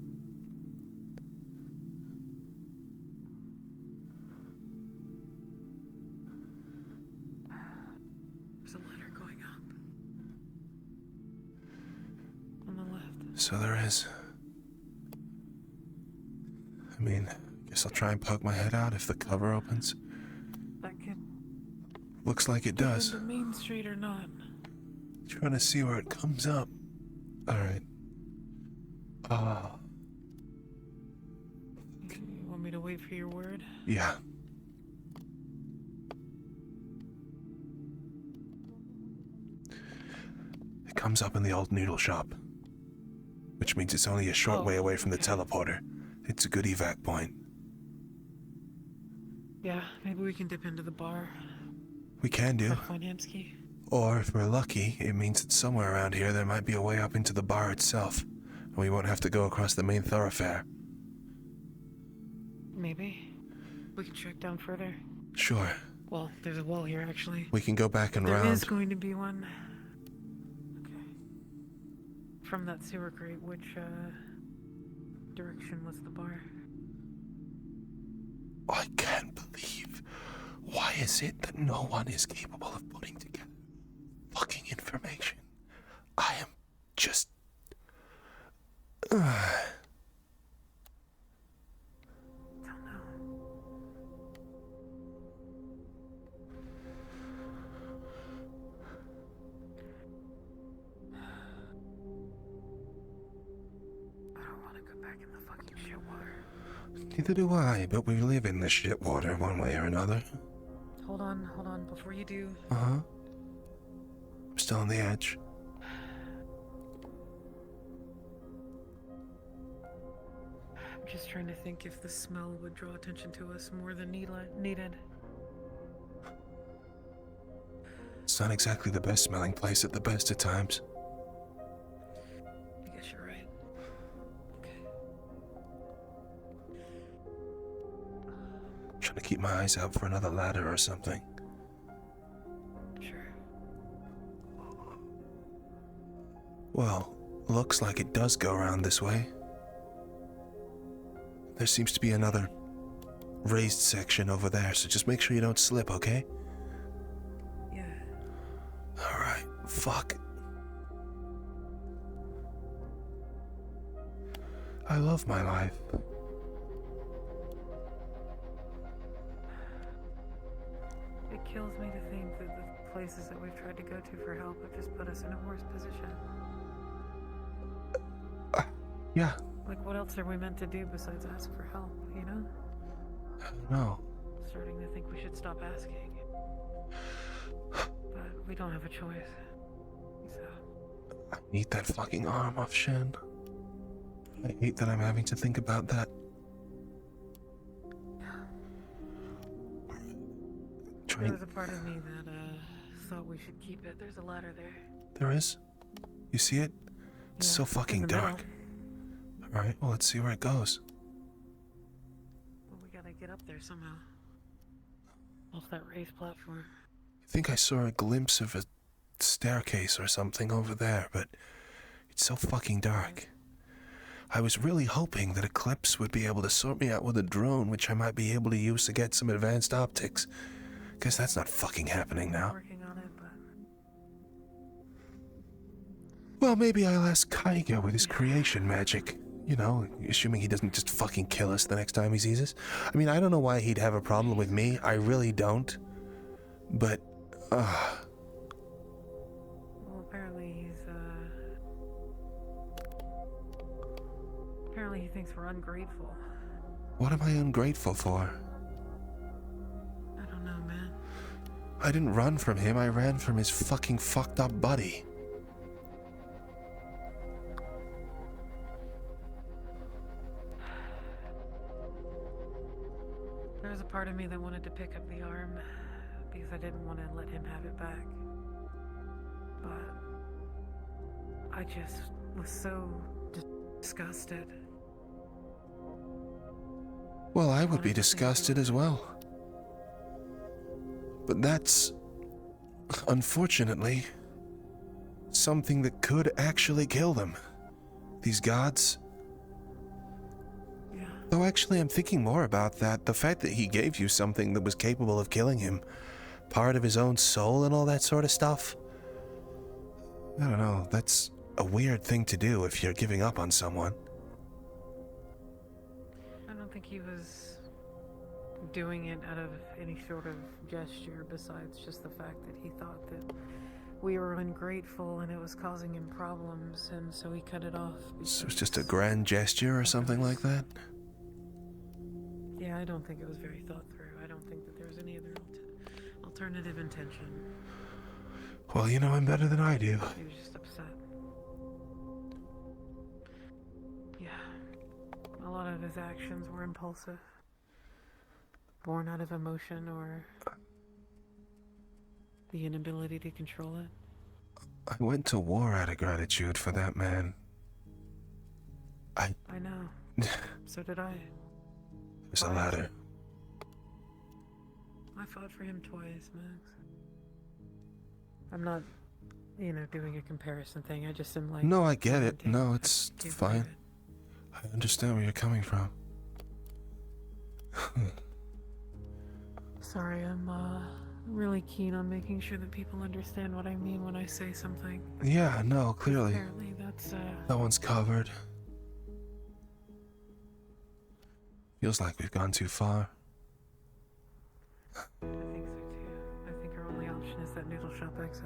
There's a ladder going up. On the left. So there is. I mean, I guess I'll try and poke my head out if the cover opens. That could... Looks like it does. The main street or not. Trying to see where it comes up. Alright. You want me to wait for your word? Yeah. It comes up in the old noodle shop. Which means it's only a short way away from the teleporter. It's a good evac point. Yeah, maybe we can dip into the bar. We can do. Find Hamsky. Or, if we're lucky, it means that somewhere around here there might be a way up into the bar itself, and we won't have to go across the main thoroughfare. Maybe. We can track down further. Sure. Well, there's a wall here, actually. We can go back and round. There is going to be one. Okay. From that sewer grate, which, direction was the bar? I can't believe. Why is it that no one is capable of putting together fucking information? I am just... Don't know. I don't want to go back in the fucking shit water. Neither do I, but we live in this shit water one way or another. Hold on, before you do. Uh-huh. I'm still on the edge. I'm just trying to think if the smell would draw attention to us more than needed. It's not exactly the best smelling place at the best of times. I guess you're right. I'm trying to keep my eyes out for another ladder or something. Sure. Well, looks like it does go around this way. There seems to be another raised section over there, so just make sure you don't slip, okay? Yeah. Alright, fuck. I love my life. It kills me to think that the places that we've tried to go to for help have just put us in a worse position. Yeah. Like, what else are we meant to do besides ask for help, you know? No. Starting to think we should stop asking. But we don't have a choice. So... I need that fucking arm off Shen. I hate that I'm having to think about that. There was a part of me that, thought we should keep it. There's a ladder there. There is? You see it? It's so fucking dark. Alright, well, let's see where it goes. Well, we gotta get up there somehow. Off that raised platform. I think I saw a glimpse of a staircase or something over there, but it's so fucking dark. I was really hoping that Eclipse would be able to sort me out with a drone, which I might be able to use to get some advanced optics. Guess that's not fucking happening now. Working on it, but... Well, maybe I'll ask Kaiga with his creation magic. You know, assuming he doesn't just fucking kill us the next time he sees us. I mean, I don't know why he'd have a problem with me. I really don't. But, Well, apparently he's, thinks we're ungrateful. What am I ungrateful for? I don't know, man. I didn't run from him, I ran from his fucking fucked up buddy. There was a part of me that wanted to pick up the arm because I didn't want to let him have it back. But I just was so disgusted. Well, I would be disgusted as well. But that's, unfortunately, something that could actually kill them. These gods. Yeah. Though actually I'm thinking more about that. The fact that he gave you something that was capable of killing him, part of his own soul and all that sort of stuff. I don't know, that's a weird thing to do if you're giving up on someone. I don't think he was doing it out of any sort of gesture besides just the fact that he thought that we were ungrateful and it was causing him problems, and so he cut it off. So it's just a grand gesture or something like that? Yeah, I don't think it was very thought through. I don't think that there was any other alternative intention. Well, you know him better than I do. He was just upset. Yeah. A lot of his actions were impulsive. Born out of emotion or the inability to control it. I went to war out of gratitude for that man. I know. So did I. There's a ladder. I fought for him twice, Max. I'm not, doing a comparison thing. I just am like... No, I get it. No, it's fine. I understand where you're coming from. Sorry, I'm really keen on making sure that people understand what I mean when I say something. Yeah, no, clearly. Apparently that's, That one's covered. Feels like we've gone too far. I think so too. I think our only option is that noodle shop exit.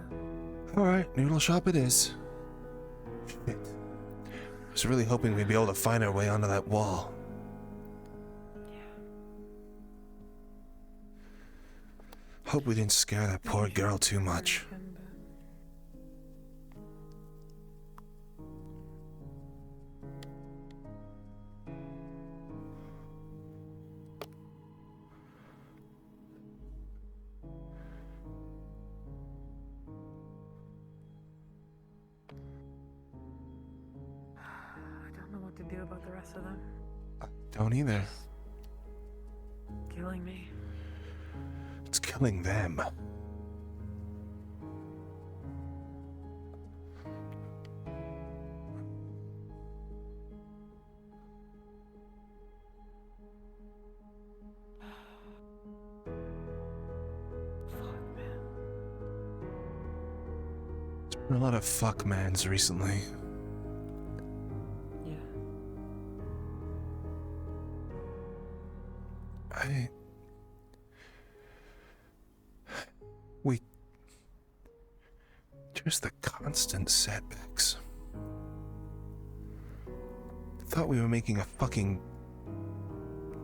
Alright, noodle shop it is. Shit. I was really hoping we'd be able to find our way onto that wall. Hope we didn't scare that poor girl too much. I don't know what to do about the rest of them. Don't either. Killing me. It's killing them. There's been a lot of fuckmans recently. Yeah. Just the constant setbacks. Thought we were making a fucking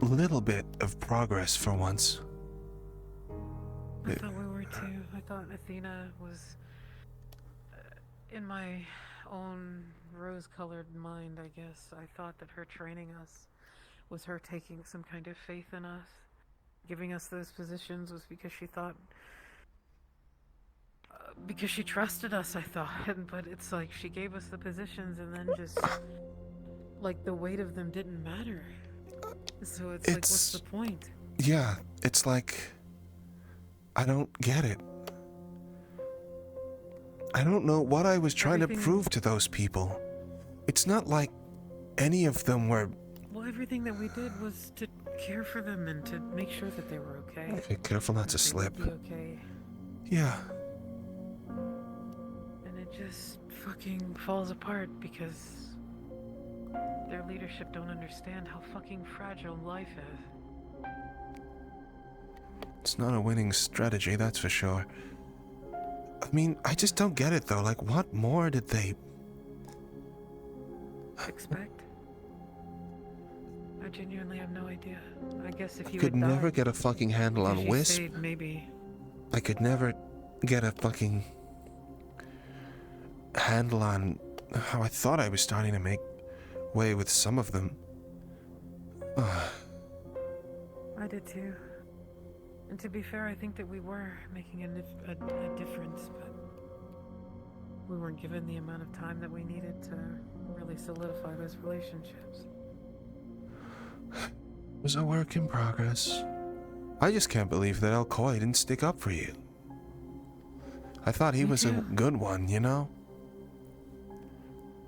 little bit of progress for once. I thought we were too. I thought Athena was, in my own rose-colored mind, I guess, I thought that her training us was her taking some kind of faith in us. Giving us those positions was because she thought... because she trusted us, I thought. But it's like she gave us the positions and then just... like the weight of them didn't matter. So it's like, what's the point? Yeah, it's like... I don't get it. I don't know what I was trying to prove to those people. It's not like any of them were... Well, everything that we did was to care for them and to make sure that they were okay. Okay, careful not to slip. Be okay. Yeah. And it just fucking falls apart because their leadership don't understand how fucking fragile life is. It's not a winning strategy, that's for sure. I mean, I just don't get it though. Like, what more did they... Expect? I genuinely have no idea. I guess if I you could had never died, get a fucking handle on if you Wisp. stayed, maybe. I could never get a fucking handle on how I thought I was starting to make way with some of them. I did too. And to be fair, I think that we were making a difference, but we weren't given the amount of time that we needed to really solidify those relationships. It was a work in progress. I just can't believe that El Coy didn't stick up for you. I thought he was a good one, you know?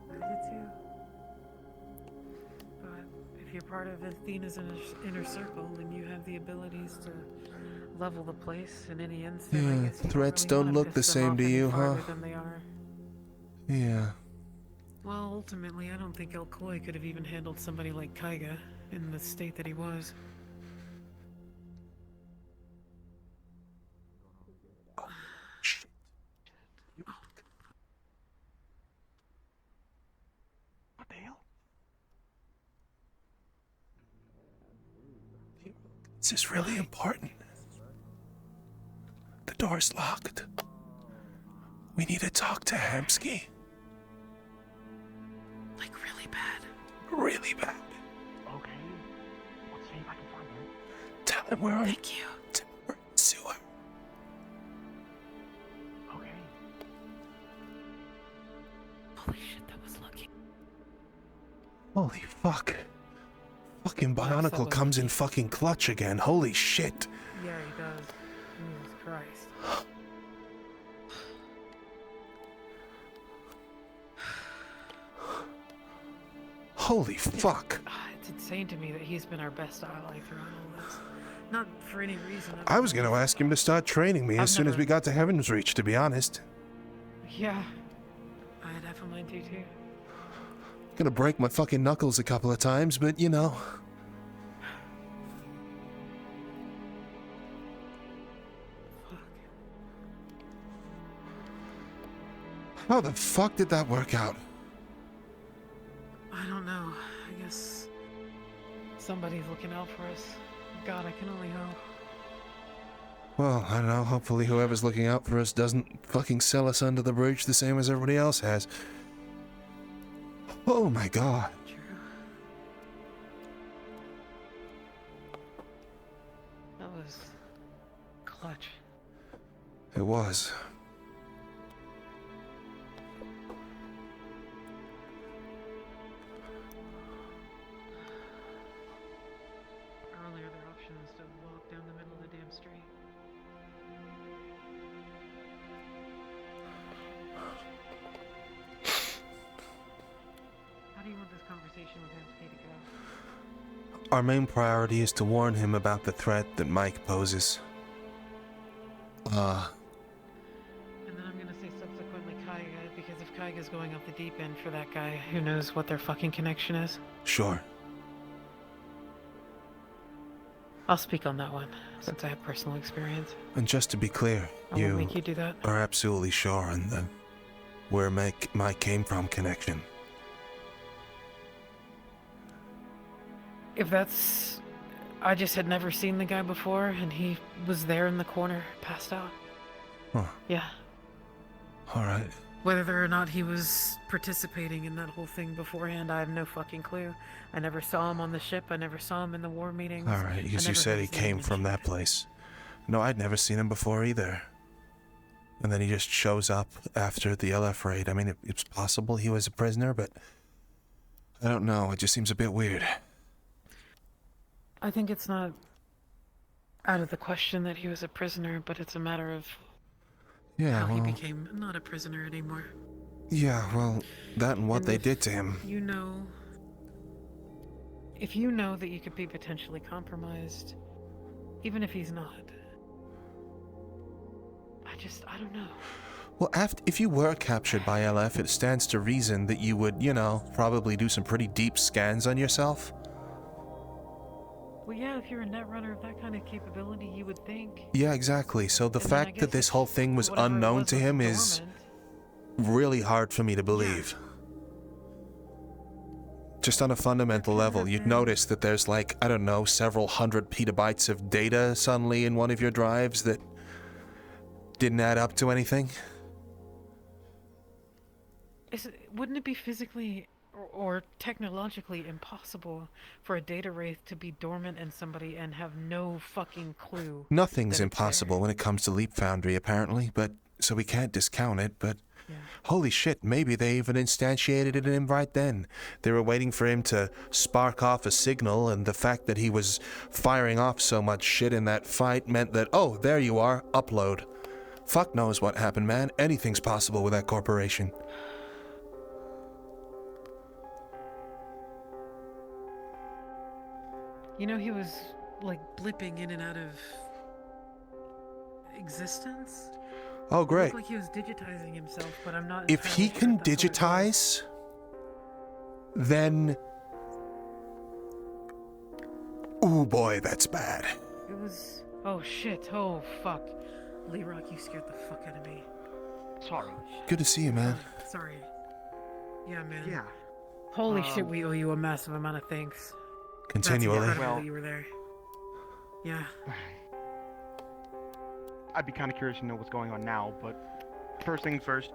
I did too. But if you're part of Athena's inner circle, then you have the abilities to level the place in any instant. I guess you threats really don't wanna look piss the them same off to any you, huh? farther than they are. Yeah. Well, ultimately, I don't think El Coy could have even handled somebody like Kaiga in the state that he was. Shit. What the hell? This is really important. The door's locked. We need to talk to Hamsky. Like really bad. Really bad. Okay. Let's see if I can find him. Tell him we're on. Thank you. Tell him we're in the sewer. Okay. Holy shit, that was lucky. Holy fuck. Fucking Bionicle comes in fucking clutch again. Holy shit. Yeah, he does. Jesus Christ. Holy fuck. It's insane to me that he's been our best ally throughout all this. Not for any reason. I was gonna ask him to start training me as soon as we got to Heaven's Reach, to be honest. Yeah. I'd have him mind too. Gonna break my fucking knuckles a couple of times, but you know. How the fuck did that work out? I don't know. I guess somebody's looking out for us. God, I can only hope. Well, I don't know. Hopefully whoever's looking out for us doesn't fucking sell us under the bridge the same as everybody else has. Oh my god. True. That was clutch. It was. Earlier, their option was to walk down the middle of the damn street. How do you want this conversation with Hamsky to go? Our main priority is to warn him about the threat that Mike poses. And then I'm gonna say subsequently Kaiga, because if Kaiga's going off the deep end for that guy, who knows what their fucking connection is? Sure. I'll speak on that one, since I have personal experience. And just to be clear, I won't make you do that. are absolutely sure on the where Mike came from connection. If that's... I just had never seen the guy before, and he was there in the corner, passed out. Huh. Yeah. Alright. Whether or not he was participating in that whole thing beforehand, I have no fucking clue. I never saw him on the ship, I never saw him in the war meetings. Alright, because you said he came from that place. No, I'd never seen him before either. And then he just shows up after the LF raid. I mean, it's possible he was a prisoner, but I don't know. It just seems a bit weird. I think it's not out of the question that he was a prisoner, but it's a matter of how he became not a prisoner anymore. Yeah, well, that and what they did to him. You know... If you know that you could be potentially compromised, even if he's not... I don't know. Well, if you were captured by LF, it stands to reason that you would, you know, probably do some pretty deep scans on yourself. Well, yeah, if you're a netrunner of that kind of capability, you would think. Yeah, exactly. So the fact that this whole thing was unknown to him is really hard for me to believe. just on a fundamental level, you'd notice that there's like, I don't know, several hundred petabytes of data suddenly in one of your drives that didn't add up to anything. Wouldn't it be physically or technologically impossible for a data wraith to be dormant in somebody and have no fucking clue? Nothing's impossible when it comes to Leap Foundry, apparently, but so we can't discount it, but holy shit, maybe they even instantiated it in him right then. They were waiting for him to spark off a signal, and the fact that he was firing off so much shit in that fight meant that, oh, there you are, upload. Fuck knows what happened, man. Anything's possible with that corporation. You know, he was, like, blipping in and out of existence? Oh, great. It looked like he was digitizing himself, but I'm not If he can digitize, then... Ooh, boy, that's bad. It was... Oh, shit. Oh, fuck. Lee Rock, you scared the fuck out of me. Sorry. Good to see you, man. Sorry. Yeah, man. Yeah. Holy shit, we owe you a massive amount of thanks. Continually. That's incredible that you were there. Yeah. I'd be kind of curious to know what's going on now, but first things first,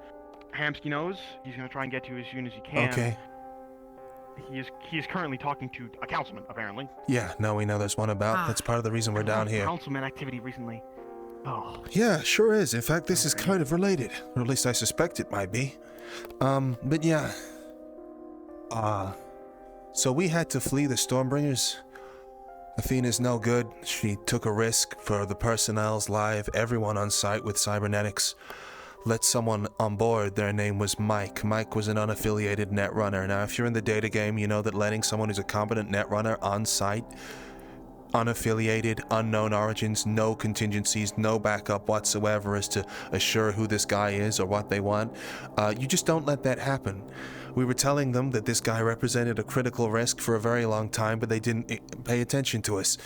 Hamsky knows. He's going to try and get to you as soon as he can. Okay. He is currently talking to a councilman, apparently. Yeah, no, we know there's one about. That's part of the reason we're down here. Councilman activity recently. Oh. Yeah, sure is. In fact, this is kind of related. Or at least I suspect it might be. But yeah. So we had to flee the Stormbringers. Athena's no good. She took a risk for the personnel's life, everyone on site with cybernetics. Let someone on board, their name was Mike. Mike was an unaffiliated netrunner. Now, if you're in the data game, you know that letting someone who's a competent netrunner on site, unaffiliated, unknown origins, no contingencies, no backup whatsoever as to assure who this guy is or what they want, you just don't let that happen. We were telling them that this guy represented a critical risk for a very long time, but they didn't pay attention to us.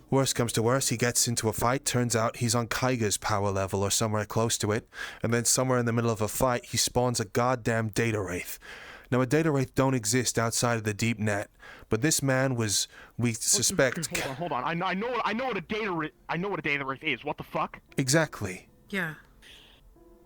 Worst comes to worst, he gets into a fight, turns out he's on Kaiga's power level or somewhere close to it, and then somewhere in the middle of a fight, he spawns a goddamn data wraith. Now, a data wraith don't exist outside of the deep net, but this man was, we suspect... Hold on. I know what a data wraith is. What the fuck? Exactly. Yeah.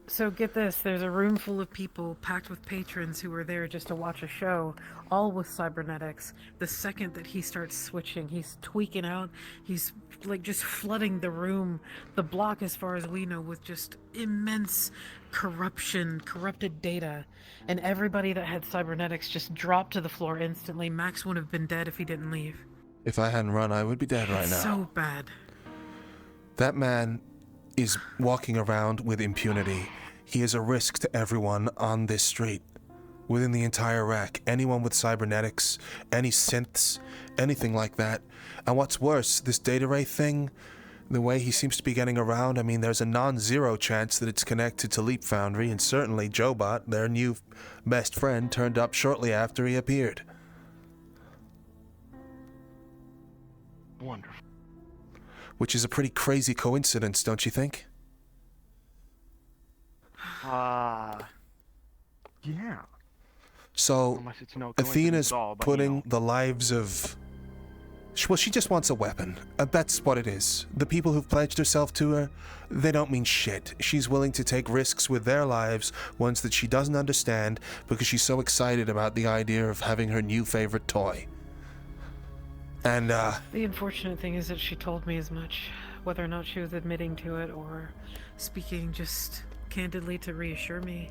So get this, there's a room full of people packed with patrons who are there just to watch a show, all with cybernetics. The second that he starts switching, he's tweaking out, he's like just flooding the room, the block as far as we know, with just immense corrupted data. And everybody that had cybernetics just dropped to the floor instantly. Max would have been dead if he didn't leave. If I hadn't run, I would be dead right now. So bad. That man is walking around with impunity. He is a risk to everyone on this street. Within the entire rack, anyone with cybernetics, any synths, anything like that. And what's worse, this data wraith thing, the way he seems to be getting around, I mean, there's a non-zero chance that it's connected to Leap Foundry, and certainly Jobot, their new best friend, turned up shortly after he appeared. Wonderful. Which is a pretty crazy coincidence, don't you think? Yeah. So, Unless it's no Athena's coincidence at all, but, putting the lives of... Well, she just wants a weapon. That's what it is. The people who've pledged herself to her, they don't mean shit. She's willing to take risks with their lives, ones that she doesn't understand, because she's so excited about the idea of having her new favorite toy. And, The unfortunate thing is that she told me as much, whether or not she was admitting to it or speaking just candidly to reassure me.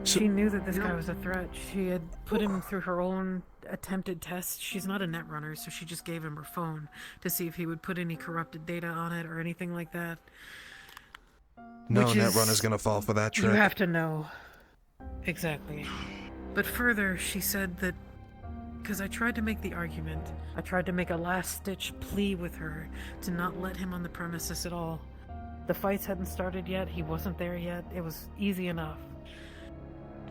So, she knew that this guy was a threat. She had put him through her own attempted tests. She's not a netrunner, so she just gave him her phone to see if he would put any corrupted data on it or anything like that. No netrunner's gonna fall for that trick. You have to know. Exactly. But further, she said that because I tried to make the argument, I tried to make a last-ditch plea with her to not let him on the premises at all. The fights hadn't started yet, he wasn't there yet, it was easy enough.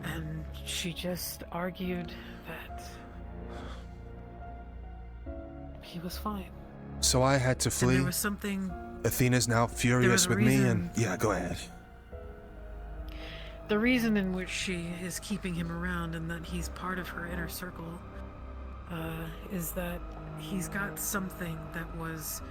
And she just argued that he was fine. So I had to flee. And there was something... Athena's now furious with me and... Yeah, go ahead. the reason in which she is keeping him around and that he's part of her inner circle is that he's got something that was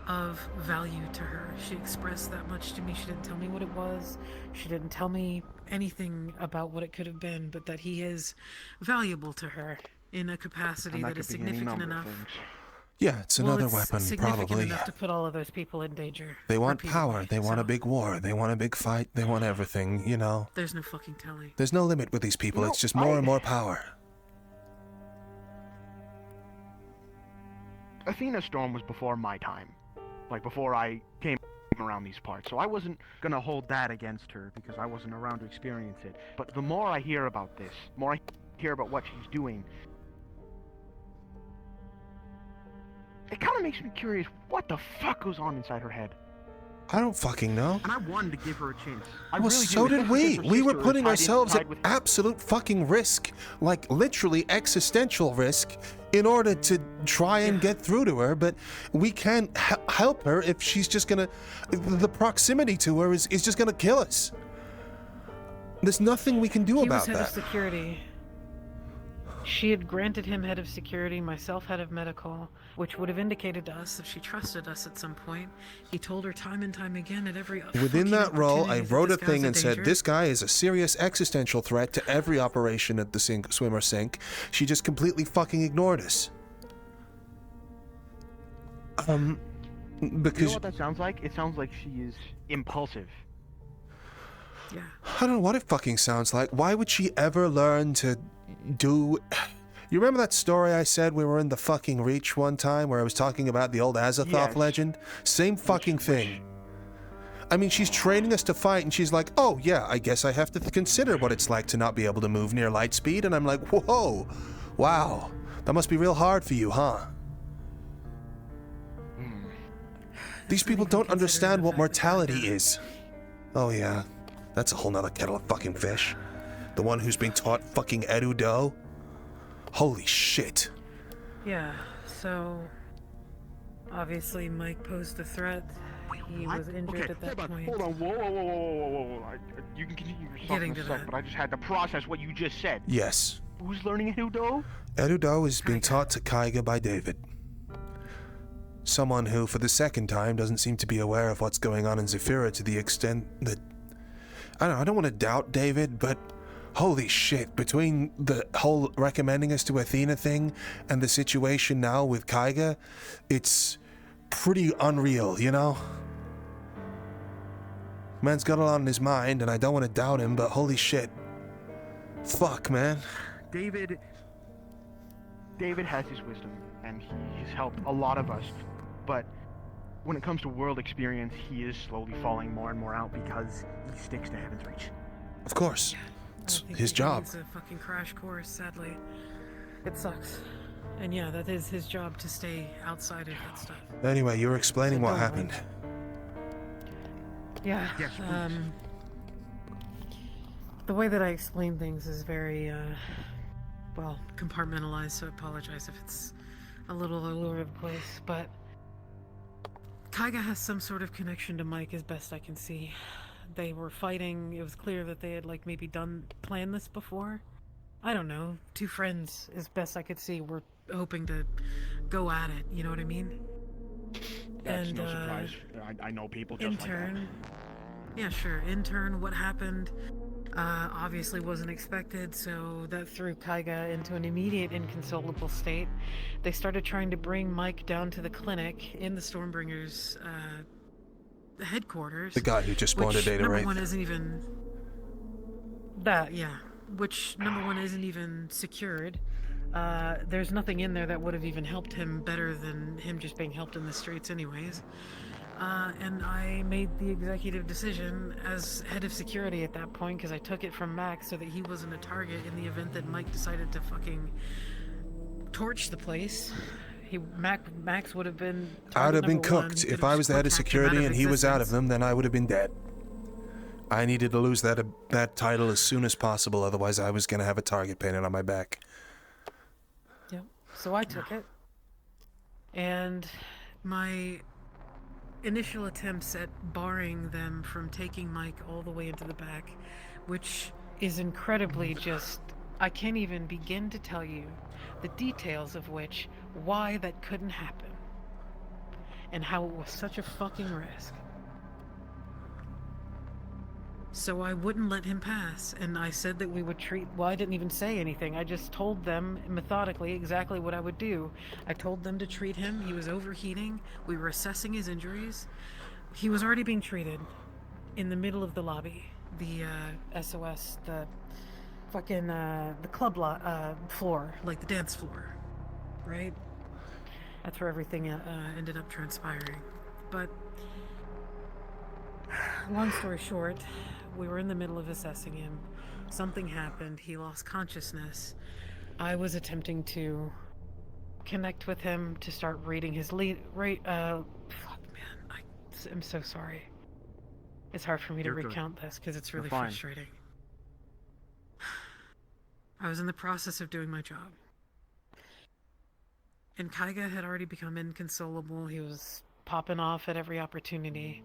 of value to her. She expressed that much to me. She didn't tell me what it was. She didn't tell me anything about what it could have been, but that he is valuable to her in a capacity that is significant enough. Yeah, it's another it's weapon, significant probably. enough to put all of those people in danger. They want repeatedly, power, they want a big war, they want a big fight, they want everything, you know. There's no fucking telling. There's no limit with these people, it's just more and more power. Athena Storm was before my time. Like, before I came around these parts. So I wasn't gonna hold that against her because I wasn't around to experience it. But the more I hear about this, the more I hear about what she's doing, it kind of makes me curious what the fuck goes on inside her head. I don't fucking know. And I wanted to give her a chance. Well, really so did we. We were putting ourselves at absolute fucking risk, like literally existential risk, in order to try and get through to her, but we can't help her if she's just gonna... The proximity to her is just gonna kill us. There's nothing we can do about that. He was head of security. She had granted him head of security, myself head of medical, which would have indicated to us that she trusted us at some point. He told her time and time again at every... Within that role, I wrote a thing and said, this guy is a serious existential threat to every operation at the swimmer sink. She just completely fucking ignored us. Because... You know what that sounds like? It sounds like she is impulsive. Yeah. I don't know what it fucking sounds like. Why would she ever learn to do... You remember that story I said we were in the fucking Reach one time where I was talking about the old Azathoth legend? Same fucking thing. I mean, she's training us to fight and she's like, oh yeah, I guess I have to consider what it's like to not be able to move near light speed. And I'm like, whoa, wow, that must be real hard for you, huh? These people don't understand what mortality is. Oh yeah, that's a whole nother kettle of fucking fish. The one who's being taught fucking Erudo? Holy shit. Yeah, so... Obviously, Mike posed a threat. He was injured at that point. Hold on, whoa. You can continue your stuff in a sec, but I just had to process what you just said. Yes. Who's learning Erudo? Erudo is being taught to Kaiga by David. Someone who, for the second time, doesn't seem to be aware of what's going on in Zaphira to the extent that... I don't want to doubt David, but... Holy shit, between the whole recommending us to Athena thing and the situation now with Kaiga, it's pretty unreal, you know? Man's got a lot on his mind, and I don't want to doubt him, but holy shit. Fuck, man. David has his wisdom, and he's helped a lot of us, but when it comes to world experience, he is slowly falling more and more out because he sticks to Heaven's Reach. Of course. It's his job. It's a fucking crash course, sadly. It sucks. And yeah, that is his job to stay outside of that stuff. Anyway, you were explaining what happened. Yeah, yes, the way that I explain things is very, well, compartmentalized, so I apologize if it's a little all over the place, but Kaiga has some sort of connection to Mike as best I can see. They were fighting. It was clear that they had, like, maybe planned this before. I don't know. Two friends, as best I could see, were hoping to go at it. You know what I mean? That's no surprise. I know people just like that. Yeah, sure. Intern, what happened obviously wasn't expected, so that threw Kaiga into an immediate inconsolable state. They started trying to bring Mike down to the clinic in the Stormbringers, headquarters. The guy who just spawned a data wraith. Number one isn't even... That, yeah. Which, number one, isn't even secured. There's nothing in there that would have even helped him better than him just being helped in the streets anyways. And I made the executive decision as head of security at that point, because I took it from Max so that he wasn't a target in the event that Mike decided to fucking torch the place. Max would have been... I'd have been cooked. If I was the head of security and he was out of them, then I would have been dead. I needed to lose that title as soon as possible, otherwise I was going to have a target painted on my back. Yep. So I took it. And my initial attempts at barring them from taking Mike all the way into the back, which is incredibly just... I can't even begin to tell you the details of why that couldn't happen, and how it was such a fucking risk. So I wouldn't let him pass, and I said that we would treat... Well, I didn't even say anything. I just told them methodically exactly what I would do. I told them to treat him. He was overheating. We were assessing his injuries. He was already being treated in the middle of the lobby. The SOS, the fucking, the club floor, like the dance floor, right? That's where everything ended up transpiring. But, long story short, we were in the middle of assessing him. Something happened. He lost consciousness. I was attempting to connect with him to start reading his lead. Fuck, man. I'm so sorry. It's hard for me to recount this because it's really frustrating. I was in the process of doing my job. And Kaiga had already become inconsolable. He was popping off at every opportunity.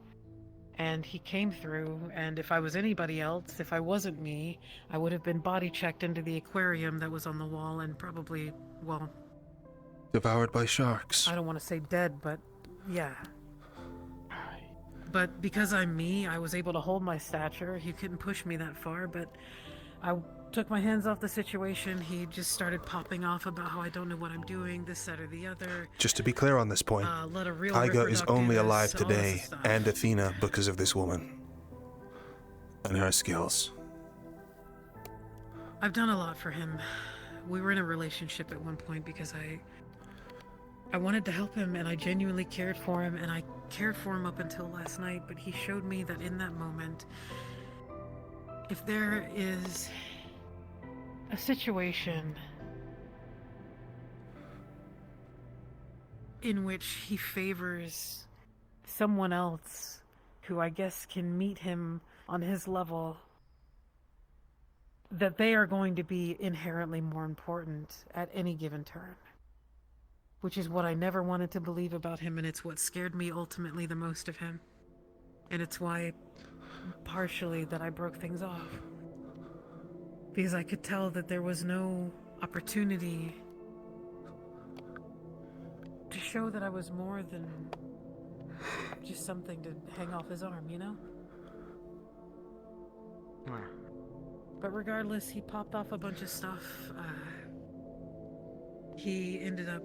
And he came through, and if I was anybody else, if I wasn't me, I would have been body checked into the aquarium that was on the wall and probably, well... devoured by sharks. I don't want to say dead, but yeah. But because I'm me, I was able to hold my stature. He couldn't push me that far, but I took my hands off the situation. He just started popping off about how I don't know what I'm doing, this, that, or the other. Just to be clear on this point, Kaiga is only alive today, and Athena, because of this woman. And her skills. I've done a lot for him. We were in a relationship at one point because I wanted to help him, and I genuinely cared for him, and I cared for him up until last night, but he showed me that in that moment, if there is a situation in which he favors someone else who I guess can meet him on his level, that they are going to be inherently more important at any given turn. Which is what I never wanted to believe about him, and it's what scared me ultimately the most of him. And it's why, partially, that I broke things off. Because I could tell that there was no opportunity to show that I was more than just something to hang off his arm, you know? But regardless, he popped off a bunch of stuff. He ended up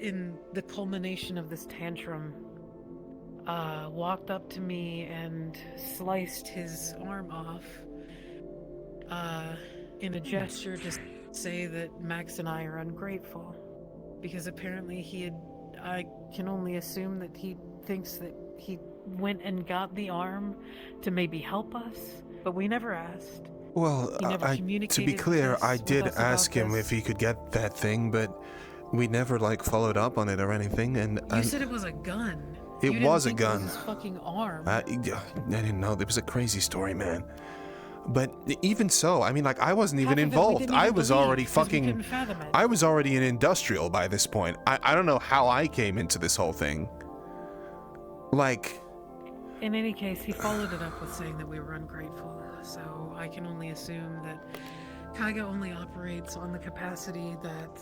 in the culmination of this tantrum, walked up to me and sliced his arm off in a gesture to say that Max and I are ungrateful. Because apparently I can only assume that he thinks that he went and got the arm to maybe help us, but we never asked. Well, to be clear, I did ask him if he could get that thing, but we never, followed up on it or anything, and... You said it was a gun. It was a gun. It was his fucking arm. I didn't know. It was a crazy story, man. But even so, I mean, I wasn't even involved. I was already fucking... I was already an industrial by this point. I don't know how I came into this whole thing. In any case, he followed it up with saying that we were ungrateful, so I can only assume that Kaiga only operates on the capacity that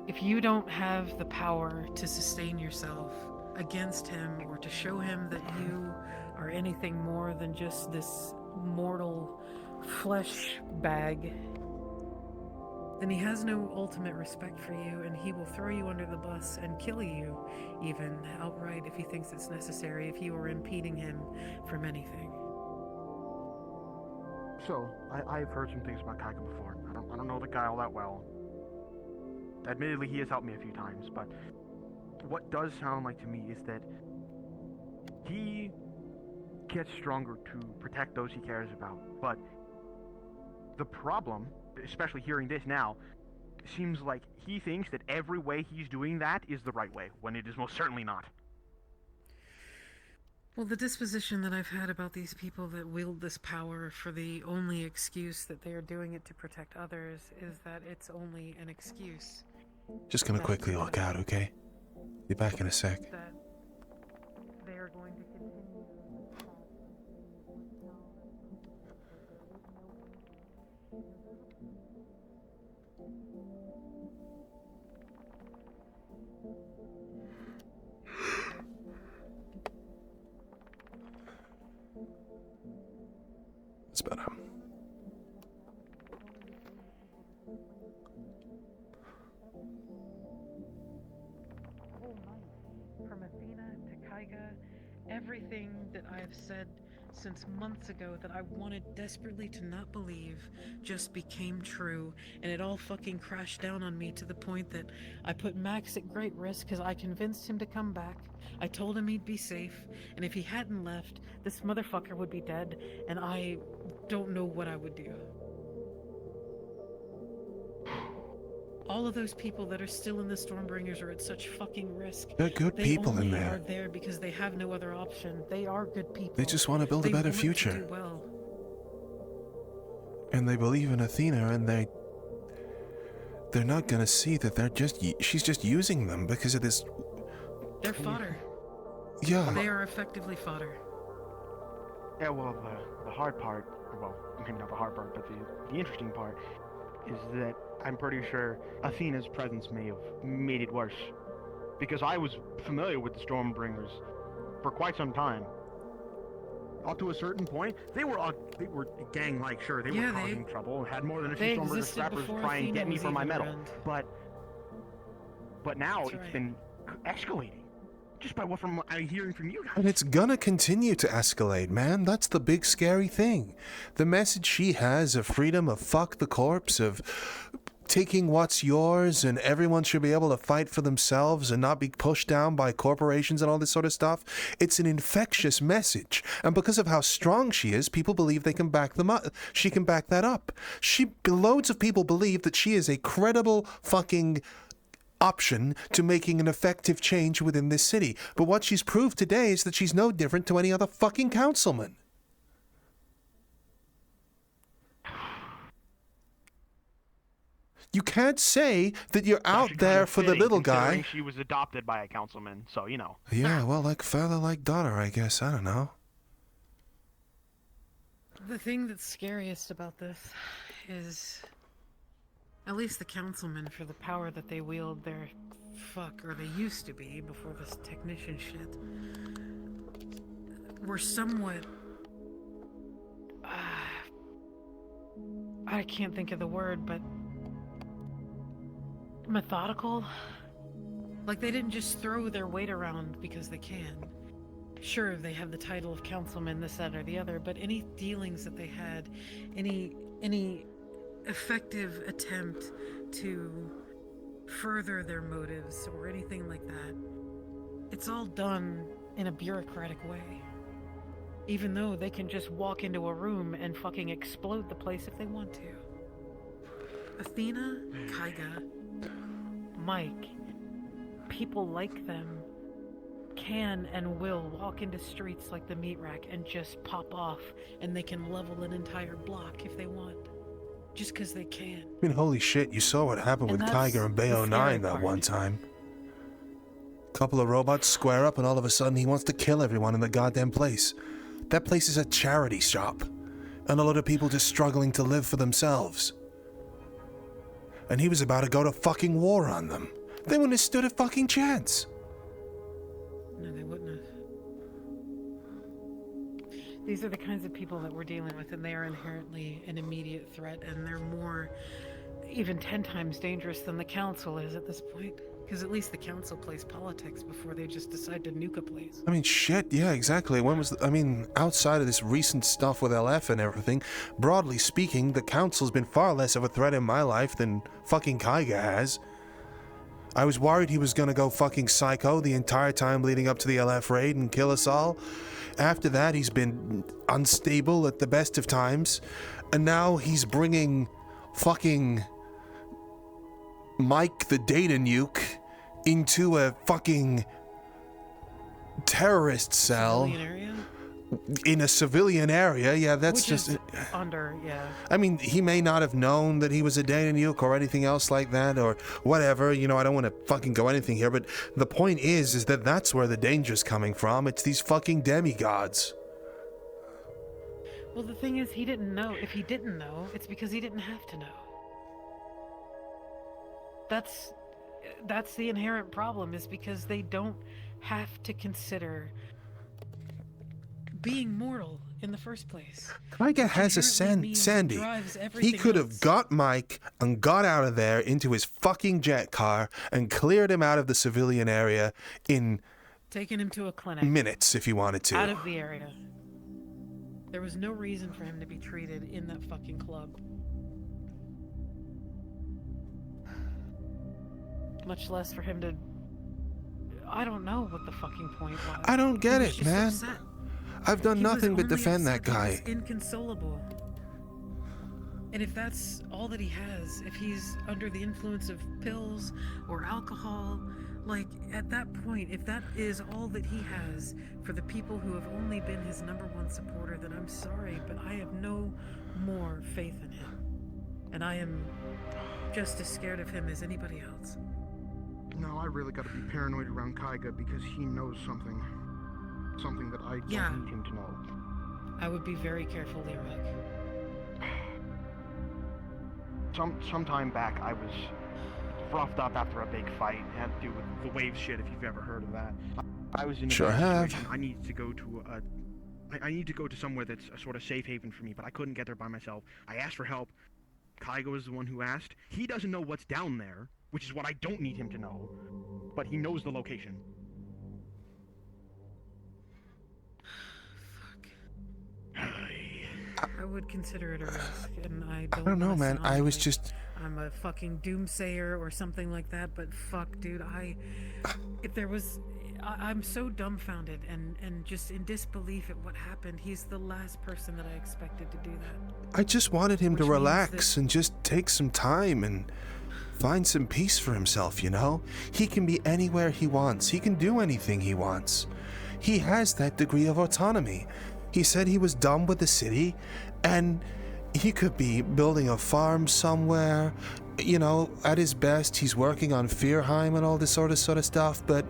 if you don't have the power to sustain yourself against him or to show him that you are anything more than just this mortal flesh bag, then he has no ultimate respect for you, and he will throw you under the bus and kill you, even outright, if he thinks it's necessary, if you are impeding him from anything. So, I've heard some things about Kaiga before. I don't know the guy all that well. Admittedly, he has helped me a few times, but what does sound like to me is that he gets stronger to protect those he cares about. But the problem, especially hearing this now, seems like he thinks that every way he's doing that is the right way, when it is most certainly not. Well, the disposition that I've had about these people that wield this power for the only excuse that they are doing it to protect others is that it's only an excuse. Just gonna quickly look out, okay? Be back in a sec. are going to continue. It's better. From Athena to Kaiga, everything that I have said since months ago that I wanted desperately to not believe just became true, and it all fucking crashed down on me to the point that I put Max at great risk because I convinced him to come back. I told him he'd be safe, and if he hadn't left, this motherfucker would be dead, and I don't know what I would do. All of those people that are still in the Stormbringers are at such fucking risk. They're good people in They there. are there because they have no other option. They are good people. They just want to build a better want future. To do well. And they believe in Athena, and they're not gonna see that she's just using them because of this. They're fodder. Yeah. They are effectively fodder. Yeah, well, the hard part, well, maybe not the hard part, but the interesting part is that I'm pretty sure Athena's presence may have made it worse. Because I was familiar with the Stormbringers for quite some time. Up to a certain point, they were gang-like, sure, they were causing trouble, had more than a few Stormbringer scrappers try and get me for my medal. But now it's been escalating. Just by what I'm hearing from you guys. And it's gonna continue to escalate, man. That's the big scary thing. The message she has of freedom, of fuck the corpse, of taking what's yours, and everyone should be able to fight for themselves and not be pushed down by corporations and all this sort of stuff. It's an infectious message. And because of how strong she is, people believe they can back them up. She can back that up. Loads of people believe that she is a credible fucking option to making an effective change within this city. But what she's proved today is that she's no different to any other fucking councilman. You can't say that you're out there for the little guy. She was adopted by a councilman, so you know. Yeah, well, like father, like daughter, I guess. I don't know. The thing that's scariest about this is, at least the councilmen, for the power that they wield, they're or they used to be before this technician shit, were somewhat, I can't think of the word, but methodical. Like, they didn't just throw their weight around because they can. Sure, they have the title of councilman, this, that, or the other, but any dealings that they had, any effective attempt to further their motives or anything like that, it's all done in a bureaucratic way. Even though they can just walk into a room and fucking explode the place if they want to. Athena, Kaiga, Mike, people like them can and will walk into streets like the meat rack and just pop off, and they can level an entire block if they want. Just because they can. I mean, holy shit, you saw what happened with Tiger and Bay 09 that one time. Couple of robots square up and all of a sudden he wants to kill everyone in the goddamn place. That place is a charity shop. And a lot of people just struggling to live for themselves. And he was about to go to fucking war on them. They wouldn't have stood a fucking chance. No, they wouldn't have. These are the kinds of people that we're dealing with, and they are inherently an immediate threat, and they're more, even 10 times dangerous than the council is at this point. Because at least the council plays politics before they just decide to nuke a place. I mean, shit, yeah, exactly. When was outside of this recent stuff with LF and everything, broadly speaking, the council's been far less of a threat in my life than fucking Kaiga has. I was worried he was gonna go fucking psycho the entire time leading up to the LF raid and kill us all. After that, he's been unstable at the best of times. And now he's bringing fucking Mike the data nuke into a fucking terrorist cell. in a civilian area, yeah, that's Which just... is under, yeah. I mean, he may not have known that he was a data nuke or anything else like that, or whatever. You know, I don't want to fucking go anything here, but the point is that that's where the danger's coming from. It's these fucking demigods. Well, the thing is, he didn't know. If he didn't know, it's because he didn't have to know. That's the inherent problem, is because they don't have to consider being mortal in the first place. Tyga has a Sandy. He could have got Mike and got out of there into his fucking jet car and cleared him out of the civilian area in taken him to a clinic. Minutes, if he wanted to. Out of the area. There was no reason for him to be treated in that fucking club. Much less for him to... I don't know what the fucking point was. I don't get it, man. Upset. I've done nothing but defend that guy. He was inconsolable. And if that's all that he has, if he's under the influence of pills or alcohol, like, at that point, if that is all that he has for the people who have only been his #1 supporter, then I'm sorry, but I have no more faith in him. And I am just as scared of him as anybody else. No, I really gotta be paranoid around Kaiga because he knows something. Something that I don't need him to know. I would be very careful, Leroy. Some time back, I was roughed up after a big fight. It had to do with the wave shit, if you've ever heard of that. I was in a situation. I needed to go to I need to go to somewhere that's a sort of safe haven for me, but I couldn't get there by myself. I asked for help. Kaiga was the one who asked. He doesn't know what's down there, which is what I don't need him to know. But he knows the location. I would consider it a risk, and I don't know, man. I was just... I'm a fucking doomsayer or something like that, but fuck, dude, if there was... I'm so dumbfounded and just in disbelief at what happened. He's the last person that I expected to do that. I just wanted him to relax and just take some time and find some peace for himself, you know? He can be anywhere he wants. He can do anything he wants. He has that degree of autonomy. He said he was done with the city, and he could be building a farm somewhere. You know, at his best, he's working on Fearheim and all this sort of stuff, but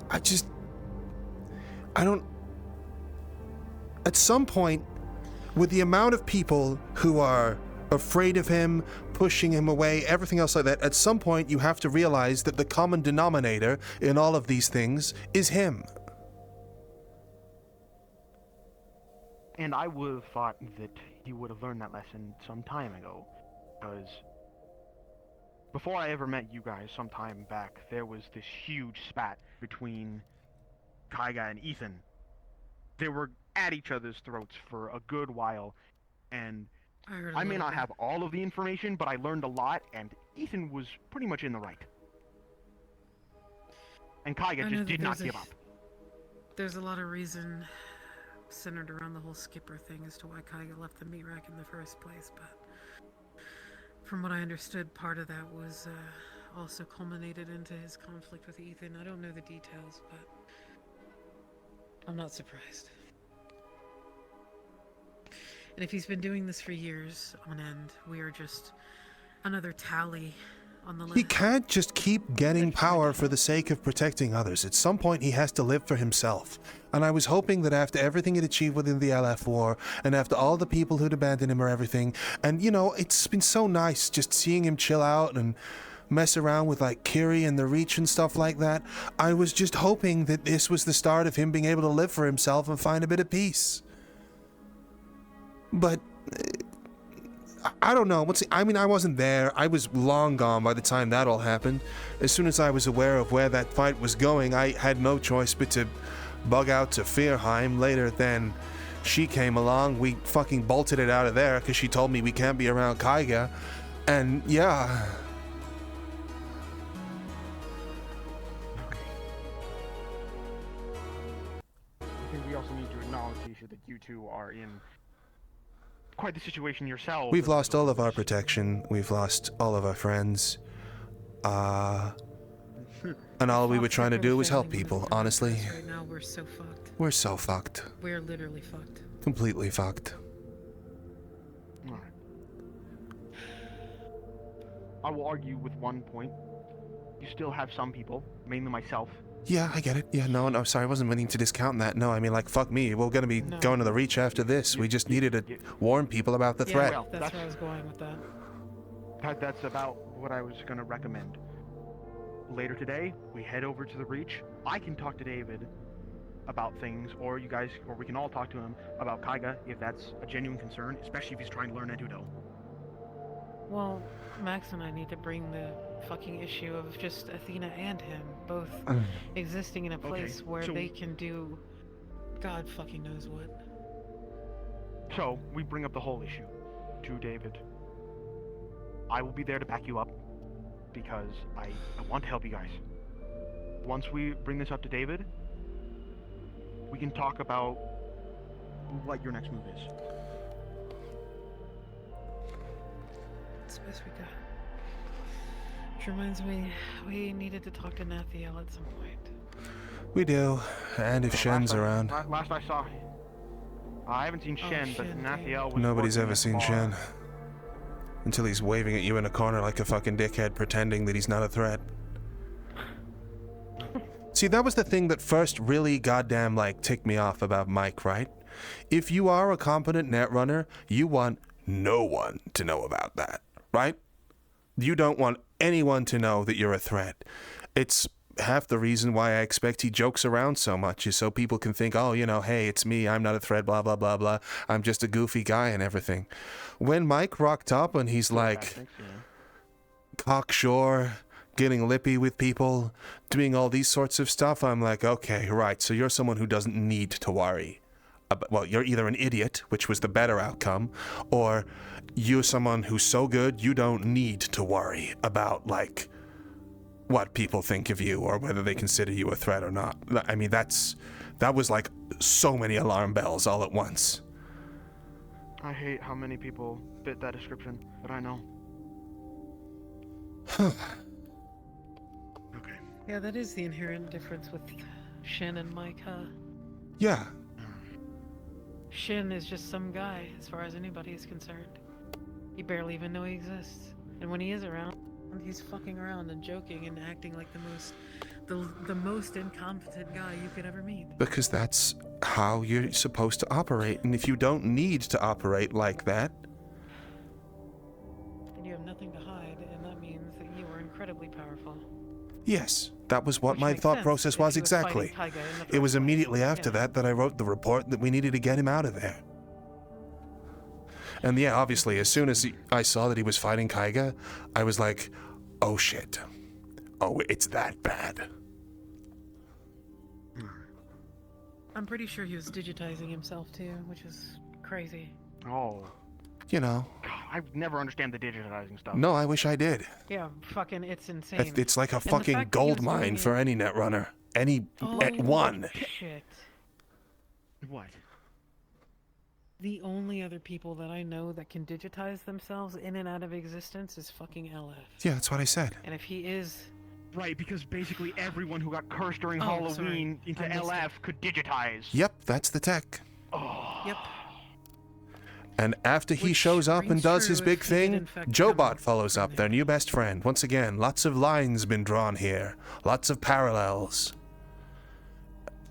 I don't... At some point, with the amount of people who are afraid of him, pushing him away, everything else like that, at some point you have to realize that the common denominator in all of these things is him. And I would have thought that he would have learned that lesson some time ago, because before I ever met you guys some time back, there was this huge spat between Kaiga and Ethan. They were at each other's throats for a good while, and I may not have all of the information, but I learned a lot, and Ethan was pretty much in the right. And Kaiga just did not give up. There's a lot of reason centered around the whole Skipper thing as to why Kaiga left the meat rack in the first place, but from what I understood, part of that was also culminated into his conflict with Ethan. I don't know the details, but I'm not surprised. And if he's been doing this for years on end, we are just another tally on the list. He can't just keep getting power for the sake of protecting others. At some point, he has to live for himself. And I was hoping that after everything he'd achieved within the LF war, and after all the people who'd abandoned him or everything, and, you know, it's been so nice just seeing him chill out and mess around with, like, Kiri and the Reach and stuff like that. I was just hoping that this was the start of him being able to live for himself and find a bit of peace. But I don't know. I mean, I wasn't there. I was long gone by the time that all happened. As soon as I was aware of where that fight was going, I had no choice but to bug out to Fearheim. Later, then she came along. We fucking bolted it out of there because she told me we can't be around Kaiga. And yeah. I think we also need to acknowledge, Tisha, that you two are in quite the situation yourselves. We've lost all of our protection. We've lost all of our friends. And all we were trying to do was help people, honestly. Right now we're so fucked. We're so fucked. We're literally fucked. Completely fucked. Alright. I will argue with one point. You still have some people, mainly myself. Yeah, I get it. Yeah, no, sorry, I wasn't meaning to discount that. No, I mean, like, fuck me. We're gonna be going to the Reach after this. We just needed to warn people about the threat. Well, that's where I was going with that. That's about what I was gonna recommend. Later today, we head over to the Reach. I can talk to David about things, or you guys, or we can all talk to him about Kaiga if that's a genuine concern, especially if he's trying to learn Etudo. Well, Max and I need to bring the fucking issue of just Athena and him both existing in a place where they can do God fucking knows what. So, we bring up the whole issue to David. I will be there to back you up because I want to help you guys. Once we bring this up to David, we can talk about what your next move is. That's the best we got. Which reminds me, we needed to talk to Nathiel at some point. We do, and if Shen's around. Last I saw, I haven't seen Shen, but Nathiel was. Nobody's ever seen Shen. Until he's waving at you in a corner like a fucking dickhead, pretending that he's not a threat. See, that was the thing that first really goddamn, like, ticked me off about Mike, right? If you are a competent netrunner, you want no one to know about that, right? You don't want anyone to know that you're a threat. It's half the reason why I expect he jokes around so much, is so people can think, oh, you know, hey, it's me, I'm not a threat, blah, blah, blah, blah. I'm just a goofy guy and everything. When Mike rocked up and he's like, cocksure, getting lippy with people, doing all these sorts of stuff, I'm like, okay, right, so you're someone who doesn't need to worry. Well, you're either an idiot, which was the better outcome, or you're someone who's so good you don't need to worry about, like, what people think of you or whether they consider you a threat or not. I mean, that was like so many alarm bells all at once. I hate how many people fit that description, but I know. Okay. Yeah, that is the inherent difference with Shen and Mike, huh? Yeah. Shen is just some guy, as far as anybody is concerned. You barely even know he exists. And when he is around, he's fucking around and joking and acting like the most incompetent guy you could ever meet. Because that's how you're supposed to operate, and if you don't need to operate like that... Then you have nothing to hide, and that means that you are incredibly powerful. Yes, that was what my thought process was exactly. It was immediately after that I wrote the report that we needed to get him out of there. And yeah, obviously, as soon as I saw that he was fighting Kaiga, I was like, oh shit. Oh, it's that bad. I'm pretty sure he was digitizing himself too, which is crazy. Oh. You know. God, I never understand the digitizing stuff. No, I wish I did. Yeah, fucking, it's insane. It's like a fucking gold mine for any netrunner. One. Shit. What? The only other people that I know that can digitize themselves in and out of existence is fucking LF. Yeah, that's what I said. And if he is... Right, because basically everyone who got cursed during Halloween into LF could digitize. Yep, that's the tech. Oh. Yep. And after he shows up and does his big thing, Jobot follows up, their new best friend. Once again, lots of lines been drawn here. Lots of parallels.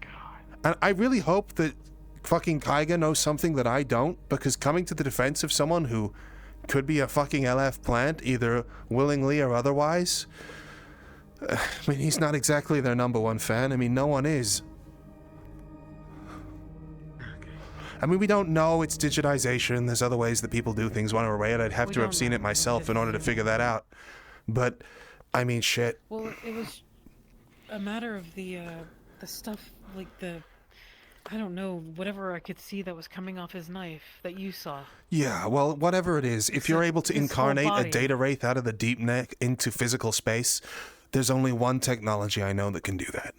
God. And I really hope that fucking Kaiga knows something that I don't, because coming to the defense of someone who could be a fucking LF plant, either willingly or otherwise, I mean, he's not exactly their #1 fan. I mean, no one is. I mean, we don't know it's digitization. There's other ways that people do things one way, and I'd have to have seen it myself in order to figure that out. But, I mean, shit. Well, it was a matter of the stuff, like I don't know, whatever I could see that was coming off his knife that you saw. Yeah, well, whatever it is, if you're able to incarnate a data wraith out of the deep neck into physical space, there's only one technology I know that can do that.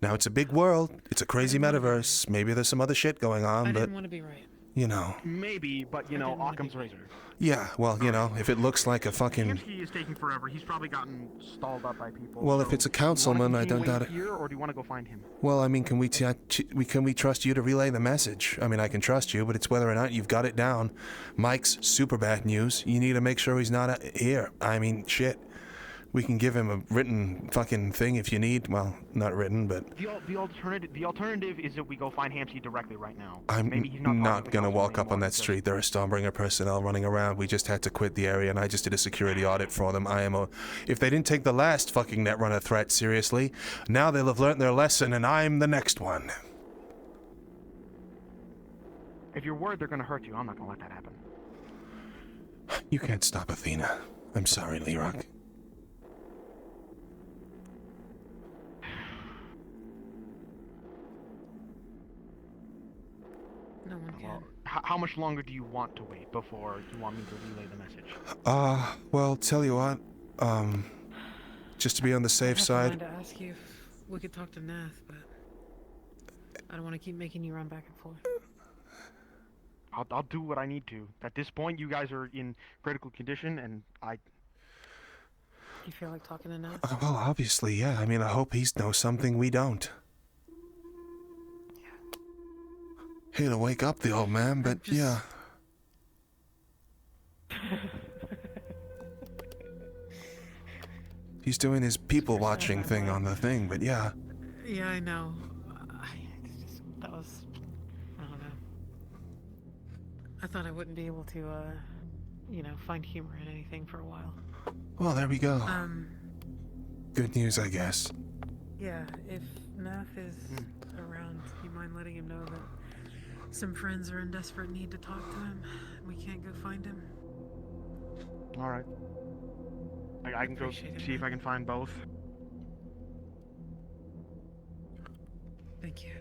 Now, it's a big world, it's a crazy metaverse, maybe there's some other shit going on, I but... didn't want to be right. You know. Maybe, but you know, Occam's razor. Yeah, well, you know, if it looks like a fucking... Hamsky is taking forever. He's probably gotten stalled up by people. Well, so if it's a councilman, I don't doubt it. Here, or do you want to go find him? Well, I mean, can we trust you to relay the message? I mean, I can trust you, but it's whether or not you've got it down. Mike's super bad news. You need to make sure he's not here. I mean, shit. We can give him a written fucking thing if you need. Well, not written, but... The alternative is that we go find Hamsky directly right now. I'm Maybe he's not gonna walk up on that street. There are Stormbringer personnel running around. We just had to quit the area, and I just did a security audit for them. If they didn't take the last fucking Netrunner threat seriously, now they'll have learned their lesson, and I'm the next one. If you're worried they're gonna hurt you, I'm not gonna let that happen. You can't stop Athena. I'm sorry, Lerock. No one can. Well, how much longer do you want to wait before you want me to relay the message? Well, tell you what, just to be on the safe I side. to ask you if we could talk to Nath, but I don't want to keep making you run back and forth. I'll do what I need to. At this point, you guys are in critical condition, and You feel like talking to Nath? Well, obviously, yeah. I mean, I hope he knows something we don't. Hate to wake up the old man, but yeah. He's doing his people watching thing on the thing, but yeah. Yeah, I know. That was... I don't know. I thought I wouldn't be able to, you know, find humor in anything for a while. Well, there we go. Good news, I guess. Yeah, if Nath is around, you mind letting him know that some friends are in desperate need to talk to him? We can't go find him. Alright. I can go see if I can find both. Thank you.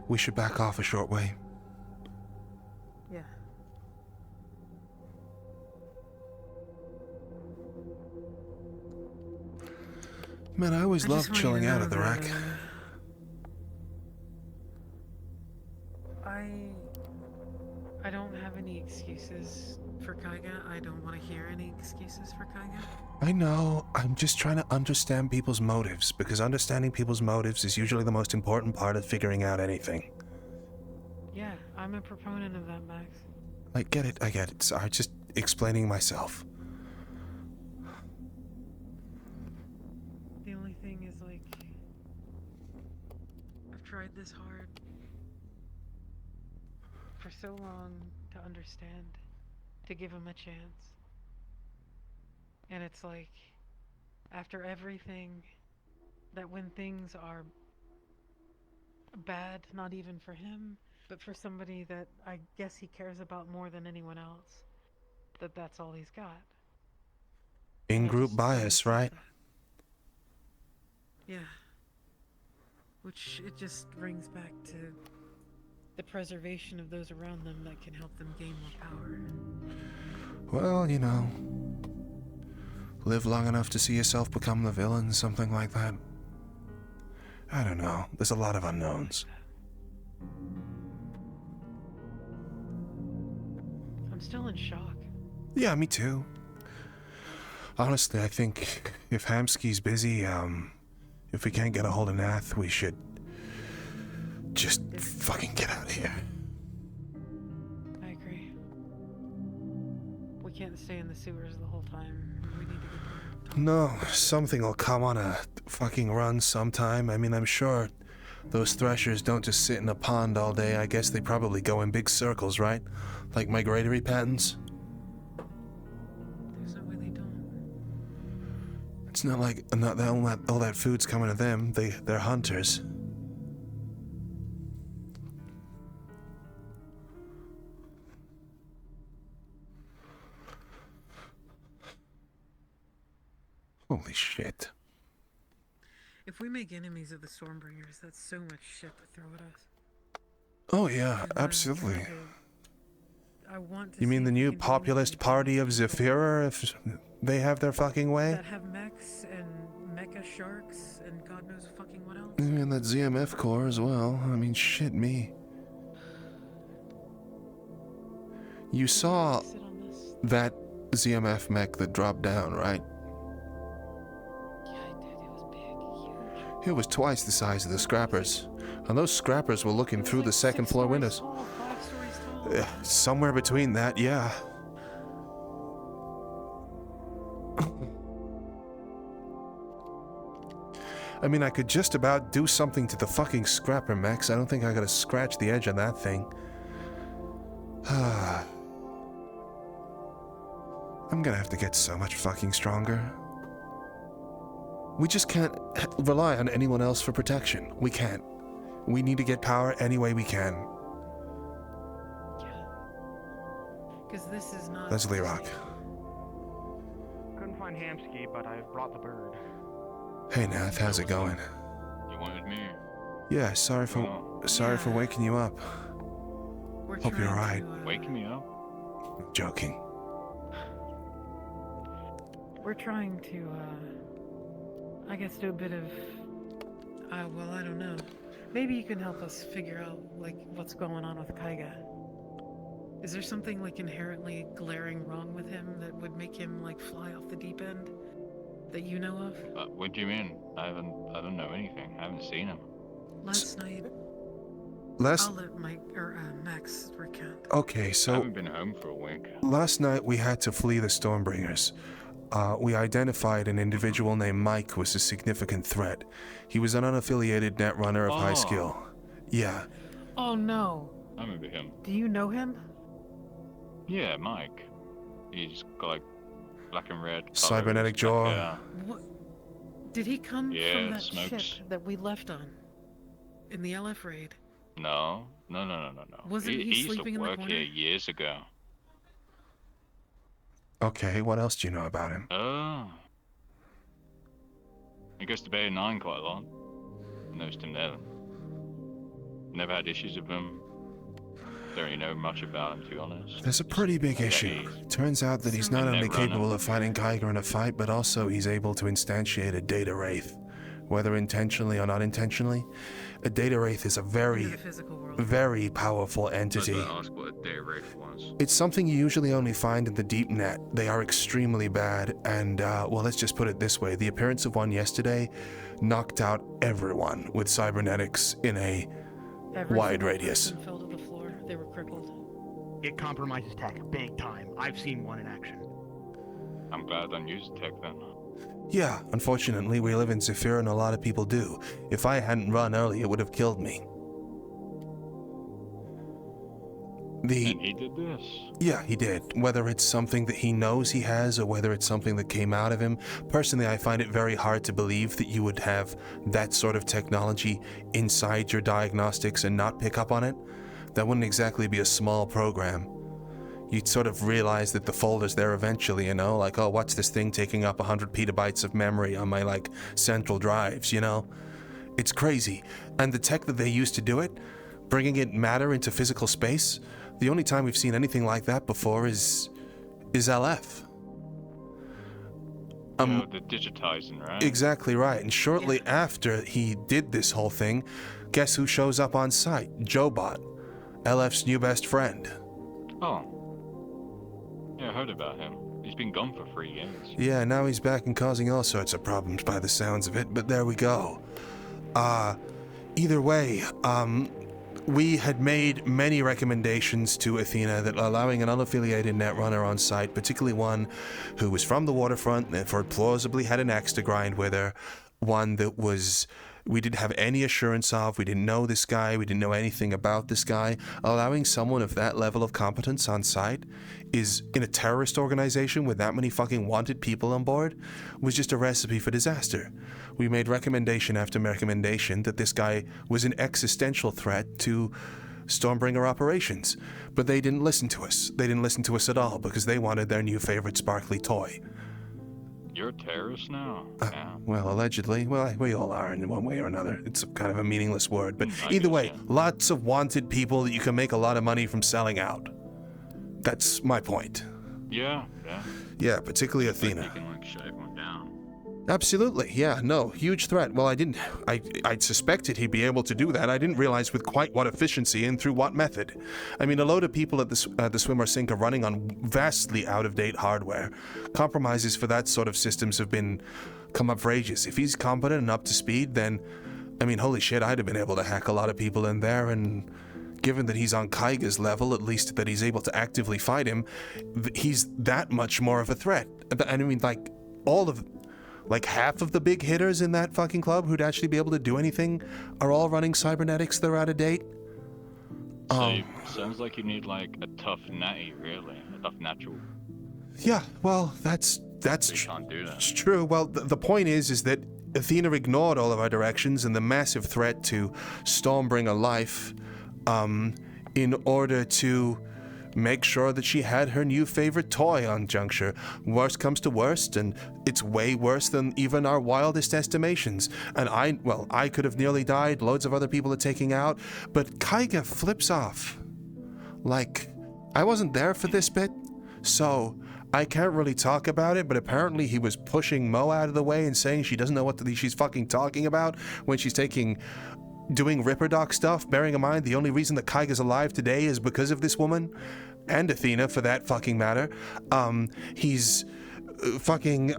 We should back off a short way. Yeah. Man, I always loved chilling out at the rack. I don't have any excuses for Kaiga. I don't want to hear any excuses for Kaiga. I know. I'm just trying to understand people's motives, because understanding people's motives is usually the most important part of figuring out anything. Yeah, I'm a proponent of that, Max. I get it. Sorry, just explaining myself. The only thing is, like, I've tried this hard for so long to understand, to give him a chance. And it's like, after everything, that when things are bad, not even for him, but for somebody that I guess he cares about more than anyone else, that's all he's got. In-group bias, right? Yeah. Which, it just brings back to the preservation of those around them that can help them gain more power. Well, you know, live long enough to see yourself become the villain, something like that. I don't know. There's a lot of unknowns. I'm still in shock. Yeah, me too. Honestly, I think if Hamsky's busy, if we can't get a hold of Nath, we should just fucking get out of here. I agree. We can't stay in the sewers the whole time. We need to get No, something will come on a fucking run sometime. I mean, I'm sure those threshers don't just sit in a pond all day. I guess they probably go in big circles, right? Like migratory patterns. There's no way they don't. It's not like all that food's coming to them. They're hunters. Holy shit. If we make enemies of the Stormbringers, that's so much shit to throw at us. Oh yeah, absolutely. I want to You mean the new populist party of Zaphira, if they have their fucking way? That have mechs and mecha mecha sharks and God knows fucking what else. And that ZMF core as well. I mean, shit me. You saw that ZMF mech that dropped down, right? Yeah, I did. It was big, huge. It was twice the size of the scrappers. And those scrappers were looking through the second floor windows. Tall, 5 stories tall. Somewhere between that, yeah. I mean, I could just about do something to the fucking scrapper mechs. I don't think I gotta scratch the edge on that thing. I'm gonna have to get so much fucking stronger. We just can't rely on anyone else for protection. We can't. We need to get power any way we can. Because this is not... That's Lerock. Couldn't find Hamsky, but I brought the bird. Hey Nath, how's it going? You wanted me? Yeah, sorry for waking you up. Hope you're alright. Waking me up? Joking. We're trying to, I guess do a bit of, well, I don't know. Maybe you can help us figure out, like, what's going on with Kaiga. Is there something, like, inherently glaring wrong with him that would make him, like, fly off the deep end? That you know of? What do you mean? I don't know anything. I haven't seen him. Last night... I'll let Max recount. Okay, so... I haven't been home for a week. Last night we had to flee the Stormbringers. We identified an individual named Mike was a significant threat. He was an unaffiliated netrunner of high skill. Yeah. Oh no. I remember him. Do you know him? Yeah, Mike. He's got like black and red. Cybernetic jaw. Yeah. What? Did he come from that smokes. ship that we left on? In the LF raid? No. Wasn't he sleeping in the corner? He used to work here years ago. Okay, what else do you know about him? He goes to Bay 9 quite a lot. Noticed him there. Never had issues with him. Don't really know much about him, to be honest. There's a pretty big issue. Turns out that he's not only capable of fighting Kaiga in a fight, but also he's able to instantiate a data wraith. Whether intentionally or not intentionally, a data wraith is a very powerful entity. I was gonna ask what a data wraith was. It's something you usually only find in the deep net. They are extremely bad, and, well, let's just put it this way. The appearance of one yesterday knocked out everyone with cybernetics in a wide radius. Fell to the floor. They were crippled. It compromises tech, big time. I've seen one in action. I'm glad I don't use tech then. Yeah, unfortunately, we live in Zaphira and a lot of people do. If I hadn't run early, it would have killed me. And he did this? Yeah, he did. Whether it's something that he knows he has or whether it's something that came out of him, personally, I find it very hard to believe that you would have that sort of technology inside your diagnostics and not pick up on it. That wouldn't exactly be a small program. You'd sort of realize that the folder's there eventually, you know? Like, oh, what's this thing taking up 100 petabytes of memory on my, like, central drives, you know? It's crazy. And the tech that they used to do it, bringing in matter into physical space, the only time we've seen anything like that before is LF. The digitizing, right? Exactly right. And shortly after he did this whole thing, guess who shows up on site? Jobot, LF's new best friend. Oh. Yeah, I heard about him. He's been gone for 3 years. Yeah, now he's back and causing all sorts of problems by the sounds of it, but there we go. Either way, we had made many recommendations to Athena that allowing an unaffiliated netrunner on site, particularly one who was from the waterfront and plausibly had an axe to grind with her, one that we didn't have any assurance of, we didn't know this guy, we didn't know anything about this guy. Allowing someone of that level of competence on site is, in a terrorist organization with that many fucking wanted people on board, was just a recipe for disaster. We made recommendation after recommendation that this guy was an existential threat to Stormbringer operations, but they didn't listen to us. They didn't listen to us at all because they wanted their new favorite sparkly toy. You're a terrorist now? Yeah. Well, allegedly. Well, we all are in one way or another. It's kind of a meaningless word, but either way, lots of wanted people that you can make a lot of money from selling out. That's my point. Yeah. Yeah, particularly Athena. You can, like, shut everyone down. Absolutely, yeah, no, huge threat. Well, I suspected he'd be able to do that. I didn't realize with quite what efficiency and through what method. I mean, a load of people at the swim or sink are running on vastly out-of-date hardware. Compromises for that sort of systems have come up for ages. If he's competent and up to speed, then, I mean, holy shit, I'd have been able to hack a lot of people in there, and given that he's on Kaiga's level, at least that he's able to actively fight him, he's that much more of a threat. I mean, like half of the big hitters in that fucking club who'd actually be able to do anything are all running cybernetics that are out of date. Sounds like you need like a tough natty, really, a tough natural. Yeah, well, that's can't do that. It's true. Well, the point is that Athena ignored all of our directions and the massive threat to Stormbringer life, in order to make sure that she had her new favorite toy on Juncture. Worst comes to worst, and it's way worse than even our wildest estimations. And I could have nearly died, loads of other people are taking out, but Kaiga flips off. Like, I wasn't there for this bit, so I can't really talk about it, but apparently he was pushing Mo out of the way and saying she doesn't know what she's fucking talking about when she's doing Ripperdoc stuff, bearing in mind the only reason that Kaiga's alive today is because of this woman, and Athena for that fucking matter. He's fucking,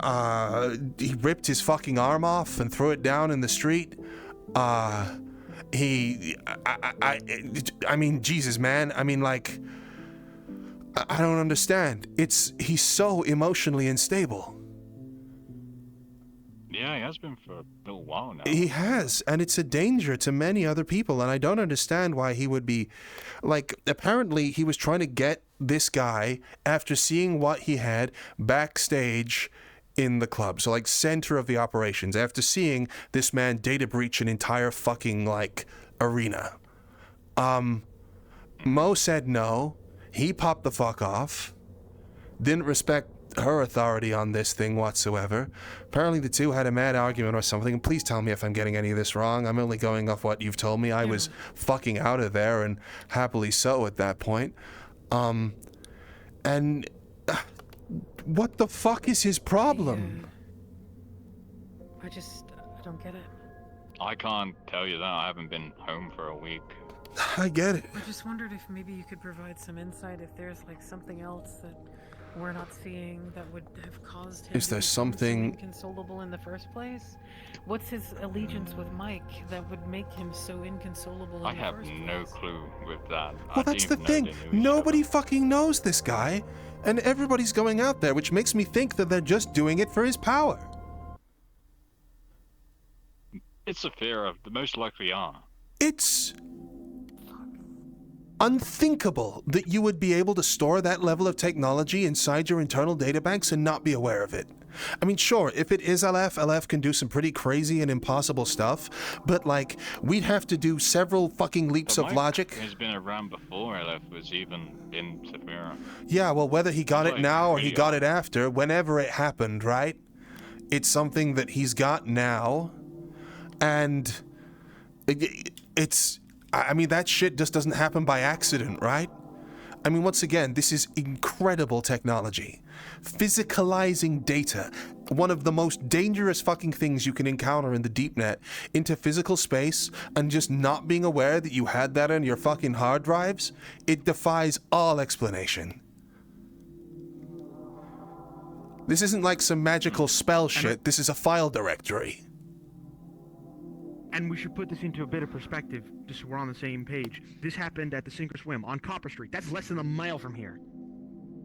he ripped his fucking arm off and threw it down in the street. I mean, Jesus, man. I mean, like, I don't understand. He's so emotionally unstable. Yeah, he has been for a little while now. He has, and it's a danger to many other people, and I don't understand why he would be... Like, apparently he was trying to get this guy after seeing what he had backstage in the club. So, like, center of the operations, after seeing this man data breach an entire fucking, like, arena. Mo said no. He popped the fuck off. Didn't respect her authority on this thing whatsoever. Apparently the two had a mad argument or something, and please tell me if I'm getting any of this wrong. I'm only going off what you've told me. I was fucking out of there, and happily so at that point. And what the fuck is his problem? I don't get it. I can't tell you that. I haven't been home for a week. I get it. I just wondered if maybe you could provide some insight, if there's like something else that we're not seeing that would have caused him Is there to something become so inconsolable in the first place? What's his allegiance with Mike that would make him so inconsolable I in the have first no clue with that. Well, that's the thing. Nobody fucking knows this guy, and everybody's going out there, which makes me think that they're just doing it for his power. It's Zaphira. The most likely are. It's unthinkable that you would be able to store that level of technology inside your internal databanks and not be aware of it. I mean, sure, if it is LF can do some pretty crazy and impossible stuff, but, like, we'd have to do several fucking leaps of logic. He's been around before LF was even in Siberia. Yeah, well, whether he got it now or he got it after, whenever it happened, right? It's something that he's got now, and I mean, that shit just doesn't happen by accident, right? I mean, once again, this is incredible technology. Physicalizing data, one of the most dangerous fucking things you can encounter in the deep net, into physical space, and just not being aware that you had that on your fucking hard drives, it defies all explanation. This isn't like some magical spell shit, this is a file directory. And we should put this into a bit of perspective, just so we're on the same page. This happened at the Sink or Swim on Copper Street. That's less than a mile from here.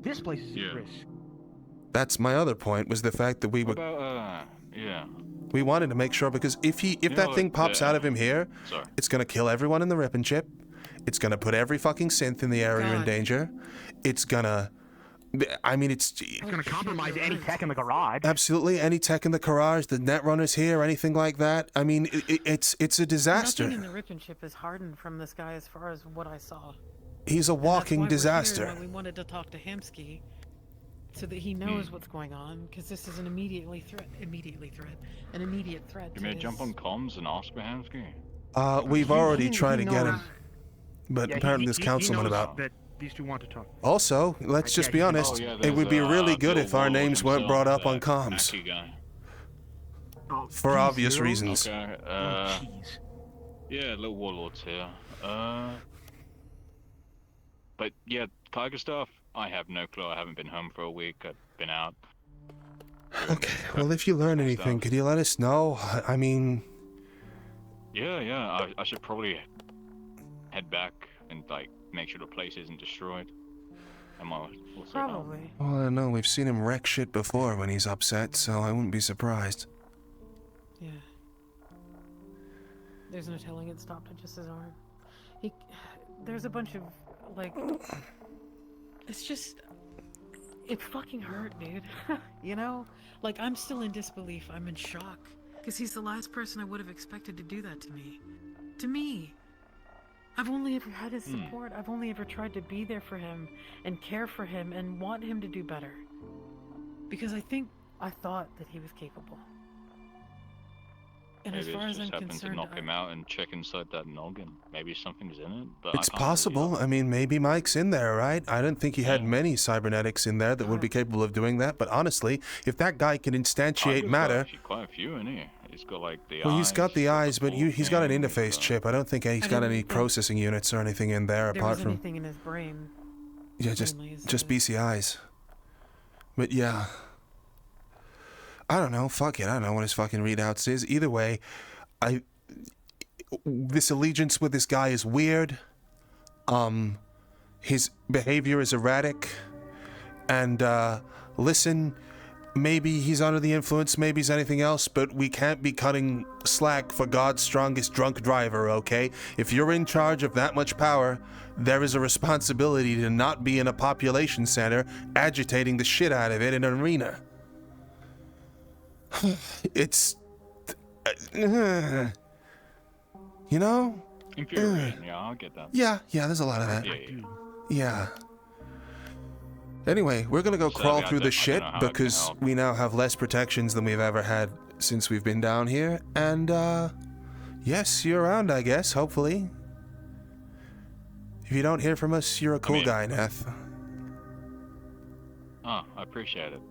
This place is at risk. That's my other point, was the fact that we would... We wanted to make sure, because if that thing pops out of him here, it's gonna kill everyone in the rip and chip. It's gonna put every fucking synth in the area in danger. It's gonna... I mean, it's gonna compromise any tech in the garage. Absolutely, any tech in the garage, the netrunners here, anything like that. I mean, it's a disaster. Nothing in the rip and chip is hardened from this guy as far as what I saw. He's a walking disaster. We wanted to talk to Hamsky so that he knows what's going on, because this is an immediate threat. An immediate threat. You may jump on comms and ask for Hamsky. We've already tried to get him, but apparently there's councilman about. That these two want to talk. Also, let's just be honest, it would be really good if our names weren't brought up on comms. For obvious reasons. Okay, yeah, little warlords here. But yeah, tiger stuff, I have no clue. I haven't been home for a week. I've been out. Okay, well, if you learn anything, could you let us know? I mean... Yeah, I should probably head back and, like, make sure the place isn't destroyed. Probably. Well, I don't know. We've seen him wreck shit before when he's upset, so I wouldn't be surprised. Yeah. There's no telling it stopped at just his arm. There's a bunch of, like... It's just... It fucking hurt, dude. You know? Like, I'm still in disbelief. I'm in shock. Because he's the last person I would have expected to do that to me. To me! I've only ever had his support. I've only ever tried to be there for him and care for him and want him to do better. Because I thought that he was capable. And Maybe as far as I'm just happened concerned, to knock him out and check inside that noggin. Maybe something's in it, but It's possible. I mean, maybe Mike's in there, right? I don't think he had many cybernetics in there that would be capable of doing that, but honestly, if that guy can instantiate matter... Quite a few in here. He's got like the Well, eyes. he's got the eyes, but he's got an interface chip. I don't think he's got any processing units or anything in there apart from... anything in his brain. Yeah, just BCIs. But yeah... I don't know, fuck it, I don't know what his fucking readouts is. Either way, this allegiance with this guy is weird. His behavior is erratic. And, listen, maybe he's under the influence, maybe he's anything else, but we can't be cutting slack for God's strongest drunk driver, okay? If you're in charge of that much power, there is a responsibility to not be in a population center agitating the shit out of it in an arena. It's... you know? Infuriating, yeah, I'll get that. Yeah, there's a lot of that. Yeah. Anyway, we're gonna go crawl through the shit because we now have less protections than we've ever had since we've been down here. And, yes, see you around, I guess, hopefully. If you don't hear from us, you're a cool guy, Neth. Oh, I appreciate it.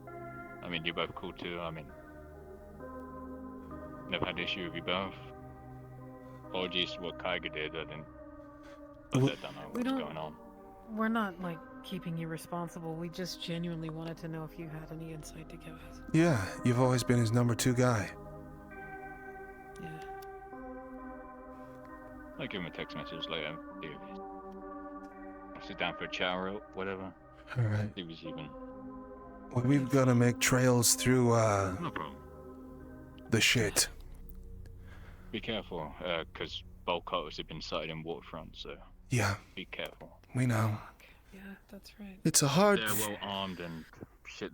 I mean, you're both cool too, I mean... Never had issue with you both. Apologies for what Kaiga did, I don't know what's going on. We're not, like, keeping you responsible. We just genuinely wanted to know if you had any insight to give us. Yeah, you've always been his number 2 guy. Yeah. I'll give him a text message later. Sit down for a chat or whatever. Alright. He was even... Well, we've got to make trails through, No problem. the shit. Be careful, because bulk cutters have been sighted in waterfront, so... Yeah. Be careful. We know. Yeah, that's right. It's a hard... They're well armed and shit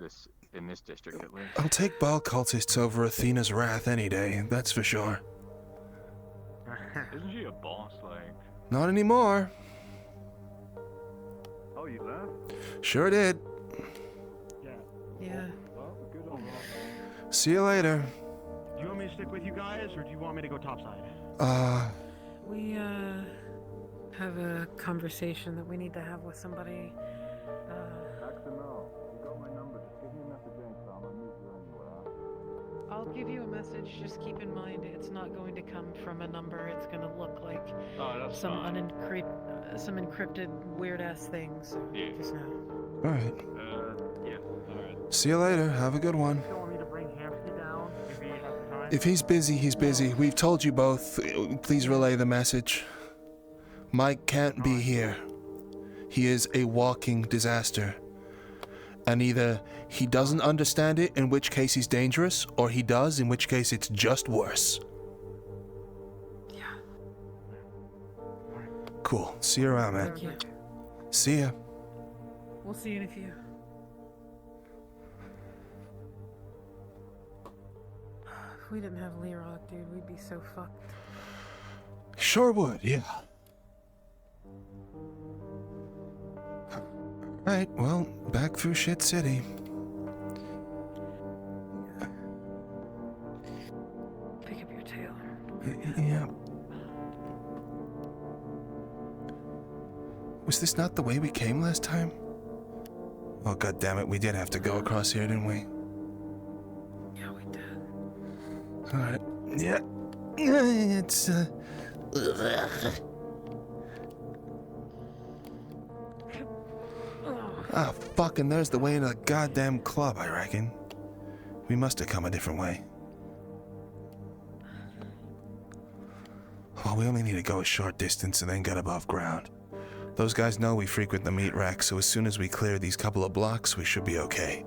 in this district, at least. I'll take ball cultists over Athena's wrath any day, that's for sure. Isn't she a boss, like... Not anymore. Oh, you left? Sure did. Yeah. Well, good on that. See you later. Do you want me to stick with you guys, or do you want me to go topside? We, have a conversation that we need to have with somebody. I'll give you a message, just keep in mind it's not going to come from a number, it's going to look like some encrypted weird-ass thing, so just know. Alright. Yeah, alright. See you later. Have a good one. If he's busy, he's busy. We've told you both. Please relay the message. Mike can't be here. He is a walking disaster. And either he doesn't understand it, in which case he's dangerous, or he does, in which case it's just worse. Yeah. Cool. See you around, man. Thank you. See ya. We'll see you in a few. If we didn't have Lerock, dude, we'd be so fucked. Sure would, yeah. Right, well, back through Shit City. Pick up your tail. Yeah. Was this not the way we came last time? Oh, god damn it, we did have to go across here, didn't we? Yeah, we did. Alright. Yeah. It's, Ah, fucking there's the way into the goddamn club, I reckon. We must have come a different way. Well, we only need to go a short distance and then get above ground. Those guys know we frequent the meat rack, so as soon as we clear these couple of blocks, we should be okay.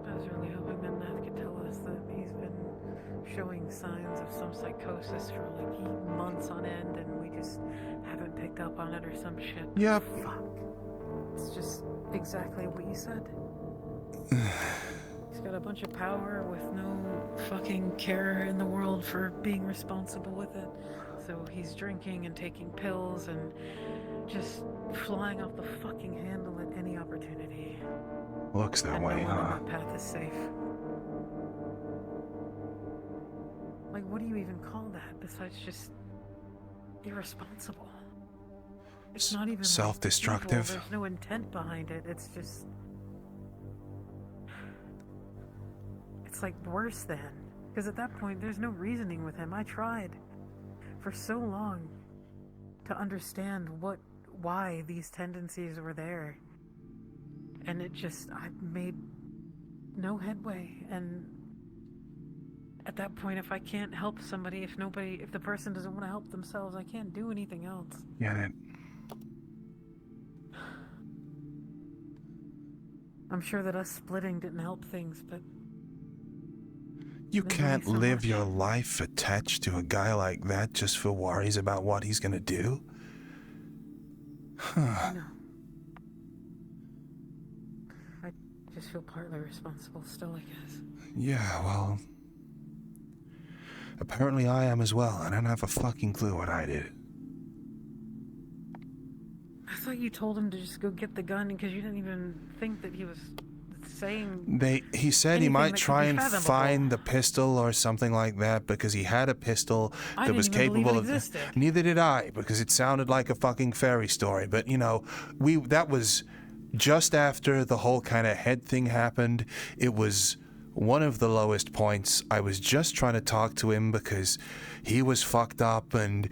I was really hoping that Matt could tell us that he's been showing signs of some psychosis for like months on end, and we just haven't picked up on it or some shit. Yep. Fuck. It's just exactly what you said. He's got a bunch of power with no fucking care in the world for being responsible with it. So he's drinking and taking pills and just flying off the fucking handle at any opportunity. Looks that way, no one huh? on that path is safe. Like, what do you even call that besides just irresponsible? It's not even self-destructive. Like there's no intent behind it. It's just, it's like worse than. Because at that point, there's no reasoning with him. I tried for so long to understand why these tendencies were there. And it just, I made no headway. And at that point, if I can't help somebody, if the person doesn't want to help themselves, I can't do anything else. Get it. I'm sure that us splitting didn't help things, but... You can't live your life attached to a guy like that just for worries about what he's gonna do? Huh. No. I just feel partly responsible still, I guess. Yeah, well... Apparently I am as well, and I don't have a fucking clue what I did. I thought you told him to just go get the gun because you didn't even think that he was saying... He said he might try and find the pistol or something like that because he had a pistol that was capable of... Neither did I, because it sounded like a fucking fairy story. But, you know, that was just after the whole kind of head thing happened. It was one of the lowest points. I was just trying to talk to him because he was fucked up and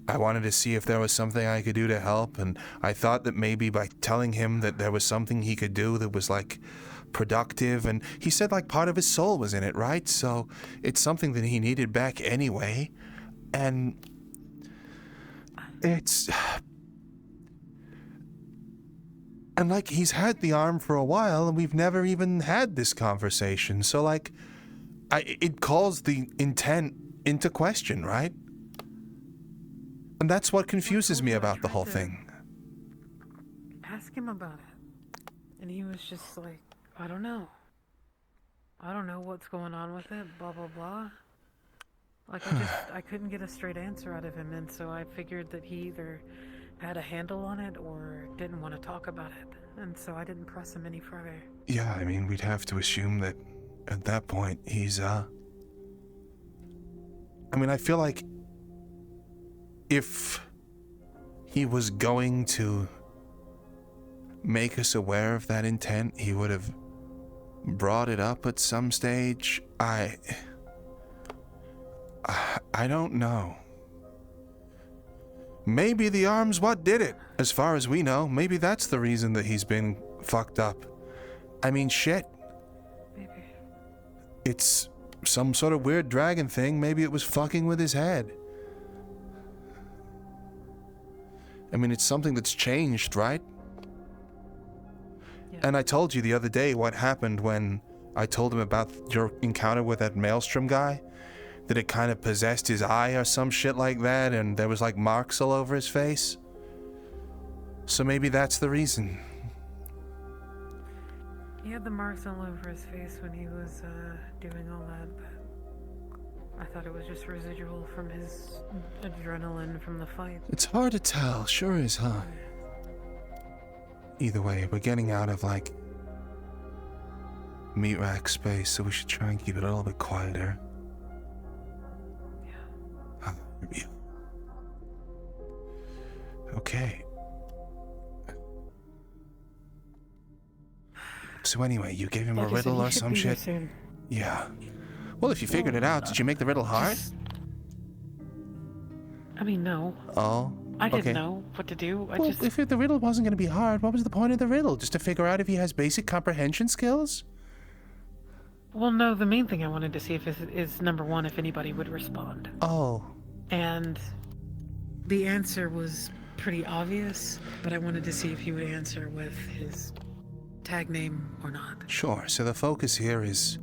I wanted to see if there was something I could do to help. And I thought that maybe by telling him that there was something he could do that was like productive, and he said like part of his soul was in it, right? So it's something that he needed back anyway. And it's... And like, he's had the arm for a while and we've never even had this conversation. So like, it calls the intent into question, right? And that's what confuses me about the whole thing. Ask him about it. And he was just like, I don't know. I don't know what's going on with it, blah, blah, blah. Like, I couldn't get a straight answer out of him, and so I figured that he either had a handle on it or didn't want to talk about it, and so I didn't press him any further. Yeah, I mean, we'd have to assume that at that point he's, I mean, I feel like if he was going to make us aware of that intent, he would have brought it up at some stage. I don't know. Maybe the arm's what did it, as far as we know. Maybe that's the reason that he's been fucked up. I mean, shit. Maybe. It's some sort of weird dragon thing. Maybe it was fucking with his head. I mean, it's something that's changed, right? Yeah. And I told you the other day what happened when I told him about your encounter with that Maelstrom guy. That it kind of possessed his eye or some shit like that, and there was like marks all over his face. So maybe that's the reason. He had the marks all over his face when he was doing all that, but I thought it was just residual from his adrenaline from the fight. It's hard to tell, sure is, huh? Either way, we're getting out of like meat rack space, so we should try and keep it a little bit quieter. Yeah. So anyway, you gave him Like a I said, riddle he or should some be here shit? soon. Yeah. Well, if you figured it out, did you make the riddle hard? I mean, no. Oh, I didn't okay. know what to do. I Well, just... if the riddle wasn't going to be hard, what was the point of the riddle? Just to figure out if he has basic comprehension skills? Well, no, the main thing I wanted to see if is number one, if anybody would respond. Oh. And the answer was pretty obvious, but I wanted to see if he would answer with his tag name or not. Sure. So the focus here is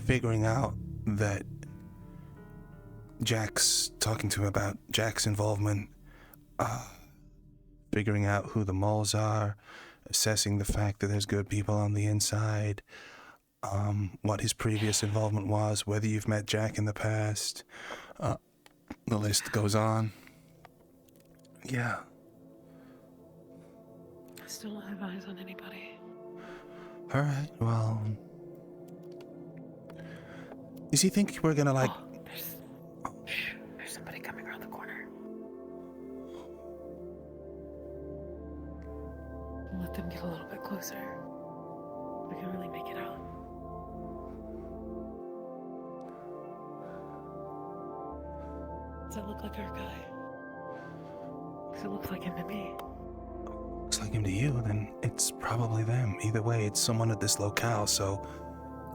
figuring out that Jack's talking to him about Jack's involvement, figuring out who the moles are, assessing the fact that there's good people on the inside, what his previous involvement was, whether you've met Jack in the past. The list goes on. Yeah. I still don't have eyes on anybody. All right, well... Does he think we're gonna, like... There's somebody coming around the corner. Let them get a little bit closer. We can really make it out. Does that look like our guy? Because it looks like him to me. Looks like him to you, then it's probably them. Either way, it's someone at this locale, so...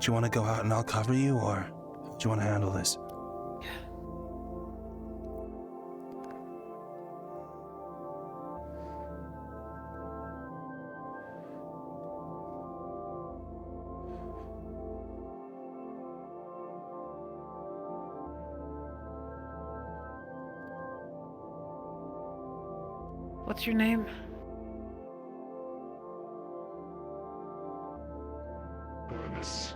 Do you want to go out and I'll cover you, or do you want to handle this? What's your name? Corvus.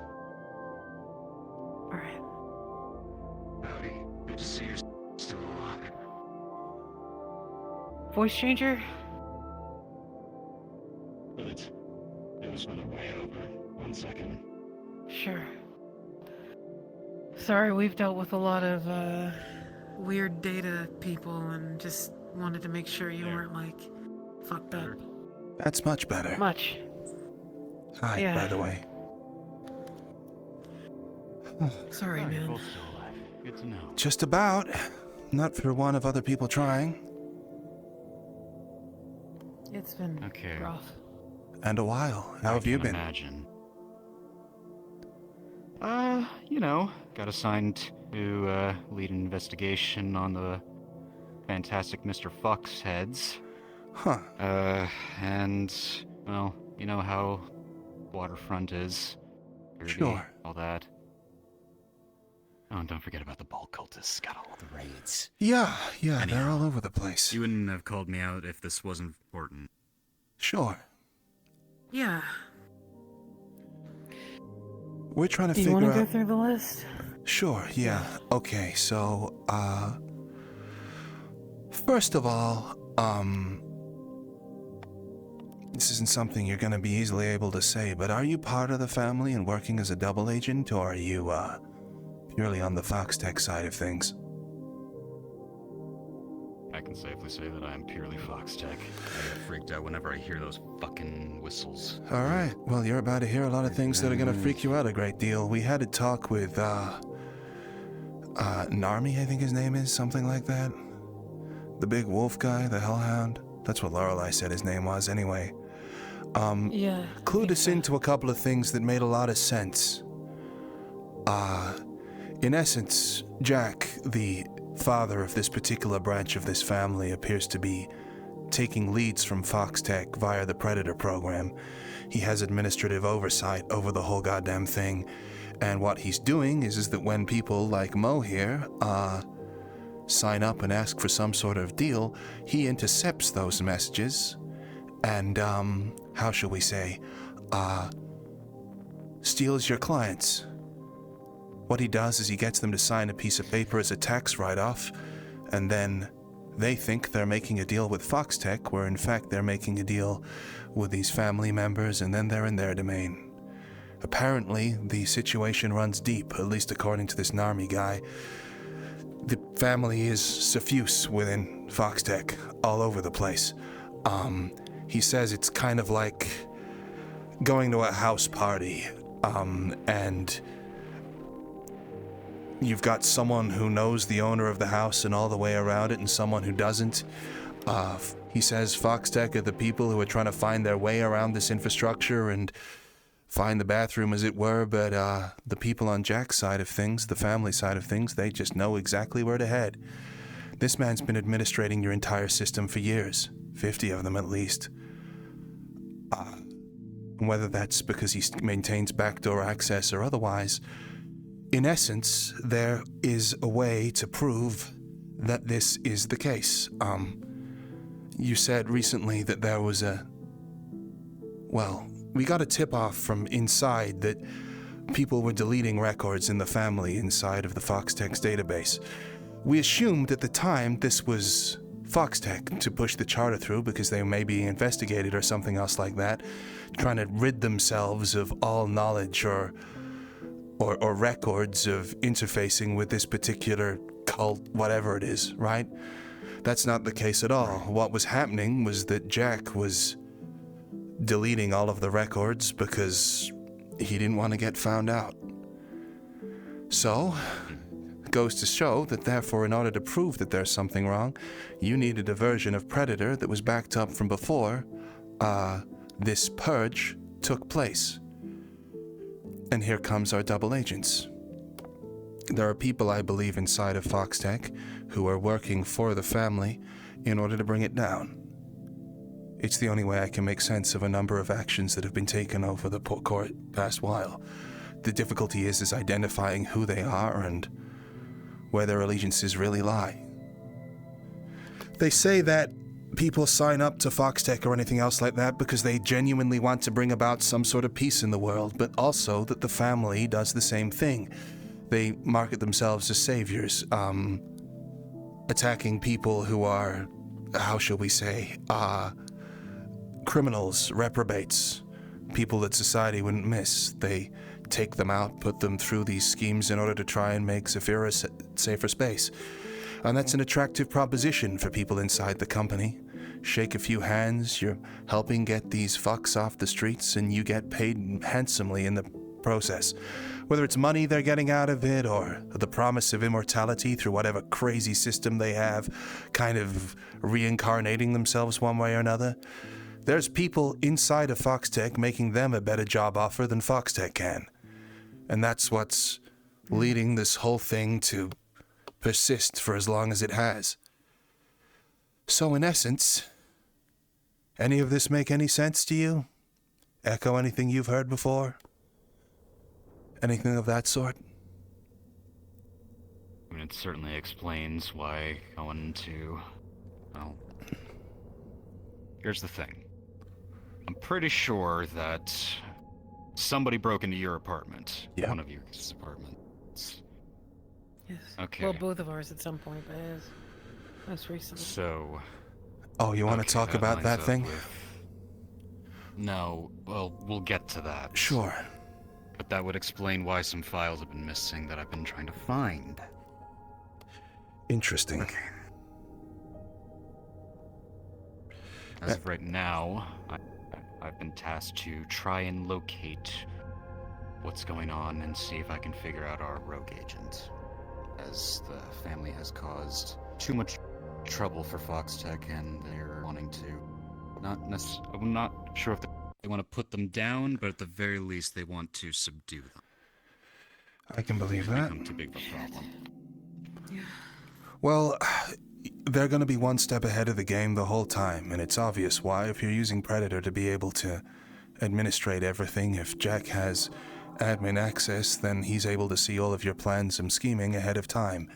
Alright. Howdy. Good to see you're still alive. Voice changer? But it was on the way over. 1 second. Sure. Sorry, we've dealt with a lot of, weird data people and just wanted to make sure you weren't, like, fucked up. That's much better. Much. Hi, Yeah. by the way. Sorry, man. Both still alive. Good to know. Just about. Not for one of other people trying. It's been rough. And a while. How have you been? Imagine. Got assigned to lead an investigation on the fantastic Mr. Fox heads. Huh. And, well, you know how Waterfront is. Dirty, Sure. all that. Oh, and don't forget about the ball cultists. Got all the raids. Yeah, they're all over the place. You wouldn't have called me out if this wasn't important. Sure. Yeah. We're trying to Do you figure want to out... go through the list? Sure, yeah. Okay, so, first of all, this isn't something you're gonna be easily able to say, but are you part of the family and working as a double agent, or are you, purely on the Foxtech side of things? I can safely say that I am purely Foxtech. I get freaked out whenever I hear those fucking whistles. Alright, well, you're about to hear a lot of things that are gonna freak you out a great deal. We had a talk with, Narmi, I think his name is, something like that. The big wolf guy, the hellhound. That's what Lorelei said his name was, anyway. Yeah. Clued us into a couple of things that made a lot of sense. In essence, Jack, the father of this particular branch of this family, appears to be taking leads from Foxtech via the Predator program. He has administrative oversight over the whole goddamn thing, and what he's doing is that when people like Mo here, sign up and ask for some sort of deal, he intercepts those messages and, how shall we say, steals your clients. What he does is he gets them to sign a piece of paper as a tax write-off, and then they think they're making a deal with Foxtech, where in fact they're making a deal with these family members, and then they're in their domain. Apparently, the situation runs deep, at least according to this Narmi guy. The family is suffuse within Foxtech, all over the place. He says it's kind of like going to a house party, and you've got someone who knows the owner of the house and all the way around it, and someone who doesn't. He says Foxtech are the people who are trying to find their way around this infrastructure and find the bathroom, as it were, but the people on Jack's side of things, the family side of things, they just know exactly where to head. This man's been administrating your entire system for years, 50 of them at least. Whether that's because he maintains backdoor access or otherwise, in essence, there is a way to prove that this is the case. You said recently that there was we got a tip-off from inside that people were deleting records in the family inside of the Foxtech's database. We assumed at the time this was Foxtech to push the charter through because they may be investigated or something else like that, trying to rid themselves of all knowledge or records of interfacing with this particular cult, whatever it is, right? That's not the case at all. What was happening was that Jack was deleting all of the records because he didn't want to get found out. So, it goes to show that therefore, in order to prove that there's something wrong, you needed a version of Predator that was backed up from before this purge took place. And here comes our double agents. There are people, I believe, inside of Foxtech who are working for the family in order to bring it down. It's the only way I can make sense of a number of actions that have been taken over the past while. The difficulty is identifying who they are and where their allegiances really lie. They say that people sign up to Foxtech or anything else like that because they genuinely want to bring about some sort of peace in the world, but also that the family does the same thing. They market themselves as saviors, attacking people who are, how shall we say, criminals, reprobates, people that society wouldn't miss. They take them out, put them through these schemes in order to try and make Zaphira a safer space. And that's an attractive proposition for people inside the company. Shake a few hands, you're helping get these fucks off the streets, and you get paid handsomely in the process. Whether it's money they're getting out of it, or the promise of immortality through whatever crazy system they have, kind of reincarnating themselves one way or another. There's people inside of Foxtech making them a better job offer than Foxtech can. And that's what's leading this whole thing to persist for as long as it has. So in essence, any of this make any sense to you? Echo anything you've heard before? Anything of that sort? I mean, it certainly explains why going to... Well... Here's the thing. I'm pretty sure that somebody broke into your apartment. Yeah. One of your apartments. Yes. Okay. Well, both of ours at some point, but yes. Most recently. So... Oh, you want to talk about that thing? No, well, we'll get to that. Sure. But that would explain why some files have been missing that I've been trying to find. Interesting. Okay. As of right now, I've been tasked to try and locate what's going on and see if I can figure out our rogue agent, as the family has caused too much trouble for Foxtech, and they're wanting to I'm not sure if they want to put them down, but at the very least they want to subdue them. I can believe that. Become too big of a problem. Yeah. Well, they're going to be one step ahead of the game the whole time, and it's obvious why. If you're using Predator to be able to administrate everything, if Jack has admin access, then he's able to see all of your plans and scheming ahead of time.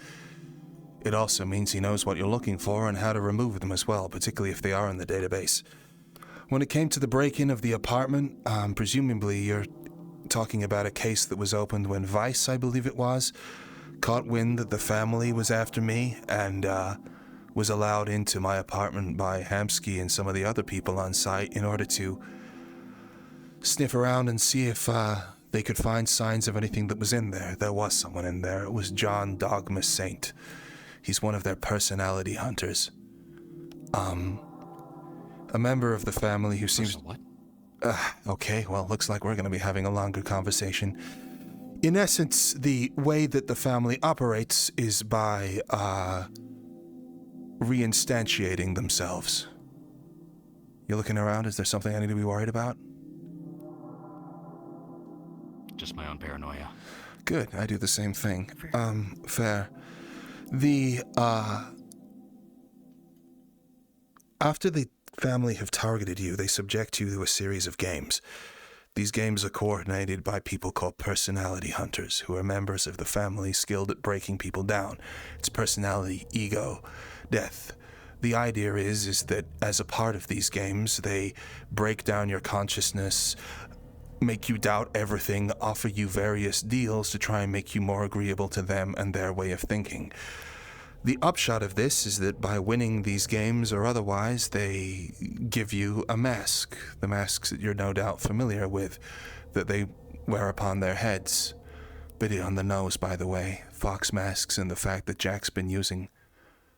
It also means he knows what you're looking for and how to remove them as well, particularly if they are in the database. When it came to the break-in of the apartment, presumably you're talking about a case that was opened when Vice, I believe it was, caught wind that the family was after me and was allowed into my apartment by Hamsky and some of the other people on site in order to sniff around and see if they could find signs of anything that was in there. There was someone in there. It was John Dogma Saint. He's one of their personality hunters. A member of the family who seems... What? Okay, well, looks like we're going to be having a longer conversation. In essence, the way that the family operates is by, reinstantiating themselves. You looking around? Is there something I need to be worried about? Just my own paranoia. Good, I do the same thing. Fair. After the family have targeted you, they subject you to a series of games. These games are coordinated by people called personality hunters, who are members of the family skilled at breaking people down. It's personality, ego, death. The idea is that as a part of these games, they break down your consciousness, make you doubt everything, offer you various deals to try and make you more agreeable to them and their way of thinking. The upshot of this is that by winning these games or otherwise, they give you a mask. The masks that you're no doubt familiar with, that they wear upon their heads. Bitty on the nose, by the way. Fox masks, and the fact that Jack's been using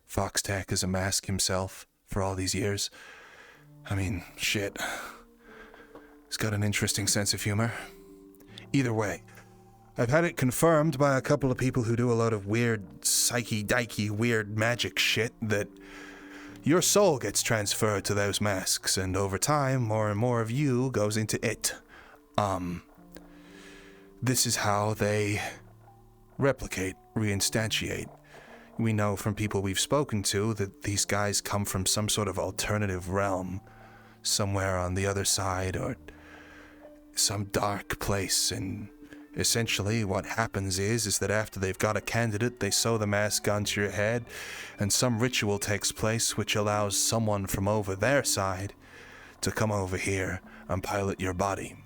Fox Tech as a mask himself for all these years. I mean, shit. He's got an interesting sense of humor. Either way, I've had it confirmed by a couple of people who do a lot of weird, psyche-dikey, weird magic shit that your soul gets transferred to those masks, and over time, more and more of you goes into it. This is how they replicate, reinstantiate. We know from people we've spoken to that these guys come from some sort of alternative realm, somewhere on the other side, or some dark place, and essentially what happens is that after they've got a candidate, they sew the mask onto your head, and some ritual takes place which allows someone from over their side to come over here and pilot your body.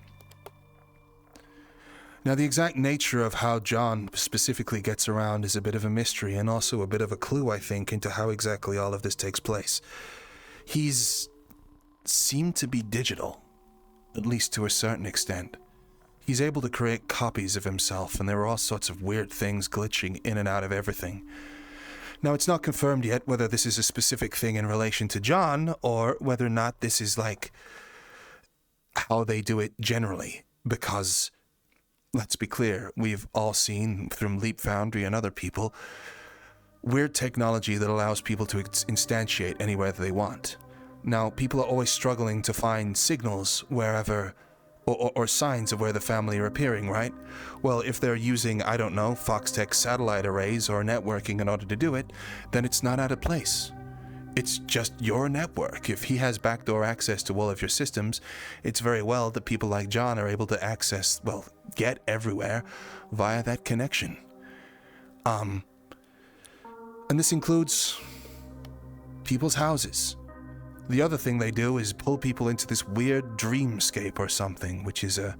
Now, the exact nature of how John specifically gets around is a bit of a mystery, and also a bit of a clue, I think, into how exactly all of this takes place. He's seemed to be digital, at least to a certain extent. He's able to create copies of himself, and there are all sorts of weird things glitching in and out of everything. Now, it's not confirmed yet whether this is a specific thing in relation to John, or whether or not this is like how they do it generally, because let's be clear, we've all seen from Leap Foundry and other people weird technology that allows people to instantiate anywhere that they want. Now, people are always struggling to find signals wherever, or signs of where the family are appearing, right? Well, if they're using, I don't know, Foxtech satellite arrays or networking in order to do it, then it's not out of place. It's just your network. If he has backdoor access to all of your systems, it's very well that people like John are able to access, well, get everywhere via that connection. And this includes people's houses. The other thing they do is pull people into this weird dreamscape or something, which is a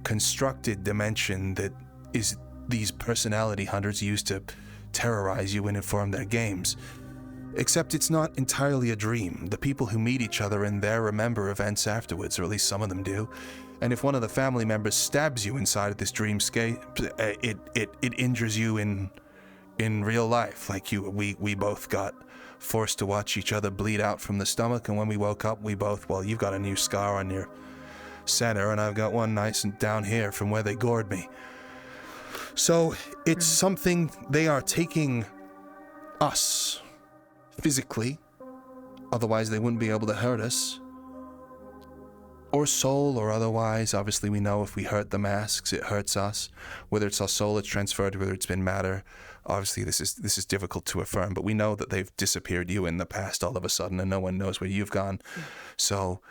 constructed dimension that is these personality hunters use to terrorize you and inform their games. Except it's not entirely a dream. The people who meet each other in there remember events afterwards, or at least some of them do. And if one of the family members stabs you inside of this dreamscape, it injures you in real life. Like we both got forced to watch each other bleed out from the stomach, and when we woke up, we both, well, you've got a new scar on your center, and I've got one nice and down here from where they gored me. So it's something they are taking us physically, otherwise they wouldn't be able to hurt us, or soul or otherwise. Obviously we know if we hurt the masks, it hurts us. Whether it's our soul it's transferred, whether it's been matter, obviously this is difficult to affirm, but we know that they've disappeared you in the past all of a sudden, and no one knows where you've gone. So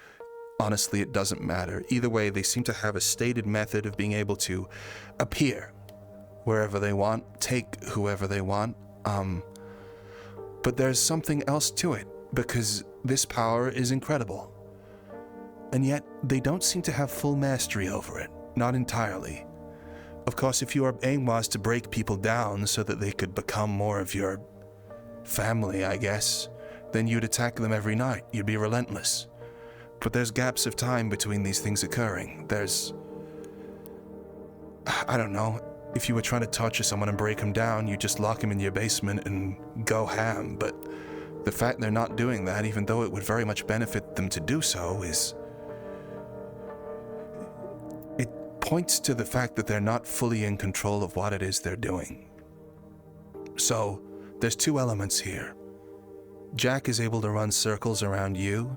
honestly, it doesn't matter. Either way, they seem to have a stated method of being able to appear wherever they want, take whoever they want. But there's something else to it, because this power is incredible. And yet, they don't seem to have full mastery over it. Not entirely. Of course, if your aim was to break people down so that they could become more of your family, I guess, then you'd attack them every night. You'd be relentless. But there's gaps of time between these things occurring. I don't know. If you were trying to torture someone and break them down, you just lock them in your basement and go ham. But the fact they're not doing that, even though it would very much benefit them to do so, is points to the fact that they're not fully in control of what it is they're doing. So, there's two elements here. Jack is able to run circles around you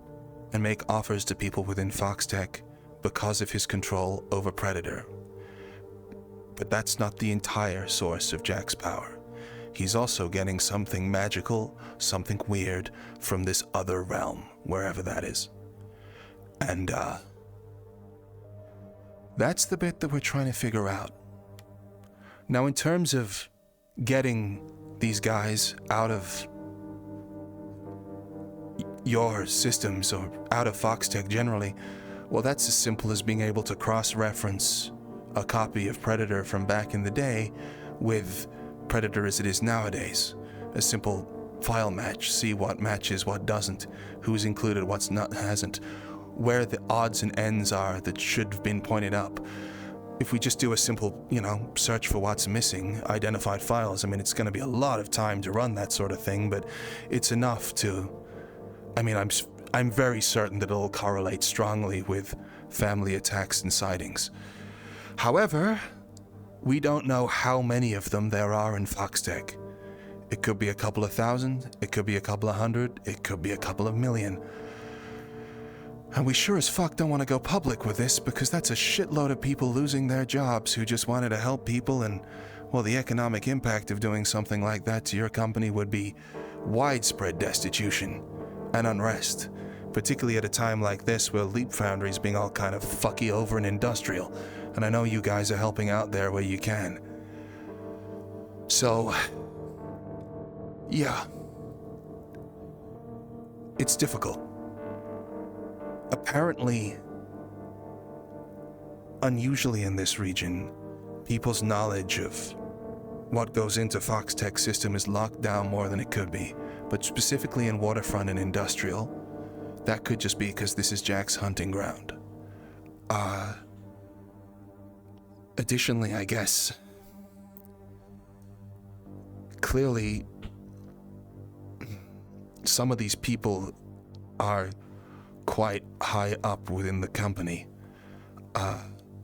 and make offers to people within Foxtech because of his control over Predator. But that's not the entire source of Jack's power. He's also getting something magical, something weird from this other realm, wherever that is. And, that's the bit that we're trying to figure out. Now, in terms of getting these guys out of your systems or out of Foxtech generally, well, that's as simple as being able to cross-reference a copy of Predator from back in the day with Predator as it is nowadays. A simple file match, see what matches, what doesn't, who's included, what's not, hasn't, where the odds and ends are that should have been pointed up. If we just do a simple, search for what's missing, identified files, I mean, it's going to be a lot of time to run that sort of thing, but it's enough to, I'm very certain that it'll correlate strongly with family attacks and sightings. However, we don't know how many of them there are in Foxtech. It could be a couple of thousand, it could be a couple of hundred, it could be a couple of million. And we sure as fuck don't want to go public with this, because that's a shitload of people losing their jobs who just wanted to help people, and, well, the economic impact of doing something like that to your company would be widespread destitution and unrest, particularly at a time like this where Leap Foundry's being all kind of fucky over and industrial, and I know you guys are helping out there where you can. So, yeah. It's difficult. Apparently, unusually in this region, people's knowledge of what goes into Foxtech system is locked down more than it could be, but specifically in waterfront and industrial, that could just be because this is Jack's hunting ground. Additionally, I guess, clearly, some of these people are quite high up within the company.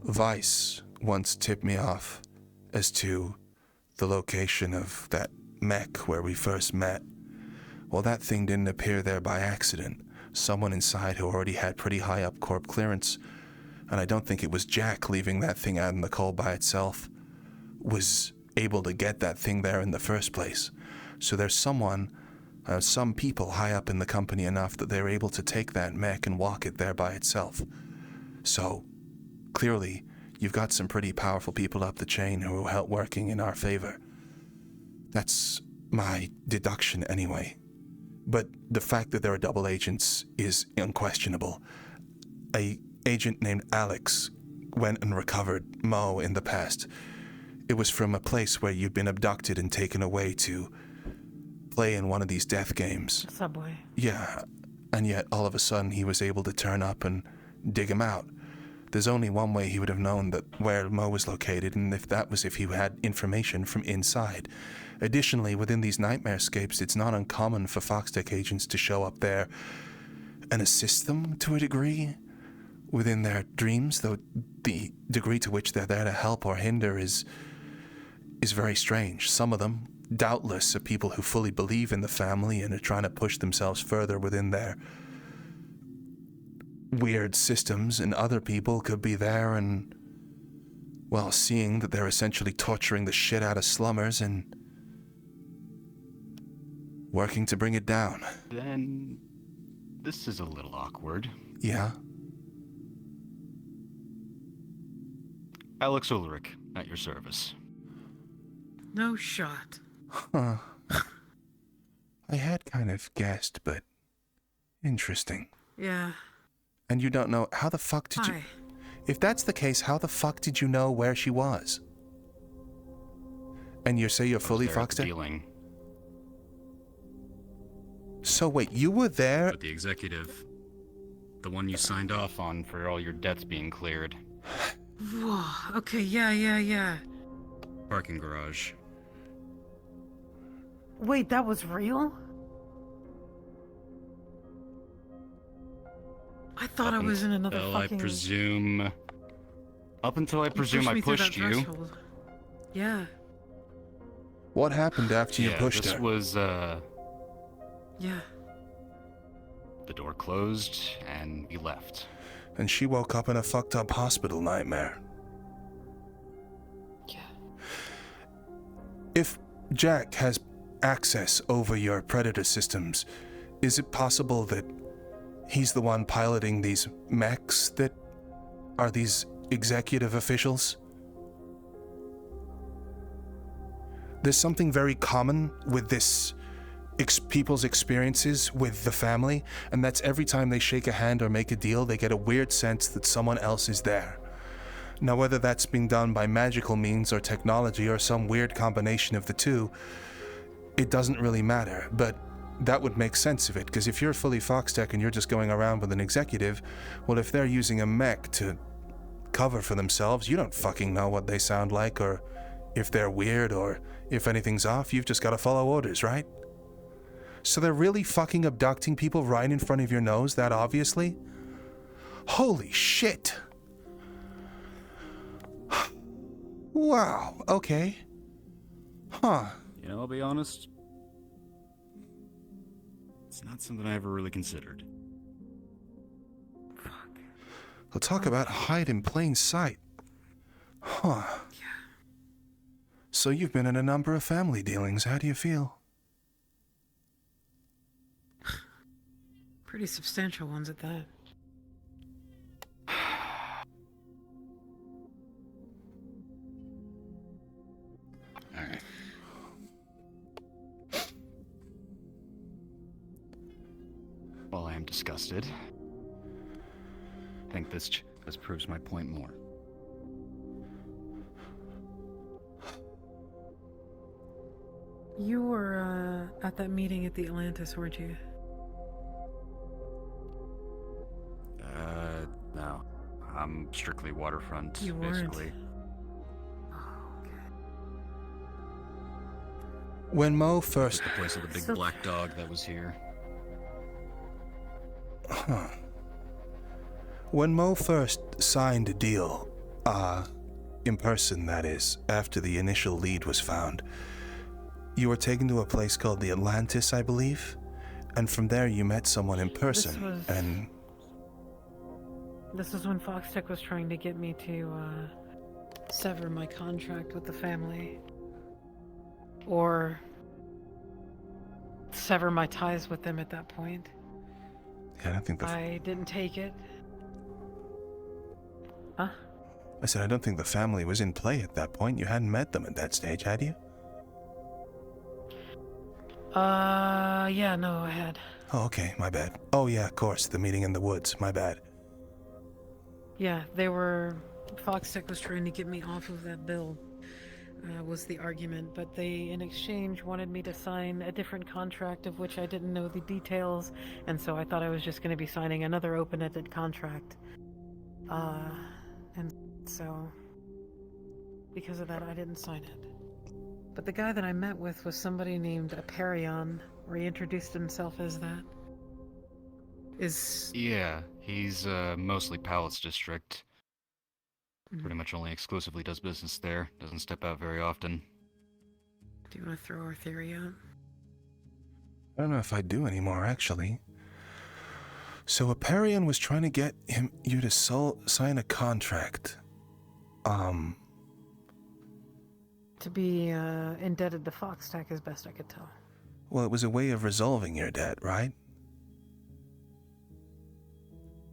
Vice once tipped me off as to the location of that mech where we first met. Well, that thing didn't appear there by accident. Someone inside who already had pretty high up corp clearance, and I don't think it was Jack leaving that thing out in the cold by itself, was able to get that thing there in the first place. So there's some people high up in the company enough that they're able to take that mech and walk it there by itself. So, clearly, you've got some pretty powerful people up the chain who are working in our favor. That's my deduction anyway. But the fact that there are double agents is unquestionable. An agent named Alex went and recovered Mo in the past. It was from a place where you'd been abducted and taken away to play in one of these death games. Subway. Yeah, and yet all of a sudden he was able to turn up and dig him out. There's only one way he would have known that where Mo was located, and that was if he had information from inside. Additionally, within these nightmarescapes, it's not uncommon for Foxtech agents to show up there and assist them to a degree within their dreams, though the degree to which they're there to help or hinder is very strange. Some of them, doubtless, are people who fully believe in the family and are trying to push themselves further within their weird systems, and other people could be there and, well, seeing that they're essentially torturing the shit out of slummers and working to bring it down. Then this is a little awkward. Yeah? Alex Ulrich, at your service. No shot. Huh. I had kind of guessed, but interesting. Yeah. And you don't know, how the fuck did you... If that's the case, how the fuck did you know where she was? And you say you're fully Foxtech? So wait, you were there? With the executive. The one you signed off on for all your debts being cleared. Whoa, okay, yeah. Parking garage. Wait, that was real? I thought I was in another fucking... I presume Up until I presume I pushed you. Threshold. Yeah. What happened after you pushed this her? was, Yeah. the door closed, and we left. And she woke up in a fucked up hospital nightmare. Yeah. If Jack has access over your predator systems, is it possible that he's the one piloting these mechs that are these executive officials? There's something very common with this people's experiences with the family, and that's every time they shake a hand or make a deal, they get a weird sense that someone else is there. Now, whether that's being done by magical means or technology or some weird combination of the two, it doesn't really matter, but that would make sense of it, because if you're fully Foxtech and you're just going around with an executive, well, if they're using a mech to cover for themselves, you don't fucking know what they sound like, or if they're weird, or if anything's off. You've just got to follow orders, right? So they're really fucking abducting people right in front of your nose that obviously? Holy shit. Wow, okay. Huh. You know, I'll be honest. It's not something I ever really considered. We'll talk about hide in plain sight. Huh. Yeah. So you've been in a number of family dealings. How do you feel? Pretty substantial ones at that. Alright. Well, I am disgusted. I think this proves my point more. You were at that meeting at the Atlantis, weren't you? No. I'm strictly waterfront, You weren't. basically. When Mo first... The place of the big black dog that was here. Huh. When Mo first signed a deal, in person, that is, after the initial lead was found, you were taken to a place called the Atlantis, I believe? And from there you met someone in person, and... This was when Foxtech was trying to get me to, sever my contract with the family. Or... sever my ties with them at that point. Yeah, I don't think I didn't take it. Huh? I said I don't think the family was in play at that point. You hadn't met them at that stage, had you? Yeah, no, I had. Oh, okay, my bad. Oh yeah, of course, the meeting in the woods, my bad. Yeah, they were... Foxtech was trying to get me off of that bill, was the argument, but they, in exchange, wanted me to sign a different contract of which I didn't know the details, and so I thought I was just going to be signing another open-ended contract. And so, because of that, I didn't sign it. But the guy that I met with was somebody named Aperion, or he introduced himself as that. Yeah, he's mostly Palace District. Pretty much only exclusively does business there. Doesn't step out very often. Do you want to throw our theory out? I don't know if I do anymore, actually. So Aperion was trying to get you to sign a contract. To be indebted to Foxtech as best I could tell. Well, it was a way of resolving your debt, right?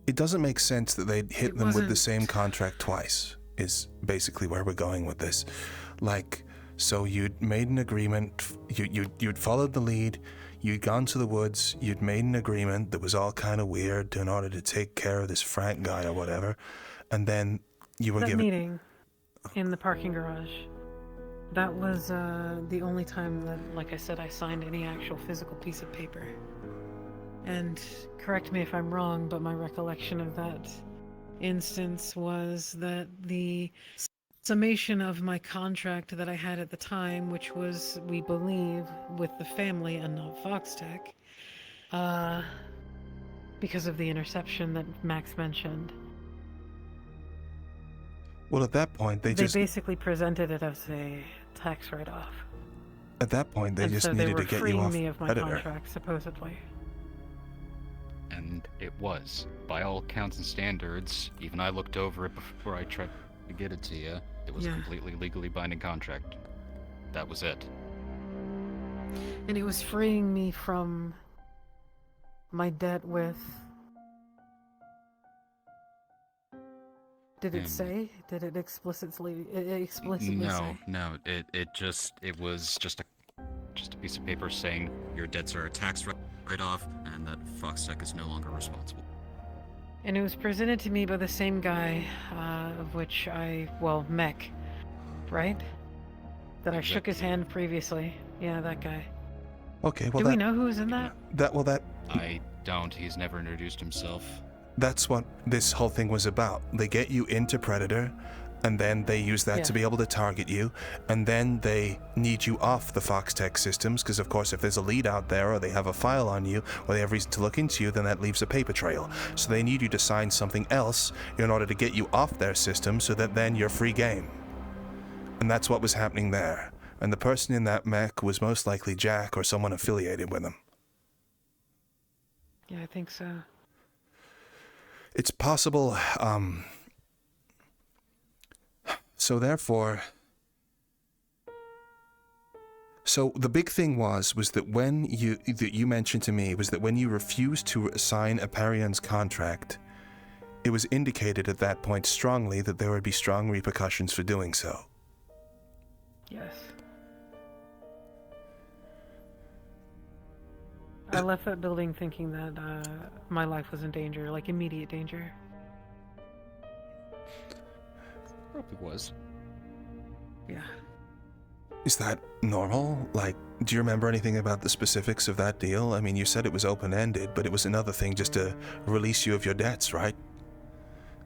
It doesn't make sense that they'd hit them with the same contract twice, is basically where we're going with this. Like, so you'd made an agreement, you'd followed the lead, you'd gone to the woods, you'd made an agreement that was all kind of weird in order to take care of this Frank guy or whatever, and then you were that given... meeting in the parking garage. That was the only time that, like I said, I signed any actual physical piece of paper. And correct me if I'm wrong, but my recollection of that instance was that the summation of my contract that I had at the time, which was, we believe, with the family and not Foxtech, because of the interception that Max mentioned. Well, at that point, they just... basically presented it as a tax write-off. At that point, they And just so needed they to get were you freeing off me of my Predator. contract, supposedly. And it was. By all counts and standards, even I looked over it before I tried to get it to you. It was a Yeah. completely legally binding contract. That was it. And it was freeing me from my debt with... Did it say? Did it explicitly No, say? no. It was just a piece of paper saying your debts are a tax write-off and that Foxtech is no longer responsible. And it was presented to me by the same guy, of which Mech, right? That I shook his hand previously. Yeah, that guy. Okay, well Do we know who was in that? I don't. He's never introduced himself. That's what this whole thing was about. They get you into Predator, and then they use that to be able to target you, and then they need you off the Foxtech systems, because of course if there's a lead out there, or they have a file on you, or they have reason to look into you, then that leaves a paper trail. So they need you to sign something else in order to get you off their system, so that then you're free game. And that's what was happening there. And the person in that mech was most likely Jack, or someone affiliated with him. Yeah, I think so. It's possible, so therefore... So the big thing was that when you mentioned to me was that when you refused to sign Aperion's contract, it was indicated at that point strongly that there would be strong repercussions for doing so. Yes. I left that building thinking that my life was in danger, like immediate danger. Probably was. Yeah. Is that normal? Like, do you remember anything about the specifics of that deal? I mean, you said it was open-ended, but it was another thing just to release you of your debts, right?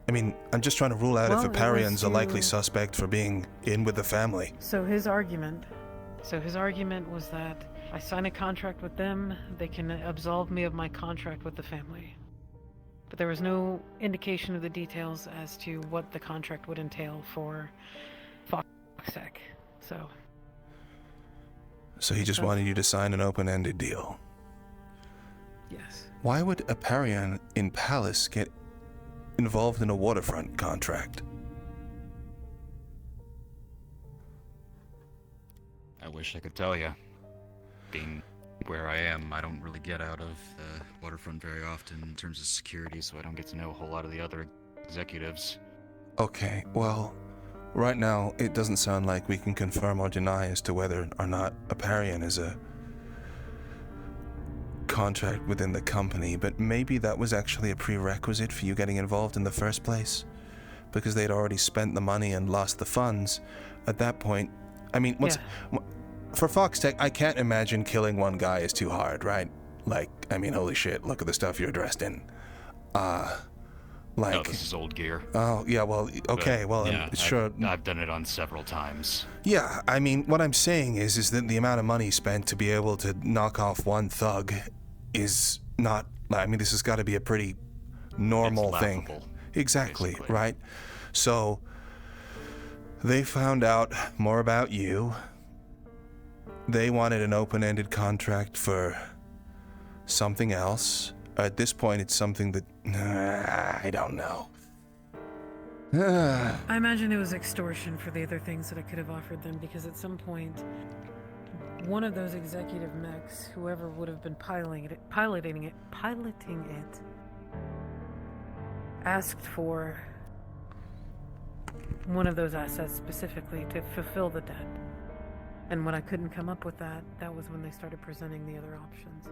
I mean, I'm just trying to rule out if Aperion's a likely suspect for being in with the family. So his argument was that I sign a contract with them, they can absolve me of my contract with the family. But there was no indication of the details as to what the contract would entail for Foxtech. So he just wanted you to sign an open-ended deal. Yes. Why would Aperion in Palace get involved in a waterfront contract? I wish I could tell you. Being where I am, I don't really get out of the waterfront very often in terms of security, so I don't get to know a whole lot of the other executives. Okay, well, right now it doesn't sound like we can confirm or deny as to whether or not Aperion is a contract within the company, but maybe that was actually a prerequisite for you getting involved in the first place, because they'd already spent the money and lost the funds. At that point, I mean, for Foxtech, I can't imagine killing one guy is too hard, right? Like, I mean, holy shit, look at the stuff you're dressed in. No, this is old gear. Oh, yeah, well, okay, well, yeah, sure. I've done it on several times. Yeah, I mean, what I'm saying is that the amount of money spent to be able to knock off one thug is not, I mean, this has got to be a pretty normal thing. Exactly, basically. Right? So, they found out more about you. They wanted an open-ended contract for something else. At this point, it's something that, I don't know. I imagine it was extortion for the other things that I could have offered them, because at some point, one of those executive mechs, whoever would have been piloting it, asked for one of those assets specifically to fulfill the debt. And when I couldn't come up with that, that was when they started presenting the other options.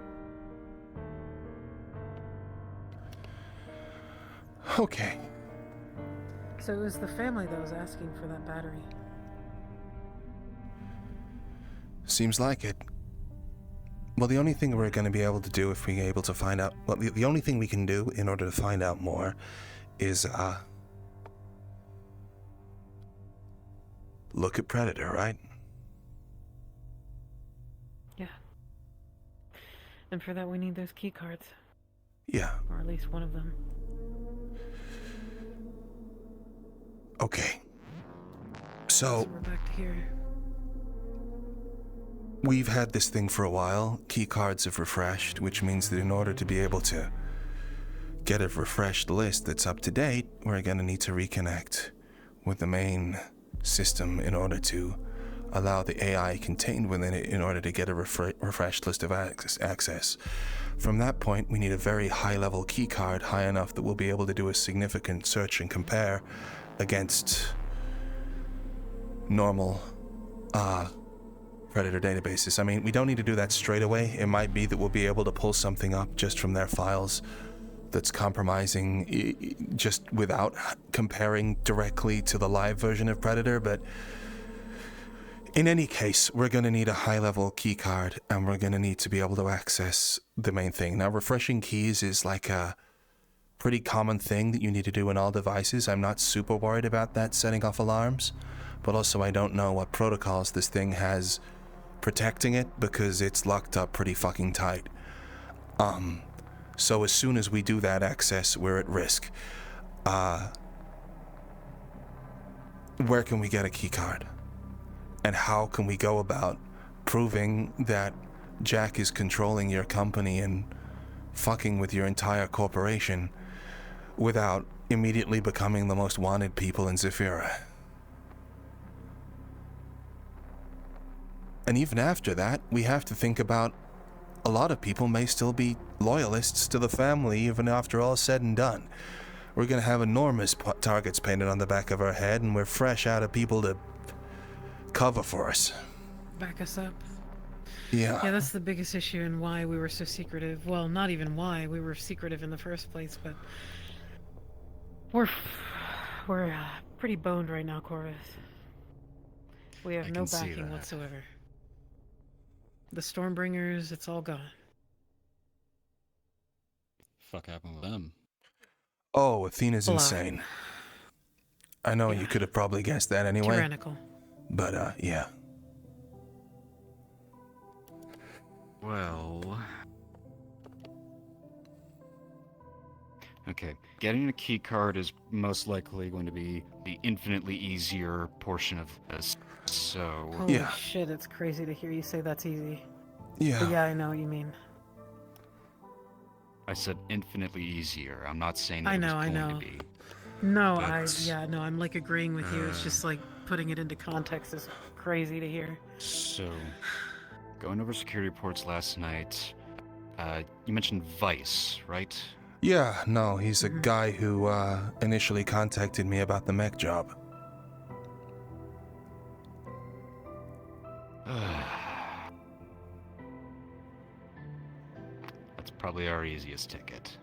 Okay. So it was the family that was asking for that battery. Seems like it. Well, the only thing we're going to be able to do if we're able to find out... Well, the only thing we can do in order to find out more is, look at Predator, right? Yeah. And for that, we need those key cards. Yeah. Or at least one of them. Okay. So we're back to here. We've had this thing for a while. Key cards have refreshed, which means that in order to be able to get a refreshed list that's up to date, we're going to need to reconnect with the main system in order to allow the AI contained within it in order to get a refreshed list of access. From that point, we need a very high-level key card, high enough that we'll be able to do a significant search and compare against normal Predator databases. I mean, we don't need to do that straight away. It might be that we'll be able to pull something up just from their files that's compromising just without comparing directly to the live version of Predator, but in any case, we're going to need a high-level key card, and we're going to need to be able to access the main thing. Now, refreshing keys is like a pretty common thing that you need to do in all devices. I'm not super worried about that setting off alarms, but also I don't know what protocols this thing has protecting it because it's locked up pretty fucking tight. So as soon as we do that access, we're at risk. Where can we get a key card? And how can we go about proving that Jack is controlling your company and fucking with your entire corporation without immediately becoming the most wanted people in Zaphira? And even after that, we have to think about a lot of people may still be loyalists to the family even after all said and done. We're going to have enormous targets painted on the back of our head, and we're fresh out of people to cover for us. Back us up. Yeah. Yeah, that's the biggest issue and why we were so secretive. Well, not even why we were secretive in the first place, but we're pretty boned right now, Corvus. We have no backing whatsoever. The Stormbringers, it's all gone. Fuck happened with them? Oh, Athena's Alive. insane. I know you could have probably guessed that anyway. Tyrannical. But, yeah. Well... Okay, getting a key card is most likely going to be the infinitely easier portion of this, so... Holy shit, it's crazy to hear you say that's easy. Yeah. But yeah, I know what you mean. I said infinitely easier. I'm not saying that I know, it was I going know. to be. No, But, I'm like agreeing with you. It's just like putting it into context is crazy to hear. So, going over security reports last night, you mentioned Vice, right? Yeah, no, he's a guy who, initially contacted me about the mech job. That's probably our easiest ticket.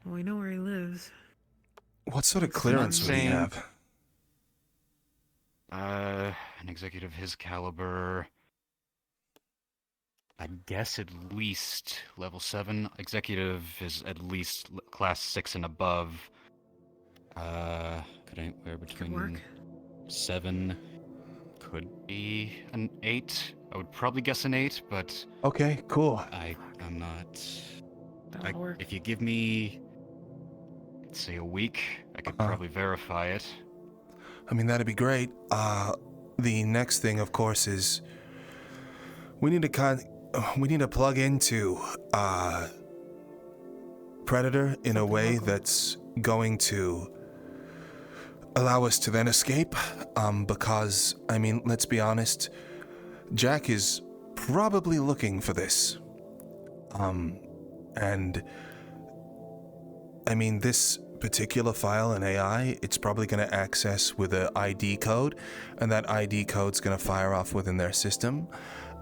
Well, we know where he lives. What sort of clearance would he have? An executive his caliber. I guess at least level 7. Executive is at least class 6 and above. Could anywhere between 7. Could be an 8. I would probably guess an 8, but okay, cool. I'm not. That'll work. If you give me, let's say, a week, I could probably verify it. I mean, that'd be great. The next thing, of course, is we need to plug into Predator in a way that's going to allow us to then escape. Because, I mean, let's be honest, Jack is probably looking for this. And I mean, this particular file in AI, it's probably going to access with an ID code, and that ID code's going to fire off within their system,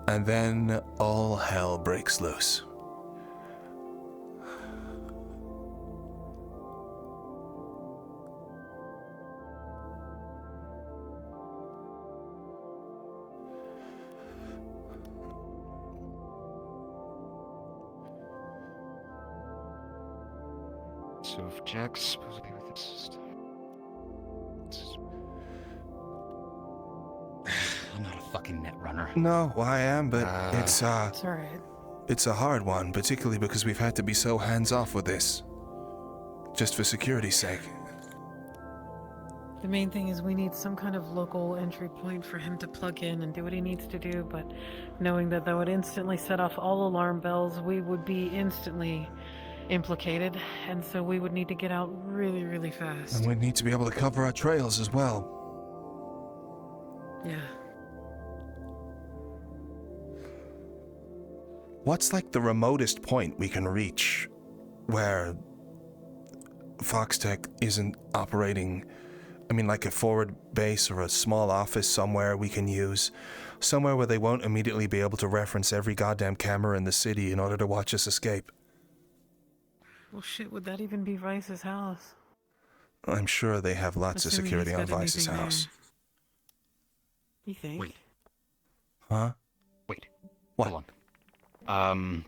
and then all hell breaks loose. So if Jack's supposed to be with the system... I'm not a fucking net runner. No, well, I am, but it's alright. It's a hard one, particularly because we've had to be so hands-off with this. Just for security's sake. The main thing is we need some kind of local entry point for him to plug in and do what he needs to do, but knowing that would instantly set off all alarm bells, we would be instantly implicated, and so we would need to get out really, really fast. And we need to be able to cover our trails as well. Yeah. What's like the remotest point we can reach where Foxtech isn't operating? I mean, like a forward base or a small office somewhere we can use. Somewhere where they won't immediately be able to reference every goddamn camera in the city in order to watch us escape. Well, shit, would that even be Vice's house? I'm sure they have lots of Assuming security he's on got Vice's anything house. there. You think? Wait. Huh? Wait. What? Hold on.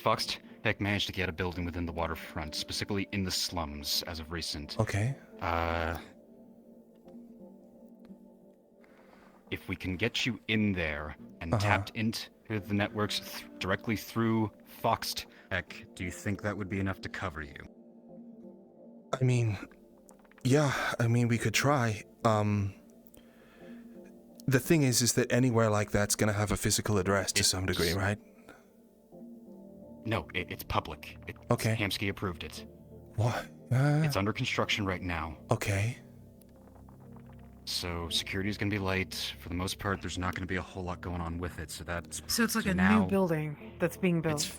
Foxtech managed to get a building within the waterfront, specifically in the slums, as of recent. Okay. If we can get you in there and tapped into the networks directly through Foxtech, do you think that would be enough to cover you? I mean, yeah, we could try. The thing is that anywhere like that's gonna have a physical address to some degree, right? No, it's public. Okay. Hamsky approved it. What? It's under construction right now. Okay. So security is going to be light. For the most part, there's not going to be a whole lot going on with it. So that's So it's like a now, new building that's being built. It's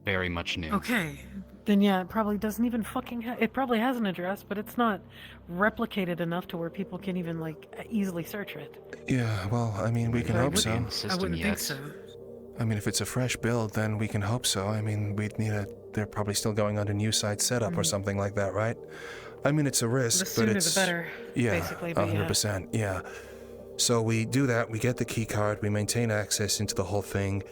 very much new. Okay. Then yeah, it probably doesn't even fucking it probably has an address, but it's not replicated enough to where people can even like easily search it. Yeah, well, I mean, we can hope so. I wouldn't think so. I mean, if it's a fresh build, then we can hope so. I mean, we'd need they're probably still going under new site setup or something like that, right? I mean, it's a risk, The but sooner it's... the better, yeah, basically, but 100%, yeah. So we do that, we get the key card, we maintain access into the whole thing.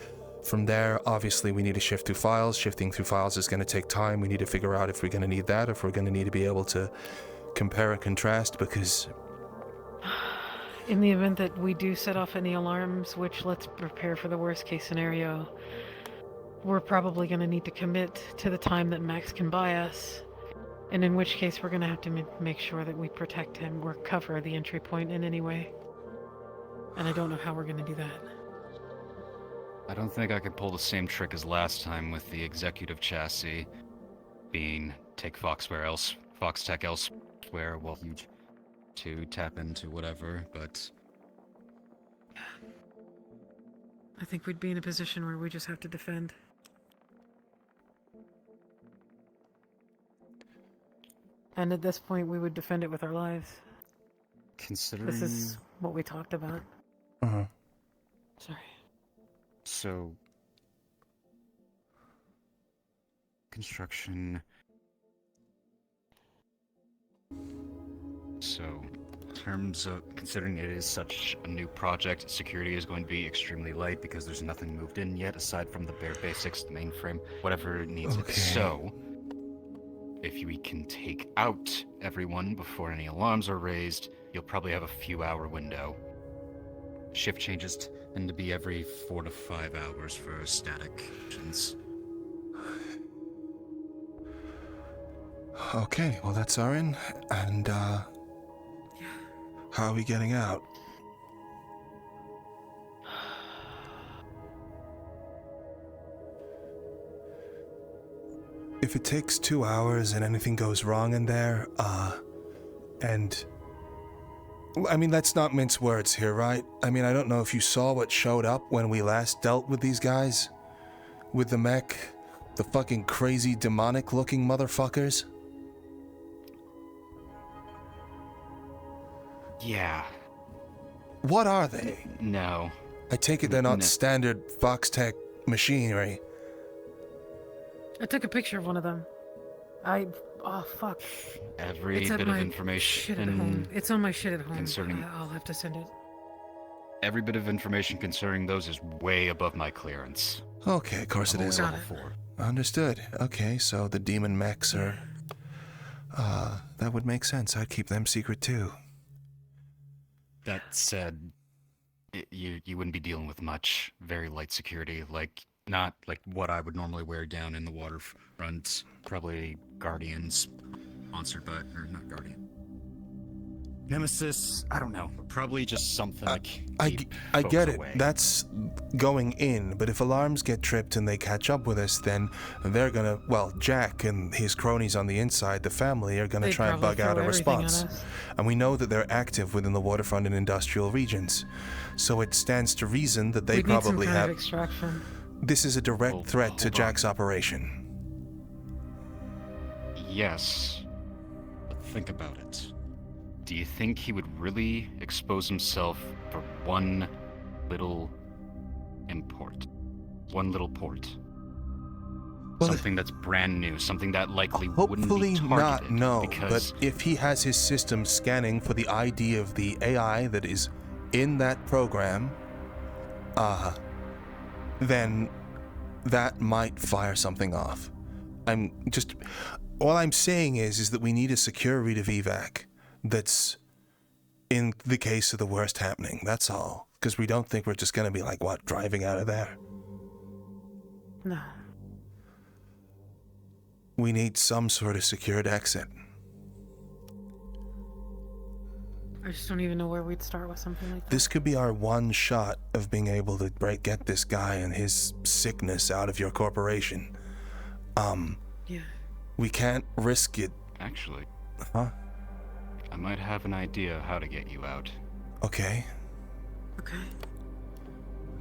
From there, obviously, we need to shift through files. Shifting through files is going to take time. We need to figure out if we're going to need that, if we're going to need to be able to compare and contrast, because... In the event that we do set off any alarms, which let's prepare for the worst case scenario, we're probably going to need to commit to the time that Max can buy us, and in which case we're going to have to make sure that we protect him or cover the entry point in any way. And I don't know how we're going to do that. I don't think I could pull the same trick as last time with the executive chassis being take Foxtech elsewhere, well, huge. To tap into whatever, but... I think we'd be in a position where we just have to defend. And at this point, we would defend it with our lives. Considering... This is what we talked about. Sorry. So... Construction... So, in terms of considering it is such a new project, security is going to be extremely light because there's nothing moved in yet aside from the bare basics, the mainframe, whatever it needs. Okay. So, if we can take out everyone before any alarms are raised, you'll probably have a few-hour window. Shift changes tend to be every 4 to 5 hours for static missions. Okay, well, that's our in, and, how are we getting out? If it takes 2 hours and anything goes wrong in there, and... I mean, let's not mince words here, right? I mean, I don't know if you saw what showed up when we last dealt with these guys. With the mech. The fucking crazy demonic-looking motherfuckers. Yeah. What are they? No. I take it they're not standard Foxtech machinery. I took a picture of one of them. Oh, fuck. Every It's at bit of my information... shit at home. It's on my shit at home. Concerning... I'll have to send it. Every bit of information concerning those is way above my clearance. Okay, of course it is. Got it. Understood. Okay, so the demon mechs are... that would make sense. I'd keep them secret too. That said, you wouldn't be dealing with much. Very light security, not like what I would normally wear down in the waterfront. Probably Guardians, sponsored by, or not Guardian. Nemesis, I don't know. Probably just something like I get it. That's going in, but if alarms get tripped and they catch up with us, then they're gonna, well, Jack and his cronies on the inside, the family, are gonna try and bug out a response. And we know that they're active within the waterfront and industrial regions. So it stands to reason that they probably need some kind have... of extraction. This is a direct threat to Jack's operation. Yes. But think about it. Do you think he would really expose himself for one little import? One little port? Well, something that's brand new, something that likely wouldn't be targeted. Hopefully not, no. Because but if he has his system scanning for the ID of the AI that is in that program, then that might fire something off. All I'm saying is that we need a secure route of evac that's in the case of the worst happening. That's all. Because we don't think we're just going to be like, what, driving out of there? No. We need some sort of secured exit. I just don't even know where we'd start with something like that. This could be our one shot of being able to get this guy and his sickness out of your corporation. Yeah. We can't risk it. Actually. Huh? I might have an idea how to get you out. Okay. Okay.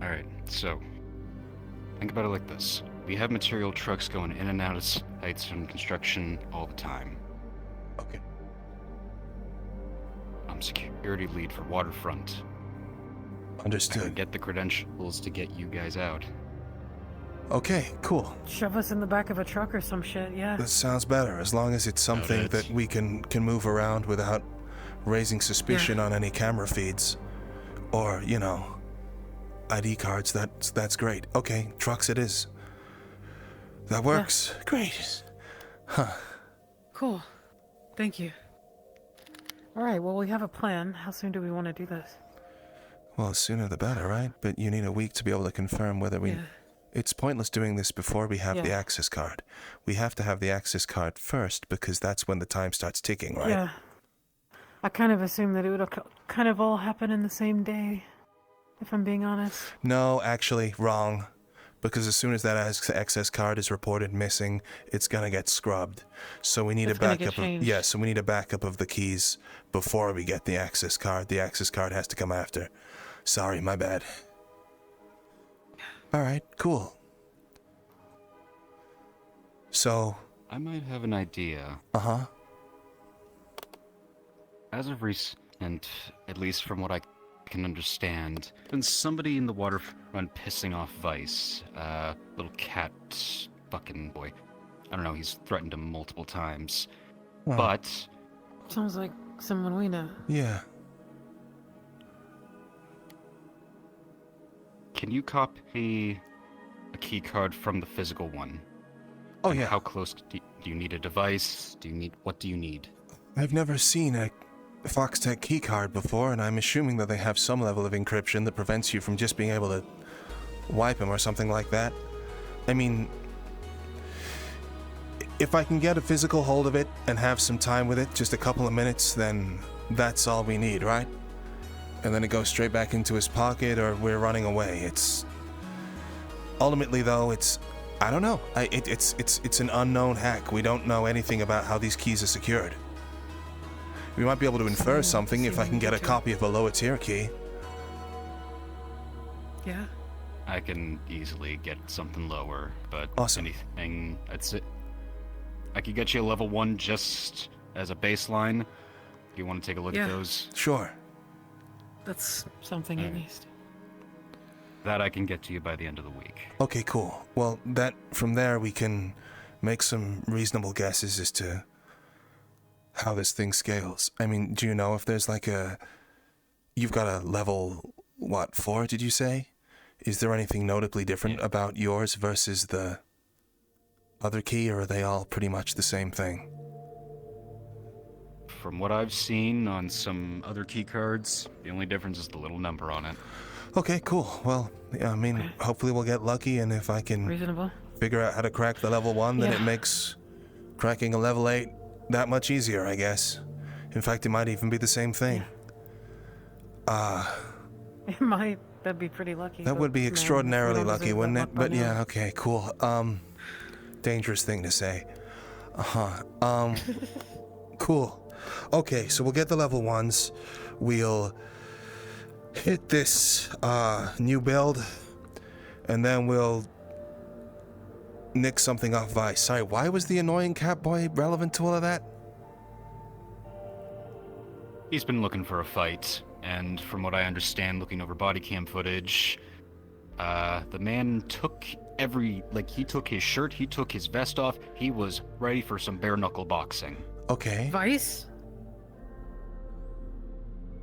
Alright, so think about it like this. We have material trucks going in and out of sites from construction all the time. Okay. I'm security lead for Waterfront. Understood. I can get the credentials to get you guys out. Okay, cool. Shove us in the back of a truck or some shit, yeah. That sounds better, as long as it's something that we can move around without raising suspicion on any camera feeds. Or, you know, ID cards, that's great. Okay, trucks it is. That works. Yeah. Great. Huh. Cool. Thank you. Alright, well, we have a plan. How soon do we want to do this? Well, sooner the better, right? But you need a week to be able to confirm whether we... Yeah. It's pointless doing this before we have the access card. We have to have the access card first because that's when the time starts ticking, right? Yeah. I kind of assumed that it would kind of all happen in the same day, if I'm being honest. No, actually, wrong. Because as soon as that access card is reported missing, it's gonna get scrubbed. So we need a backup. So we need a backup of the keys before we get the access card. The access card has to come after. Sorry, my bad. Alright, cool. So... I might have an idea. Uh-huh. As of recent, at least from what I can understand, been somebody in the waterfront pissing off Vice. Little cat fucking boy. I don't know, he's threatened him multiple times. Oh. But... Sounds like someone we know. Yeah. Can you copy a key card from the physical one? Oh, and yeah. How close do you need a device? What do you need? I've never seen a Foxtech key card before, and I'm assuming that they have some level of encryption that prevents you from just being able to wipe them or something like that. I mean, if I can get a physical hold of it and have some time with it, just a couple of minutes, then that's all we need, right? And then it goes straight back into his pocket, or we're running away. It's ultimately, though, it's I don't know. It's an unknown hack. We don't know anything about how these keys are secured. We might be able to infer something if I can get a copy of a lower tier key. Yeah. I can easily get something lower, but awesome. Anything, that's it. I could get you a level 1 just as a baseline. Do you want to take a look at those? Sure. That's something at least. That I can get to you by the end of the week. Okay, cool. Well, from there we can make some reasonable guesses as to how this thing scales. I mean, do you know if there's like you've got a level, 4 did you say? Is there anything notably different about yours versus the other key, or are they all pretty much the same thing? From what I've seen on some other key cards, the only difference is the little number on it. Okay, cool. Well, I mean, hopefully we'll get lucky, and if I can figure out how to crack the level 1, then it makes cracking a level 8 that much easier, I guess. In fact, it might even be the same thing. It might. That'd be pretty lucky. That but would be no, extraordinarily we don't lucky, deserve wouldn't that it? luck by But yeah, now. okay, cool. Dangerous thing to say. Cool. Okay, so we'll get the level 1s. We'll hit this new build, and then we'll nick something off Vice. Sorry, why was the annoying cat boy relevant to all of that? He's been looking for a fight, and from what I understand, looking over body cam footage, the man took he took his shirt, he took his vest off, he was ready for some bare knuckle boxing. Okay. Vice?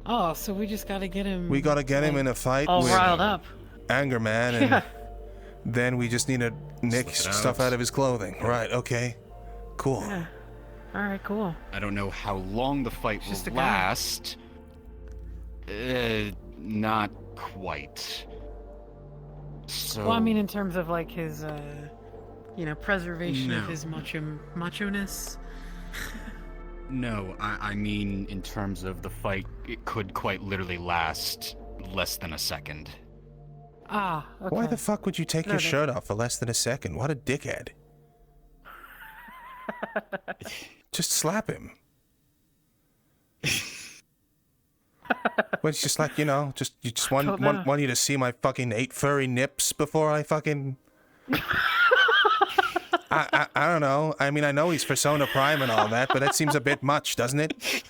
Oh, so we just gotta get him... We gotta get him in a fight all with riled up. Anger Man, and Yeah. then we just need to nick stuff out of his clothing. Right, okay. Cool. Yeah. Alright, cool. I don't know how long the fight Just a will guy. last. Not quite. So... Well, I mean, in terms of, like, his, preservation of No. his macho-ness. No, I mean in terms of the fight, it could quite literally last less than a second. Ah, okay. Why the fuck would you take your Noted. shirt off for less than a second? What a dickhead. Just slap him. Well, it's just like, you just want you to see my fucking 8 furry nips before I fucking... I don't know. I mean, I know he's Persona Prime and all that, but that seems a bit much, doesn't it?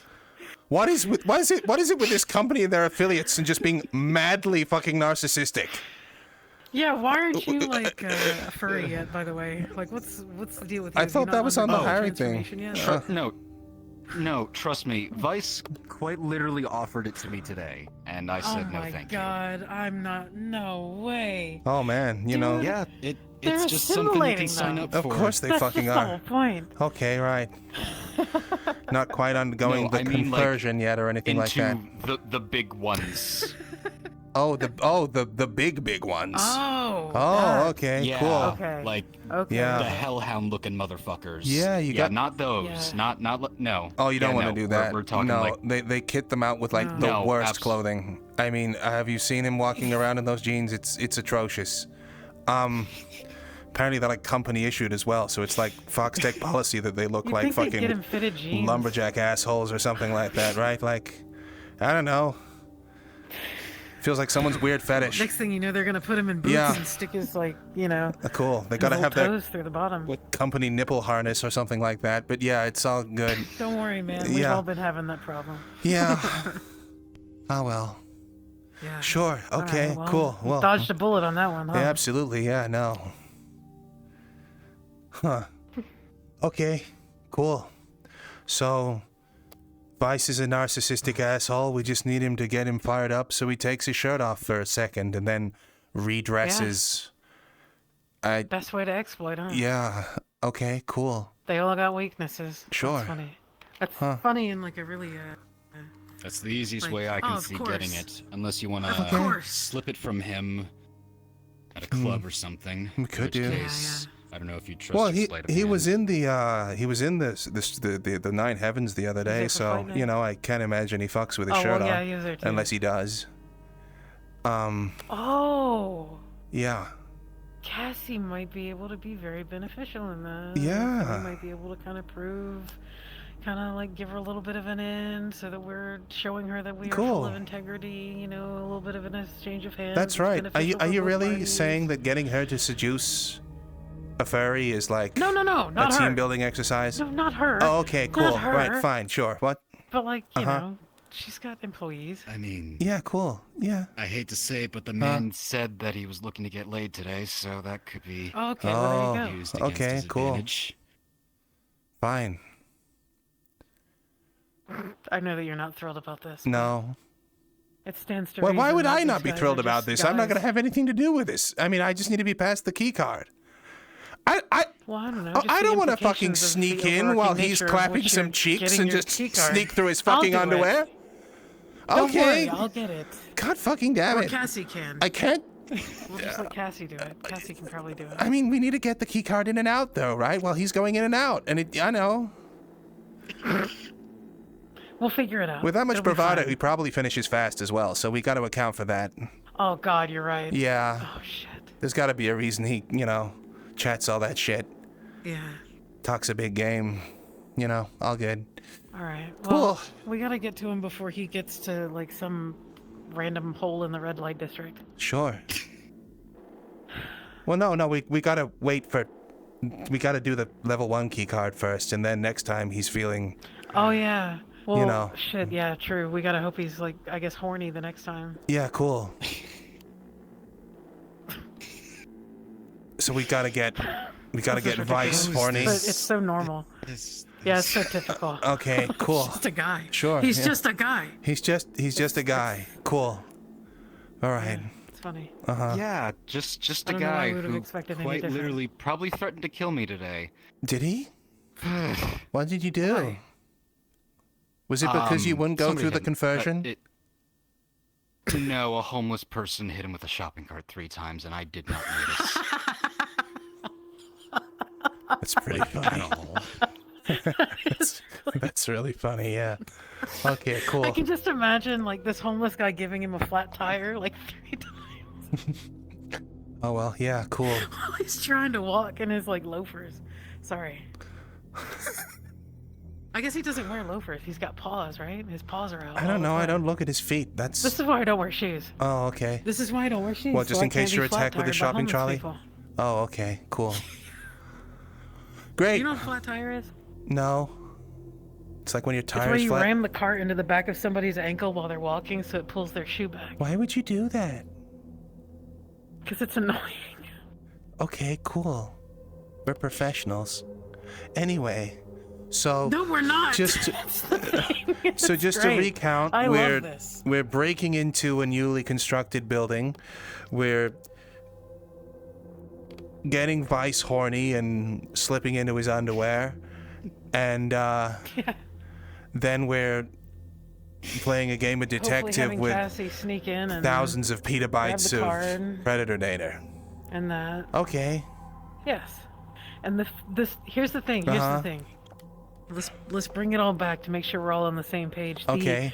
What is it with this company and their affiliates and just being madly fucking narcissistic? Yeah, why aren't you, like, a furry yet, by the way? Like, what's the deal with you? I Have you thought not that was on the undergone hiring thing. transformation yet? No, trust me. Vice quite literally offered it to me today, and I said no thank you. Oh my god, I'm not... No way. Oh man, you know. Yeah, They're it's just something you can assimilating sign them. up Of for. course they That's fucking just the are. whole point. Okay, right. Not quite undergoing No, the I mean, like, conversion yet or anything like that. Into the big ones. the big ones. Oh. Oh, okay, Yeah, cool. Okay. like Yeah. the hellhound looking motherfuckers. Yeah, you got- not those. Yeah. Not no. Oh, you don't Yeah, want to no, do that. We're talking no, like they kit them out with like the No, worst clothing. I mean, have you seen him walking around in those jeans? It's atrocious. Apparently they're like company issued as well, so it's like Fox Tech policy that they look You'd like think they'd get him fucking fitted jeans. lumberjack assholes or something like that, right? Like, I don't know. Feels like someone's weird fetish. Next thing you know, they're gonna put him in boots Yeah. and stick his, like, Cool. They his gotta little have that toes through the bottom. company nipple harness or something like that. But yeah, it's all good. Don't worry, man. We've Yeah. all been having that problem. Yeah. Oh well. Yeah. Sure. All Okay. right, well, Cool. we Well. dodged a bullet on that one, huh? Yeah, absolutely. Yeah. No. Huh. Okay. Cool. So, Vice is a narcissistic asshole. We just need him to get him fired up, so he takes his shirt off for a second and then redresses. Best way to exploit, huh? Yeah. Okay. Cool. They all got weaknesses. Sure. That's funny. That's Huh. funny in, like, a really, that's the easiest like, way I can of see course. getting it, unless you want Of to course. slip it from him at a club or something. We could in which do. case, I don't know if you trust. Well, your he sleight of he hand. was in the Nine Heavens the other day, there for so Fight Night? I can't imagine he fucks with his Oh, shirt well, yeah, on, he was there too. unless he does. Oh! Yeah. Cassie might be able to be very beneficial in that. Yeah. We might be able to kind of like give her a little bit of an in so that we're showing her that we are full Cool. of integrity, a little bit of an exchange of hands. That's It's right. beneficial Are for you both really parties. saying that getting her to seduce a furry is like No, not a her. team building exercise? No, not her. Oh, okay, Not cool. her. Right, fine, sure. What? But like, you Uh-huh. know, she's got employees. I mean, Yeah, cool. Yeah. I hate to say it, but the man said that he was looking to get laid today, so that could be Okay, well, there you go. used against okay, his cool. advantage. Fine. I know that you're not thrilled about this. No. It stands to Well, why reason would that I these not be guys thrilled are about just this? I'm not going to guys. have anything to do with this. I mean, I just need to be past the key card. Well, I don't know. just I the don't want to fucking implications of sneak the in while overarching he's nature of clapping what some you're cheeks getting and your just key card. sneak through his I'll fucking do it. underwear. Don't Okay. worry, I'll get it. God fucking damn Or it. Cassie can. I can't. We'll just let Cassie do it. Cassie can probably do it. I mean, we need to get the key card in and out, though, right? While he's going in and out. And I know. We'll figure it out. With that much It'll be bravado, fine. he probably finishes fast as well, so we got to account for that. Oh God, you're right. Yeah. Oh shit. There's got to be a reason he, chats all that shit. Yeah. Talks a big game. All good. All right. Cool. Well, we gotta get to him before he gets to like some random hole in the red light district. Sure. Well, no, we gotta wait for... We gotta do the level 1 key card first, and then next time he's feeling... Oh yeah. Well, You shit. Yeah, true. We gotta hope he's like, I guess, horny the next time. Yeah, cool. So we gotta get Vice horny. But it's so normal. Yeah, it's so typical. Okay, cool. He's just a guy. Sure. He's yeah. just a guy. He's just a guy. Cool. All right. It's funny. Uh-huh. Yeah, just I a don't know why guy we would've who expected any quite different. literally probably threatened to kill me today. Did he? What did you do? Was it because you wouldn't go somebody through the hit him. conversion? No, a homeless person hit him with a shopping cart 3 times, and I did not notice. That's pretty funny. That's really funny, yeah. Okay, cool. I can just imagine like this homeless guy giving him a flat tire like 3 times Oh, well, yeah, cool. while he's trying to walk in his like loafers. Sorry. I guess he doesn't wear loafers. He's got paws, right? His paws are out. I don't know. I don't look at his feet. That's... This is why I don't wear shoes. Oh, okay. This is why I don't wear shoes. Well, just so in I can't case be you're attacked with a flat-tired by shopping homeless trolley? people. Oh, okay. Cool. Great. You know what a flat tire is? No. It's like when your It's where tire's you flat. ram the cart into the back of somebody's ankle while they're walking so it pulls their shoe back. Why would you do that? Because it's annoying. Okay, cool. We're professionals. Anyway, so... No, we're not. Just so just to great. recount, I we're love this. we're breaking into a newly constructed building. We're getting Vice horny and slipping into his underwear, and then we're playing a game of Hopefully detective having with Cassie sneak in and thousands of petabytes grab the of card. Predator data. And that. Okay. Yes. And this here's the thing. Here's Uh-huh. the thing. Let's bring it all back to make sure we're all on the same page. Okay.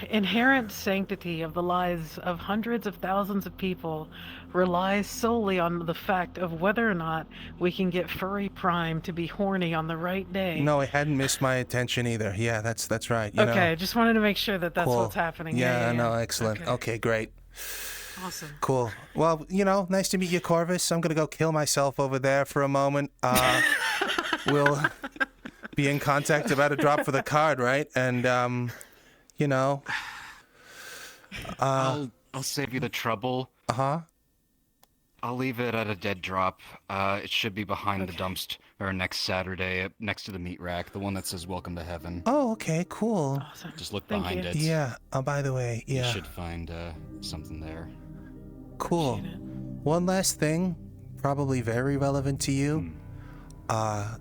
The inherent sanctity of the lives of hundreds of thousands of people relies solely on the fact of whether or not we can get Furry Prime to be horny on the right day. No, it hadn't missed my attention either. Yeah, that's right. You Okay, know. just wanted to make sure that that's Cool. what's happening. Yeah, Yeah, no, excellent. Okay, great. Awesome. Cool. Well, nice to meet you, Corvus. I'm gonna go kill myself over there for a moment. We'll be in contact about a drop for the card, right? And I'll save you the trouble. Uh-huh. I'll leave it at a dead drop. It should be behind the dumpster, or next Saturday, next to the meat rack, the one that says "Welcome to Heaven." Oh, okay, cool. Awesome. Just look Thank behind you. it. Yeah. By the way, yeah. You should find something there. Cool. One last thing, probably very relevant to you.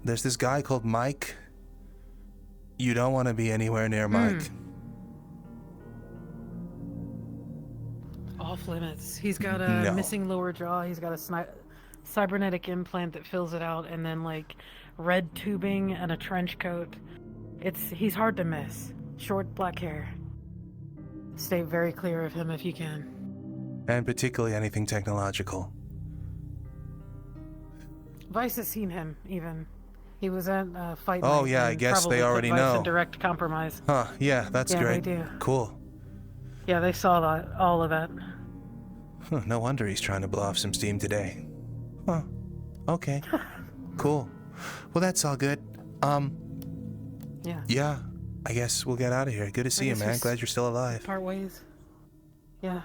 There's this guy called Mike. You don't want to be anywhere near Mike. Off limits. He's got a No. missing lower jaw. He's got a cybernetic implant that fills it out, and then like red tubing and a trench coat. He's hard to miss. Short black hair. Stay very clear of him if you can. And particularly anything technological. Vice has seen him even. He was at Fight Oh, Night yeah, I and guess probably they put already Vice in know. direct compromise. Huh, yeah, that's Yeah, great. they do. Cool. Yeah, they saw that, all of that. Huh, no wonder he's trying to blow off some steam today. Huh. Okay. Cool. Well, that's all good. Yeah. Yeah, I guess we'll get out of here. Good to see you, guess man. we Glad you're still alive. Part ways. Yeah.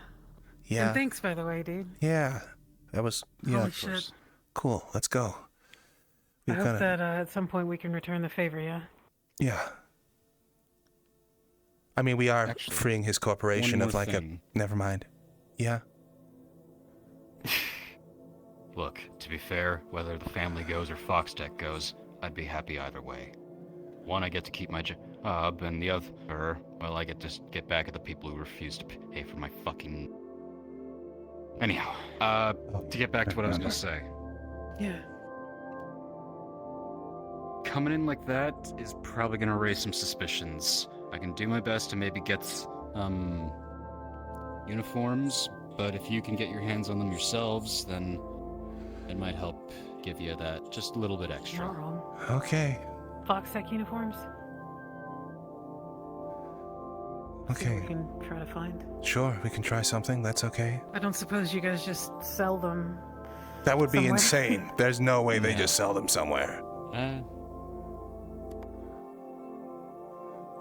Yeah. And thanks, by the way, dude. Yeah. That was... Yeah. Holy shit. Cool. Let's go. I We've hope gotta- that at some point we can return the favor, yeah? Yeah. I mean, we are freeing his corporation one of more like thing. a... Never mind. Yeah. Look, to be fair, whether the family goes or Foxtech goes, I'd be happy either way. One, I get to keep my job, and the other, well, I get to get back at the people who refuse to pay for my fucking... Anyhow, to get back to what I was gonna say. Yeah. Coming in like that is probably gonna raise some suspicions. I can do my best to maybe get uniforms, but if you can get your hands on them yourselves, then it might help give you that just a little bit extra. Not wrong. Okay. Fox-Tech uniforms? See what Okay. we can try to find. Sure, we can try something. That's okay. I don't suppose you guys just sell them. That would be somewhere? insane. There's no way they just sell them somewhere.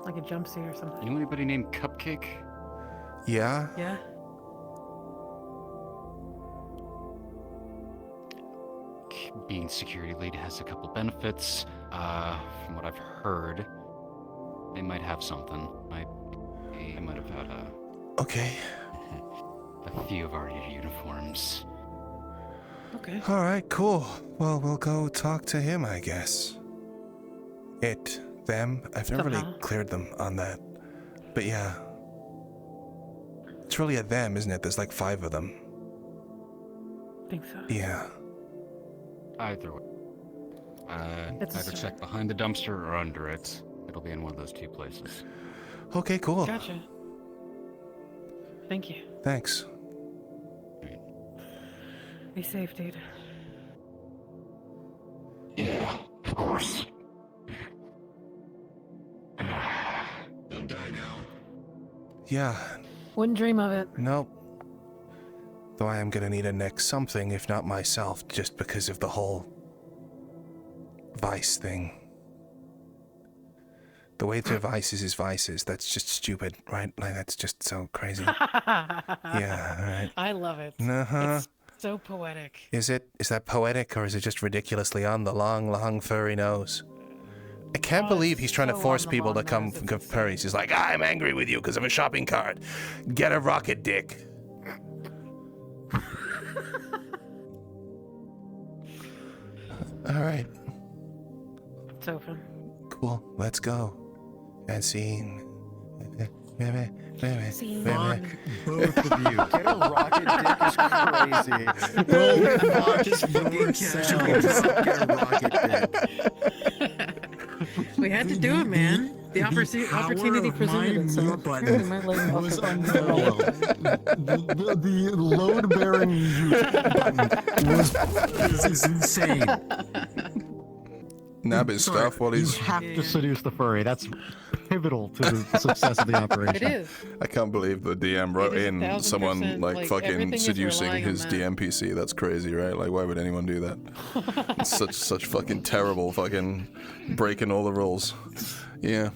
Like a jumpsuit or something. You know anybody named Cupcake? Yeah? Yeah? Being security lead has a couple benefits. From what I've heard, they might have something. They might have had Okay. a few of our uniforms. Okay. All right, cool. Well, we'll go talk to him, I guess. It, them. I've never really cleared them on that. But yeah. It's really a them, isn't it? There's like 5 of them. Think so. Yeah. Either way. It's a Either start. check behind the dumpster or under it. It'll be in one of those 2 places. Okay, cool. Gotcha. Thank you. Thanks. Be safe, dude. Yeah, of course. Don't die now. Yeah. Wouldn't dream of it. Nope. Though I am gonna need a next something, if not myself, just because of the whole vice thing. The way to vices is vices. That's just stupid, right? Like, that's just so crazy. Yeah, right. I love it. Uh-huh. It's so poetic. Is that poetic, or is it just ridiculously on the long, long furry nose? I can't believe he's trying to force people to come from furries. He's like, I'm angry with you because of a shopping cart. Get a rocket dick. All right. It's open. Cool. Let's go. And scene. Fuck both of you. Get a rocket dick is crazy. Just fucking casual. Get a rocket dick. We had to do it, man. The opportunity presented itself. Button was unparalleled. The load-bearing mute button is insane. Nab his stuff while he's... You have to seduce the furry. That's pivotal to the success of the operation. It is. I can't believe the DM wrote It is in 1000%, someone like fucking everything is seducing relying on his that. DM PC. That's crazy, right? Like, why would anyone do that? It's such fucking terrible fucking breaking all the rules. Yeah.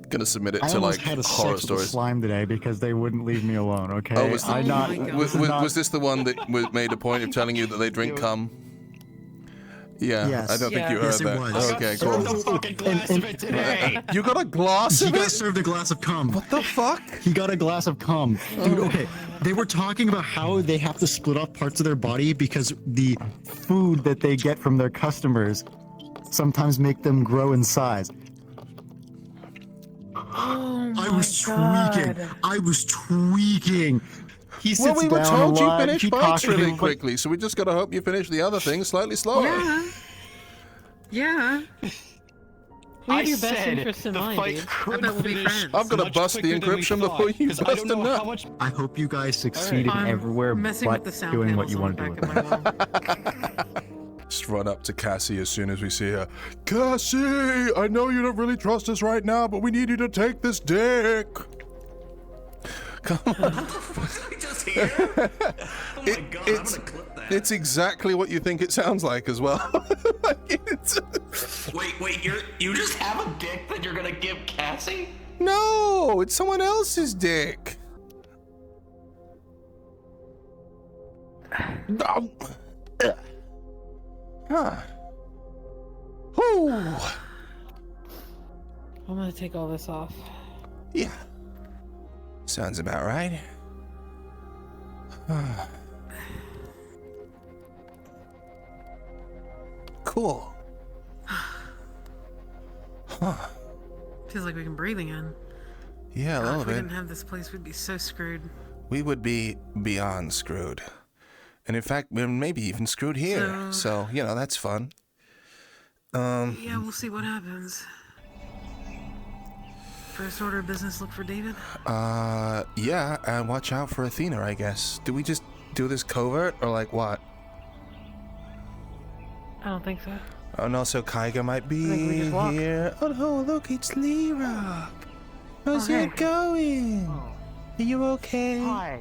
Gonna submit it I to almost like had a horror sex with the stories. slime today because they wouldn't leave me alone. Okay. Oh, was, was this the one that made a point of telling you that they drink cum? Yeah, Yes. I don't think you heard Yes, it that. was. Okay, I got cool. served a fucking glass of it today. You got a glass He of got it? served a glass of cum. What the fuck? He got a glass of cum. Dude, okay. They were talking about how they have to split off parts of their body because the food that they get from their customers sometimes make them grow in size. Oh I was tweaking. I was tweaking. He sits Well, we were down told a you lot, finished he bites talks to really people, but- quickly, so we just gotta hope you finish the other things slightly slower. Yeah. Yeah. We have your best said interest in the mind, fight dude. I could bet we'll be finish friends. I'm gonna much bust the quicker than we encryption thought, before you 'cause I bust don't a know nut. how much. I hope you guys succeed in I'm everywhere messing but with the sound doing what panels you on want the to do back with of it. my wall. Just run up to Cassie as soon as we see her. Cassie, I know you don't really trust us right now, but we need you to take this dick. Come on. Just here? Oh my god, I'm gonna clip that. It's exactly what you think it sounds like as well. Wait, you just have a dick that you're gonna give Cassie? No, it's someone else's dick. Huh. Whew. I'm gonna take all this off. Yeah. Sounds about right. Cool. Huh. Feels like we can breathe again. Yeah, a God, little if we bit. didn't have this place, we'd be so screwed. We would be beyond screwed. And in fact, we're maybe even screwed here. So, you know, that's fun. Yeah, we'll see what happens. First order of business, look for David? Yeah, and watch out for Athena, I guess. Do we just do this covert, or like what? I don't think so. Oh, and also Kaiga might be I think we just walk. here. Oh, no, look, it's Lyra. How's Oh, hey. it going? Are you okay? Hi.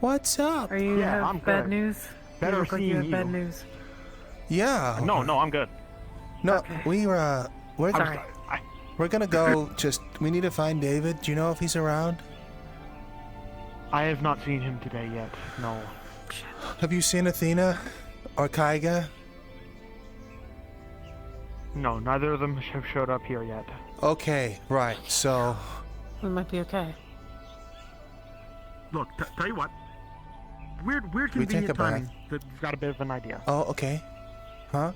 What's up? Are you Yeah, have I'm bad good. news? Better you look like you seeing have bad you. news. Yeah. No, I'm good. No, Okay. we're Sorry. we're gonna go. We need to find David. Do you know if he's around? I have not seen him today yet. No. Have you seen Athena or Kaiga? No, neither of them have showed up here yet. Okay, right. So We might be okay. Look, tell you what. Weird We take a convenient bath. timing that we've got a bit of an idea. Oh, okay. Huh?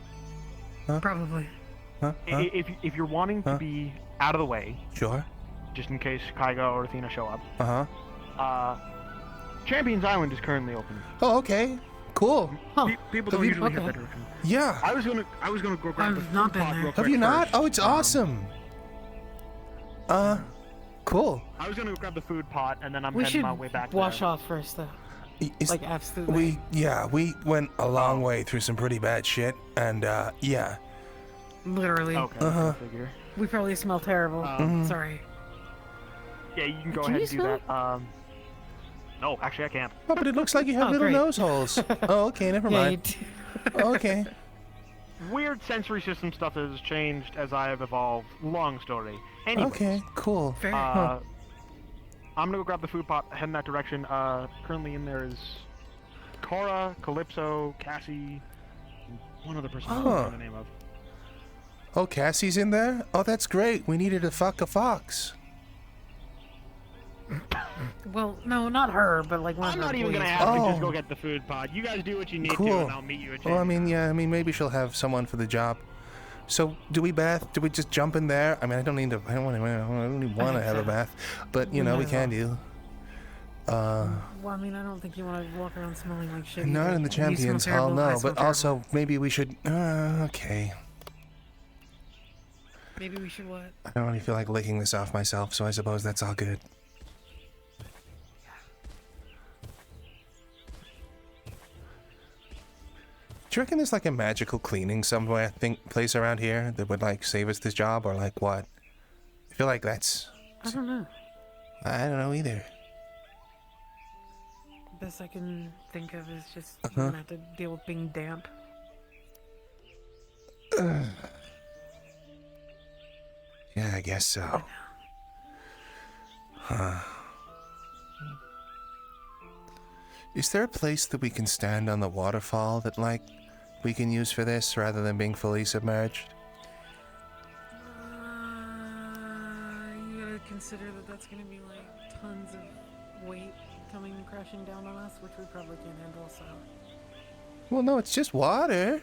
Probably. Huh? If you're wanting to be out of the way, Sure. just in case Kaiga or Athena show up, Uh-huh. Champions Island is currently open. Oh, okay. Cool. People Have don't you- usually okay. hit Bedroom. Yeah. I was gonna go grab the I've not food been pot there. real Have quick you not? first. Oh, it's awesome. Cool. I was gonna go grab the food pot and then I'm We heading should my way back wash there. off first, though. Is- Like, absolutely. we went a long way through some pretty bad shit, and yeah. Literally. Okay, Uh-huh. figure. We probably smell terrible. Sorry. Yeah, you can go Can ahead you and do smell that. No, actually I can't. Oh, but it looks like you have Oh, little great. nose holes. Oh, okay, never Yeah, mind. Okay. Weird sensory system stuff has changed as I have evolved. Long story. Anyways, Okay, cool. Fair. I'm gonna go grab the food pot, head in that direction. Currently in there is Cora, Calypso, Cassie, and one other person I don't know the name of. Oh, Cassie's in there? Oh, that's great. We needed to fuck a fox. Well, no, not her, but like one of I'm her not even gonna employees. ask her, Oh. just go get the food pot. You guys do what you need to, Cool. and I'll meet you at Well, I Champions. mean, yeah, I mean, maybe she'll have someone for the job. So, do we bath? Do we just jump in there? I mean, I don't need to. I don't even want to have a bath, but you know, we can do. Well, I mean, I don't think you want to walk around smelling like shit. Not either. in the You smell Champions Hall, terrible, I no. smell But also, maybe we should. Okay. terrible. Maybe we should what? I don't really feel like licking this off myself, so I suppose that's all good. Do you reckon there's like a magical cleaning somewhere, place around here that would like save us this job, or like what? I feel like that's. I don't know. I don't know either. Best I can think of is just you're gonna have to deal with being damp. Yeah, I guess so. Huh. Is there a place that we can stand on the waterfall that, like, we can use for this rather than being fully submerged? You gotta consider that that's gonna be like tons of weight coming crashing down on us, which we probably can't handle, so. Well, no, it's just water.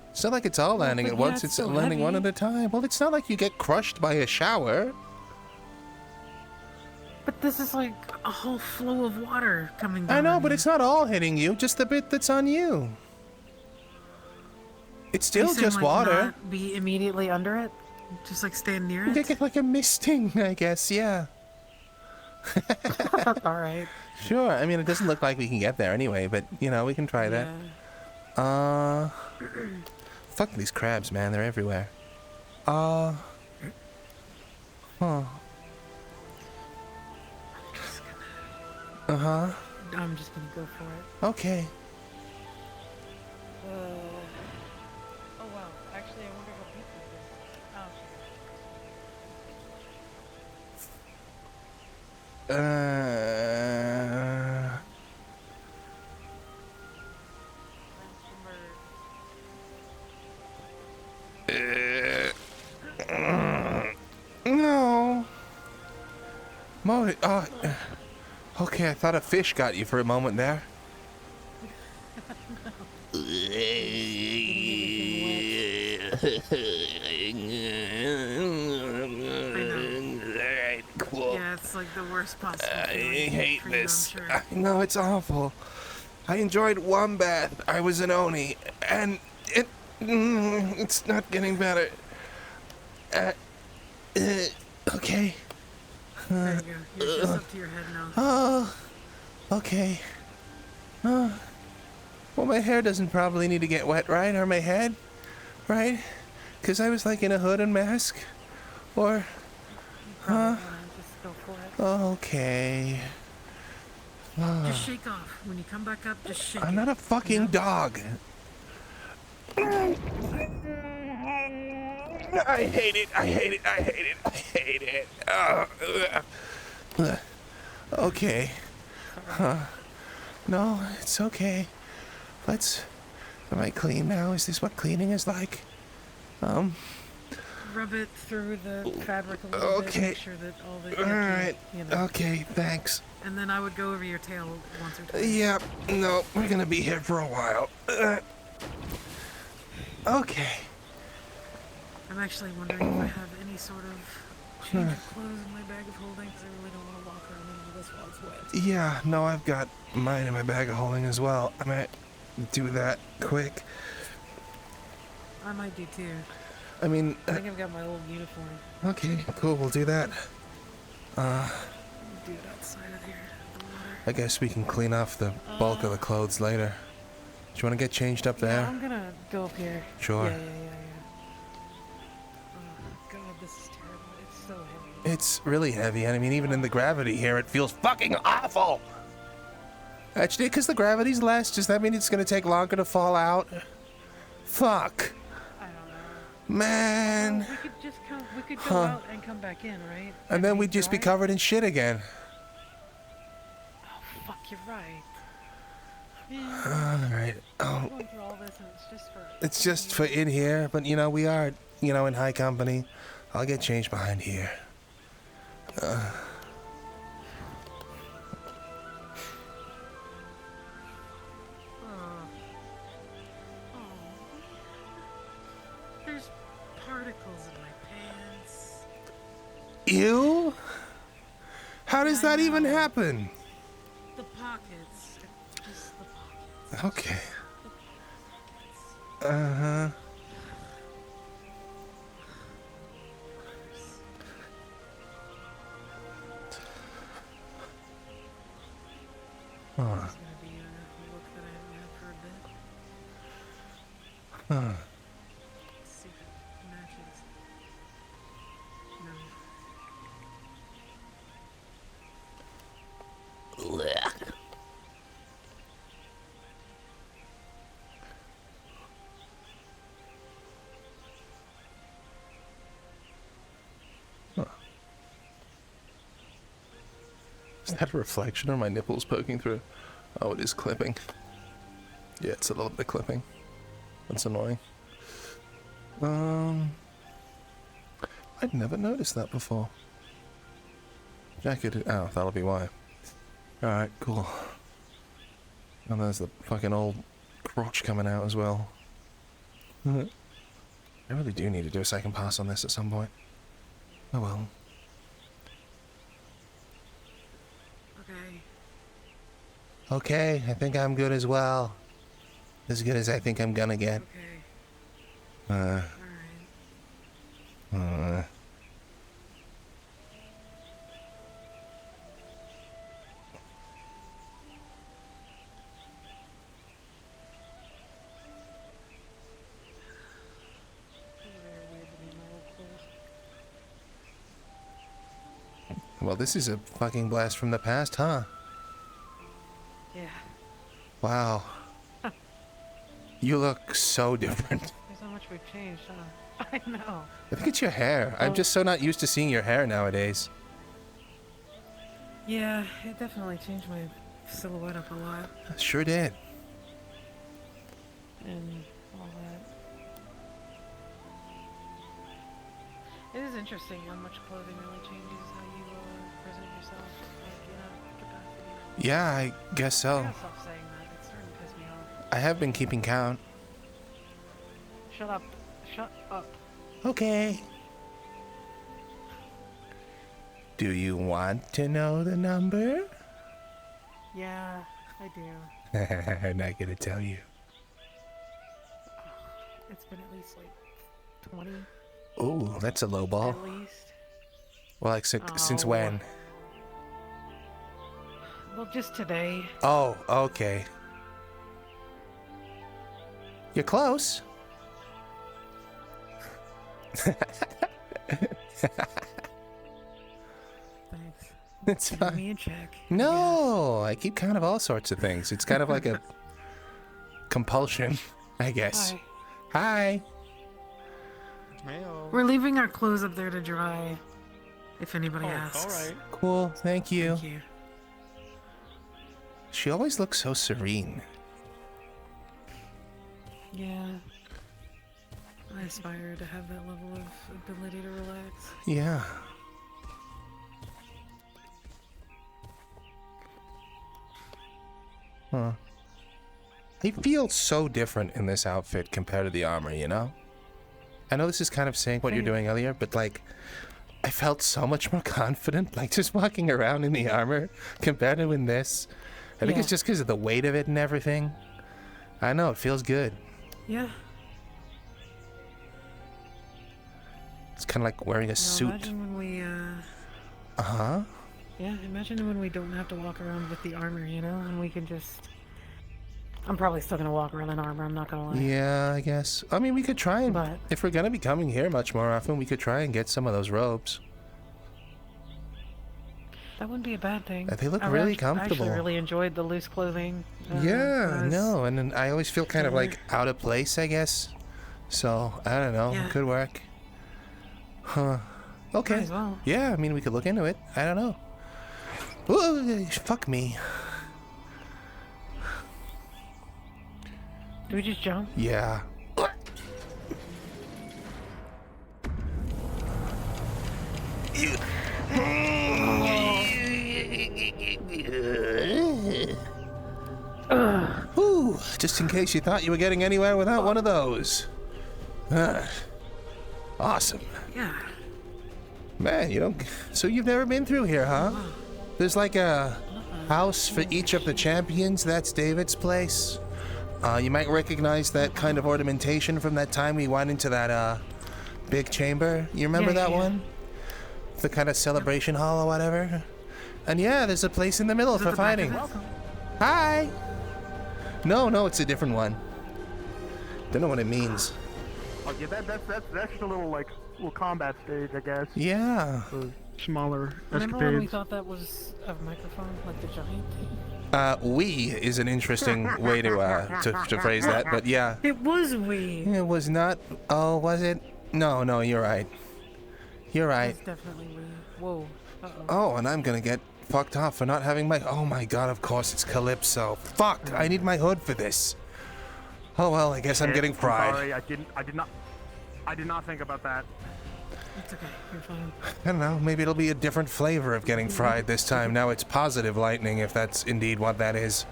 It's not like it's all landing but at yeah, once, it's it's still landing one heavy. at a time. Well, it's not like you get crushed by a shower. But this is like a whole flow of water coming down. I know, on but you. it's not all hitting you, just the bit that's on you. It's Are you still saying, just like, water. not be immediately under it? Just like stand near You it? get like a misting, I guess, yeah. Alright. Sure, I mean, it doesn't look like we can get there anyway, but, you know, we can try that. Fuck these crabs, man, they're everywhere. Huh. Uh-huh. I'm just gonna go for it. Okay. Oh wow, actually I wonder how people do. No. Okay, I thought a fish got you for a moment there. Alright, cool. Yeah, it's like the worst possible. I feeling hate for you, I'm this. sure. I know, it's awful. I enjoyed one bath. I was an Oni, and it's not getting better. Okay. There you go. You're just up to your head now. Oh, okay. Well, my hair doesn't probably need to get wet, right? Or my head, right? Because I was like in a hood and mask. Or, huh? Just go for it. Okay. Just shake off. When you come back up, just shake I'm not a fucking dog. I hate it. I hate it. I hate it. I hate it. Okay. No, it's okay. Am I clean now? Is this what cleaning is like? Rub it through the fabric a little bit. Make sure that all the Alright. Okay, thanks. And then I would go over your tail once or twice. Yeah, no, we're gonna be here for a while. Okay. I'm actually wondering if I have any sort of change of clothes in my bag of holding, because I really don't want to walk around in this while it's wet. Yeah, no, I've got mine in my bag of holding as well. I might do that quick. I might do too. I mean... I think I've got my old uniform. Okay, cool, we'll do that. Do it outside of here. I guess we can clean off the bulk of the clothes later. Do you want to get changed up there? Yeah, I'm gonna go up here. Sure. Yeah. Oh, God, this is terrible. It's so heavy. It's really heavy, and I mean, even in the gravity here, it feels fucking awful! Actually, because the gravity's less, does that mean it's gonna take longer to fall out? Fuck! I don't know. Man! Well, we could go out and come back in, right? And then we'd just be covered in shit again. Oh, fuck, you're right. Alright. I'm going through all this and It's just for in here, but you know, we are, in high company. I'll get changed behind here. There's particles in my pants. Ew? How does that even happen? The pockets. Just the pockets. Okay. Uh-huh. Huh. It's gonna be a look that I haven't had for a bit. Huh. Let's see if it matches. No. Is that a reflection or my nipples poking through? Oh, it is clipping. Yeah, it's a little bit clipping. That's annoying. I'd never noticed that before. Jacket. Oh, that'll be why. Alright, cool. And there's the fucking old crotch coming out as well. I really do need to do a second pass on this at some point. Oh well. Okay, I think I'm good as well. As good as I think I'm gonna get. Okay. Well, this is a fucking blast from the past, huh? Yeah. Wow. You look so different. There's how much we've changed, huh? I know. I think it's your hair. I'm just so not used to seeing your hair nowadays. Yeah, it definitely changed my silhouette up a lot. Sure did. And all that. It is interesting how much clothing really changes how you present yourself, like, capacity. Yeah, I guess so. I gotta stop saying that. It's starting to piss me off. I have been keeping count. Shut up. Shut up. Okay. Do you want to know the number? Yeah, I do. I'm not gonna tell you. It's been at least like 20. Oh, that's a low ball. At least. Well, like since when? Well, just today. Oh, okay. You're close. Thanks. It's Give fine. me a check. No, I keep count of all sorts of things. It's kind of like a compulsion, I guess. Hi. Hi. We're leaving our clothes up there to dry. If anybody asks. All right. Cool. Thank you. Thank you. She always looks so serene. Yeah. I aspire to have that level of ability to relax. Yeah. Huh. I feel so different in this outfit compared to the armor, you know? I know this is kind of saying what you're doing earlier, but like, I felt so much more confident, like just walking around in the armor compared to in this. I think it's just because of the weight of it and everything. I know, it feels good. Yeah. It's kind of like wearing a suit. Imagine when we, Uh-huh. Yeah, imagine when we don't have to walk around with the armor, you know? And we can just... I'm probably still gonna walk around in armor, I'm not gonna lie. Yeah, I guess. I mean, we could try and... if we're gonna be coming here much more often, we could try and get some of those robes. That wouldn't be a bad thing. They look really comfortable. I actually really enjoyed the loose clothing. Yeah, no, and then I always feel kind of like out of place, I guess. So, I don't know, Yeah. it could work. Huh. Okay. Might as well. Yeah, I mean, we could look into it. I don't know. Ooh, fuck me. Do we just jump? Yeah. Ooh, just in case you thought you were getting anywhere without one of those. Awesome. Yeah. Man, you don't... So you've never been through here, huh? There's like a house for each of the champions. That's David's place. You might recognize that kind of ornamentation from that time we went into that, big chamber. You remember that one? The kind of celebration hall or whatever? And yeah, there's a place in the middle for fighting. Hi! No, it's a different one. Don't know what it means. Oh, yeah, that's just a little combat stage, I guess. Yeah. Smaller Remember when we escapades. thought that was a microphone, like the giant thing? We is an interesting way to phrase that, but yeah. It was we. It was not. Oh, was it? No, you're right. You're right. It's definitely we. Whoa. Uh-oh. Oh, and I'm gonna get fucked off for not having my... Oh my god, of course it's Calypso. Fuck, I need my hood for this. Oh well, I guess I'm getting fried. Sorry, I did not think about that. It's okay, you're fine. I don't know, maybe it'll be a different flavor of getting fried this time. Now it's positive lightning, if that's indeed what that is.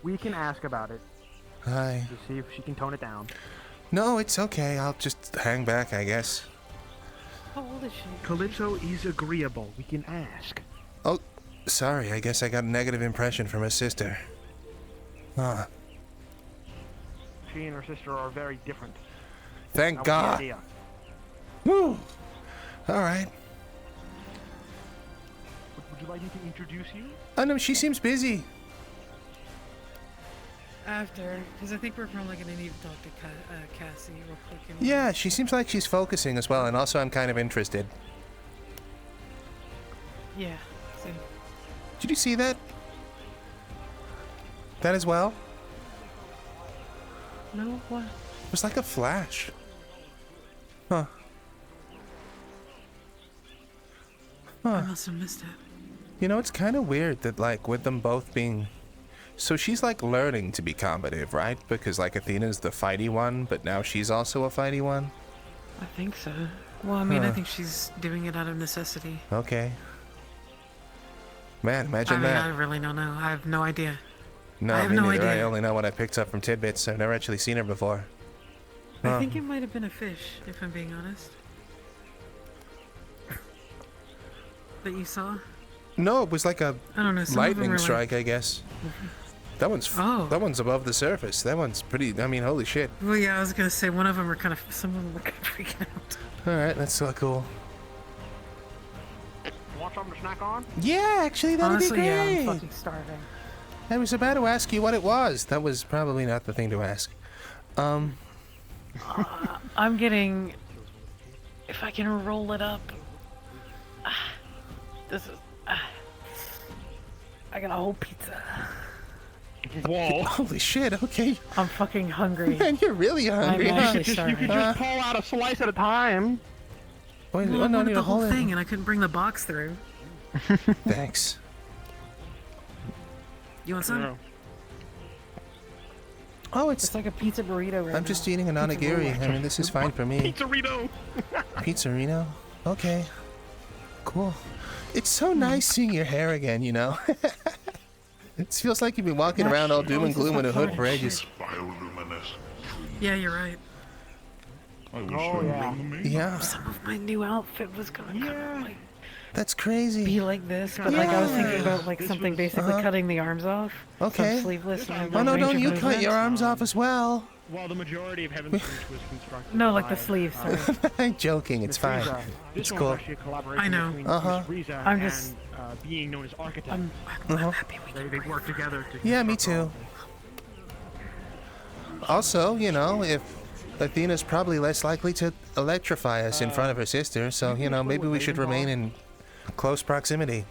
We can ask about it. Hi. To see if she can tone it down. No, it's okay. I'll just hang back, I guess. How old is she? Calypso is agreeable. We can ask. Oh, sorry. I guess I got a negative impression from her sister. Huh. She and her sister are very different. Thank That was the God. idea. Woo! Alright. Would you like me to introduce you? Oh no, she seems busy. After, because I think we're probably going to need to talk to Cassie real quick. Anyway. Yeah, she seems like she's focusing as well, and also I'm kind of interested. Yeah, same. Did you see that? That as well? No, what? It was like a flash. Huh. I must have missed it. You know, it's kind of weird that, like, with them both being... So she's, like, learning to be combative, right? Because, like, Athena's the fighty one, but now she's also a fighty one? I think so. Well, I mean, I think she's doing it out of necessity. Okay. Man, imagine that. I really don't know. I have no idea. No, I have me no neither. idea. I only know what I picked up from tidbits. I've never actually seen her before. I think it might have been a fish, if I'm being honest. That you saw? No, it was like a I don't know, some of them lightning were strike, I guess. That one's above the surface. That one's pretty. I mean, holy shit. Well, yeah, I was gonna say one of them were some of them were kind of freaking out. All right, that's so cool. have something to snack on? Yeah, actually, that'd Honestly, be yeah, great. I'm fucking starving. I was about to ask you what it was. That was probably not the thing to ask. I'm getting... If I can roll it up... This is... I got a whole pizza. Whoa. Holy shit, okay. I'm fucking hungry. Man, you're really hungry. I'm actually You starving. could just pull out a slice at a time. Wait, Well, I no, wanted need the a whole whole thing and I couldn't bring the box through. Thanks. You want some? No. Oh, it's like a pizza burrito right I'm now. just eating an Pizza onigiri. roll. I mean, this is fine for me. Pizzerino. Pizzerino? Okay. Cool. It's so nice seeing your hair again, you know? It feels like you've been walking around all doom and gloom in a hood for ages. Yeah, you're right. Oh, yeah. Yeah. Some of my new outfit was gonna kind of like That's crazy. be like this, but like I was thinking about like something basically Uh-huh. cutting the arms off. So Okay. I'm sleeveless. And I have, Oh, like, no, range don't of you cut movement. your arms off as well. Well, the majority of Heaven's Reach was constructed. No, like the by, sleeves. Sorry. I'm joking. It's fine. Frieza. It's This cool. one's actually a collaboration I know. between Uh-huh. Frieza I'm just- and being known as Architect. I'm happy we They work together to Yeah, me construct all too. of this. Also, you know, if Athena's probably less likely to electrify us in front of her sister, so, you know, maybe we should remain in close proximity.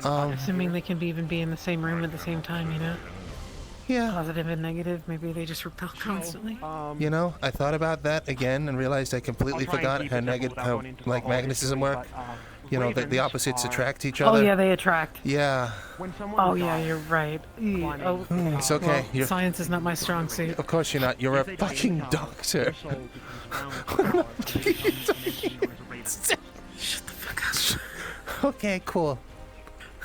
Assuming they can even be in the same room at the same time, you know? Yeah. Positive and negative, maybe they just repel constantly. You know, I thought about that again and realized I completely I'll try and forgot keep how it simple without how going into the like whole magnetism history, work. but, You know, the ravens opposites are- attract each Oh other. yeah, they attract. Yeah. When someone Oh yeah, dies, you're right. Oh, It's okay. well, You're, science is not my strong suit. of course you're not. You're a if they die fucking anyhow, doctor. their soul becomes bound to the power and becomes an entity known as a raven. Okay, cool.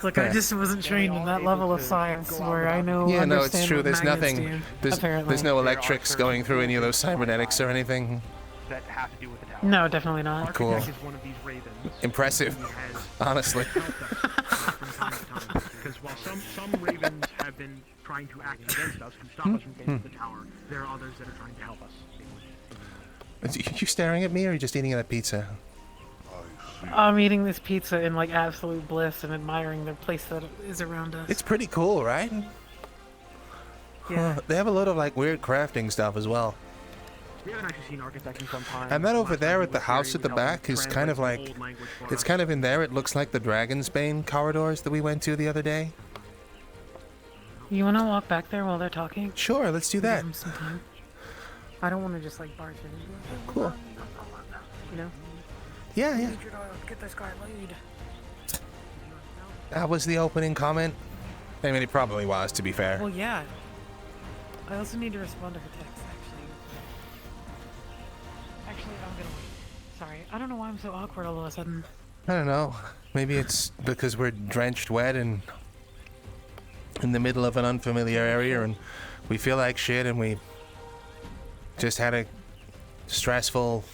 Look, I just wasn't trained in that level of science where I know. Yeah, no, it's understand true. what There's magnets nothing. do, apparently. There's no electrics going through any of those cybernetics or anything. That have to do with the tower. No, definitely not. Cool. Architect is one of these ravens. Impressive. who has Honestly. helped us from time to time. Because while some ravens have been trying to act against us to stop us from getting to the tower, there are others that are trying to help us. Are you staring at me or are you just eating that pizza? I'm eating this pizza in like absolute bliss and admiring the place that is around us. It's pretty cool, right? Yeah. Huh, they have a lot of like weird crafting stuff as well. We haven't actually seen Architect in some time. And that over Last there time at he the was house here, at the he was helping back is kind of translate like, some old language for it's us. kind of in there. It looks like the Dragon's Bane corridors that we went to the other day. You want to walk back there while they're talking? Sure, let's do that. Give them some time. I don't want to just like barge in. Cool. You know? Yeah, yeah. Need you to get this guy laid. That was the opening comment. I mean, it probably was, to be fair. Well, yeah. I also need to respond to her text, actually, I'm gonna wait. Sorry, I don't know why I'm so awkward all of a sudden. I don't know. Maybe it's because we're drenched wet and in the middle of an unfamiliar area and we feel like shit and we just had a stressful,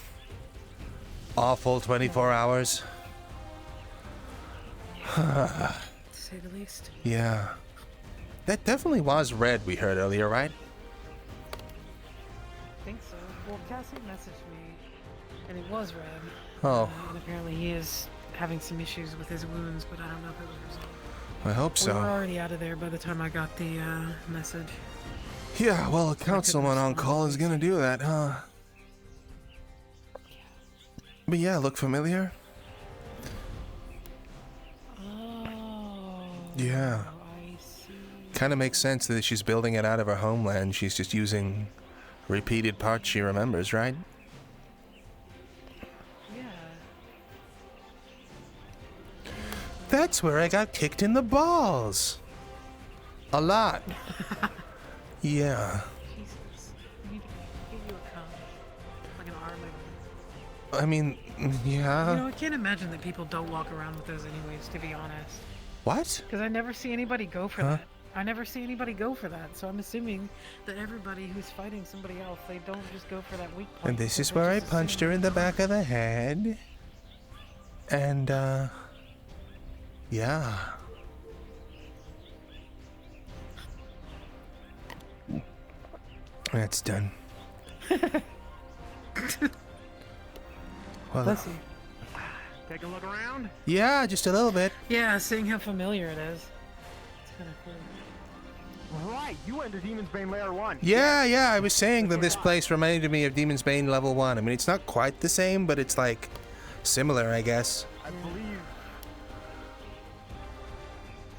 awful 24 hours. To say the least. Yeah. That definitely was red we heard earlier, right? I think so. Well, Cassie messaged me, and it was red. Oh. And apparently he is having some issues with his wounds, but I don't know if it was resolved. I hope We were so. already out of there by the time I got the message. Yeah, well, a councilman on call is gonna do that, huh? But yeah, look familiar? Oh. Yeah. I see. Kind of makes sense that she's building it out of her homeland. She's just using repeated parts she remembers, right? Yeah. That's where I got kicked in the balls. A lot. Yeah. Jesus. I need to get you a cone. Like an arm. I mean, yeah. You know, I can't imagine that people don't walk around with those anyways, to be honest. What? Because I never see anybody go for Huh? that. I never see anybody go for that, so I'm assuming that everybody who's fighting somebody else, they don't just go for that weak point. And this because is they where I just punched her in the back of the head. And, yeah. That's done. Well, Bless you. Take a look around. Yeah, just a little bit. Yeah, seeing how familiar it is. It's kind of cool. Right, you went to Demon's Bane Layer 1. Yeah, I was saying that this place reminded me of Demon's Bane Level 1. I mean, it's not quite the same, but it's like similar, I guess. I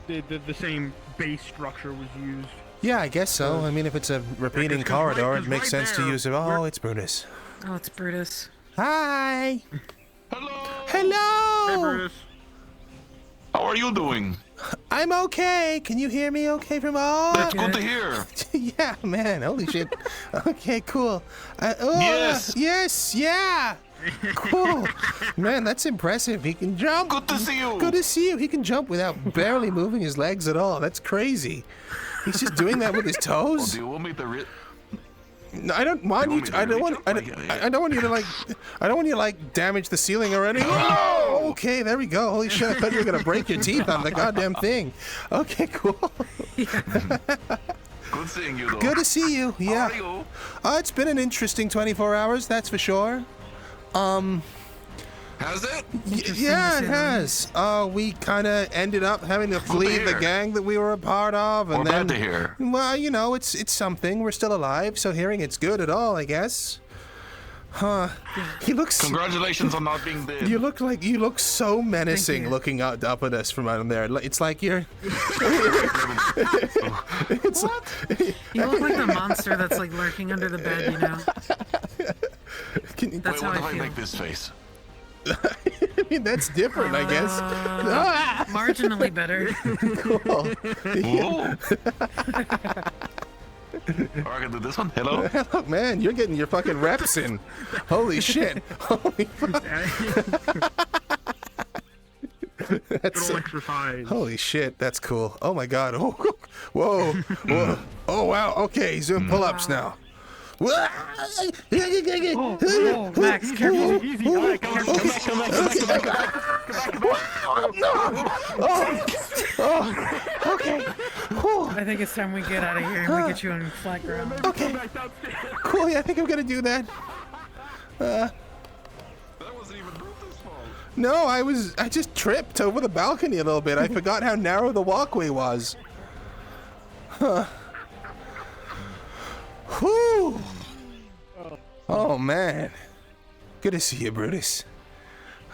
believe the same base structure was used. Yeah, I guess so. I mean, if it's a repeating corridor, it makes sense to use it. Oh, it's Brutus. Oh, it's Brutus. Hi! Hello! Hello! Hey, Brutus. How are you doing? I'm okay. Can you hear me okay from all? That's good to hear. Yeah, man. Holy shit. Okay, cool. Yes. Yes, yeah. Cool. Man, that's impressive. He can jump. Good to see you. Good to see you. He can jump without barely moving his legs at all. That's crazy. He's just doing that with his toes. Oh, do you want me to No, I don't want you. I don't want. I don't want you to like. I don't want you to like damage the ceiling or anything. Oh, okay, there we go. Holy shit! I thought you were gonna break your teeth on the goddamn thing. Okay, cool. Good seeing you, though. Good to see you. Yeah. How are you? It's been an interesting 24 hours. That's for sure. Has it? Yeah, it has. We kind of ended up having to flee the gang that we were a part of, and We're then. glad to hear. Well, you know, it's something. We're still alive, so hearing it's good at all, I guess. Huh? He looks. Congratulations on not being dead. You look so menacing, looking up at us from out there. It's like you're. It's what? You look like the monster that's like lurking under the bed, you know. That's Wait, how what if I I feel. make this face? I mean, that's different, I guess. Marginally better. Cool. Whoa. Or I can do this one. Hello? Hello, man. You're getting your fucking reps in. Holy shit. Holy fuck. That's holy shit. That's cool. Oh my god. Oh, whoa. Whoa. Oh wow. Okay, he's doing pull-ups now. Oh, Max, careful. Easy. All right, come back. Okay. I think it's time we get out of here and we get you on flat ground. Okay. Cool. Yeah, I think I'm gonna do that. That wasn't even Brutus' fault. No, I just tripped over the balcony a little bit. I forgot how narrow the walkway was. Huh. Whew. Oh man. Good to see you, Brutus.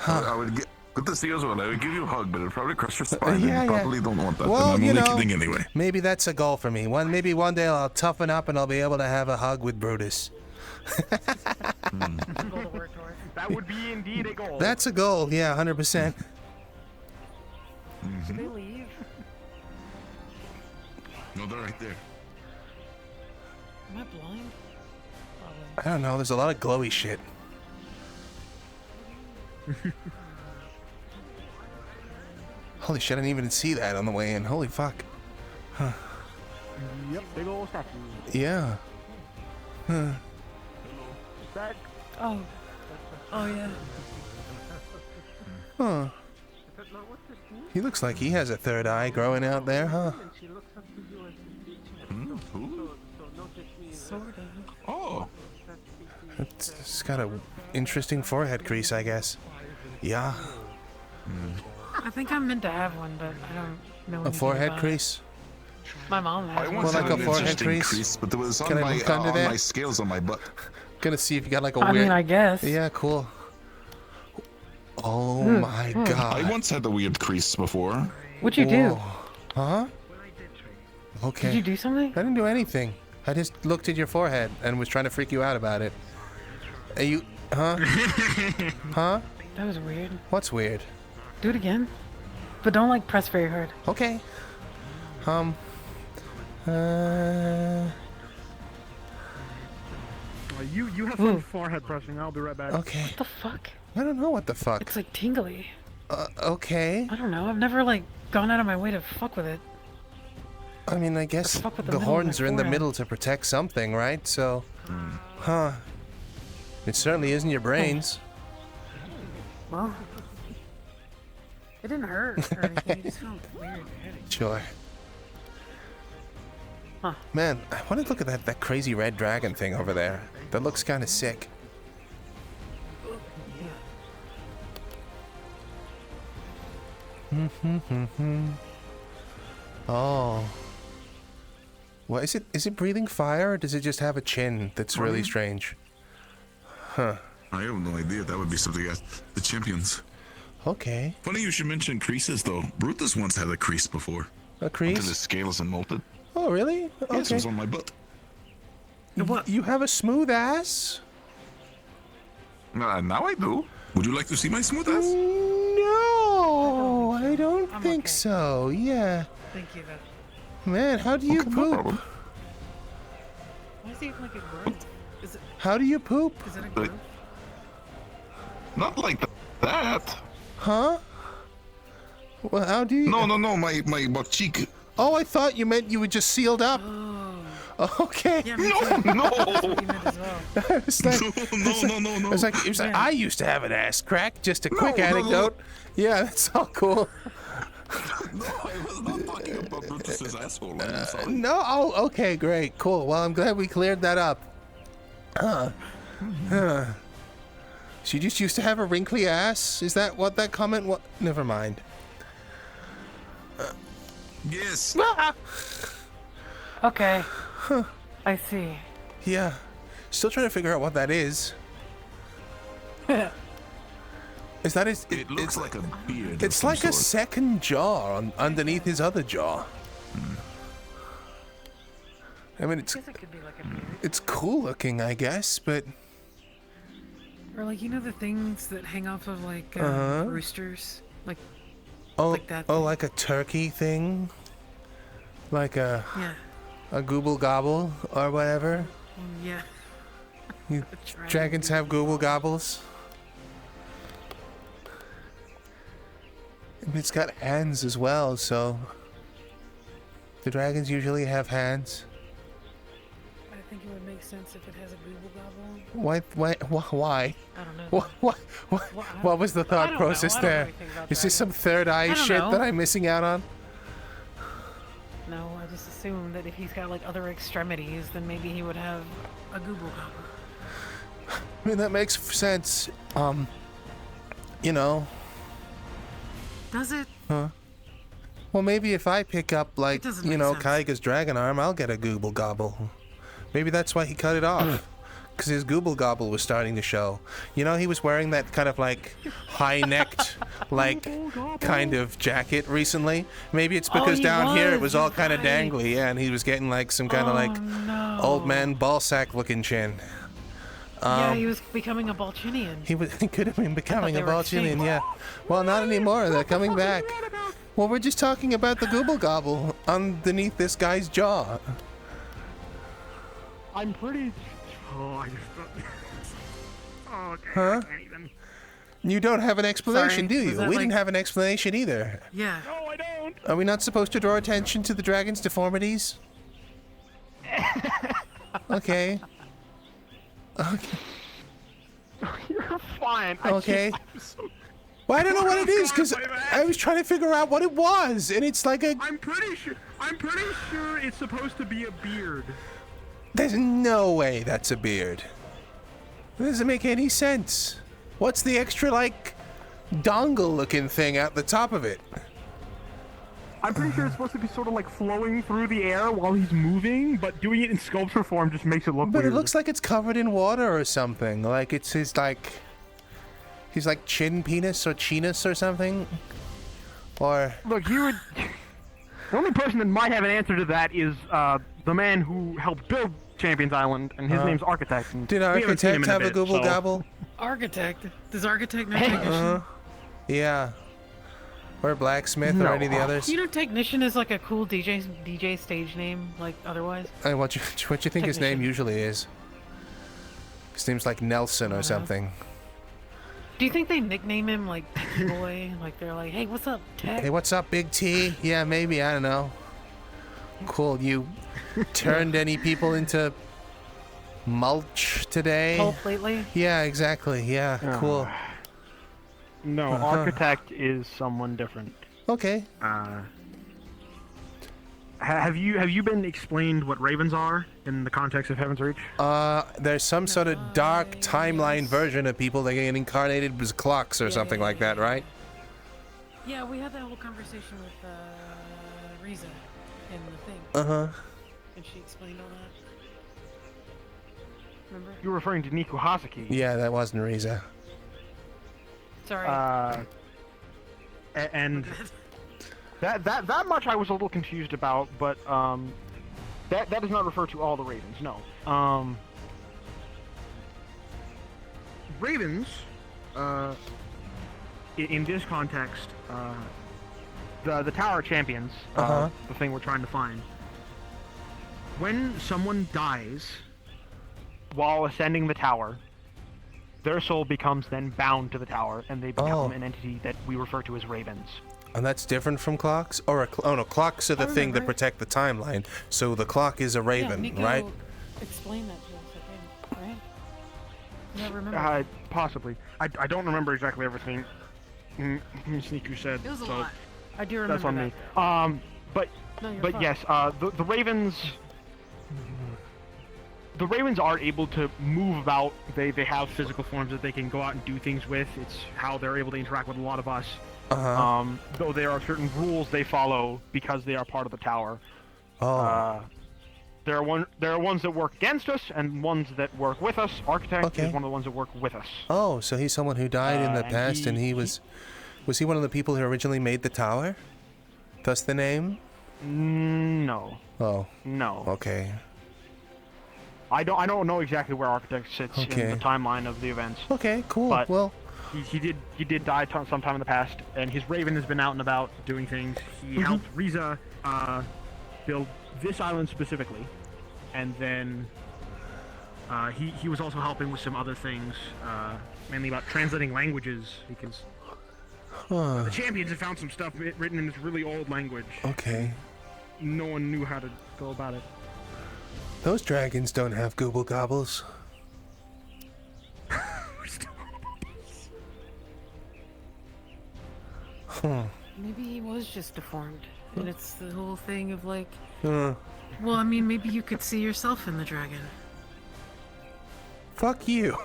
I would get. Good to see you as well. I would give you a hug, but it'd probably crush your spine. Yeah, and yeah. probably don't want that. Well, and I'm you only know, kidding anyway. maybe that's a goal for me. Maybe one day I'll toughen up and I'll be able to have a hug with Brutus. That would be indeed a goal. That's a goal, yeah, 100%. Did they leave? No, they're right there. Am I blind? I don't know, there's a lot of glowy shit. Holy shit, I didn't even see that on the way in. Holy fuck. Huh. Yep, big old statue. Yeah. Huh. Back. Oh. Oh, yeah. Huh. He looks like he has a third eye growing out there, huh? Sort of. Oh. It's got a interesting forehead crease, I guess. Yeah. I think I'm meant to have one, but I don't know A anything forehead about crease? It. My mom has I one. once Well, had like an a forehead interesting crease? but it was Can on I my look under on there? my scales on my butt. Gonna see if you got like a I weird. mean, I guess. Yeah, cool. Oh my god. I once had a weird crease before. What'd you do? Huh? Okay. Did you do something? I didn't do anything. I just looked at your forehead and was trying to freak you out about it. Are you? Huh? Huh? That was weird. What's weird? Do it again. But don't like press very hard. Okay. You have some forehead pressing. I'll be right back. Okay. What the fuck? I don't know what the fuck. It's like tingly. Okay. I don't know. I've never like gone out of my way to fuck with it. I mean, I guess fuck with the the middle of horns my are in the forehead. middle to protect something, right? So, huh. It certainly isn't your brains. Well, it didn't hurt or anything. It just felt weird. Sure. Huh. Man, I want to look at that crazy red dragon thing over there. That looks kind of sick. Oh. What is it? Is it breathing fire, or does it just have a chin that's really strange? Huh. I have no idea. That would be something else. The champions. Okay. Funny you should mention creases, though. Brutus once had a crease before. A crease? Until his scales and molted. Oh, really? Okay. Yes, it was on my butt. What? You have a smooth ass? Now I do. Would you like to see my smooth ass? No, I don't think so. Yeah. Thank you, though. Man, how do you poop? Why is he like a growth? Is it? How do you poop? Is it a growth? Not like that. Huh? Well, how do you? No, my butt cheek. Oh, I thought you meant you were just sealed up. Okay. Yeah, no. I was like, no. It was like I used to have an ass crack. Just a quick anecdote. Yeah, that's all cool. No, I was not talking about Brutus's asshole. I'm sorry. No. Oh, okay, great, cool. Well, I'm glad we cleared that up. She just used to have a wrinkly ass. Is that what that comment was? Never mind. Yes. Okay. I see. Yeah. Still trying to figure out what that is. Is that his? It looks like a beard. It's like a second jaw underneath his other jaw. I mean, it's it's cool looking, I guess, but. Or like, you know, the things that hang off of like roosters, like that. Oh, like a turkey thing, like a gooblegobble or whatever. Yeah. Dragons have gooblegobbles. It's got hands as well, so the dragons usually have hands. I think it would make sense if it has a gooblegobble. Why? I don't know. What was the thought process there? Is this some third eye shit that I'm missing out on? No, I just assumed that if he's got like other extremities, then maybe he would have a gooblegobble. I mean, that makes sense. You know. Does it? Huh? Well, maybe if I pick up, like, you know, Kaiga's dragon arm, I'll get a gooblegobble. Maybe that's why he cut it off. Because his gooblegobble was starting to show. You know, he was wearing that kind of, like, high-necked, like, kind of jacket recently. Maybe it's because down here it was all kind of dangly, yeah, and he was getting, like, some kind of, like, old man ballsack-looking chin. Yeah, he was becoming a Balchinian. He could have been becoming a Balchinian, yeah. Well, not anymore. They're coming back. Well, we're just talking about the gooblegobble underneath this guy's jaw. I'm pretty. Oh, Huh? You don't have an explanation, do you? We didn't have an explanation either. Yeah. No, I don't. Are we not supposed to draw attention to the dragon's deformities? Okay. Okay. You're fine. Okay. Well, I don't know what it is because I was trying to figure out what it was, and it's like a. I'm pretty sure it's supposed to be a beard. There's no way that's a beard. It doesn't make any sense. What's the extra, like, dongle-looking thing at the top of it? I'm pretty sure it's supposed to be sort of like flowing through the air while he's moving, but doing it in sculpture form just makes it look weird. But it looks like it's covered in water or something. Like it's his, like... He's like chin penis or chinus or something. Or... Look, the only person that might have an answer to that is the man who helped build Champions Island, and his name's Architect. And did Architect have a gooblegobble? Architect? Does Architect know Technician? Yeah. Or Blacksmith or any of the others. You know, Technician is like a cool DJ stage name, like otherwise. Hey, what you think his name usually is? His name's like Nelson or something. Do you think they nickname him like Techie Boy? Like they're like, hey, what's up, Tech? Hey, what's up, Big T? Yeah, maybe, I don't know. Cool, you turned any people into mulch today? Pulp lately? Yeah, exactly, yeah, cool. No, Architect is someone different. Okay. Have you been explained what ravens are in the context of Heaven's Reach? There's some sort of dark timeline version of people that get incarnated as clocks or something like that, right? Yeah, we had that whole conversation with Riza in the thing. Uh-huh. And she explained all that. Remember? You're referring to Niku Hasaki. Yeah, that wasn't Riza. Sorry. And that much I was a little confused about, but that does not refer to all the ravens. No. Ravens, in this context, the Tower Champions, the thing we're trying to find. When someone dies while ascending the tower, their soul becomes then bound to the tower, and they become an entity that we refer to as ravens. And that's different from clocks? Or oh no, clocks are the thing that protect the timeline. So the clock is a raven, Nico right? Explain that to us, I think, right? You don't remember? Possibly. I don't remember exactly everything Niku said. It was a so lot. I do remember that's on that. me. But fine. yes, the ravens. The ravens are able to move about. They have physical forms that they can go out and do things with. It's how they're able to interact with a lot of us. Though there are certain rules they follow because they are part of the tower. There are ones that work against us and ones that work with us. Architect is one of the ones that work with us. Oh, so he's someone who died in the past, and he was he one of the people who originally made the tower? Thus the name? No. Oh. No. Okay. I don't know exactly where Architect sits in the timeline of the events. Okay, cool. But well, he did die sometime in the past, and his raven has been out and about doing things. He helped Riza build this island specifically, and then he was also helping with some other things, mainly about translating languages, because the champions have found some stuff written in this really old language. Okay. No one knew how to go about it. Those dragons don't have gooblegobbles. Maybe he was just deformed, and it's the whole thing of like. Well, I mean, maybe you could see yourself in the dragon. Fuck you.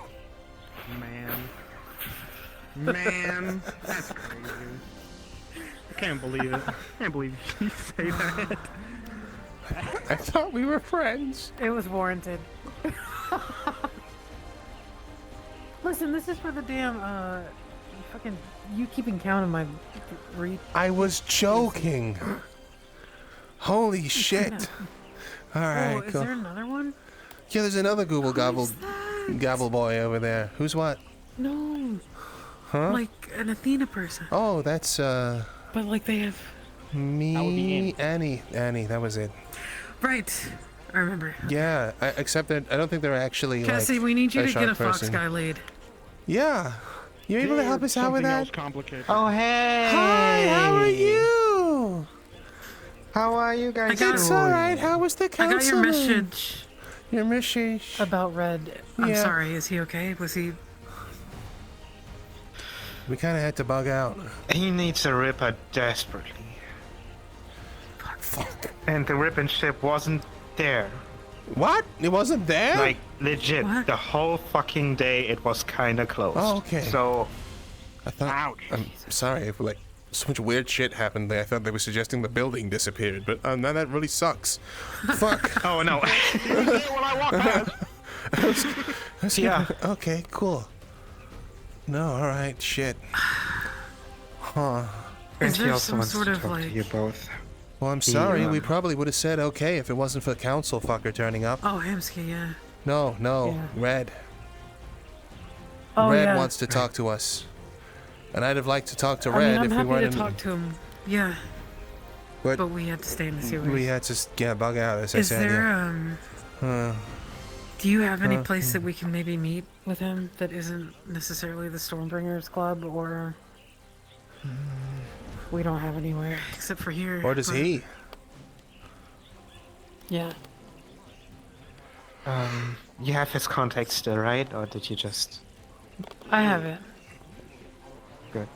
Man, that's crazy. I can't believe it. I can't believe you say that. I thought we were friends. It was warranted. Listen, this is for the damn, fucking, you keeping count of my I was joking. Holy shit. Alright, is cool. there another one? Yeah, there's another gooblegobble gobble boy over there. Who's what? No. Huh? Like an Athena person. Oh, that's, But like they have... me, Annie, that was it. Right. I remember. Yeah, except that I don't think they're actually Cassie, like we need you a to shark get a fox person. guy laid. Yeah. You able to help us out with that? Complicated. Oh, hey! Hi, how are you? How are you guys doing? It's alright, how was the I counseling? got your message. Your message? About Red. I'm Yeah. sorry, is he okay? Was he... We kinda had to bug out. He needs a ripper desperately. Fuck. And the ribbon ship wasn't there. What? It wasn't there? Like, legit, What? the whole fucking day it was kinda closed. Oh, okay. So, I thought... I'm sorry if, like, so much weird shit happened there. I thought they were suggesting the building disappeared, but now that really sucks. Fuck. oh no. When I walk past. Yeah. Okay, cool. No, alright, shit. Huh. And Is he there also some wants sort to of talk like... to you both. Well, I'm sorry. We probably would have said okay if it wasn't for the council fucker turning up. Oh, Hamsky, yeah. No, Yeah. Red. Oh, Red yeah. wants to talk to us. And I'd have liked to talk to I Red mean, I'm if we happy weren't to in... talk to him. Yeah. But we had to stay in the sewers. we had to bug out, as I Is said. there, yeah. do you have any place that we can maybe meet with him that isn't necessarily the Stormbringers Club, or... We don't have anywhere except for here. Or does he? Yeah. You have his contact still, right? Or did you just... I have it. Good.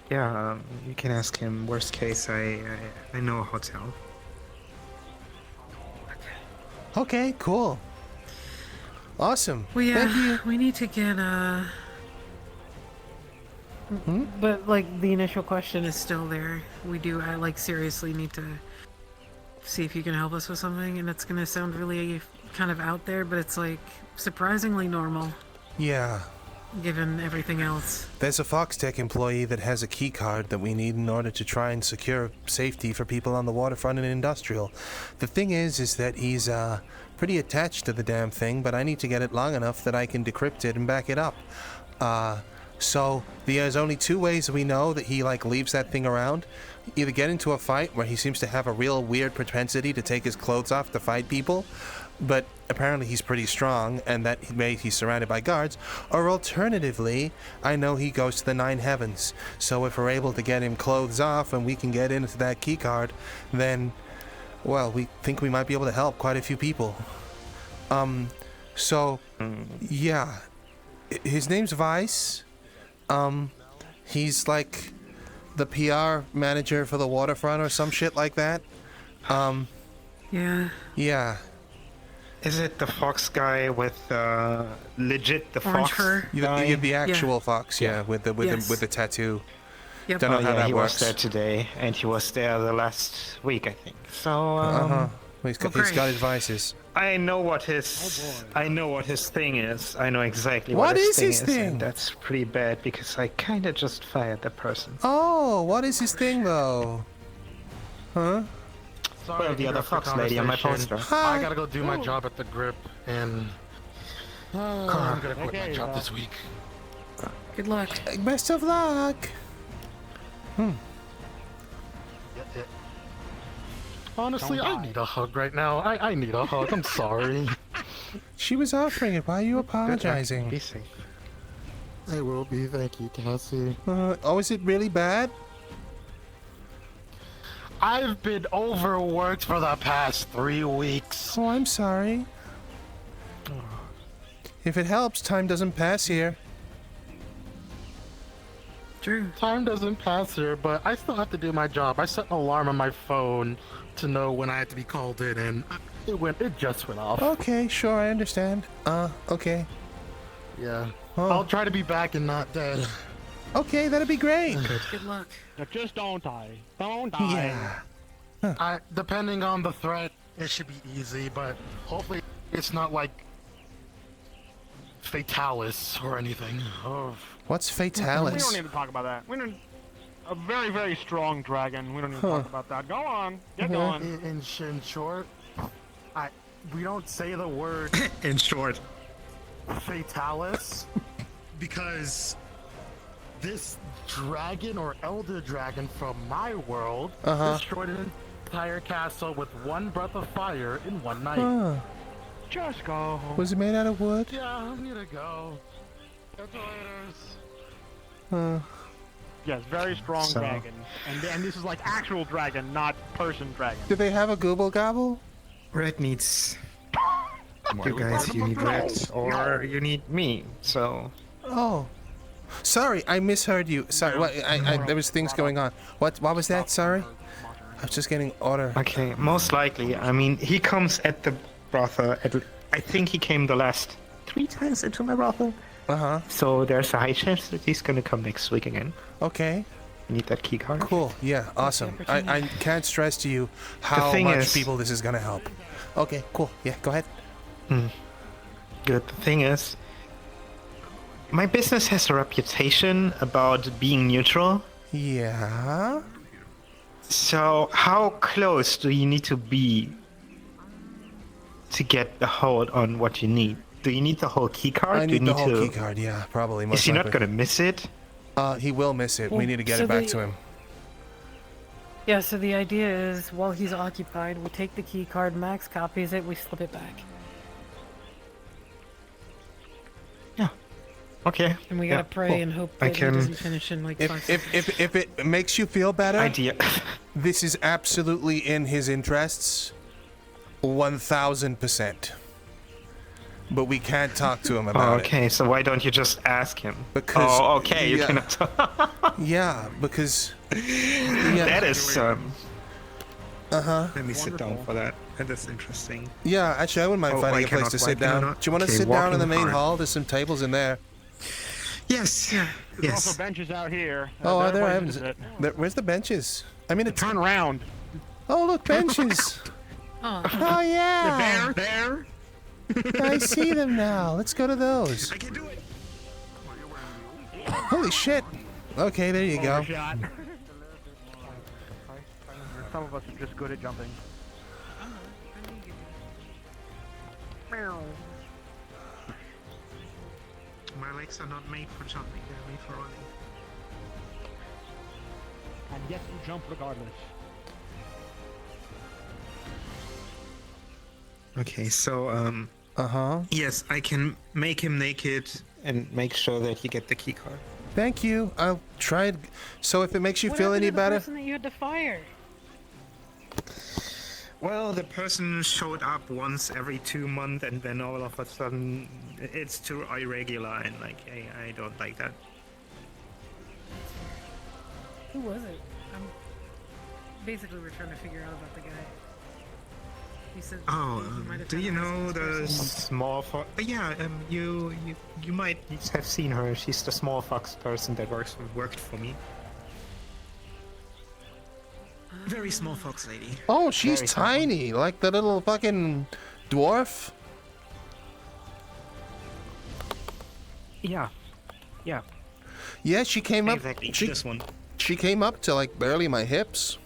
Yeah, you can ask him. Worst case, I know a hotel. Okay, cool. Awesome. Well, yeah, Thank you. we need to get, But like the initial question is still there. I like seriously need to see if you can help us with something, and it's gonna sound really kind of out there, but it's like surprisingly normal. Yeah. Given everything else. There's a Foxtech employee that has a key card that we need in order to try and secure safety for people on the waterfront and industrial. The thing is that he's pretty attached to the damn thing, but I need to get it long enough that I can decrypt it and back it up. So there's only two ways we know that he like leaves that thing around. Either get into a fight where he seems to have a real weird propensity to take his clothes off to fight people, but apparently he's pretty strong and that he's surrounded by guards, or alternatively, I know he goes to the 9 heavens. So if we're able to get him clothes off and we can get into that key card, then, well, we think we might be able to help quite a few people. Yeah. His name's Vice. He's like the PR manager for the waterfront or some shit like that. Yeah. Yeah. Is it the fox guy with legit the Orange fox? fur? You're the actual fox, with the tattoo. Don't know how that he works. was there today, and he was there the last week, I think. So he's got his vices. I know what his thing is. I know exactly what his thing is. And that's pretty bad because I kind of just fired that person. Oh, what is his thing though? Huh? Sorry, well, the other fox lady on my poster. I gotta go do my job at the grip, and I'm gonna quit my job this week. Good luck. Best of luck. Honestly, I need a hug right now. I need a hug. I'm sorry. She was offering it. Why are you apologizing? Be safe. I will be. Thank you, Cassie. Is it really bad? I've been overworked for the past 3 weeks. Oh, I'm sorry. If it helps, time doesn't pass here. True. Time doesn't pass here, but I still have to do my job. I set an alarm on my phone to know when I had to be called in, and it just went off. Okay, sure, I understand. Okay. Yeah. I'll try to be back and not dead. Okay, that'd be great. Good luck. Just don't die. Don't die. Yeah. Depending on the threat, it should be easy, but hopefully it's not like fatalis or anything. What's We fatalis? don't need to talk about that. We don't. A very, very strong dragon. We don't need to talk about that. Go on. Get going. In short, we don't say the word in short fatalis because this dragon or elder dragon from my world destroyed an entire castle with one breath of fire in one night. Just go. Was it made out of wood? Yeah, I need to go. Catch you later. Yes, very strong dragon. And this is like actual dragon, not person dragon. Do they have a gooblegobble? Red needs you guys. You need Red, or you need me. So. Oh. Sorry, I misheard you. Sorry, there was things going on. What was that? Sorry? I was just getting order. Okay, most likely. I mean, he comes at the brothel. I think he came the last 3 times into my brothel. So there's a high chance that he's gonna come next week again. Okay. You need that key card. Cool. Yeah. Awesome. I can't stress to you how much people this is gonna help. Okay. Cool. Yeah. Go ahead. Good. The thing is, my business has a reputation about being neutral. Yeah. So how close do you need to be to get a hold on what you need? Do you need the whole key card? I need the whole key card, yeah, probably. Is he not gonna miss it? He will miss it. We need to get it back to him. Yeah, so the idea is, while he's occupied, we take the key card, Max copies it, we slip it back. Yeah. Okay. And we gotta pray and hope that he doesn't finish in like 5 seconds. If it makes you feel better, idea. This is absolutely in his interests, 1000%. But we can't talk to him about it. Okay, so why don't you just ask him? Because you cannot. Yeah, because that is Let me sit down for that. That is interesting. Yeah, actually, I wouldn't mind finding a place to sit down. Do you want to sit down in the main hall? There's some tables in there. Yes. There's Yes. also benches out here. Oh, are there? I places haven't. to sit. Where's the benches? I mean, it's. Turn around. Oh, look, benches. Oh yeah. There. I see them now. Let's go to those. I can do it. Holy shit. Okay, there you go. Overshot. Some of us are just good at jumping. My legs are not made for jumping, they're made for running. And yet you jump regardless. Okay, so, Uh-huh. yes, I can make him naked and make sure that you get the keycard. Thank you. I'll try it. So if it makes you feel any better. The person that you had to fire. Well, the person showed up once every 2 months, and then all of a sudden, it's too irregular, and like, I don't like that. Who was it? Basically, we're trying to figure out about the guy. You said. Oh, do you know the small fox? Yeah, you might have seen her. She's the small fox person that worked for me. Very small fox lady. Oh, she's Very small. tiny, like the little fucking dwarf. Yeah. Yeah. Yeah, she came up. Exactly, She, this one. She came up to like barely my hips.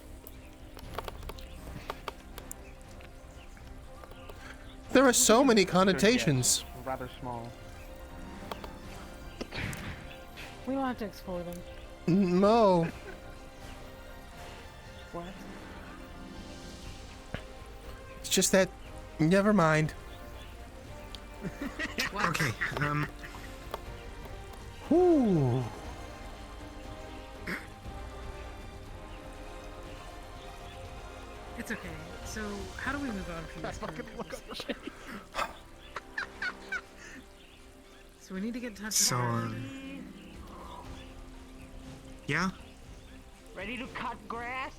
There are so many connotations. Rather small. We don't have to explore them. No. What? It's just that. Never mind. Okay. Whoo. It's okay. So, how do we move on from this conversation? So we need to get in touch with So, her. Yeah. Ready to cut grass?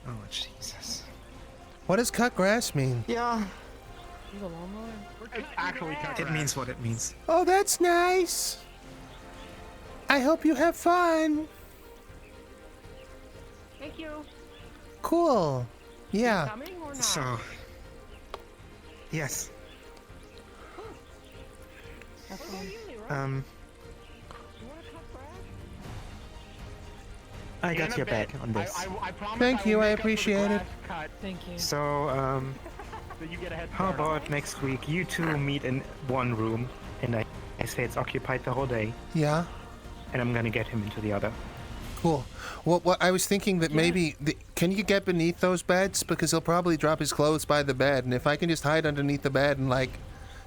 Oh Jesus. What does cut grass mean? Yeah. Use a lawnmower? It's actually cut It grass. means what it means. Oh, that's nice. I hope you have fun. Thank you. Cool. Yeah. Coming or not? So. Yes. I got your back on this. I promise Thank I you, will I make up the appreciate it. grass cut Thank you. So, so you get a head how start. about next week you two meet in one room, and I say it's occupied the whole day, Yeah. and I'm gonna get him into the other. Cool. Well, I was thinking that maybe can you get beneath those beds, because he'll probably drop his clothes by the bed, and if I can just hide underneath the bed and like,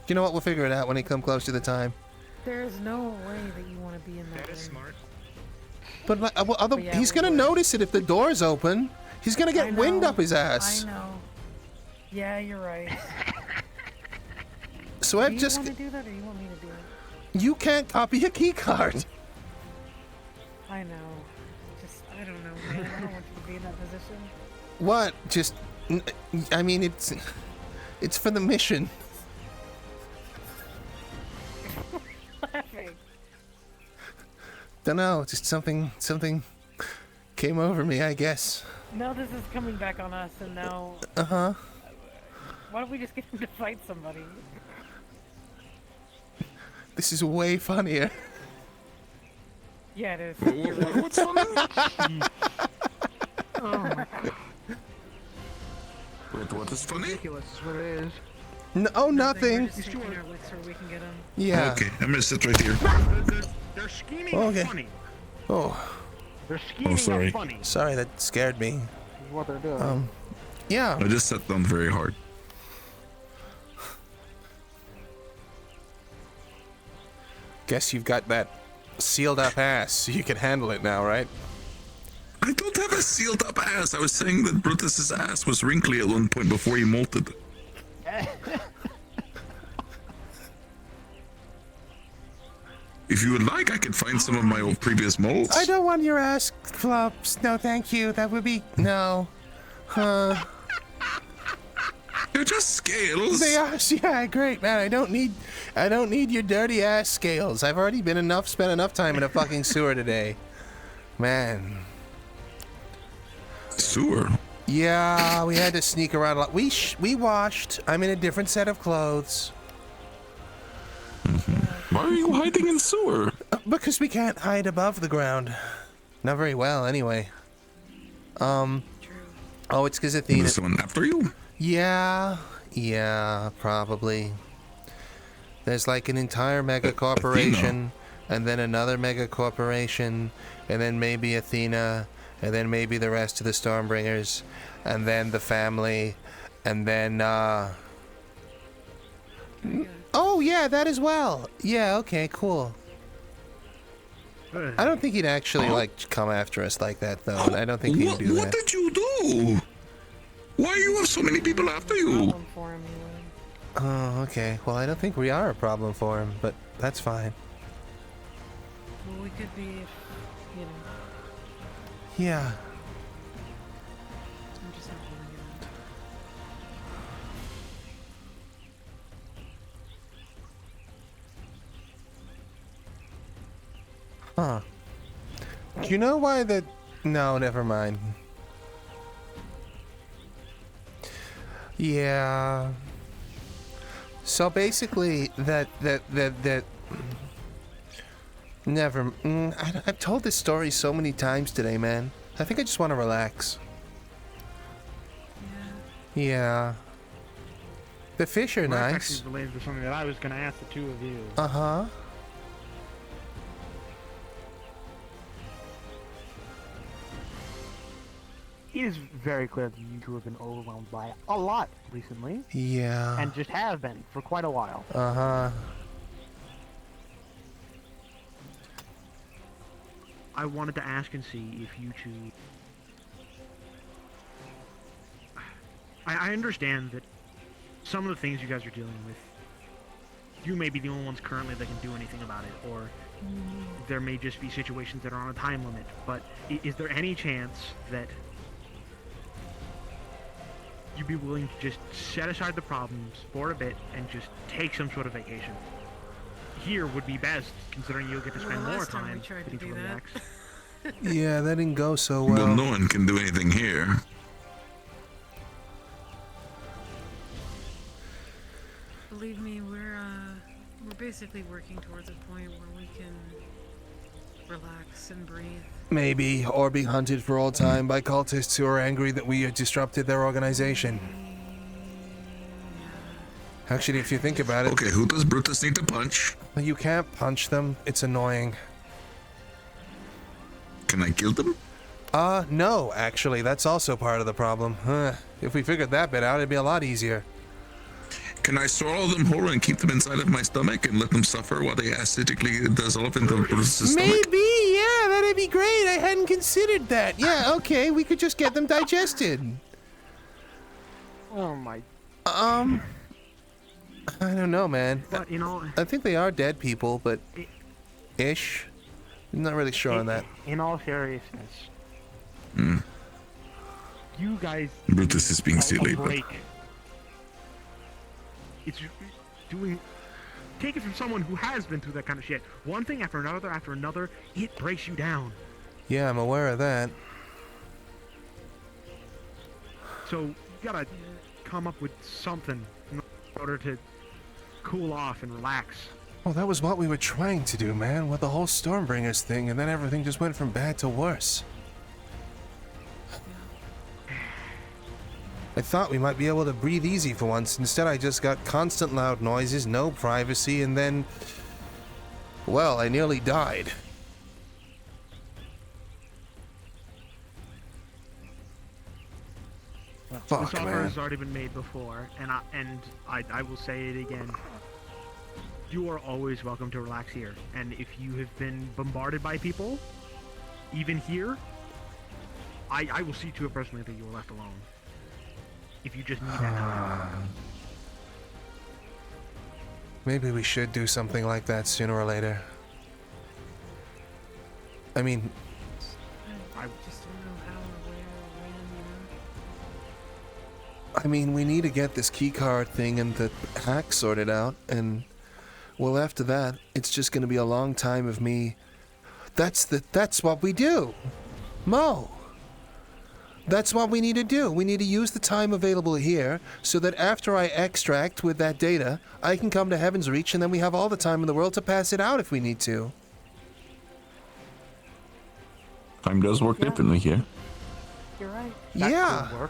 you know what, we'll figure it out when he come close to the time. There is no way that you want to be in that room. Smart. But But yeah, he's we gonna would. notice it if the door's open. He's gonna get wind up his ass. I know. Yeah, you're right. So do I've you just. want to do that, or you want me to do it? You can't copy a key card. I know. Just, I don't know, man. I don't want you to be in that position. What? Just. I mean, it's for the mission. Laughing. Dunno. Just something came over me, I guess. Now this is coming back on us, and now. Uh huh. Why don't we just get him to fight somebody? This is way funnier. Yeah, it is. What's funny? Oh my god. Wait, what is funny? Ridiculous is what it is. No, nothing. We're just taking our licks where we can get him. Yeah. Okay, I'm gonna sit right here. They're scheming Okay. funny. Oh. They're scheming sorry. funny. Sorry, that scared me. This is what they're doing. Yeah. I just sat down very hard. Guess you've got that sealed up ass, so you can handle it now, right? I don't have a sealed up ass. I was saying that Brutus's ass was wrinkly at one point before he molted. If you would like, I could find some of my old previous molds. I don't want your ass flops. No, thank you. That would be no. They're just scales. They are. Yeah, great, man. I don't need your dirty ass scales. I've already spent enough time in a fucking sewer today, man. Sewer. Yeah, we had to sneak around a lot. We washed. I'm in a different set of clothes. Why are you hiding in sewer? Because we can't hide above the ground. Not very well, anyway. Oh, it's because Athena. Is someone after you? Yeah, probably. There's like an entire mega corporation, and then another mega corporation, and then maybe Athena, and then maybe the rest of the Stormbringers, and then the family, and then oh yeah, that as well. Yeah, okay, cool. I don't think he'd actually like come after us like that, though. I don't think he'd do that. What did you do? Why you have so many people after you? Oh, okay. Well, I don't think we are a problem for him, but that's fine. Well, we could be, you know. Yeah. I'm just not feeling it. Huh. Do you know why that... No, never mind. Yeah. So basically, never... I've told this story so many times today, man. I think I just want to relax. Yeah. The fish are nice. That's actually related to something that I was going to ask the two of you. Uh-huh. It is very clear that you two have been overwhelmed by a lot recently. Yeah. And just have been for quite a while. Uh-huh. I wanted to ask and see if you two... I understand that some of the things you guys are dealing with, you may be the only ones currently that can do anything about it, or there may just be situations that are on a time limit, but is there any chance that you'd be willing to just set aside the problems for a bit and just take some sort of vacation? Here would be best, considering you'll get to spend more time getting to relax. Yeah, that didn't go so well. Well, no one can do anything here. Believe me, we're basically working towards a point where we can relax and breathe. Maybe, or be hunted for all time by cultists who are angry that we disrupted their organization. Actually, if you think about it... Okay, who does Brutus need to punch? You can't punch them. It's annoying. Can I kill them? No, actually. That's also part of the problem. If we figured that bit out, it'd be a lot easier. Can I swallow them whole and keep them inside of my stomach and let them suffer while they acidically dissolve into Brutus' stomach? Maybe, yeah, that'd be great. I hadn't considered that. Yeah, okay, we could just get them digested. Oh my... I don't know, man. But, you know... I think they are dead people, but... Ish. I'm not really sure on that. In all seriousness... You guys... Brutus is being silly, but... It's doing... Take it from someone who has been through that kind of shit. One thing after another, it breaks you down. Yeah, I'm aware of that. So, you gotta come up with something in order to cool off and relax. Well, that was what we were trying to do, man, with the whole Stormbringers thing, and then everything just went from bad to worse. I thought we might be able to breathe easy for once. Instead, I just got constant loud noises, no privacy, and then... Well, I nearly died. Fuck, this offer man. has already been made before, and I will say it again. You are always welcome to relax here, and if you have been bombarded by people, even here, I will see to it personally that you are left alone. If you just need that time. Maybe we should do something like that sooner or later. I mean... I just don't know how or where or when, I mean, we need to get this keycard thing and the hack sorted out, and well, after that, it's just going to be a long time of me. That's what we do, Mo. That's what we need to do. We need to use the time available here so that after I extract with that data, I can come to Heaven's Reach, and then we have all the time in the world to pass it out if we need to. Time does work differently here. You're right. Yeah.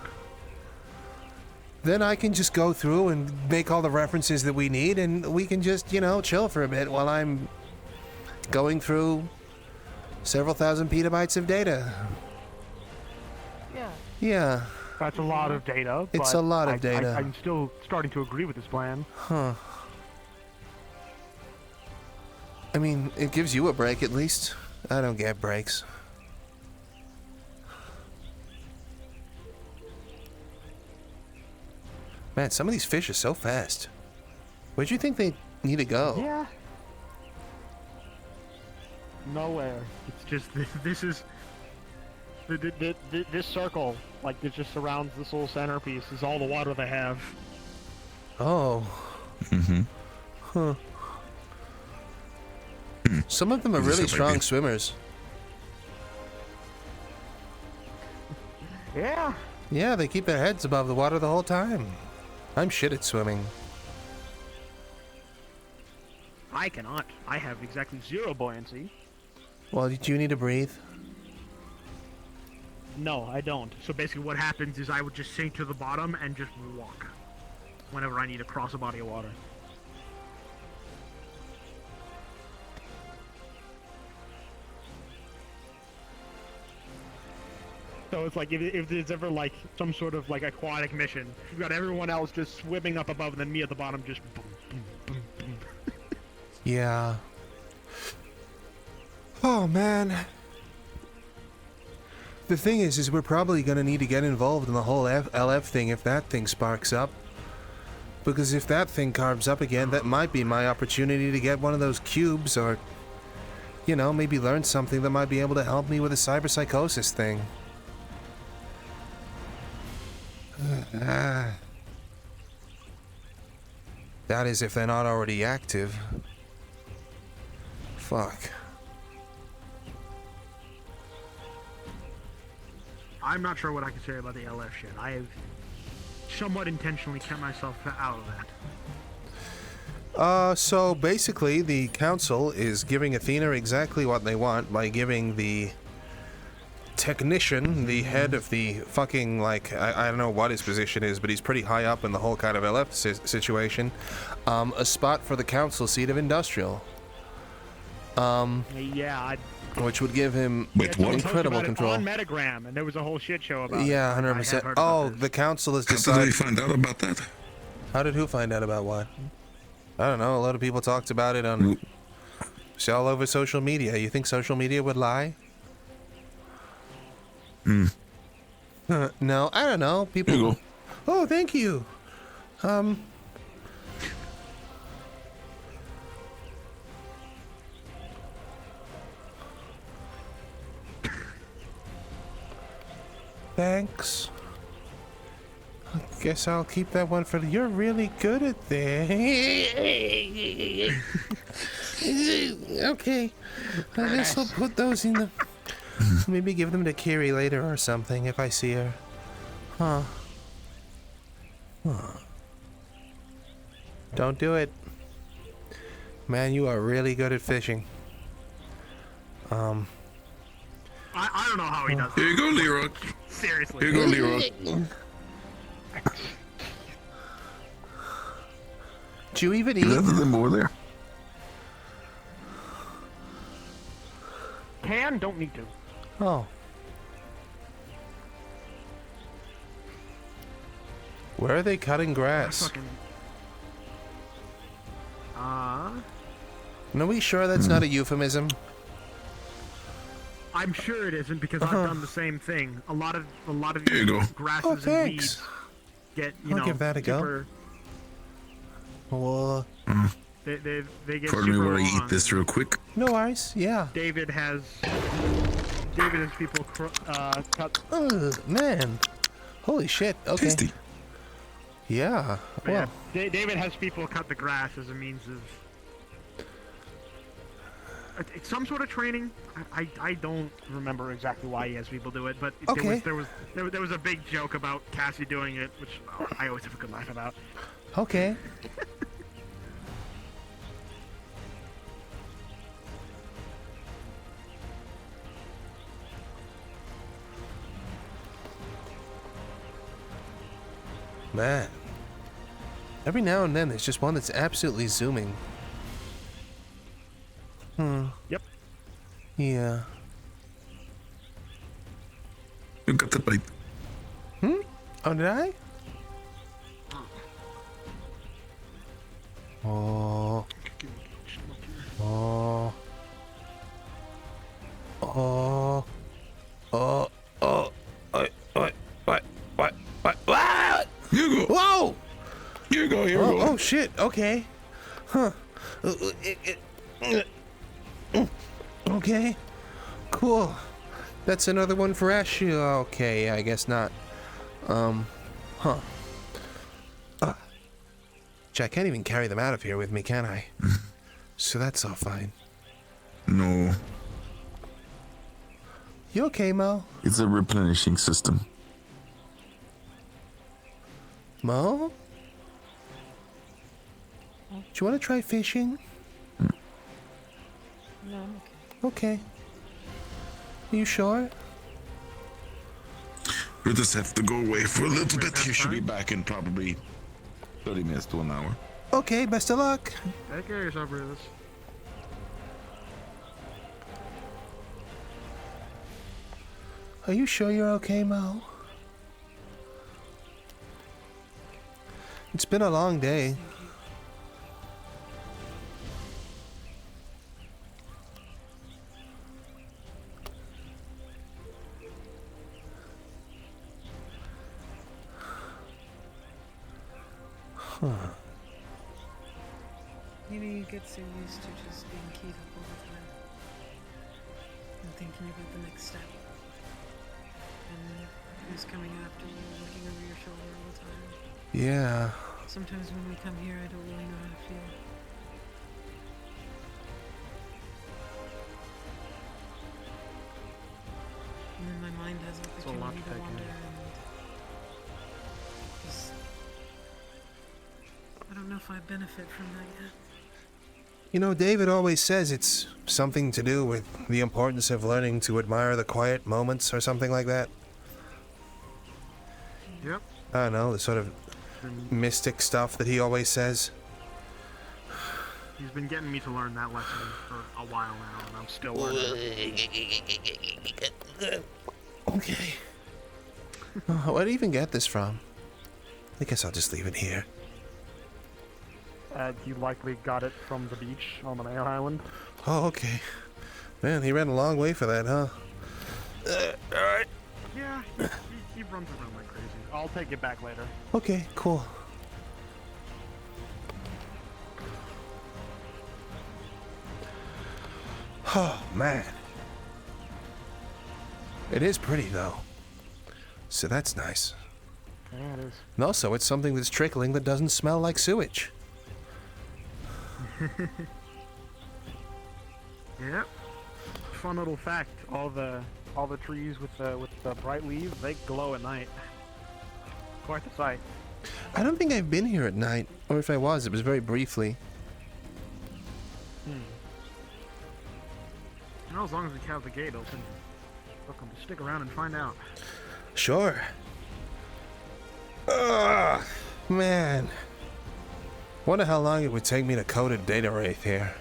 Then I can just go through and make all the references that we need, and we can just, you know, chill for a bit while I'm going through several thousand petabytes of data. Yeah. Yeah. That's a lot of data. It's but a lot of data. I'm still starting to agree with this plan. Huh. I mean, it gives you a break at least. I don't get breaks. Man, some of these fish are so fast. Where'd you think they need to go? Yeah. Nowhere. It's just this is this circle, like that just surrounds this little centerpiece, is all the water they have. Oh. Mm-hmm. Huh. Some of them are really strong swimmers. Yeah. Yeah, they keep their heads above the water the whole time. I'm shit at swimming. I cannot. I have exactly 0 buoyancy. Well, do you need to breathe? No, I don't. So basically what happens is I would just sink to the bottom and just walk whenever I need to cross a body of water. So it's like if there's ever like some sort of like aquatic mission, you've got everyone else just swimming up above and then me at the bottom just boom, boom, boom, boom. Yeah. Oh, man. The thing is we're probably going to need to get involved in the whole LF thing if that thing sparks up. Because if that thing carves up again, that might be my opportunity to get one of those cubes or, you know, maybe learn something that might be able to help me with the cyberpsychosis thing. That is if they're not already active. Fuck. I'm not sure what I can say about the LF shit. I have somewhat intentionally kept myself out of that. So basically the council is giving Athena exactly what they want by giving the technician, the head of the fucking, like, I don't know what his position is, but he's pretty high up in the whole kind of LF situation, a spot for the council seat of industrial. Yeah, which would give him incredible control. On Metagram, and there was a whole shit show about it. Yeah, 100%. Oh, the council has decided. How did they find out about that? How did who find out about what? I don't know. A lot of people talked about it on. It's all over social media. You think social media would lie? No, I don't know. People. Here you go. Oh, thank you. Thanks. I guess I'll keep that one for. You're really good at this. Okay. I guess I'll put those in the. Maybe give them to Kiri later or something if I see her. Huh. Don't do it. Man, you are really good at fishing. I don't know how he does Here you go, Leroy. Seriously. Here you go, Leroy. Do you even eat? There's them over there. Don't need to. Oh. Where are they cutting grass? Are we sure that's not a euphemism? I'm sure it isn't because I've done the same thing. A lot of Here you go. grasses and weeds get I'll give that a super, go. Well, they get Pardon me super while I long. eat this real quick. No worries. Yeah. David has people cut. Oh man, holy shit. Okay. Tasty. Yeah. But Well. yeah, David has people cut the grass as a means of it's some sort of training. I don't remember exactly why he has people do it, but Okay. there was a big joke about Cassie doing it, which I always have a good laugh about. Okay. Man. Every now and then there's just one that's absolutely zooming. Yep. Yeah. You got the bite. Oh, did I? Oh. Oh. Oh. Oh. Oh. What? You go. Whoa! Here you go. Oh, shit. Okay. Huh. Okay. Cool. That's another one for Ash. Okay, I guess not. Huh. I can't even carry them out of here with me, can I? So that's all fine. No. You okay, Mo? It's a replenishing system. Mo? Do you want to try fishing? No, I'm okay. Okay. Are you sure? We'll just have to go away for a little bit. You should be back in probably 30 minutes to an hour. Okay, best of luck. Take care of yourself, brothers. Are you sure you're okay, Mo? It's been a long day. Huh. Maybe you get so used to just being keyed up all the time. And thinking about the next step. And who's coming after you, looking over your shoulder all the time. Yeah. Sometimes when we come here, I don't really know how to feel. And then my mind has opportunity to wander and just... I don't know if I benefit from that yet. You know, David always says it's something to do with the importance of learning to admire the quiet moments or something like that. Yep. I don't know, the sort of mystic stuff that he always says. He's been getting me to learn that lesson for a while now, and I'm still learning. Okay. Where did you even get this from? I guess I'll just leave it here. You likely got it from the beach on the Mayo Island. Oh, okay. Man, he ran a long way for that, huh? Alright. Yeah, he runs around like crazy. I'll take it back later. Okay, cool. Oh, man. It is pretty, though. So that's nice. Yeah, it is. And also, it's something that's trickling that doesn't smell like sewage. Yep. Fun little fact: all the trees with the bright leaves, they glow at night. Quite the sight. I don't think I've been here at night, or if I was, it was very briefly. You know, as long as we have the gate open, welcome to stick around and find out. Sure. Ugh, man. Wonder how long it would take me to code a data wraith here.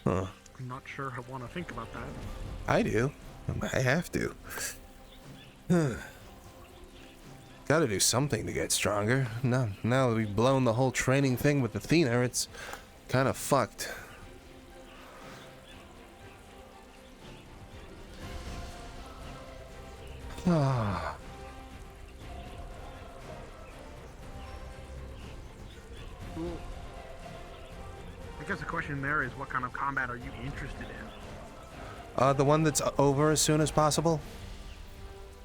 Huh. I'm not sure I want to think about that. I do. I have to. Gotta do something to get stronger. Now that we've blown the whole training thing with Athena, it's kind of fucked. Ah. Well, I guess the question there is, what kind of combat are you interested in? The one that's over as soon as possible.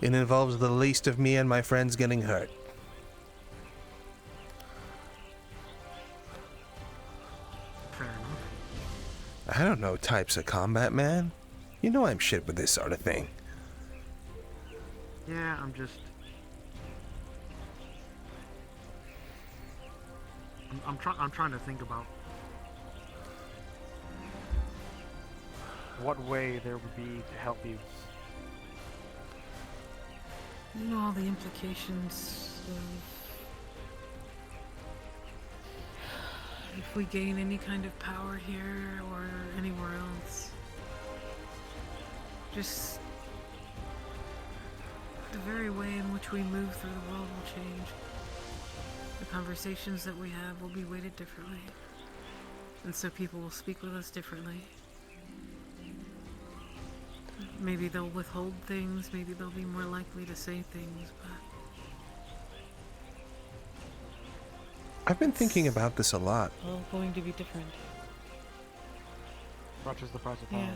It involves the least of me and my friends getting hurt. Fair enough. I don't know types of combat, man. You know I'm shit with this sort of thing. Yeah, I'm trying to think about what way there would be to help you. You know all the implications of if we gain any kind of power here or anywhere else. Just the very way in which we move through the world will change. The conversations that we have will be weighted differently. And so people will speak with us differently. Maybe they'll withhold things, maybe they'll be more likely to say things, but... I've been thinking about this a lot. all going to be different. Such is the price of power. Yeah.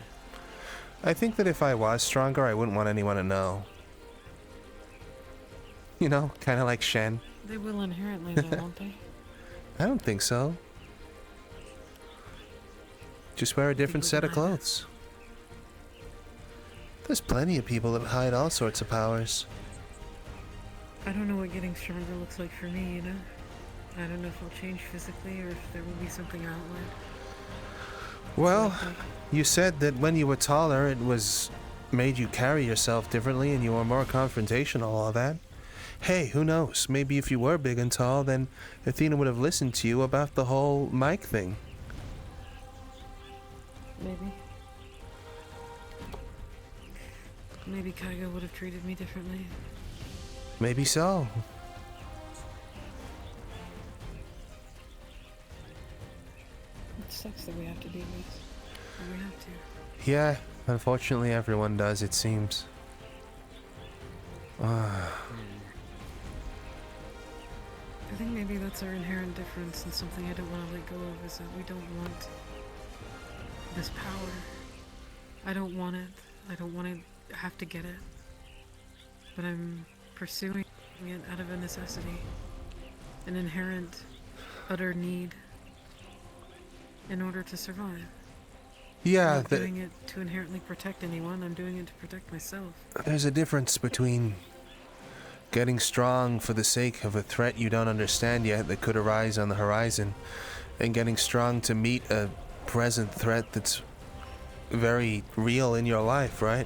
I think that if I was stronger, I wouldn't want anyone to know. You know, kind of like Shen. They will inherently, though, won't they? I don't think so. Just wear a different set of clothes. There's plenty of people that hide all sorts of powers. I don't know what getting stronger looks like for me, you know? I don't know if I'll change physically or if there will be something outward. Well, you said that when you were taller, it was made you carry yourself differently and you were more confrontational, all that. Hey, who knows? Maybe if you were big and tall, then Athena would have listened to you about the whole mic thing. Maybe. Maybe Kaiga would have treated me differently. Maybe so. It sucks that we have to do this. But we have to. Yeah, unfortunately everyone does, it seems. I think maybe that's our inherent difference, and something I don't want to let go of is that we don't want this power. I don't want it. I don't want to have to get it. But I'm pursuing it out of a necessity. An inherent, utter need in order to survive. Yeah, I'm not doing it to inherently protect anyone, I'm doing it to protect myself. There's a difference between getting strong for the sake of a threat you don't understand yet that could arise on the horizon, and getting strong to meet a present threat that's very real in your life, right?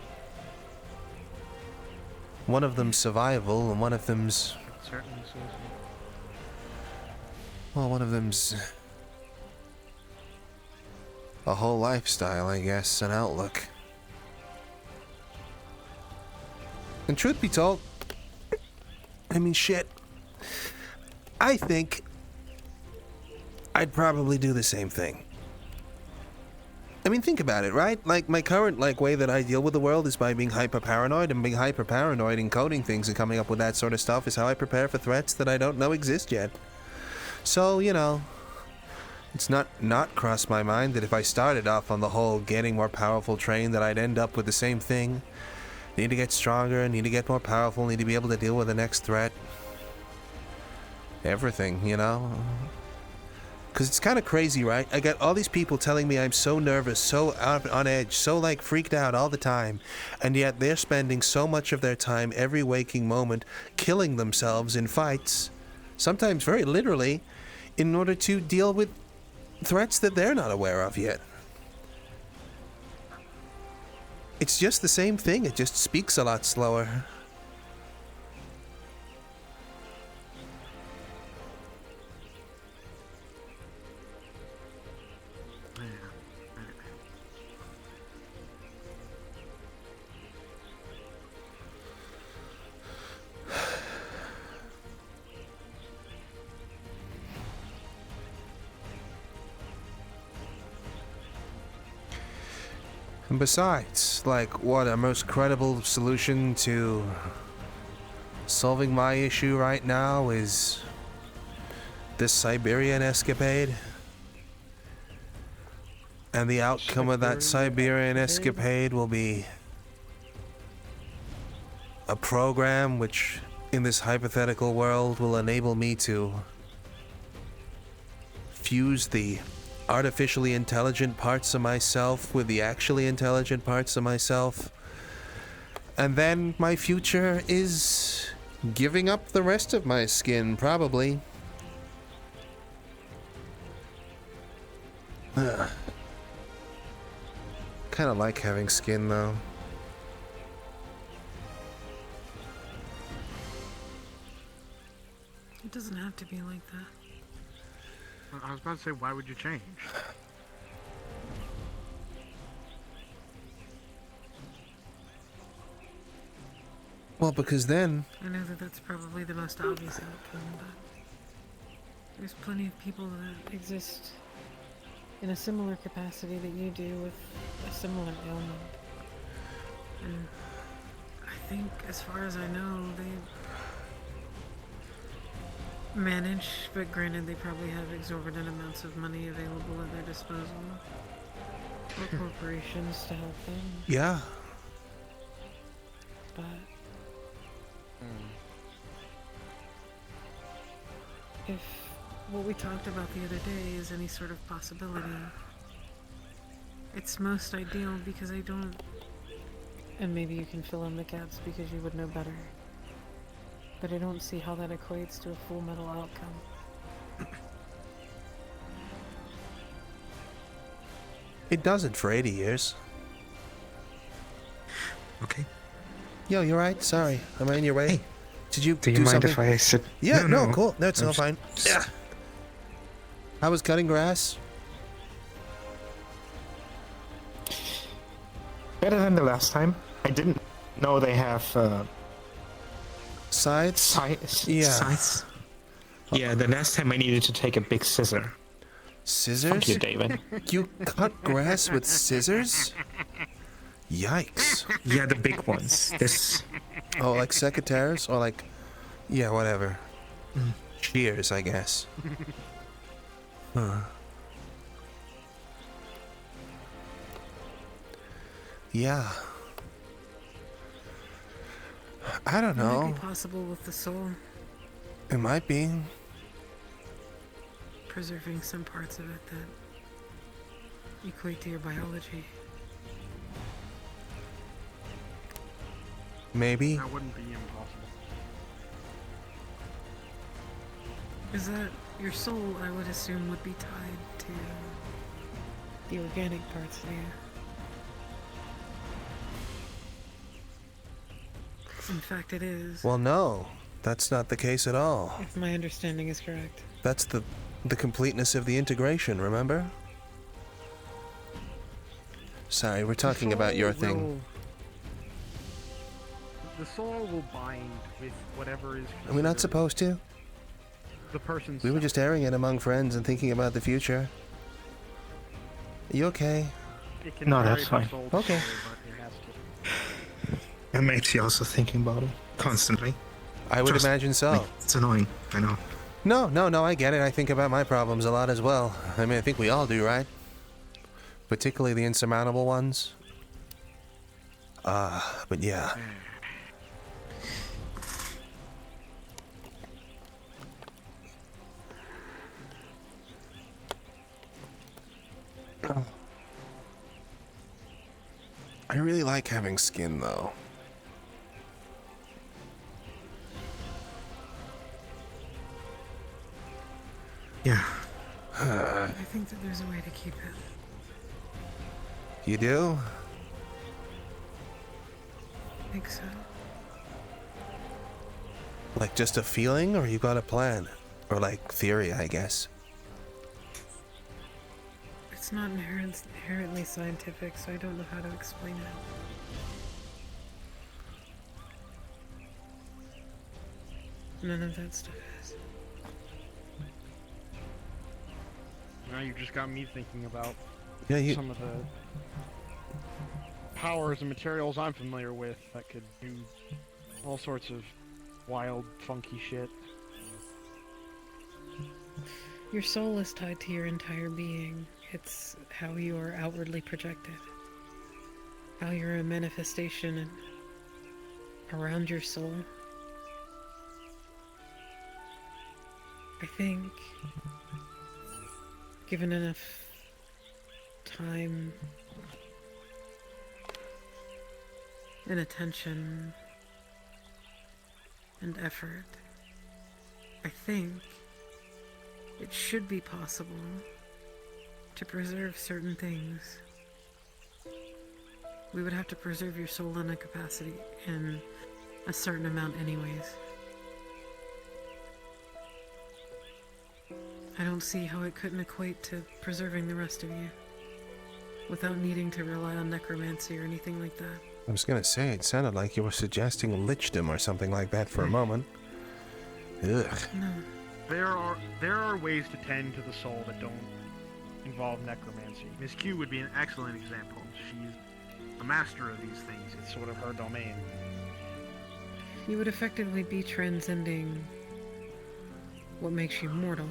One of them's survival, and one of them's... Certainly so. Well, one of them's... a whole lifestyle, I guess, an outlook. And truth be told, I mean, shit, I think I'd probably do the same thing. I mean, think about it, right? Like, my current, way that I deal with the world is by being hyper-paranoid, and being hyper-paranoid and coding things and coming up with that sort of stuff is how I prepare for threats that I don't know exist yet. So, you know, it's not crossed my mind that if I started off on the whole getting more powerful train that I'd end up with the same thing. Need to get stronger, need to get more powerful, need to be able to deal with the next threat. Everything, you know? Because it's kind of crazy, right? I got all these people telling me I'm so nervous, so on edge, so freaked out all the time. And yet they're spending so much of their time every waking moment killing themselves in fights, sometimes very literally, in order to deal with threats that they're not aware of yet. It's just the same thing, it just speaks a lot slower. And besides, what, a most credible solution to solving my issue right now is this Siberian escapade? And the outcome of that Siberian escapade will be a program which, in this hypothetical world, will enable me to fuse the artificially intelligent parts of myself with the actually intelligent parts of myself. And then my future is giving up the rest of my skin, probably. Kind of like having skin, though. It doesn't have to be like that. I was about to say, why would you change? Well, because then... I know that that's probably the most obvious outcome, but there's plenty of people that exist in a similar capacity that you do with a similar ailment. And I think, as far as I know, they manage, but granted they probably have exorbitant amounts of money available at their disposal. Or corporations to help them. Yeah. But if what we talked about the other day is any sort of possibility, it's most ideal because I don't... And maybe you can fill in the gaps because you would know better. But I don't see how that equates to a full metal outcome. It doesn't for 80 years. Okay. Yo, you're right. Sorry. Am I in your way? Hey, did you do you do mind something? if I sit? Yeah, no, no. cool. No, it's all fine. Yeah. How was cutting grass? Better than the last time. I didn't know they have sides. Yeah. Sides. Yeah, the last time I needed to take a big scissor. Scissors? Fuck you, David. You cut grass with scissors? Yikes. Yeah, the big ones. This. Oh, like secateurs? Or like... Yeah, whatever. Shears, I guess. Huh. Yeah. I don't It know. might be possible with the soul, It might be. preserving some parts of it that equate to your biology. Maybe. That wouldn't be impossible. Is that your soul, I would assume, would be tied to the organic parts of you. In fact, it is. Well, no. That's not the case at all. If my understanding is correct. That's the completeness of the integration, remember? Sorry, we're talking about your thing. The soul will bind with whatever is... Are we not supposed to? The person's... We were just airing it among friends and thinking about the future. Are you okay? No, that's fine. Okay. I'm actually also thinking about it constantly. I would imagine so. It's annoying, I know. No, I get it. I think about my problems a lot as well. I mean, I think we all do, right? Particularly the insurmountable ones. But yeah. I really like having skin, though. Yeah. I think that there's a way to keep it. You do? I think so. Like just a feeling, or you got a plan? Or like theory, I guess. It's not inherently scientific, so I don't know how to explain it. None of that stuff is. Now you just got me thinking about some of the powers and materials I'm familiar with that could do all sorts of wild, funky shit. Your soul is tied to your entire being. It's how you are outwardly projected. How you're a manifestation and around your soul. I think, given enough time and attention and effort, I think it should be possible to preserve certain things. We would have to preserve your soul in a capacity in a certain amount anyways. I don't see how it couldn't equate to preserving the rest of you without needing to rely on necromancy or anything like that. I was gonna say, it sounded like you were suggesting lichdom or something like that for a moment. Ugh. No. There are ways to tend to the soul that don't involve necromancy. Miss Q would be an excellent example. She's a master of these things. It's sort of her domain. You would effectively be transcending what makes you mortal,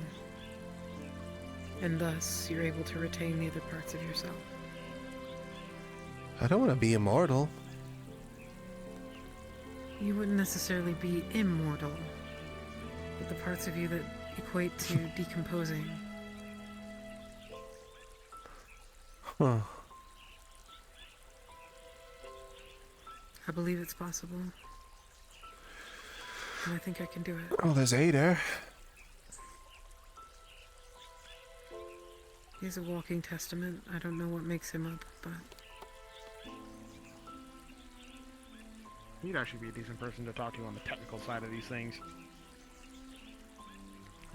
and thus you're able to retain the other parts of yourself. I don't want to be immortal. You wouldn't necessarily be immortal, but the parts of you that equate to decomposing. Huh. I believe it's possible. And I think I can do it. Oh, there's Ada. He's a walking testament. I don't know what makes him up, but... He'd actually be a decent person to talk to on the technical side of these things.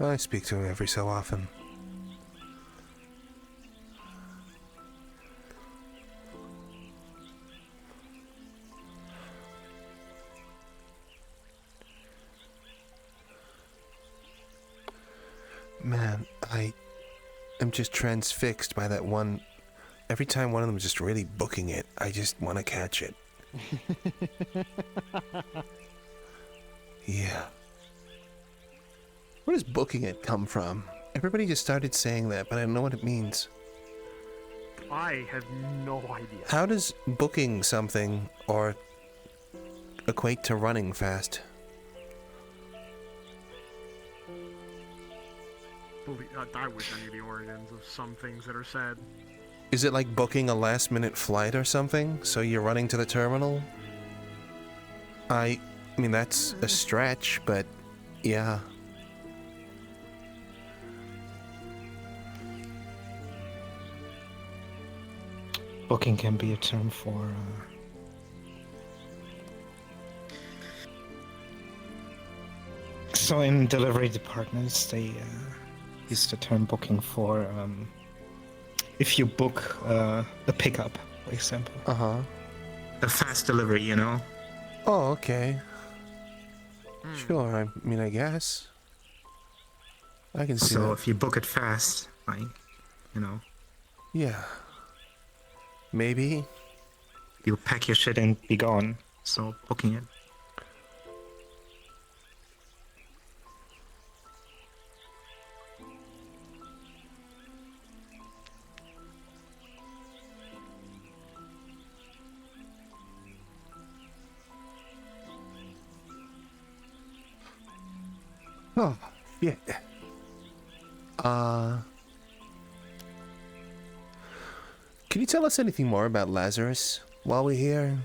I speak to him every so often. Man, I am just transfixed by that one. Every time one of them is just really booking it, I just want to catch it. Yeah. Where does booking it come from? Everybody just started saying that, but I don't know what it means. I have no idea. How does booking something or equate to running fast? I wish I knew the origins of some things that are said. Is it like booking a last-minute flight or something? So you're running to the terminal? I mean, that's a stretch, but yeah. Booking can be a term for so in delivery departments they use the term booking for if you book a pickup, for example. A fast delivery, you know. Oh, okay. Sure, I mean, I guess. I can see so that. If you book it fast, like, you know. Yeah. Maybe. You pack your shit and be gone, so booking it. Oh, yeah. Can you tell us anything more about Lazarus while we're here?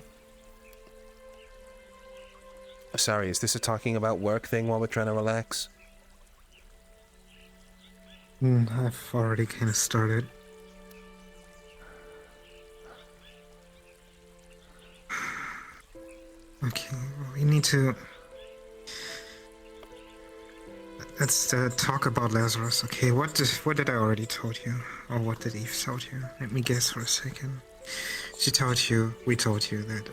Sorry, is this a talking about work thing while we're trying to relax? I've already kind of started. Okay, well, we need to... Let's talk about Lazarus. Okay, what did I already told you? Or what did Eve told you? Let me guess for a second. We told you that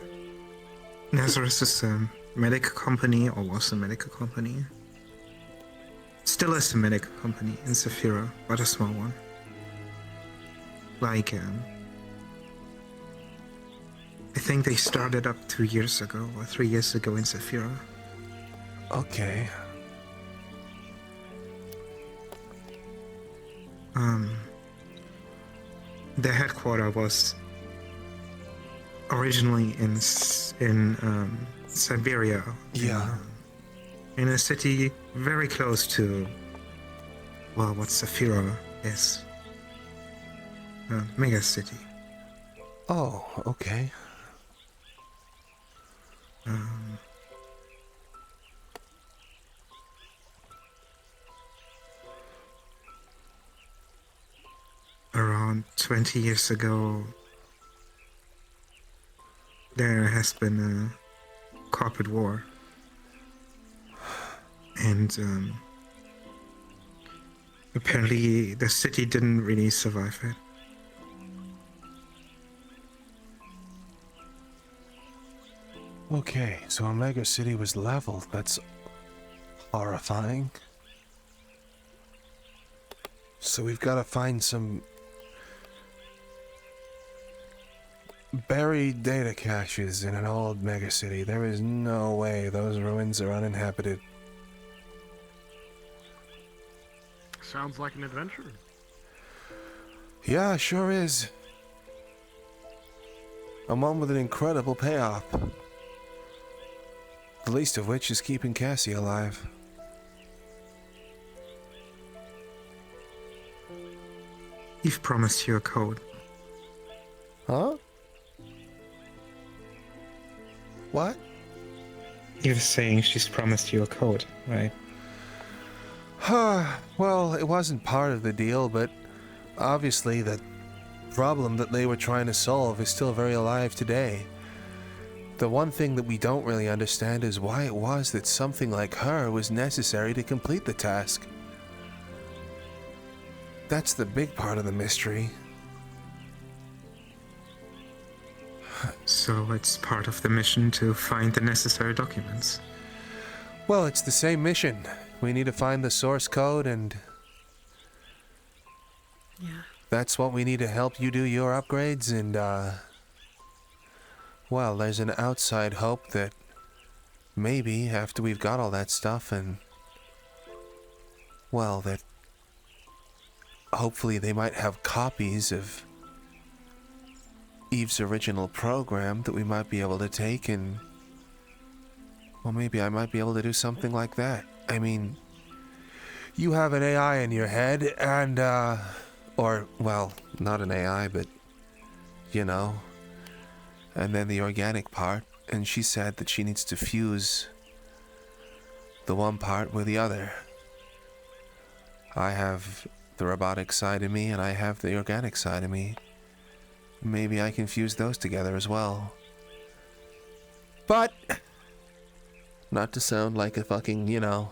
Lazarus is a medical company, or was a medical company. Still is a medical company in Zaphira, but a small one. Like, I think they started up 2 years ago, or 3 years ago in Zaphira. Okay. the headquarters was originally in Siberia. Yeah. In a city very close to, well, what Zaphira is. A mega city. Oh, okay. Around 20 years ago, there has been a corporate war. And apparently the city didn't really survive it. Okay, so a mega city was leveled. That's horrifying. So we've got to find some buried data caches in an old megacity. There is no way those ruins are uninhabited. Sounds like an adventure. Yeah, sure is. And one with an incredible payoff. The least of which is keeping Cassie alive. Eve promised you a code. Huh? What? Eve's saying she's promised you a code, right? Well, it wasn't part of the deal, but obviously the problem that they were trying to solve is still very alive today. The one thing that we don't really understand is why it was that something like her was necessary to complete the task. That's the big part of the mystery. So it's part of the mission to find the necessary documents. Well, it's the same mission. We need to find the source code, and yeah, that's what we need to help you do your upgrades. And well, there's an outside hope that maybe after we've got all that stuff, and well, that hopefully they might have copies of Eve's original program that we might be able to take, and well, maybe I might be able to do something like that. I mean, you have an AI in your head, and or well, not an AI, but you know, and then the organic part, and she said that she needs to fuse the one part with the other. I have the robotic side of me, and I have the organic side of me. Maybe I can fuse those together as well. But not to sound like a fucking, you know,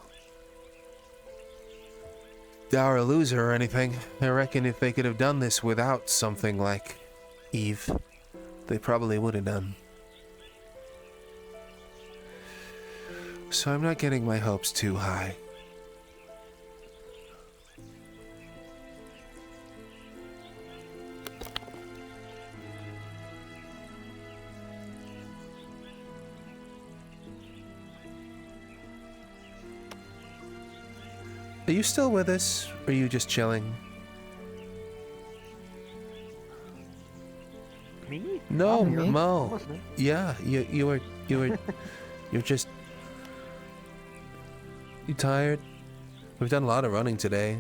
dour loser or anything, I reckon if they could have done this without something like Eve, they probably would have done. So I'm not getting my hopes too high. Are you still with us, or are you just chilling? Me? No, Me? Mo. I'm listening. Yeah, you were, you're just... You tired? We've done a lot of running today.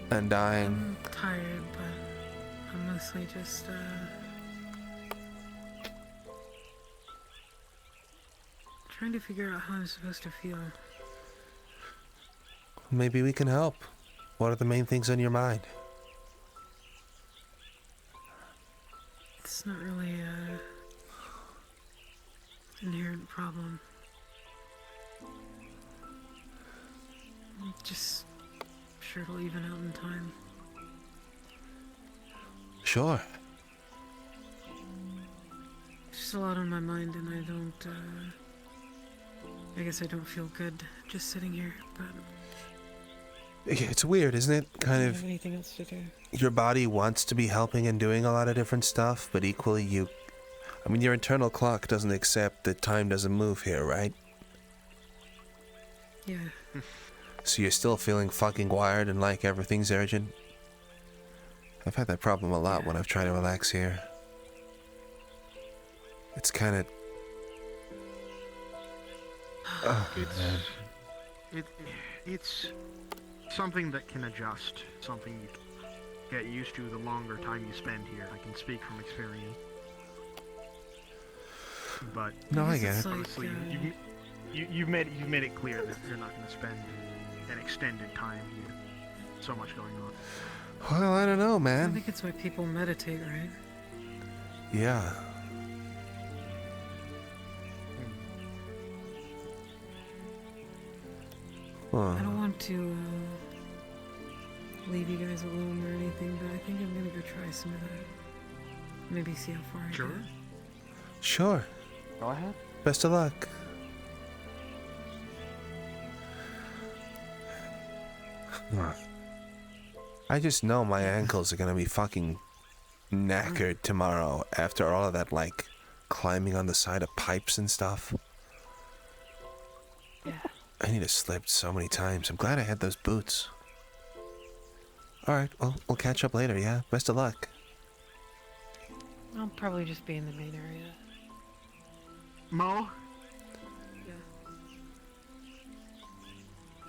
And dying. I'm tired, but I'm mostly just, trying to figure out how I'm supposed to feel. Maybe we can help. What are the main things on your mind? It's not really a inherent problem. I'm just sure it'll even out in time. Sure. Just a lot on my mind, and I don't, I guess I don't feel good just sitting here, but... It's weird, isn't it? Kind of... anything else to do. Your body wants to be helping and doing a lot of different stuff, but equally you... I mean, your internal clock doesn't accept that time doesn't move here, right? Yeah. So you're still feeling fucking wired and like everything's urgent? I've had that problem a lot when I've tried to relax here. It's kind of... Oh, man. It's something that can adjust, something you can get used to the longer time you spend here. I can speak from experience. But no, I get it. Honestly, you've made it clear that you're not going to spend an extended time here. So much going on. Well, I don't know, I man. think it's why people meditate, right? Yeah. I don't want to leave you guys alone or anything, but I think I'm gonna go try some of that. Maybe see how far I get. Sure. Go ahead. Best of luck. I just know my ankles are gonna be fucking knackered tomorrow after all of that, like, climbing on the side of pipes and stuff. Yeah. I need to slip so many times. I'm glad I had those boots. Alright, well, we'll catch up later, yeah? Best of luck. I'll probably just be in the main area. Mo? Yeah.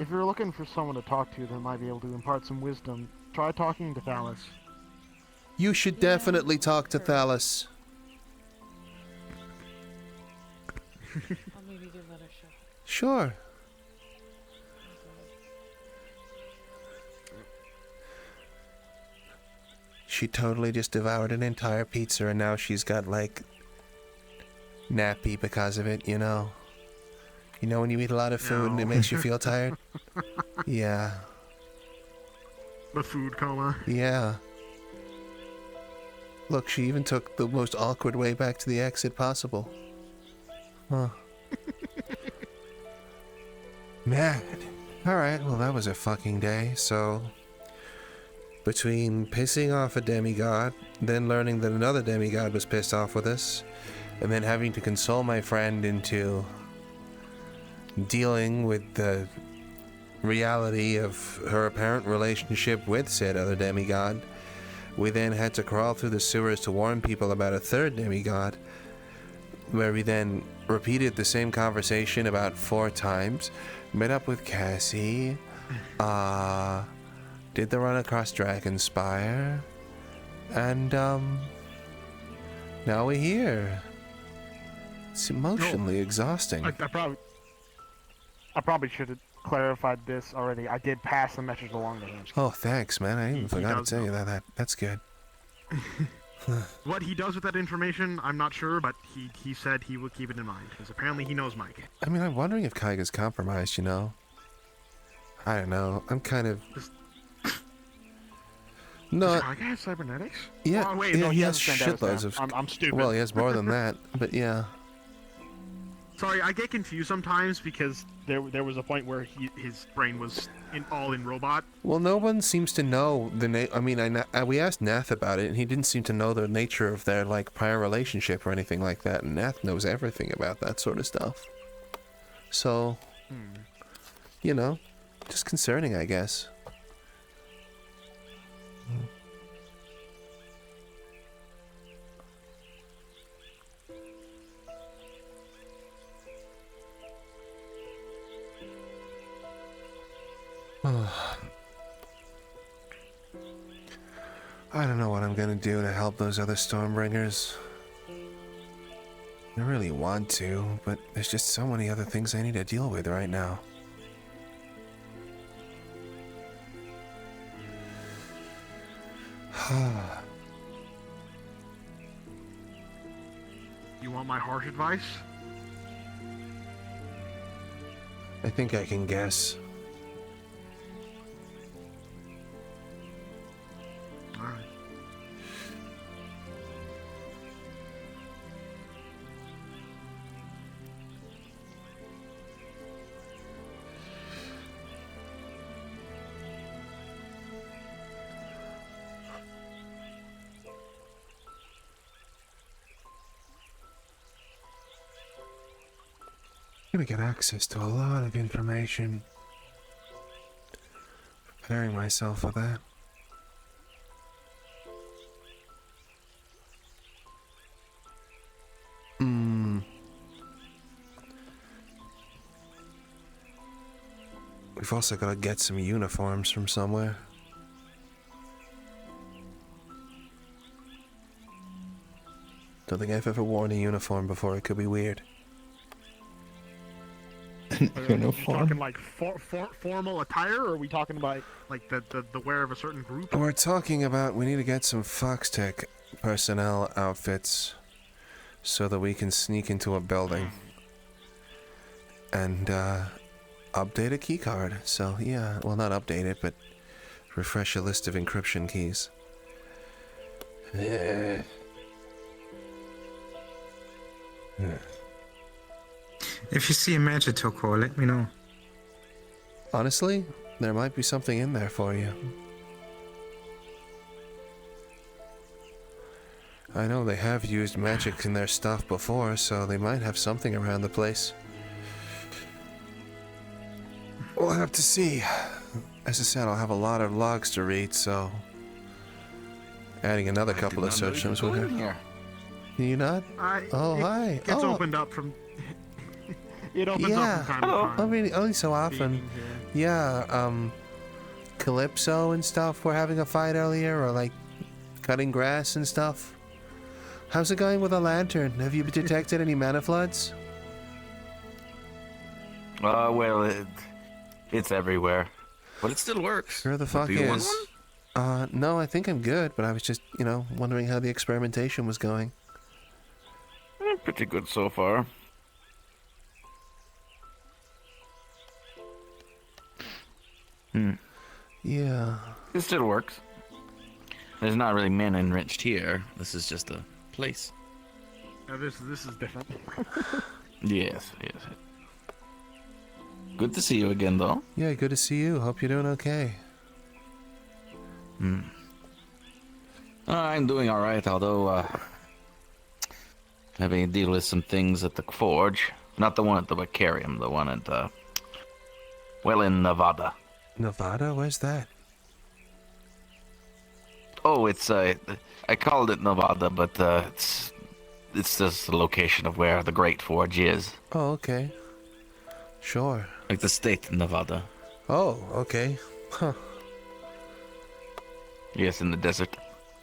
If you're looking for someone to talk to that might be able to impart some wisdom, try talking to Thales. You should definitely talk to Thales. I'll maybe give that a shot. Sure. She totally just devoured an entire pizza and now she's got, like, nappy because of it, you know? You know when you eat a lot of food and it makes you feel tired? Yeah. The food coma. Yeah. Look, she even took the most awkward way back to the exit possible. Huh. Man. Alright, well that was a fucking day, so... Between pissing off a demigod, then learning that another demigod was pissed off with us, and then having to console my friend into dealing with the reality of her apparent relationship with said other demigod, we then had to crawl through the sewers to warn people about a third demigod, where we then repeated the same conversation about 4 times, met up with Cassie, did the run across Dragonspire, and now we're here. It's emotionally exhausting. I probably should have clarified this already. I did pass the message along to Hamsky. Oh, thanks, man. I even forgot to tell you that. That's good. What he does with that information, I'm not sure, but he said he will keep it in mind, because apparently he knows Mike. I mean, I'm wondering if Kaiga's compromised, you know? I don't know. I'm kind of... No. Does Kaiga have cybernetics? Yeah, oh, wait, yeah, no, he has hasn't shitloads of... I'm stupid. Well, he has more than that, but yeah. Sorry, I get confused sometimes because there was a point where his brain was all in robot. Well, no one seems to know the I mean, we asked Nath about it, and he didn't seem to know the nature of their, like, prior relationship or anything like that, and Nath knows everything about that sort of stuff. So, you know, just concerning, I guess. I don't know what I'm gonna do to help those other Stormbringers. I really want to, but there's just so many other things I need to deal with right now. You want my harsh advice? I think I can guess. Alright. I'm gonna get access to a lot of information. Preparing myself for that. we've also got to get some uniforms from somewhere. Don't think I've ever worn a uniform before. It could be weird. Are you talking like formal attire, or are we talking about like the wear of a certain group? We're talking about we need to get some Foxtech personnel outfits so that we can sneak into a building and update a key card. So yeah, well, not update it, but refresh a list of encryption keys. If you see a Magitech, let me know. Honestly, there might be something in there for you. I know they have used magic in their stuff before, so they might have something around the place. We'll have to see. As I said, I'll have a lot of logs to read, so adding another couple of search terms would help. Can you not? Oh, hi. It gets opened up from. It opens up from time to time. I mean, only so often. Yeah, Calypso and stuff were having a fight earlier, or like cutting grass and stuff. How's it going with a lantern? Have you detected any mana floods? Well, it's everywhere. But it still works. Sure the fuck Do you want is. No, I think I'm good, but I was just, wondering how the experimentation was going. Pretty good so far. Yeah. It still works. There's not really mana enriched here. This is just a place. Now this is different. Yes. Good to see you again, though. Yeah, good to see you. Hope you're doing okay. I'm doing alright, although having to deal with some things at the forge. Not the one at the Vicarium, the one at in Nevada. Nevada? Where's that? Oh, it's I called it Nevada, but it's just the location of where the Great Forge is. Oh, okay. Sure. Like the state of Nevada. Oh, okay. Huh. Yes, in the desert.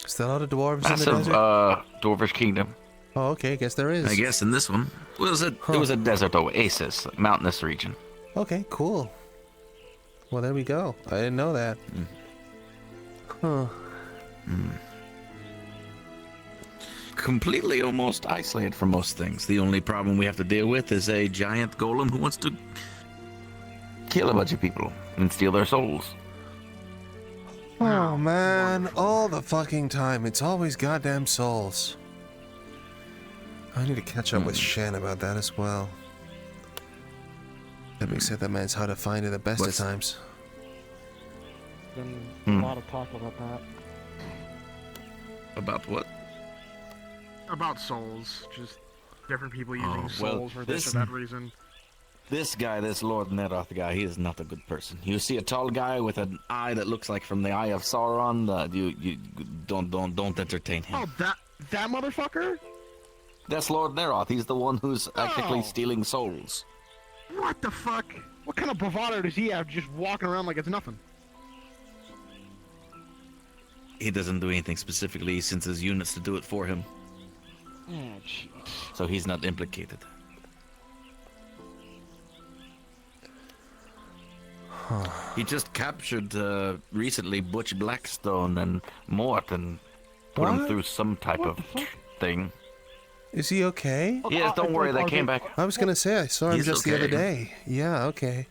Is there a lot of dwarves Massive, in the desert? dwarvish kingdom. Oh, okay, guess there is. I guess in this one. It was a desert oasis, like mountainous region. Okay, cool. Well, there we go. I didn't know that. Huh. Completely almost isolated from most things. The only problem we have to deal with is a giant golem who wants to kill a bunch of people and steal their souls. Oh, man. All the fucking time. It's always goddamn souls. I need to catch up with Shen about that as well. That being said, that man's hard to find at the best of times. Been a lot of talk about that. About what? About souls. Just different people using souls well, for this or that reason. This guy, this Lord Neroth guy, he is not a good person. You see a tall guy with an eye that looks like from the Eye of Sauron, you don't entertain him. Oh, that motherfucker? That's Lord Neroth. He's the one who's actively stealing souls. What the fuck? What kind of bravado does he have just walking around like it's nothing? He doesn't do anything specifically. He sends his units to do it for him. Oh, jeez. So he's not implicated. He just captured recently Butch Blackstone and Mort and put him through some type of thing. Is he okay? Yes, don't worry, they came back. I was gonna say, I saw him He's just the other okay. day. Yeah, okay.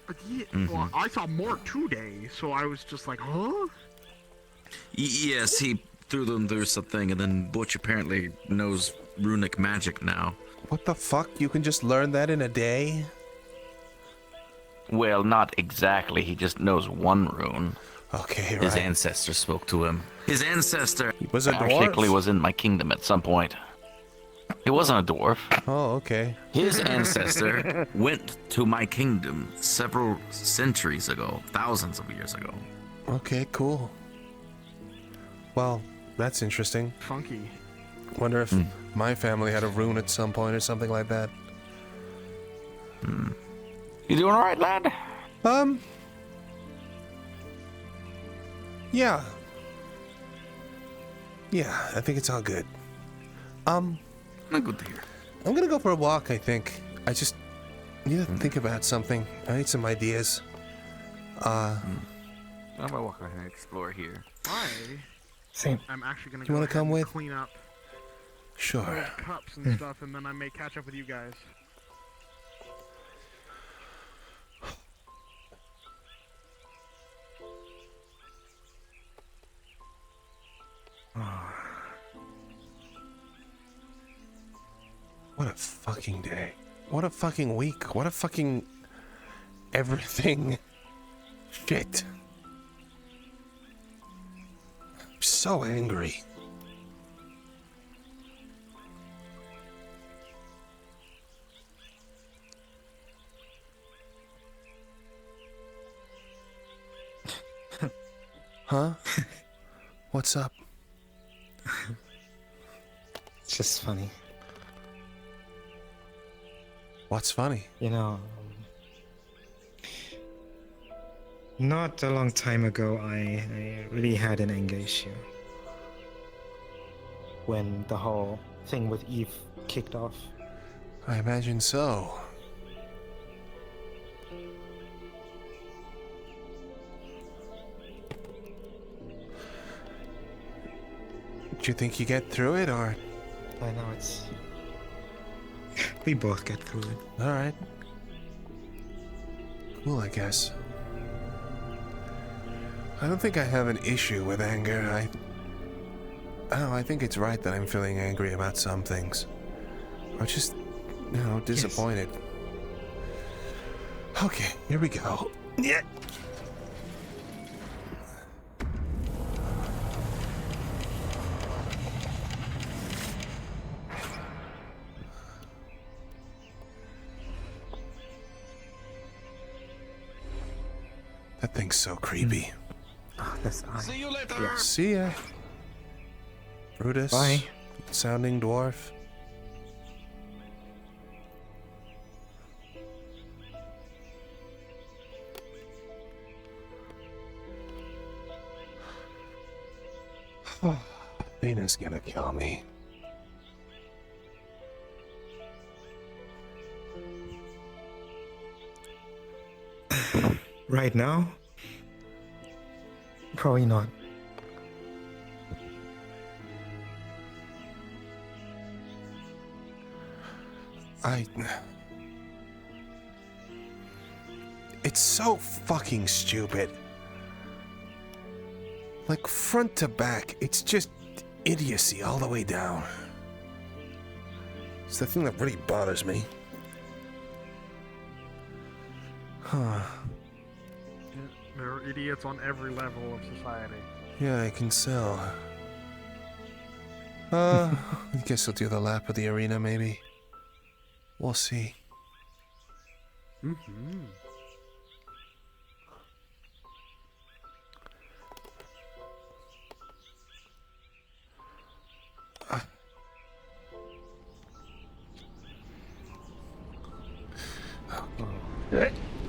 But well, I saw more today, so I was just like, huh? Yes, he threw them through something, and then Butch apparently knows runic magic now. What the fuck? You can just learn that in a day? Well, not exactly. He just knows one rune. Okay, His right. ancestor spoke to him. His ancestor was a dwarf? actually was in my kingdom at some point. He wasn't a dwarf. Oh, okay. His ancestor went to my kingdom several centuries ago, thousands of years ago. Okay, cool. Well, that's interesting. Funky. Wonder if my family had a rune at some point or something like that. You doing all right, lad? Yeah. Yeah, I think it's all good. Not good to hear. I'm gonna go for a walk, I think. I just need to think about something. I need some ideas. I'm gonna walk around and explore here. Same. I'm actually gonna You go wanna ahead come and with? clean up Sure. those cups and stuff, and then I may catch up with you guys. What a fucking day. What a fucking week. What a fucking everything. Shit. I'm so angry. Huh? What's up? It's just funny. What's funny? You know, not a long time ago, I really had an anger issue. When the whole thing with Eve kicked off. I imagine so. Do you think you get through it, or? I know it's... We both get through it. Alright. Cool, I guess. I don't think I have an issue with anger. I don't know, I think it's right that I'm feeling angry about some things. Or just, you know, disappointed. Yes. Okay, here we go. Yeah. That thing's so creepy. Oh, that's I. See you later. Yeah. See ya. Brutus. Bye. Sounding dwarf. Athena's gonna kill me. Right now? Probably not. It's so fucking stupid. Like, front to back, it's just idiocy all the way down. It's the thing that really bothers me. Huh. There are idiots on every level of society. Yeah, I can sell. I guess I'll do the lap of the arena, maybe. We'll see. Mm-hmm.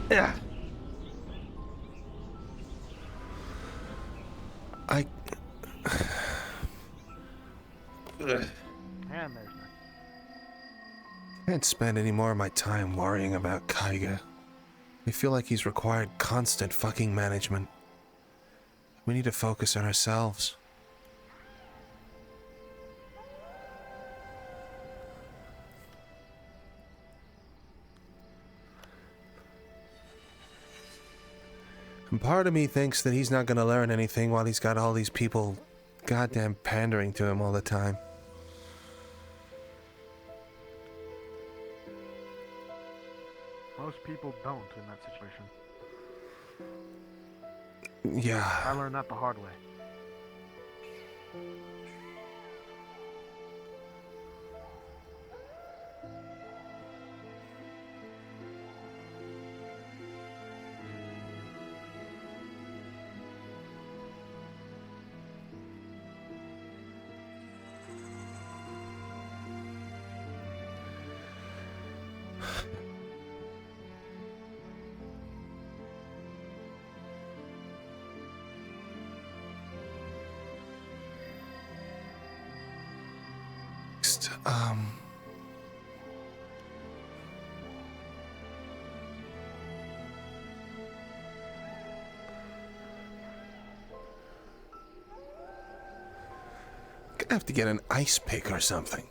Yeah. And there's Can't spend any more of my time worrying about Kaiga. I feel like he's required constant fucking management. We need to focus on ourselves. And part of me thinks that he's not going to learn anything while he's got all these people goddamn pandering to him all the time. Most people don't in that situation. Yeah. I learned that the hard way. next? Gonna have to get an ice pick or something.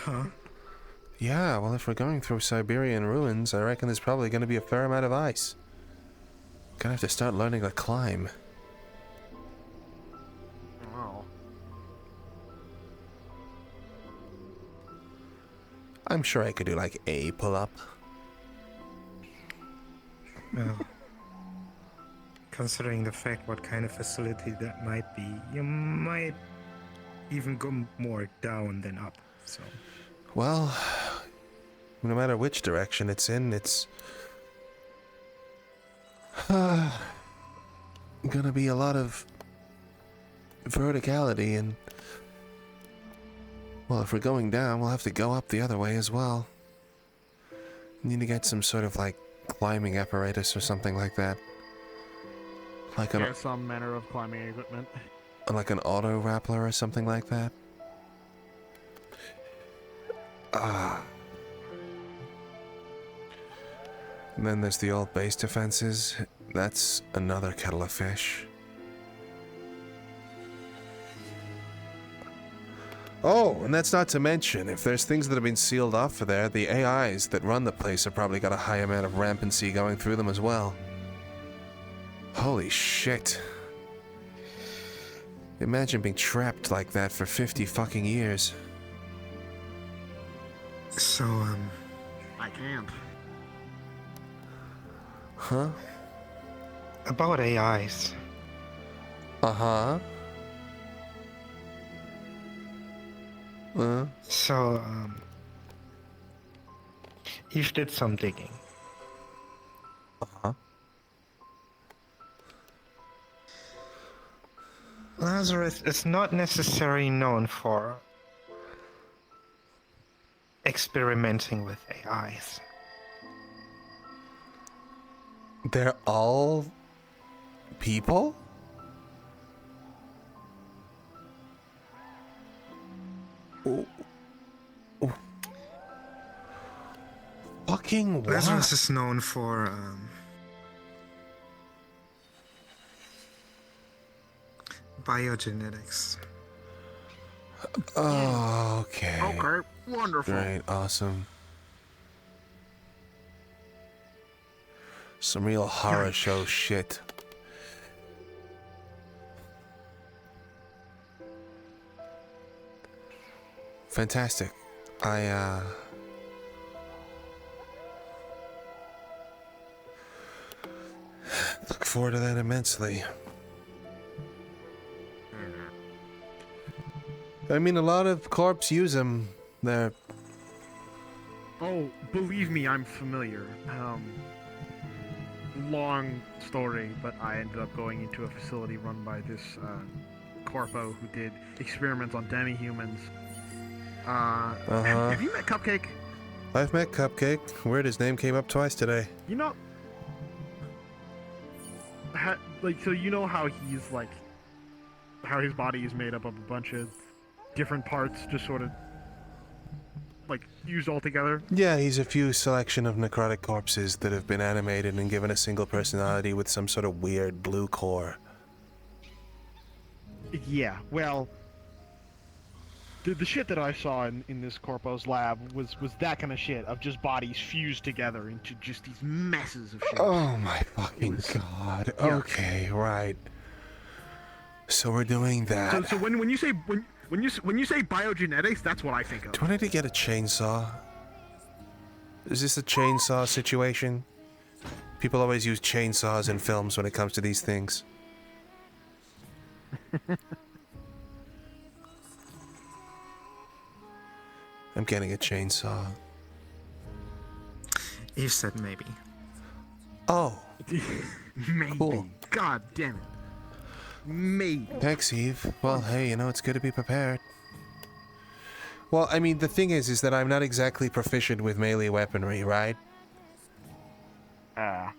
Huh? Yeah, well, if we're going through Siberian ruins, I reckon there's probably going to be a fair amount of ice. Gonna have to start learning to climb. Wow. I'm sure I could do like a pull-up. Well, considering the fact what kind of facility that might be, you might even go more down than up, so... Well, no matter which direction it's in, it's... gonna be a lot of verticality, and... Well, if we're going down, we'll have to go up the other way as well. Need to get some sort of, like, climbing apparatus or something like that. Like Yeah, some manner of climbing equipment. like an auto-rappler or something like that. And then there's the old base defenses. That's another kettle of fish. Oh, and that's not to mention, if there's things that have been sealed off for there, the AIs that run the place have probably got a high amount of rampancy going through them as well. Holy shit. Imagine being trapped like that for 50 fucking years. So, I can't. Huh? About AIs. Uh-huh. So, Eve did some digging. Uh-huh. Lazarus is not necessarily known for experimenting with AIs. They're all people? Oh. Oh. Fucking what? Lazarus is known for biogenetics. Oh, okay. Okay, wonderful. Great, awesome. Some real horror show shit. Fantastic. I look forward to that immensely. I mean, a lot of corps use them. They're... Oh, believe me, I'm familiar. Long story, but I ended up going into a facility run by this corpo who did experiments on demi-humans. Have you met Cupcake? I've met Cupcake. Weird, his name came up twice today. You know, so you know how he's like, how his body is made up of a bunch of different parts, just sort of like used all together. Yeah, he's a few selection of necrotic corpses that have been animated and given a single personality with some sort of weird blue core. Yeah, well, the shit that I saw in this corpo's lab was that kind of shit, of just bodies fused together into just these messes of shit. Oh my fucking god. Yeah. Okay, right. So we're doing that. So when you say when you say biogenetics, that's what I think of. Do I need to get a chainsaw? Is this a chainsaw situation? People always use chainsaws in films when it comes to these things. I'm getting a chainsaw. Eve said maybe. Oh. Maybe. Cool. God damn it. Maybe. Thanks, Eve. Well, hey, you know, it's good to be prepared. Well, I mean, the thing is that I'm not exactly proficient with melee weaponry, right? Ah.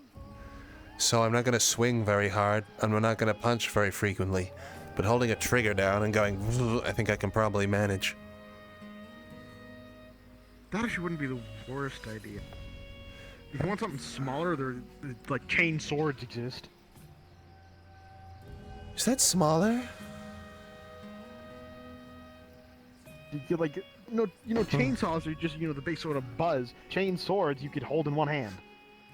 So I'm not going to swing very hard, and we're not going to punch very frequently. But holding a trigger down and going, I think I can probably manage. That actually wouldn't be the worst idea. If you want something smaller, like chain swords exist. Is that smaller? You get like, chainsaws are just, the base sort of buzz. Chain swords you could hold in one hand.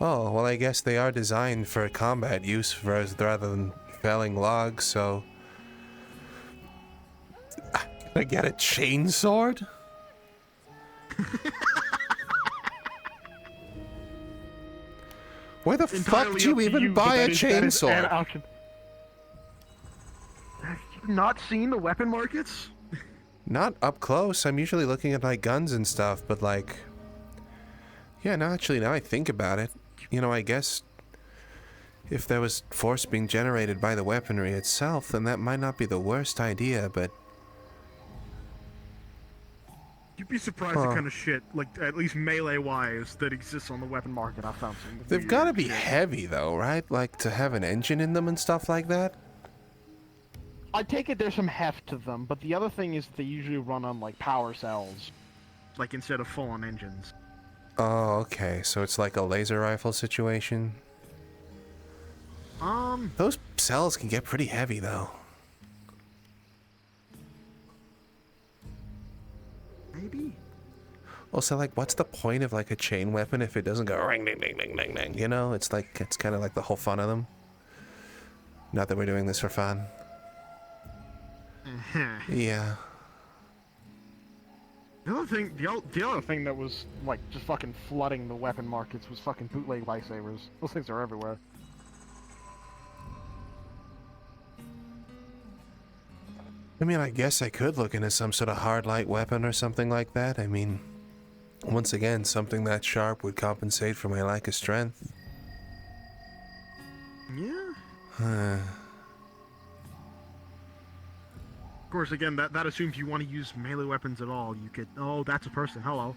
Oh, well, I guess they are designed for combat use rather than felling logs, so... Can I get a chainsword? Where the fuck do you even buy a chainsaw? Have you not seen the weapon markets? Not up close. I'm usually looking at like guns and stuff, but like... Yeah, no, actually, now I think about it, I guess if there was force being generated by the weaponry itself, then that might not be the worst idea, but... You'd be surprised at kind of shit, like at least melee-wise, that exists on the weapon market. I found some. They've got to be heavy, though, right? Like, to have an engine in them and stuff like that? I take it there's some heft to them, but the other thing is they usually run on, like, power cells. Like, instead of full-on engines. Oh, okay. So it's like a laser rifle situation? Those cells can get pretty heavy, though. Maybe. Also, like, what's the point of, like, a chain weapon if it doesn't go ring, ding, ding, ding, ding, ding, It's like, it's kind of like the whole fun of them. Not that we're doing this for fun. Yeah. The other thing that was, like, just fucking flooding the weapon markets was fucking bootleg lightsabers. Those things are everywhere. I mean, I guess I could look into some sort of hard light weapon or something like that. I mean, once again, something that sharp would compensate for my lack of strength. Yeah. Of course, again, that assumes you want to use melee weapons at all. You could... Oh, that's a person. Hello.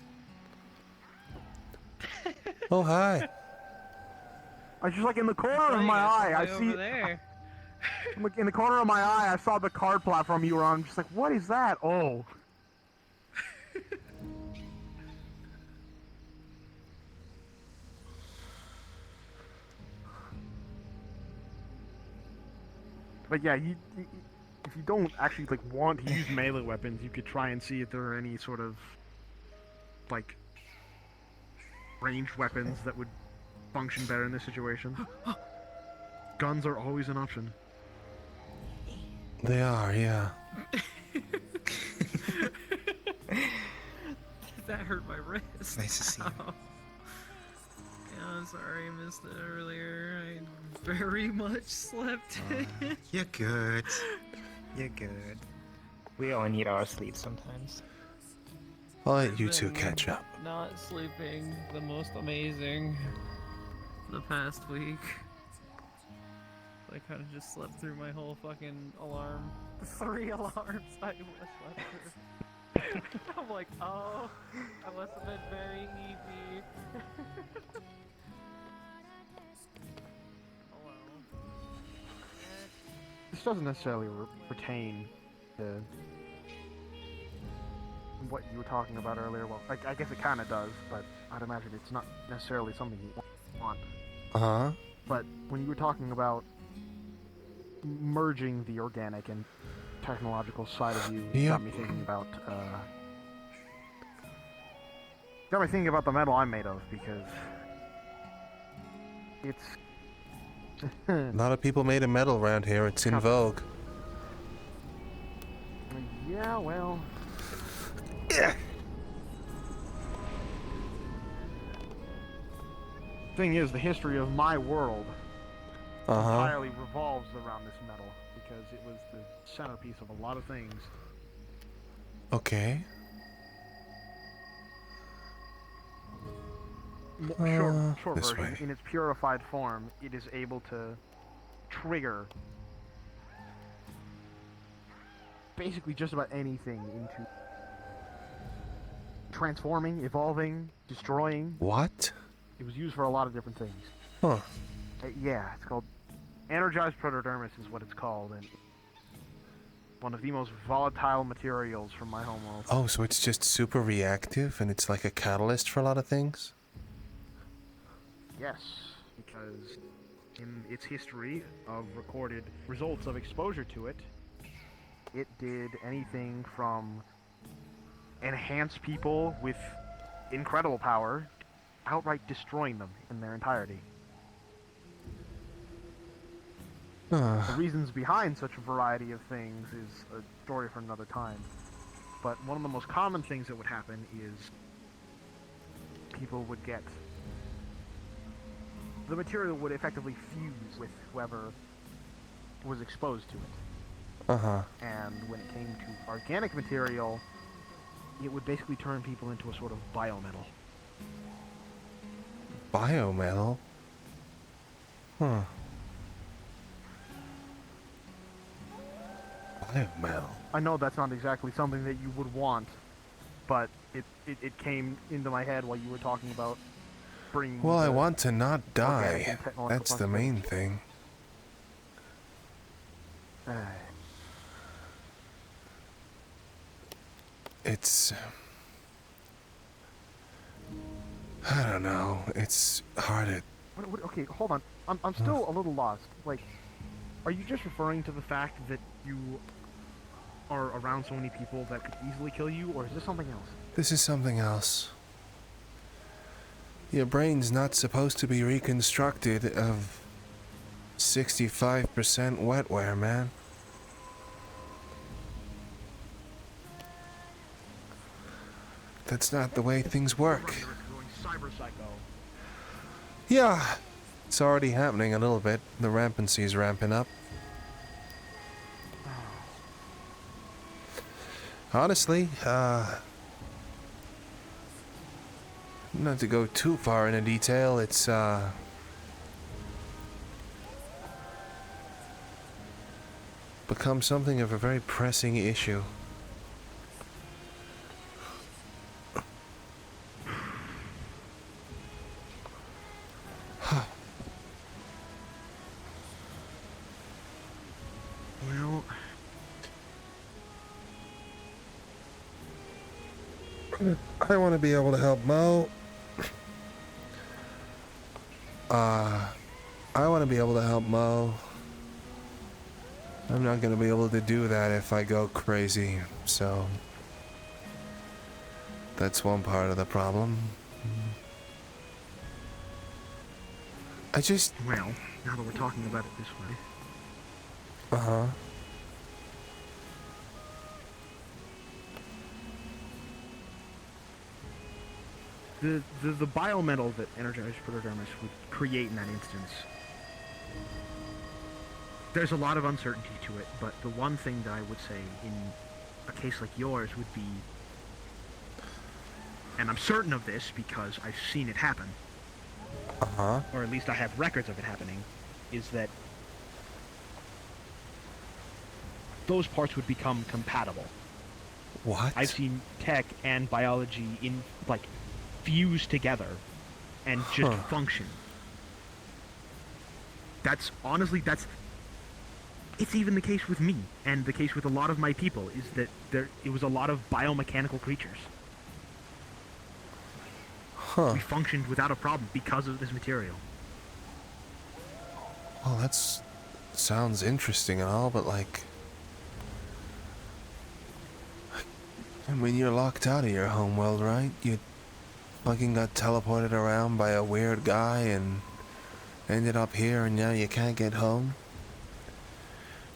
Oh, hi. I was just like in the corner of my eye. I see... There. In the corner of my eye, I saw the card platform you were on. I'm just like, what is that? Oh. But yeah, if you don't actually like want to use melee weapons, you could try and see if there are any sort of like ranged weapons that would function better in this situation. Guns are always an option. They are, yeah. That hurt my wrist. Nice to see you. Yeah, I'm sorry I missed it earlier. I very much slept. You're good. You're good. We all need our sleep sometimes. I'll let you two catch up. Not sleeping the most amazing the past week. I kind of just slept through my whole fucking alarm. 3 alarms I slept through. I'm like, oh, I must have been very easy. Oh well. This doesn't necessarily pertain to what you were talking about earlier. Well, I guess it kind of does, but I'd imagine it's not necessarily something you want. Uh-huh. But when you were talking about merging the organic and technological side of you, got me thinking about the metal I'm made of, because it's A lot of people made of metal around here. It's in vogue. Yeah, well. Thing is, the history of my world entirely revolves around this metal, because it was the centerpiece of a lot of things. Okay. Short this version, way. in its purified form, it is able to trigger basically just about anything into transforming, evolving, destroying. What? It was used for a lot of different things. Huh. Yeah, it's called energized protodermis is what it's called, and one of the most volatile materials from my homeworld. Oh, so it's just super reactive and it's like a catalyst for a lot of things? Yes, because in its history of recorded results of exposure to it, it did anything from enhance people with incredible power, outright destroying them in their entirety. The reasons behind such a variety of things is a story for another time. But one of the most common things that would happen is people would get... the material would effectively fuse with whoever was exposed to it. Uh-huh. And when it came to organic material, it would basically turn people into a sort of biometal. Biometal? Huh. Biometal. I know that's not exactly something that you would want, but it came into my head while you were talking about bringing... Well, I want to not die. and technological That's the main thing. It's... I don't know. It's hard to... Okay, hold on. I'm still a little lost. Like, are you just referring to the fact that you are around so many people that could easily kill you, or is this something else? This is something else. Your brain's not supposed to be reconstructed of 65% wetware, man. That's not the way things work. Yeah, it's already happening a little bit. The rampancy's ramping up. Honestly, not to go too far into detail, it's become something of a very pressing issue. I want to be able to help Mo. I want to be able to help Mo. I'm not going to be able to do that if I go crazy, so that's one part of the problem. I just... Well, now that we're talking about it this way... Uh-huh. The biometal that energized protodermis would create in that instance, there's a lot of uncertainty to it, but the one thing that I would say in a case like yours would be, and I'm certain of this because I've seen it happen, or at least I have records of it happening, is that those parts would become compatible. What? I've seen tech and biology in, like, fuse together and just function. That's honestly, it's even the case with me, and the case with a lot of my people, is that it was a lot of biomechanical creatures. We functioned without a problem because of this material. Well, sounds interesting and all, but like... I mean, you're locked out of your homeworld, right? You fucking got teleported around by a weird guy and ended up here, and now you can't get home?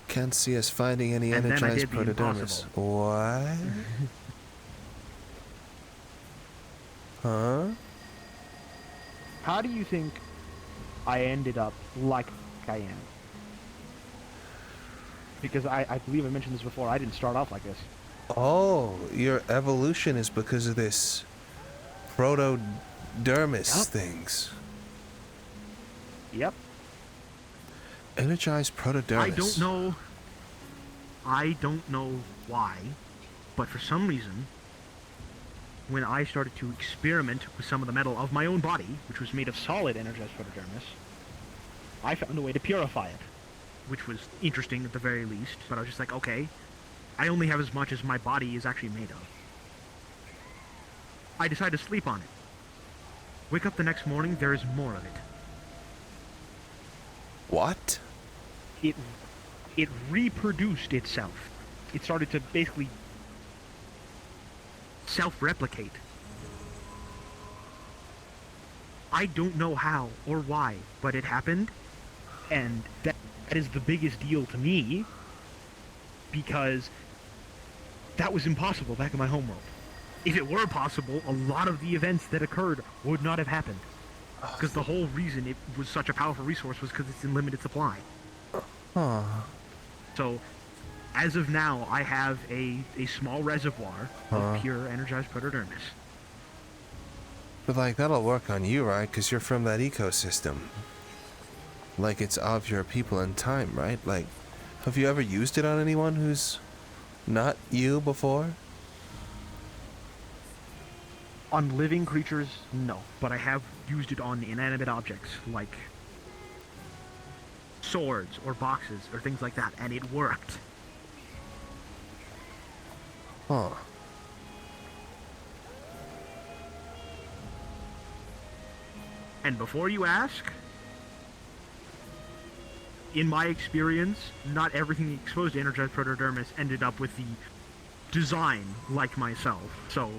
Can't see us finding any And then I energized did the protodermis. impossible. What? Huh? How do you think I ended up like I am? Because I believe I mentioned this before, I didn't start off like this. Oh, your evolution is because of this protodermis things. Yep. Energized protodermis. I don't know why, but for some reason, when I started to experiment with some of the metal of my own body, which was made of solid energized protodermis, I found a way to purify it, which was interesting at the very least, but I was just like, okay, I only have as much as my body is actually made of. I decide to sleep on it. Wake up the next morning, there is more of it. What? It reproduced itself. It started to basically self-replicate. I don't know how or why, but it happened, and that is the biggest deal to me, because that was impossible back in my homeworld. If it were possible, a lot of the events that occurred would not have happened. Because the whole reason it was such a powerful resource was because it's in limited supply. Huh. So, as of now, I have a small reservoir of pure energized protodermis. But like, that'll work on you, right? Because you're from that ecosystem. Like, it's of your people and time, right? Like, have you ever used it on anyone who's not you before? On living creatures, no. But I have used it on inanimate objects, like swords or boxes or things like that, and it worked. Huh. And before you ask, in my experience, not everything exposed to energized protodermis ended up with the design like myself. So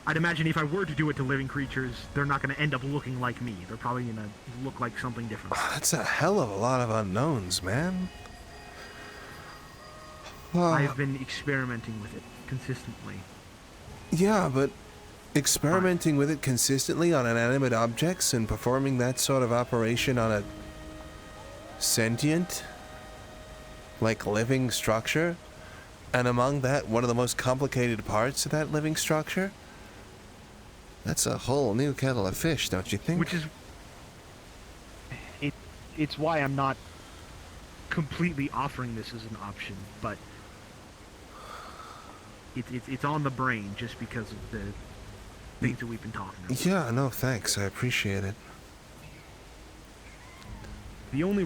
I'd imagine if I were to do it to living creatures, they're not going to end up looking like me. They're probably going to look like something different. That's a hell of a lot of unknowns, man. I've been experimenting with it consistently. Yeah, but experimenting with it consistently on inanimate objects and performing that sort of operation on a sentient, like, living structure, and among that, one of the most complicated parts of that living structure, that's a whole new kettle of fish, don't you think? Which is... It's why I'm not completely offering this as an option, but it's on the brain just because of the things that we've been talking about. Yeah, no, thanks. I appreciate it. The only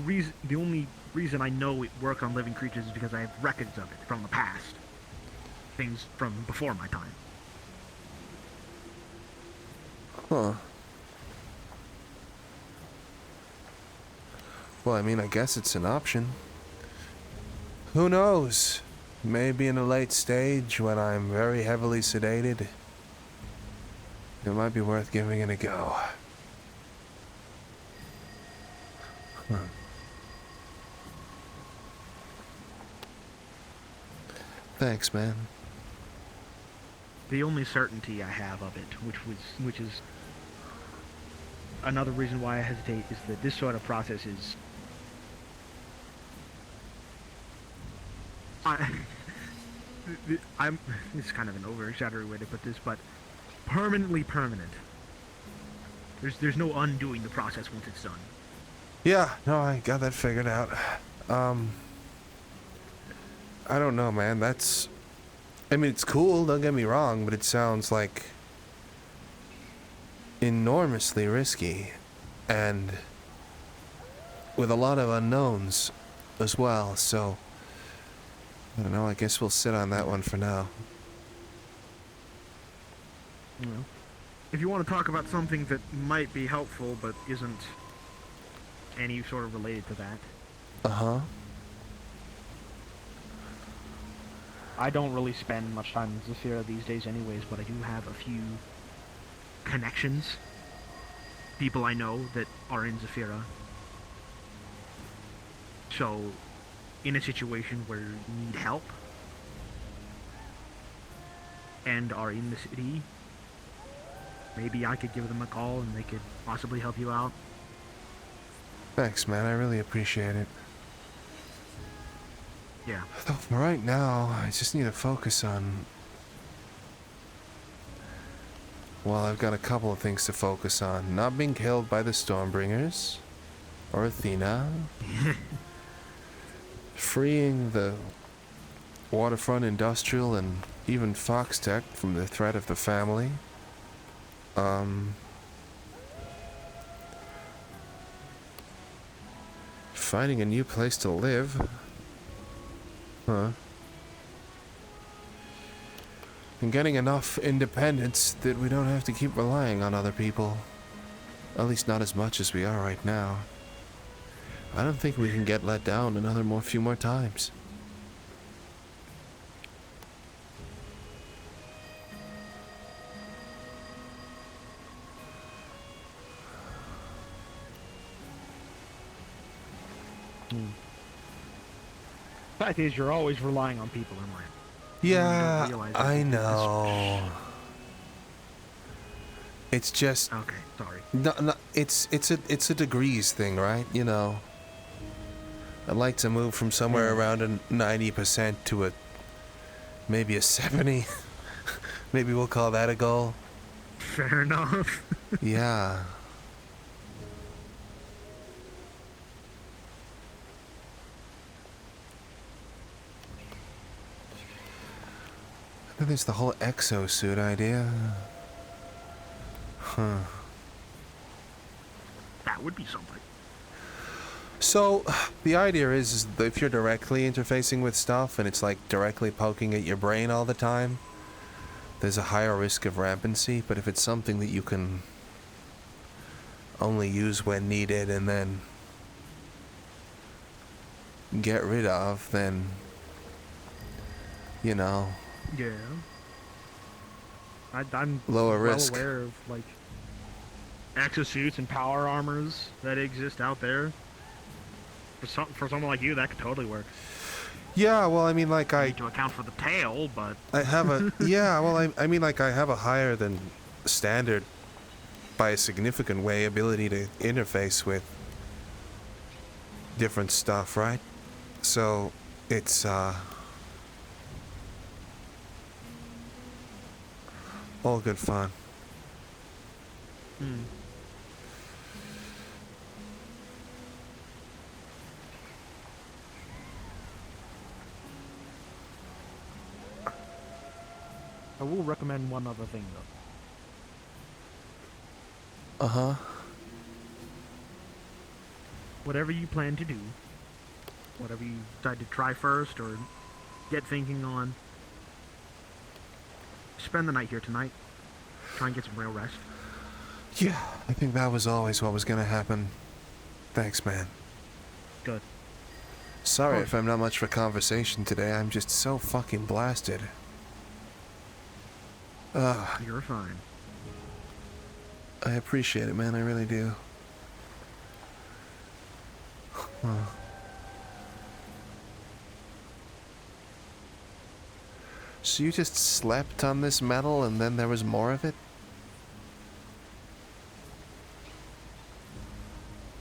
reason I know it worked on living creatures is because I have records of it from the past. Things from before my time. Huh. Well, I mean, I guess it's an option. Who knows? Maybe in a late stage when I'm very heavily sedated, it might be worth giving it a go. Huh. Thanks, man. The only certainty I have of it, which is another reason why I hesitate, is that this sort of process is it's kind of an over-exaggerated way to put this, but permanently permanent. There's no undoing the process once it's done. Yeah, no, I got that figured out. I don't know, man. I mean, it's cool, don't get me wrong, but it sounds like enormously risky and with a lot of unknowns as well, so I don't know, I guess we'll sit on that one for now. Well, if you want to talk about something that might be helpful but isn't any sort of related to that. Uh-huh. I don't really spend much time in Zaphira these days anyways, but I do have a few connections. People I know that are in Zaphira. So, in a situation where you need help and are in the city, maybe I could give them a call and they could possibly help you out. Thanks, man. I really appreciate it. Yeah. Though for right now, I just need to focus on... Well, I've got a couple of things to focus on. Not being killed by the Stormbringers. Or Athena. Freeing the Waterfront Industrial and even Foxtech from the threat of the family. Finding a new place to live. Huh. And getting enough independence that we don't have to keep relying on other people. At least not as much as we are right now. I don't think we can get let down few more times. Fact is, you're always relying on people in life. Yeah, I know. It's just okay. Sorry. No, it's a degrees thing, right? You know. I'd like to move from somewhere around a 90% to maybe a 70. Maybe we'll call that a goal. Fair enough. Yeah. Then there's the whole exosuit idea. Huh. That would be something. So, the idea is that if you're directly interfacing with stuff and it's like directly poking at your brain all the time, there's a higher risk of rampancy, but if it's something that you can only use when needed and then get rid of, then, you know... Yeah. I'm lower well risk. aware of, like, exosuits and power armors that exist out there. For someone like you, that could totally work. Yeah, well, I mean, like, You need to account for the tail, but... I have a... Yeah, well, I mean, like, I have a higher than standard, by a significant way, ability to interface with different stuff, right? So, it's, all good fun. I will recommend one other thing, though. Uh-huh. Whatever you plan to do, whatever you decide to try first or get thinking on, spend the night here tonight. Try and get some real rest. Yeah, I think that was always what was gonna happen. Thanks, man. Good. Sorry if I'm not much for conversation today. I'm just so fucking blasted. You're fine. I appreciate it, man. I really do. Huh. So you just slept on this metal and then there was more of it?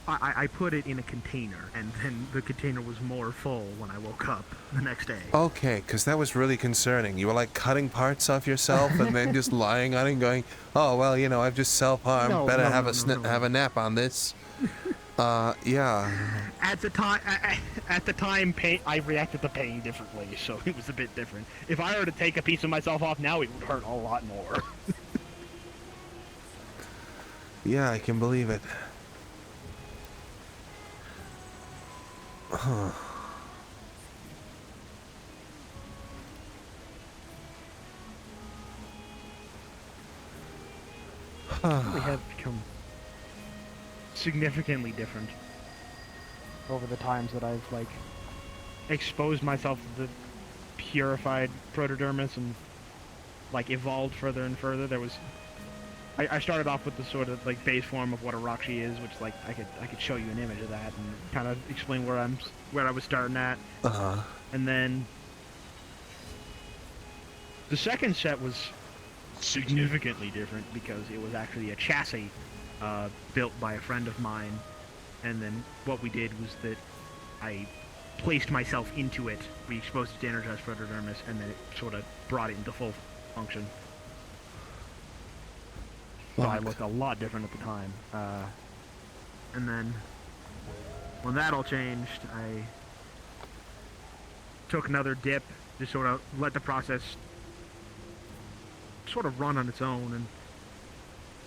I put it in a container, and then the container was more full when I woke up the next day. Okay, because that was really concerning. You were like cutting parts off yourself and then just lying on it and going, oh, well, you know, I've just self-harmed. Better have a nap on this. Yeah. At the time, pain, I reacted to pain differently, so it was a bit different. If I were to take a piece of myself off now, it would hurt a lot more. Yeah, I can believe it. Huh. We have become significantly different over the times that I've, like, exposed myself to the purified protodermis and, like, evolved further and further. There was... I started off with the sort of, like, base form of what a Rakshi is, which, like, I could show you an image of that and kind of explain where I was starting at. Uh-huh. And then the second set was significantly different because it was actually a chassis built by a friend of mine, and then what we did was that I placed myself into it, we exposed it to energized protodermis, and then it sort of brought it into full function. So I looked a lot different at the time. And then when that all changed, I took another dip to sort of let the process sort of run on its own, and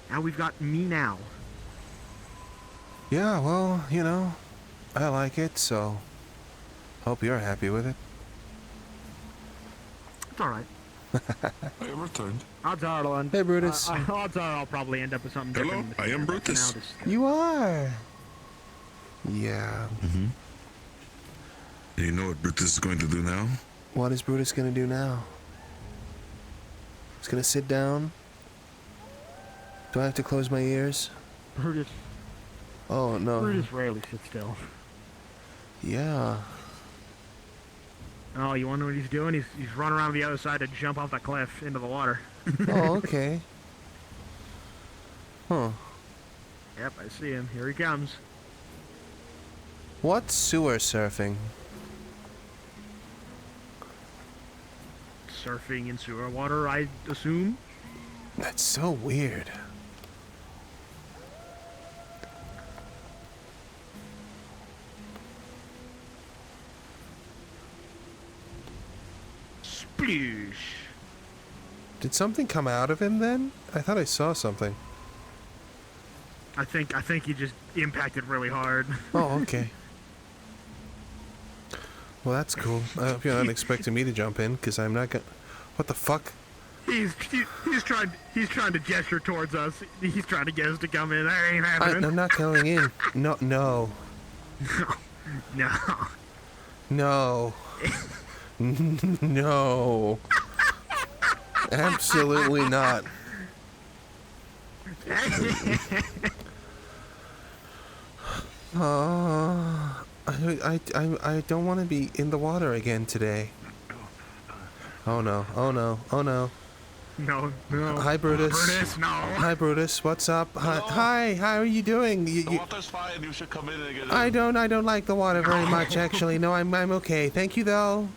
now we've got me now. Yeah, well, you know, I like it, so hope you're happy with it. It's alright. I am returned. Odds are, Lon. Hey, Brutus. Odds are I'll probably end up with something Hello, different. I am Brutus. You are. Yeah. Do you know what Brutus is going to do now? What is Brutus gonna do now? He's gonna sit down. Do I have to close my ears? Brutus. Oh no. Brutus rarely sits still. Yeah. Oh, you wonder what he's doing? He's running around the other side to jump off the cliff into the water. Oh, okay. Huh. Yep, I see him. Here he comes. What's sewer surfing? Surfing in sewer water, I assume? That's so weird. Sploosh. Did something come out of him then? I thought I saw something. I think he just impacted really hard. Oh, okay. Well, that's cool. I hope you're not expecting me to jump in, because I'm not gonna... What the fuck? He's trying to gesture towards us. He's trying to get us to come in. That ain't happening. I'm not going in. No. No. No. No. Absolutely not. I don't want to be in the water again today. Oh no, oh no, oh no. No. Hi, Brutus. Brutus, no. Hi, Brutus. What's up? Hi, how are you doing? The water's fine. You should come in and get it. I don't like the water very much, actually. No, I'm okay. Thank you, though.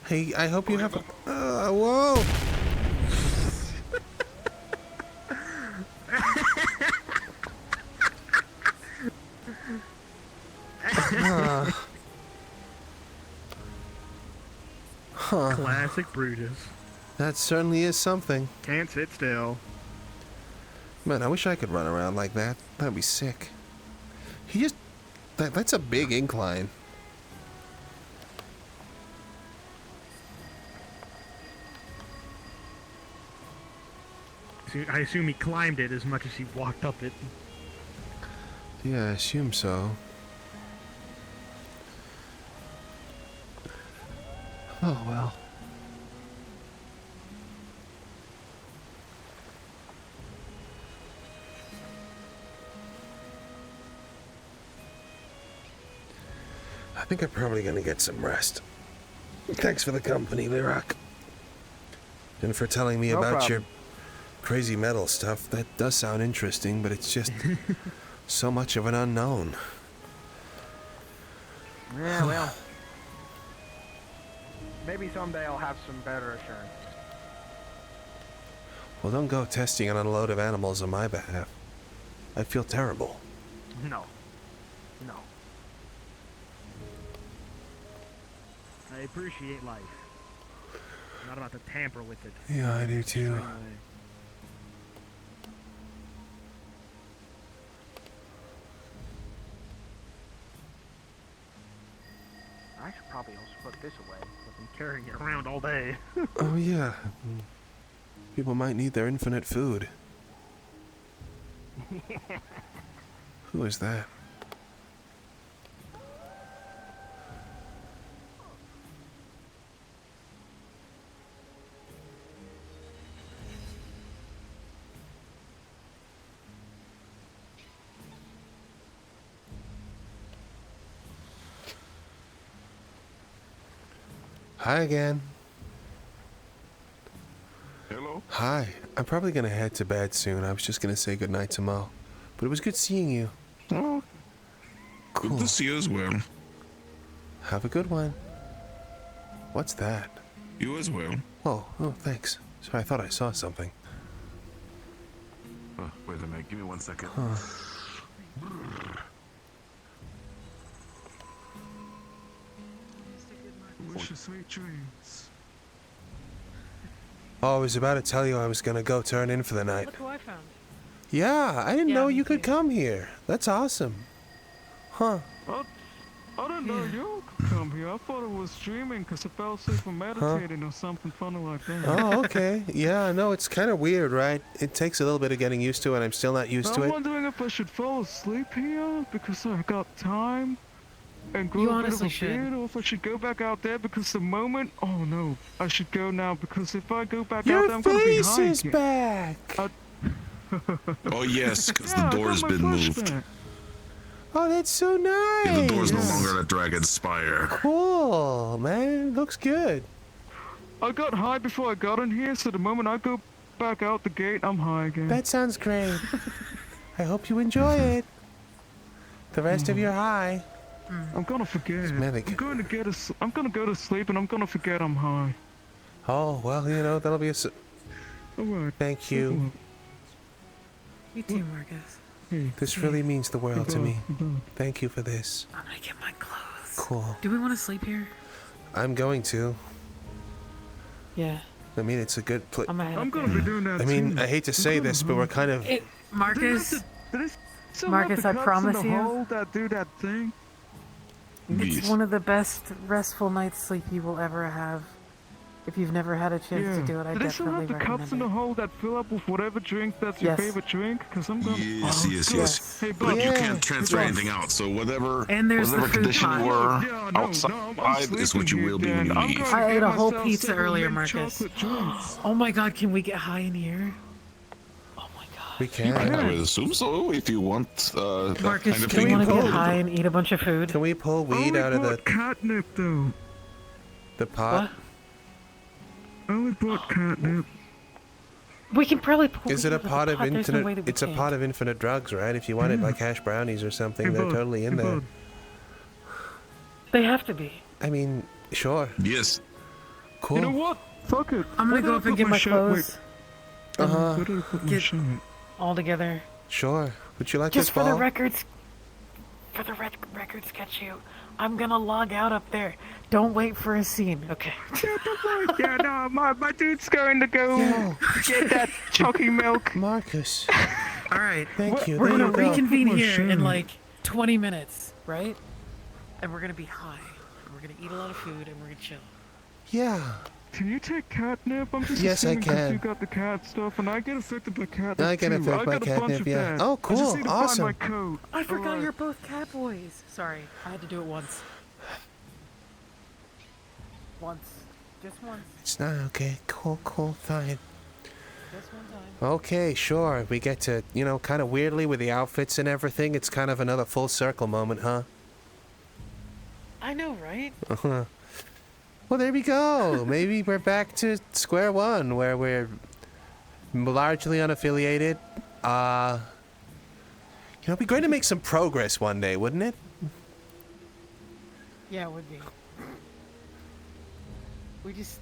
Hey, I hope you have a... whoa! Huh. Classic Brutus. That certainly is something. Can't sit still. Man, I wish I could run around like that. That'd be sick. He just... That's a big incline. I assume he climbed it as much as he walked up it. Yeah, I assume so. Oh, well. I think I'm probably gonna get some rest. Thanks for the company, Lirak. And for telling me about your crazy metal stuff. That does sound interesting, but it's just so much of an unknown. Yeah, well. Maybe someday I'll have some better assurance. Well, don't go testing on a load of animals on my behalf. I feel terrible. No. I appreciate life. I'm not about to tamper with it. Yeah, I do too. I should probably also put this away. I've been carrying it around all day. Oh yeah. People might need their infinite food. Who is that? Hi again. Hello. Hi. I'm probably gonna head to bed soon. I was just gonna say goodnight to Mo. But it was good seeing you. Oh. Cool. Good to see you as well. Have a good one. What's that? You as well. Oh, thanks. Sorry, I thought I saw something. Oh, wait a minute. Give me 1 second. Huh. Wish you sweet dreams. Oh, I was about to tell you I was gonna go turn in for the night. Look who I found. Yeah, I didn't know you could come here. That's awesome. Huh. Well, I don't know, you could come here. I thought it was streaming because I fell asleep from meditating or something funny like that. Oh, okay. Yeah, no, it's kind of weird, right? It takes a little bit of getting used to, and I'm still not used to I'm it. wondering if I should fall asleep here because I've got time and grow You a bit of a honestly should. beard, or if I should go back out there because the moment... Oh no, I should go now because if I go back out there, I'm gonna be high Your face is again. back! Oh yes, because the door's been moved. Oh, that's so nice! Yeah, the door's no longer at Dragon's Spire. Cool, man. Looks good. I got high before I got in here, so the moment I go back out the gate, I'm high again. That sounds great. I hope you enjoy it. The rest of your high. I'm gonna forget. I'm gonna go to sleep and I'm gonna forget I'm high. Oh, well, you know, that'll be a... Alright. Thank you. You too, Marcus. This really means the world to me. Thank you for this. I'm gonna get my clothes. Cool. Do we want to sleep here? I'm going to. Yeah. I mean, it's a good place. I'm gonna be doing that I mean, too. I hate to say this, but we're kind of... Marcus, Still Marcus, have I the cuts in promise the you. hole that do that thing. It's one of the best restful night's sleep you will ever have. If you've never had a chance to do it, I Do they still definitely have the recommend cups in the it. hole that fill up with whatever drink that's your Yes. favorite drink? Because I'm gonna... Yes, Oh, yes, good. yes. Hey, But you bud. can't transfer anything out, so whatever, And there's whatever the food condition pot. you were Yeah, no, outside is what you will be when you leave. I ate a whole pizza several earlier, mint Marcus. chocolate drinks. Oh my god, can we get high in here? We can. I would assume so, if you want that Marcus, kind of do you thing. want to get high and eat a bunch of food? Can we pull weed I out of only the... bought catnip, though. The pot? I only bought catnip. We can probably pull Is it a weed out pot the of There's no way infinite... that we It's a can't. pot of infinite drugs, right? If you wanted like hash brownies or something, Hey, they're bud. totally in Hey, there. bud. They have to be. I mean, sure. Yes. Cool. You know what? Fuck it. I'm gonna Where go did I up and put get my shirt? clothes. Wait. Uh-huh. Where did I put my Get- shirt? All together. Sure. Would you like Just this for the ball? records. For the record sketch you. I'm gonna log out up there. Don't wait for a scene. Okay. Yeah, no, my dude's going to go get that chalky milk. Marcus. Alright. Thank you. We're There gonna you go. reconvene Oh, here sure. in like 20 minutes, right? And we're gonna be high. And we're gonna eat a lot of food and we're gonna chill. Yeah. Can you take catnip? I'm just Yes, I assuming 'cause can. you got the cat stuff, and I get affected by catnip I get too. affected I by got a bunch catnip, of yeah. that. Oh, I just cool. need to Awesome. find my coat. I forgot Alright. you're both cat boys. Sorry, I had to do it once. Once. Just once. It's not okay. Cool, fine. Just one time. Okay, sure. We get to, you know, kind of weirdly with the outfits and everything. It's kind of another full circle moment, huh? I know, right? Uh-huh. Well, there we go. Maybe we're back to square one, where we're largely unaffiliated. You know, it'd be great to make some progress one day, wouldn't it? Yeah, it would be. It's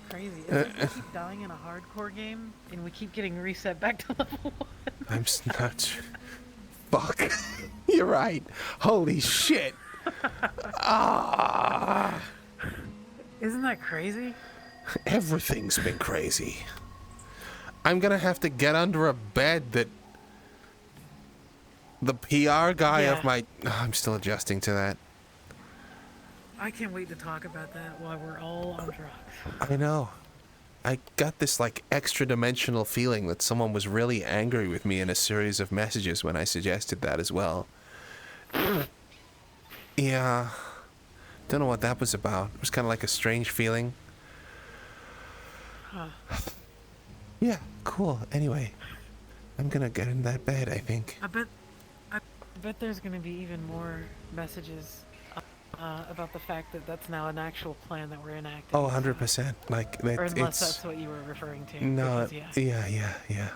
crazy. It's like we keep dying in a hardcore game, and we keep getting reset back to level 1. I'm not. Fuck. You're right. Holy shit. Ah. Isn't that crazy? Everything's been crazy. I'm gonna have to get under a bed that the PR guy Yeah. of my... I'm still adjusting to that. I can't wait to talk about that while we're all on drugs. I know. I got this like extra dimensional feeling that someone was really angry with me in a series of messages when I suggested that as well. Yeah. Don't know what that was about. It was kind of like a strange feeling. Huh. Yeah, cool. Anyway, I'm gonna get in that bed, I think. I bet there's gonna be even more messages about the fact that that's now an actual plan that we're enacting. Oh, 100%. Like, that Or unless it's... that's what you were referring to. No, because, yeah. yeah.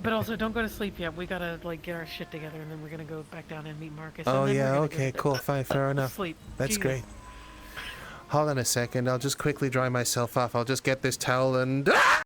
But also, don't go to sleep yet. We gotta like get our shit together, and then we're gonna go back down and meet Marcus. Oh, and then yeah, we're gonna okay, go cool, fine, fair enough. Sleep. That's Jesus. great. Hold on a second, I'll just quickly dry myself off. I'll just get this towel and... Ah!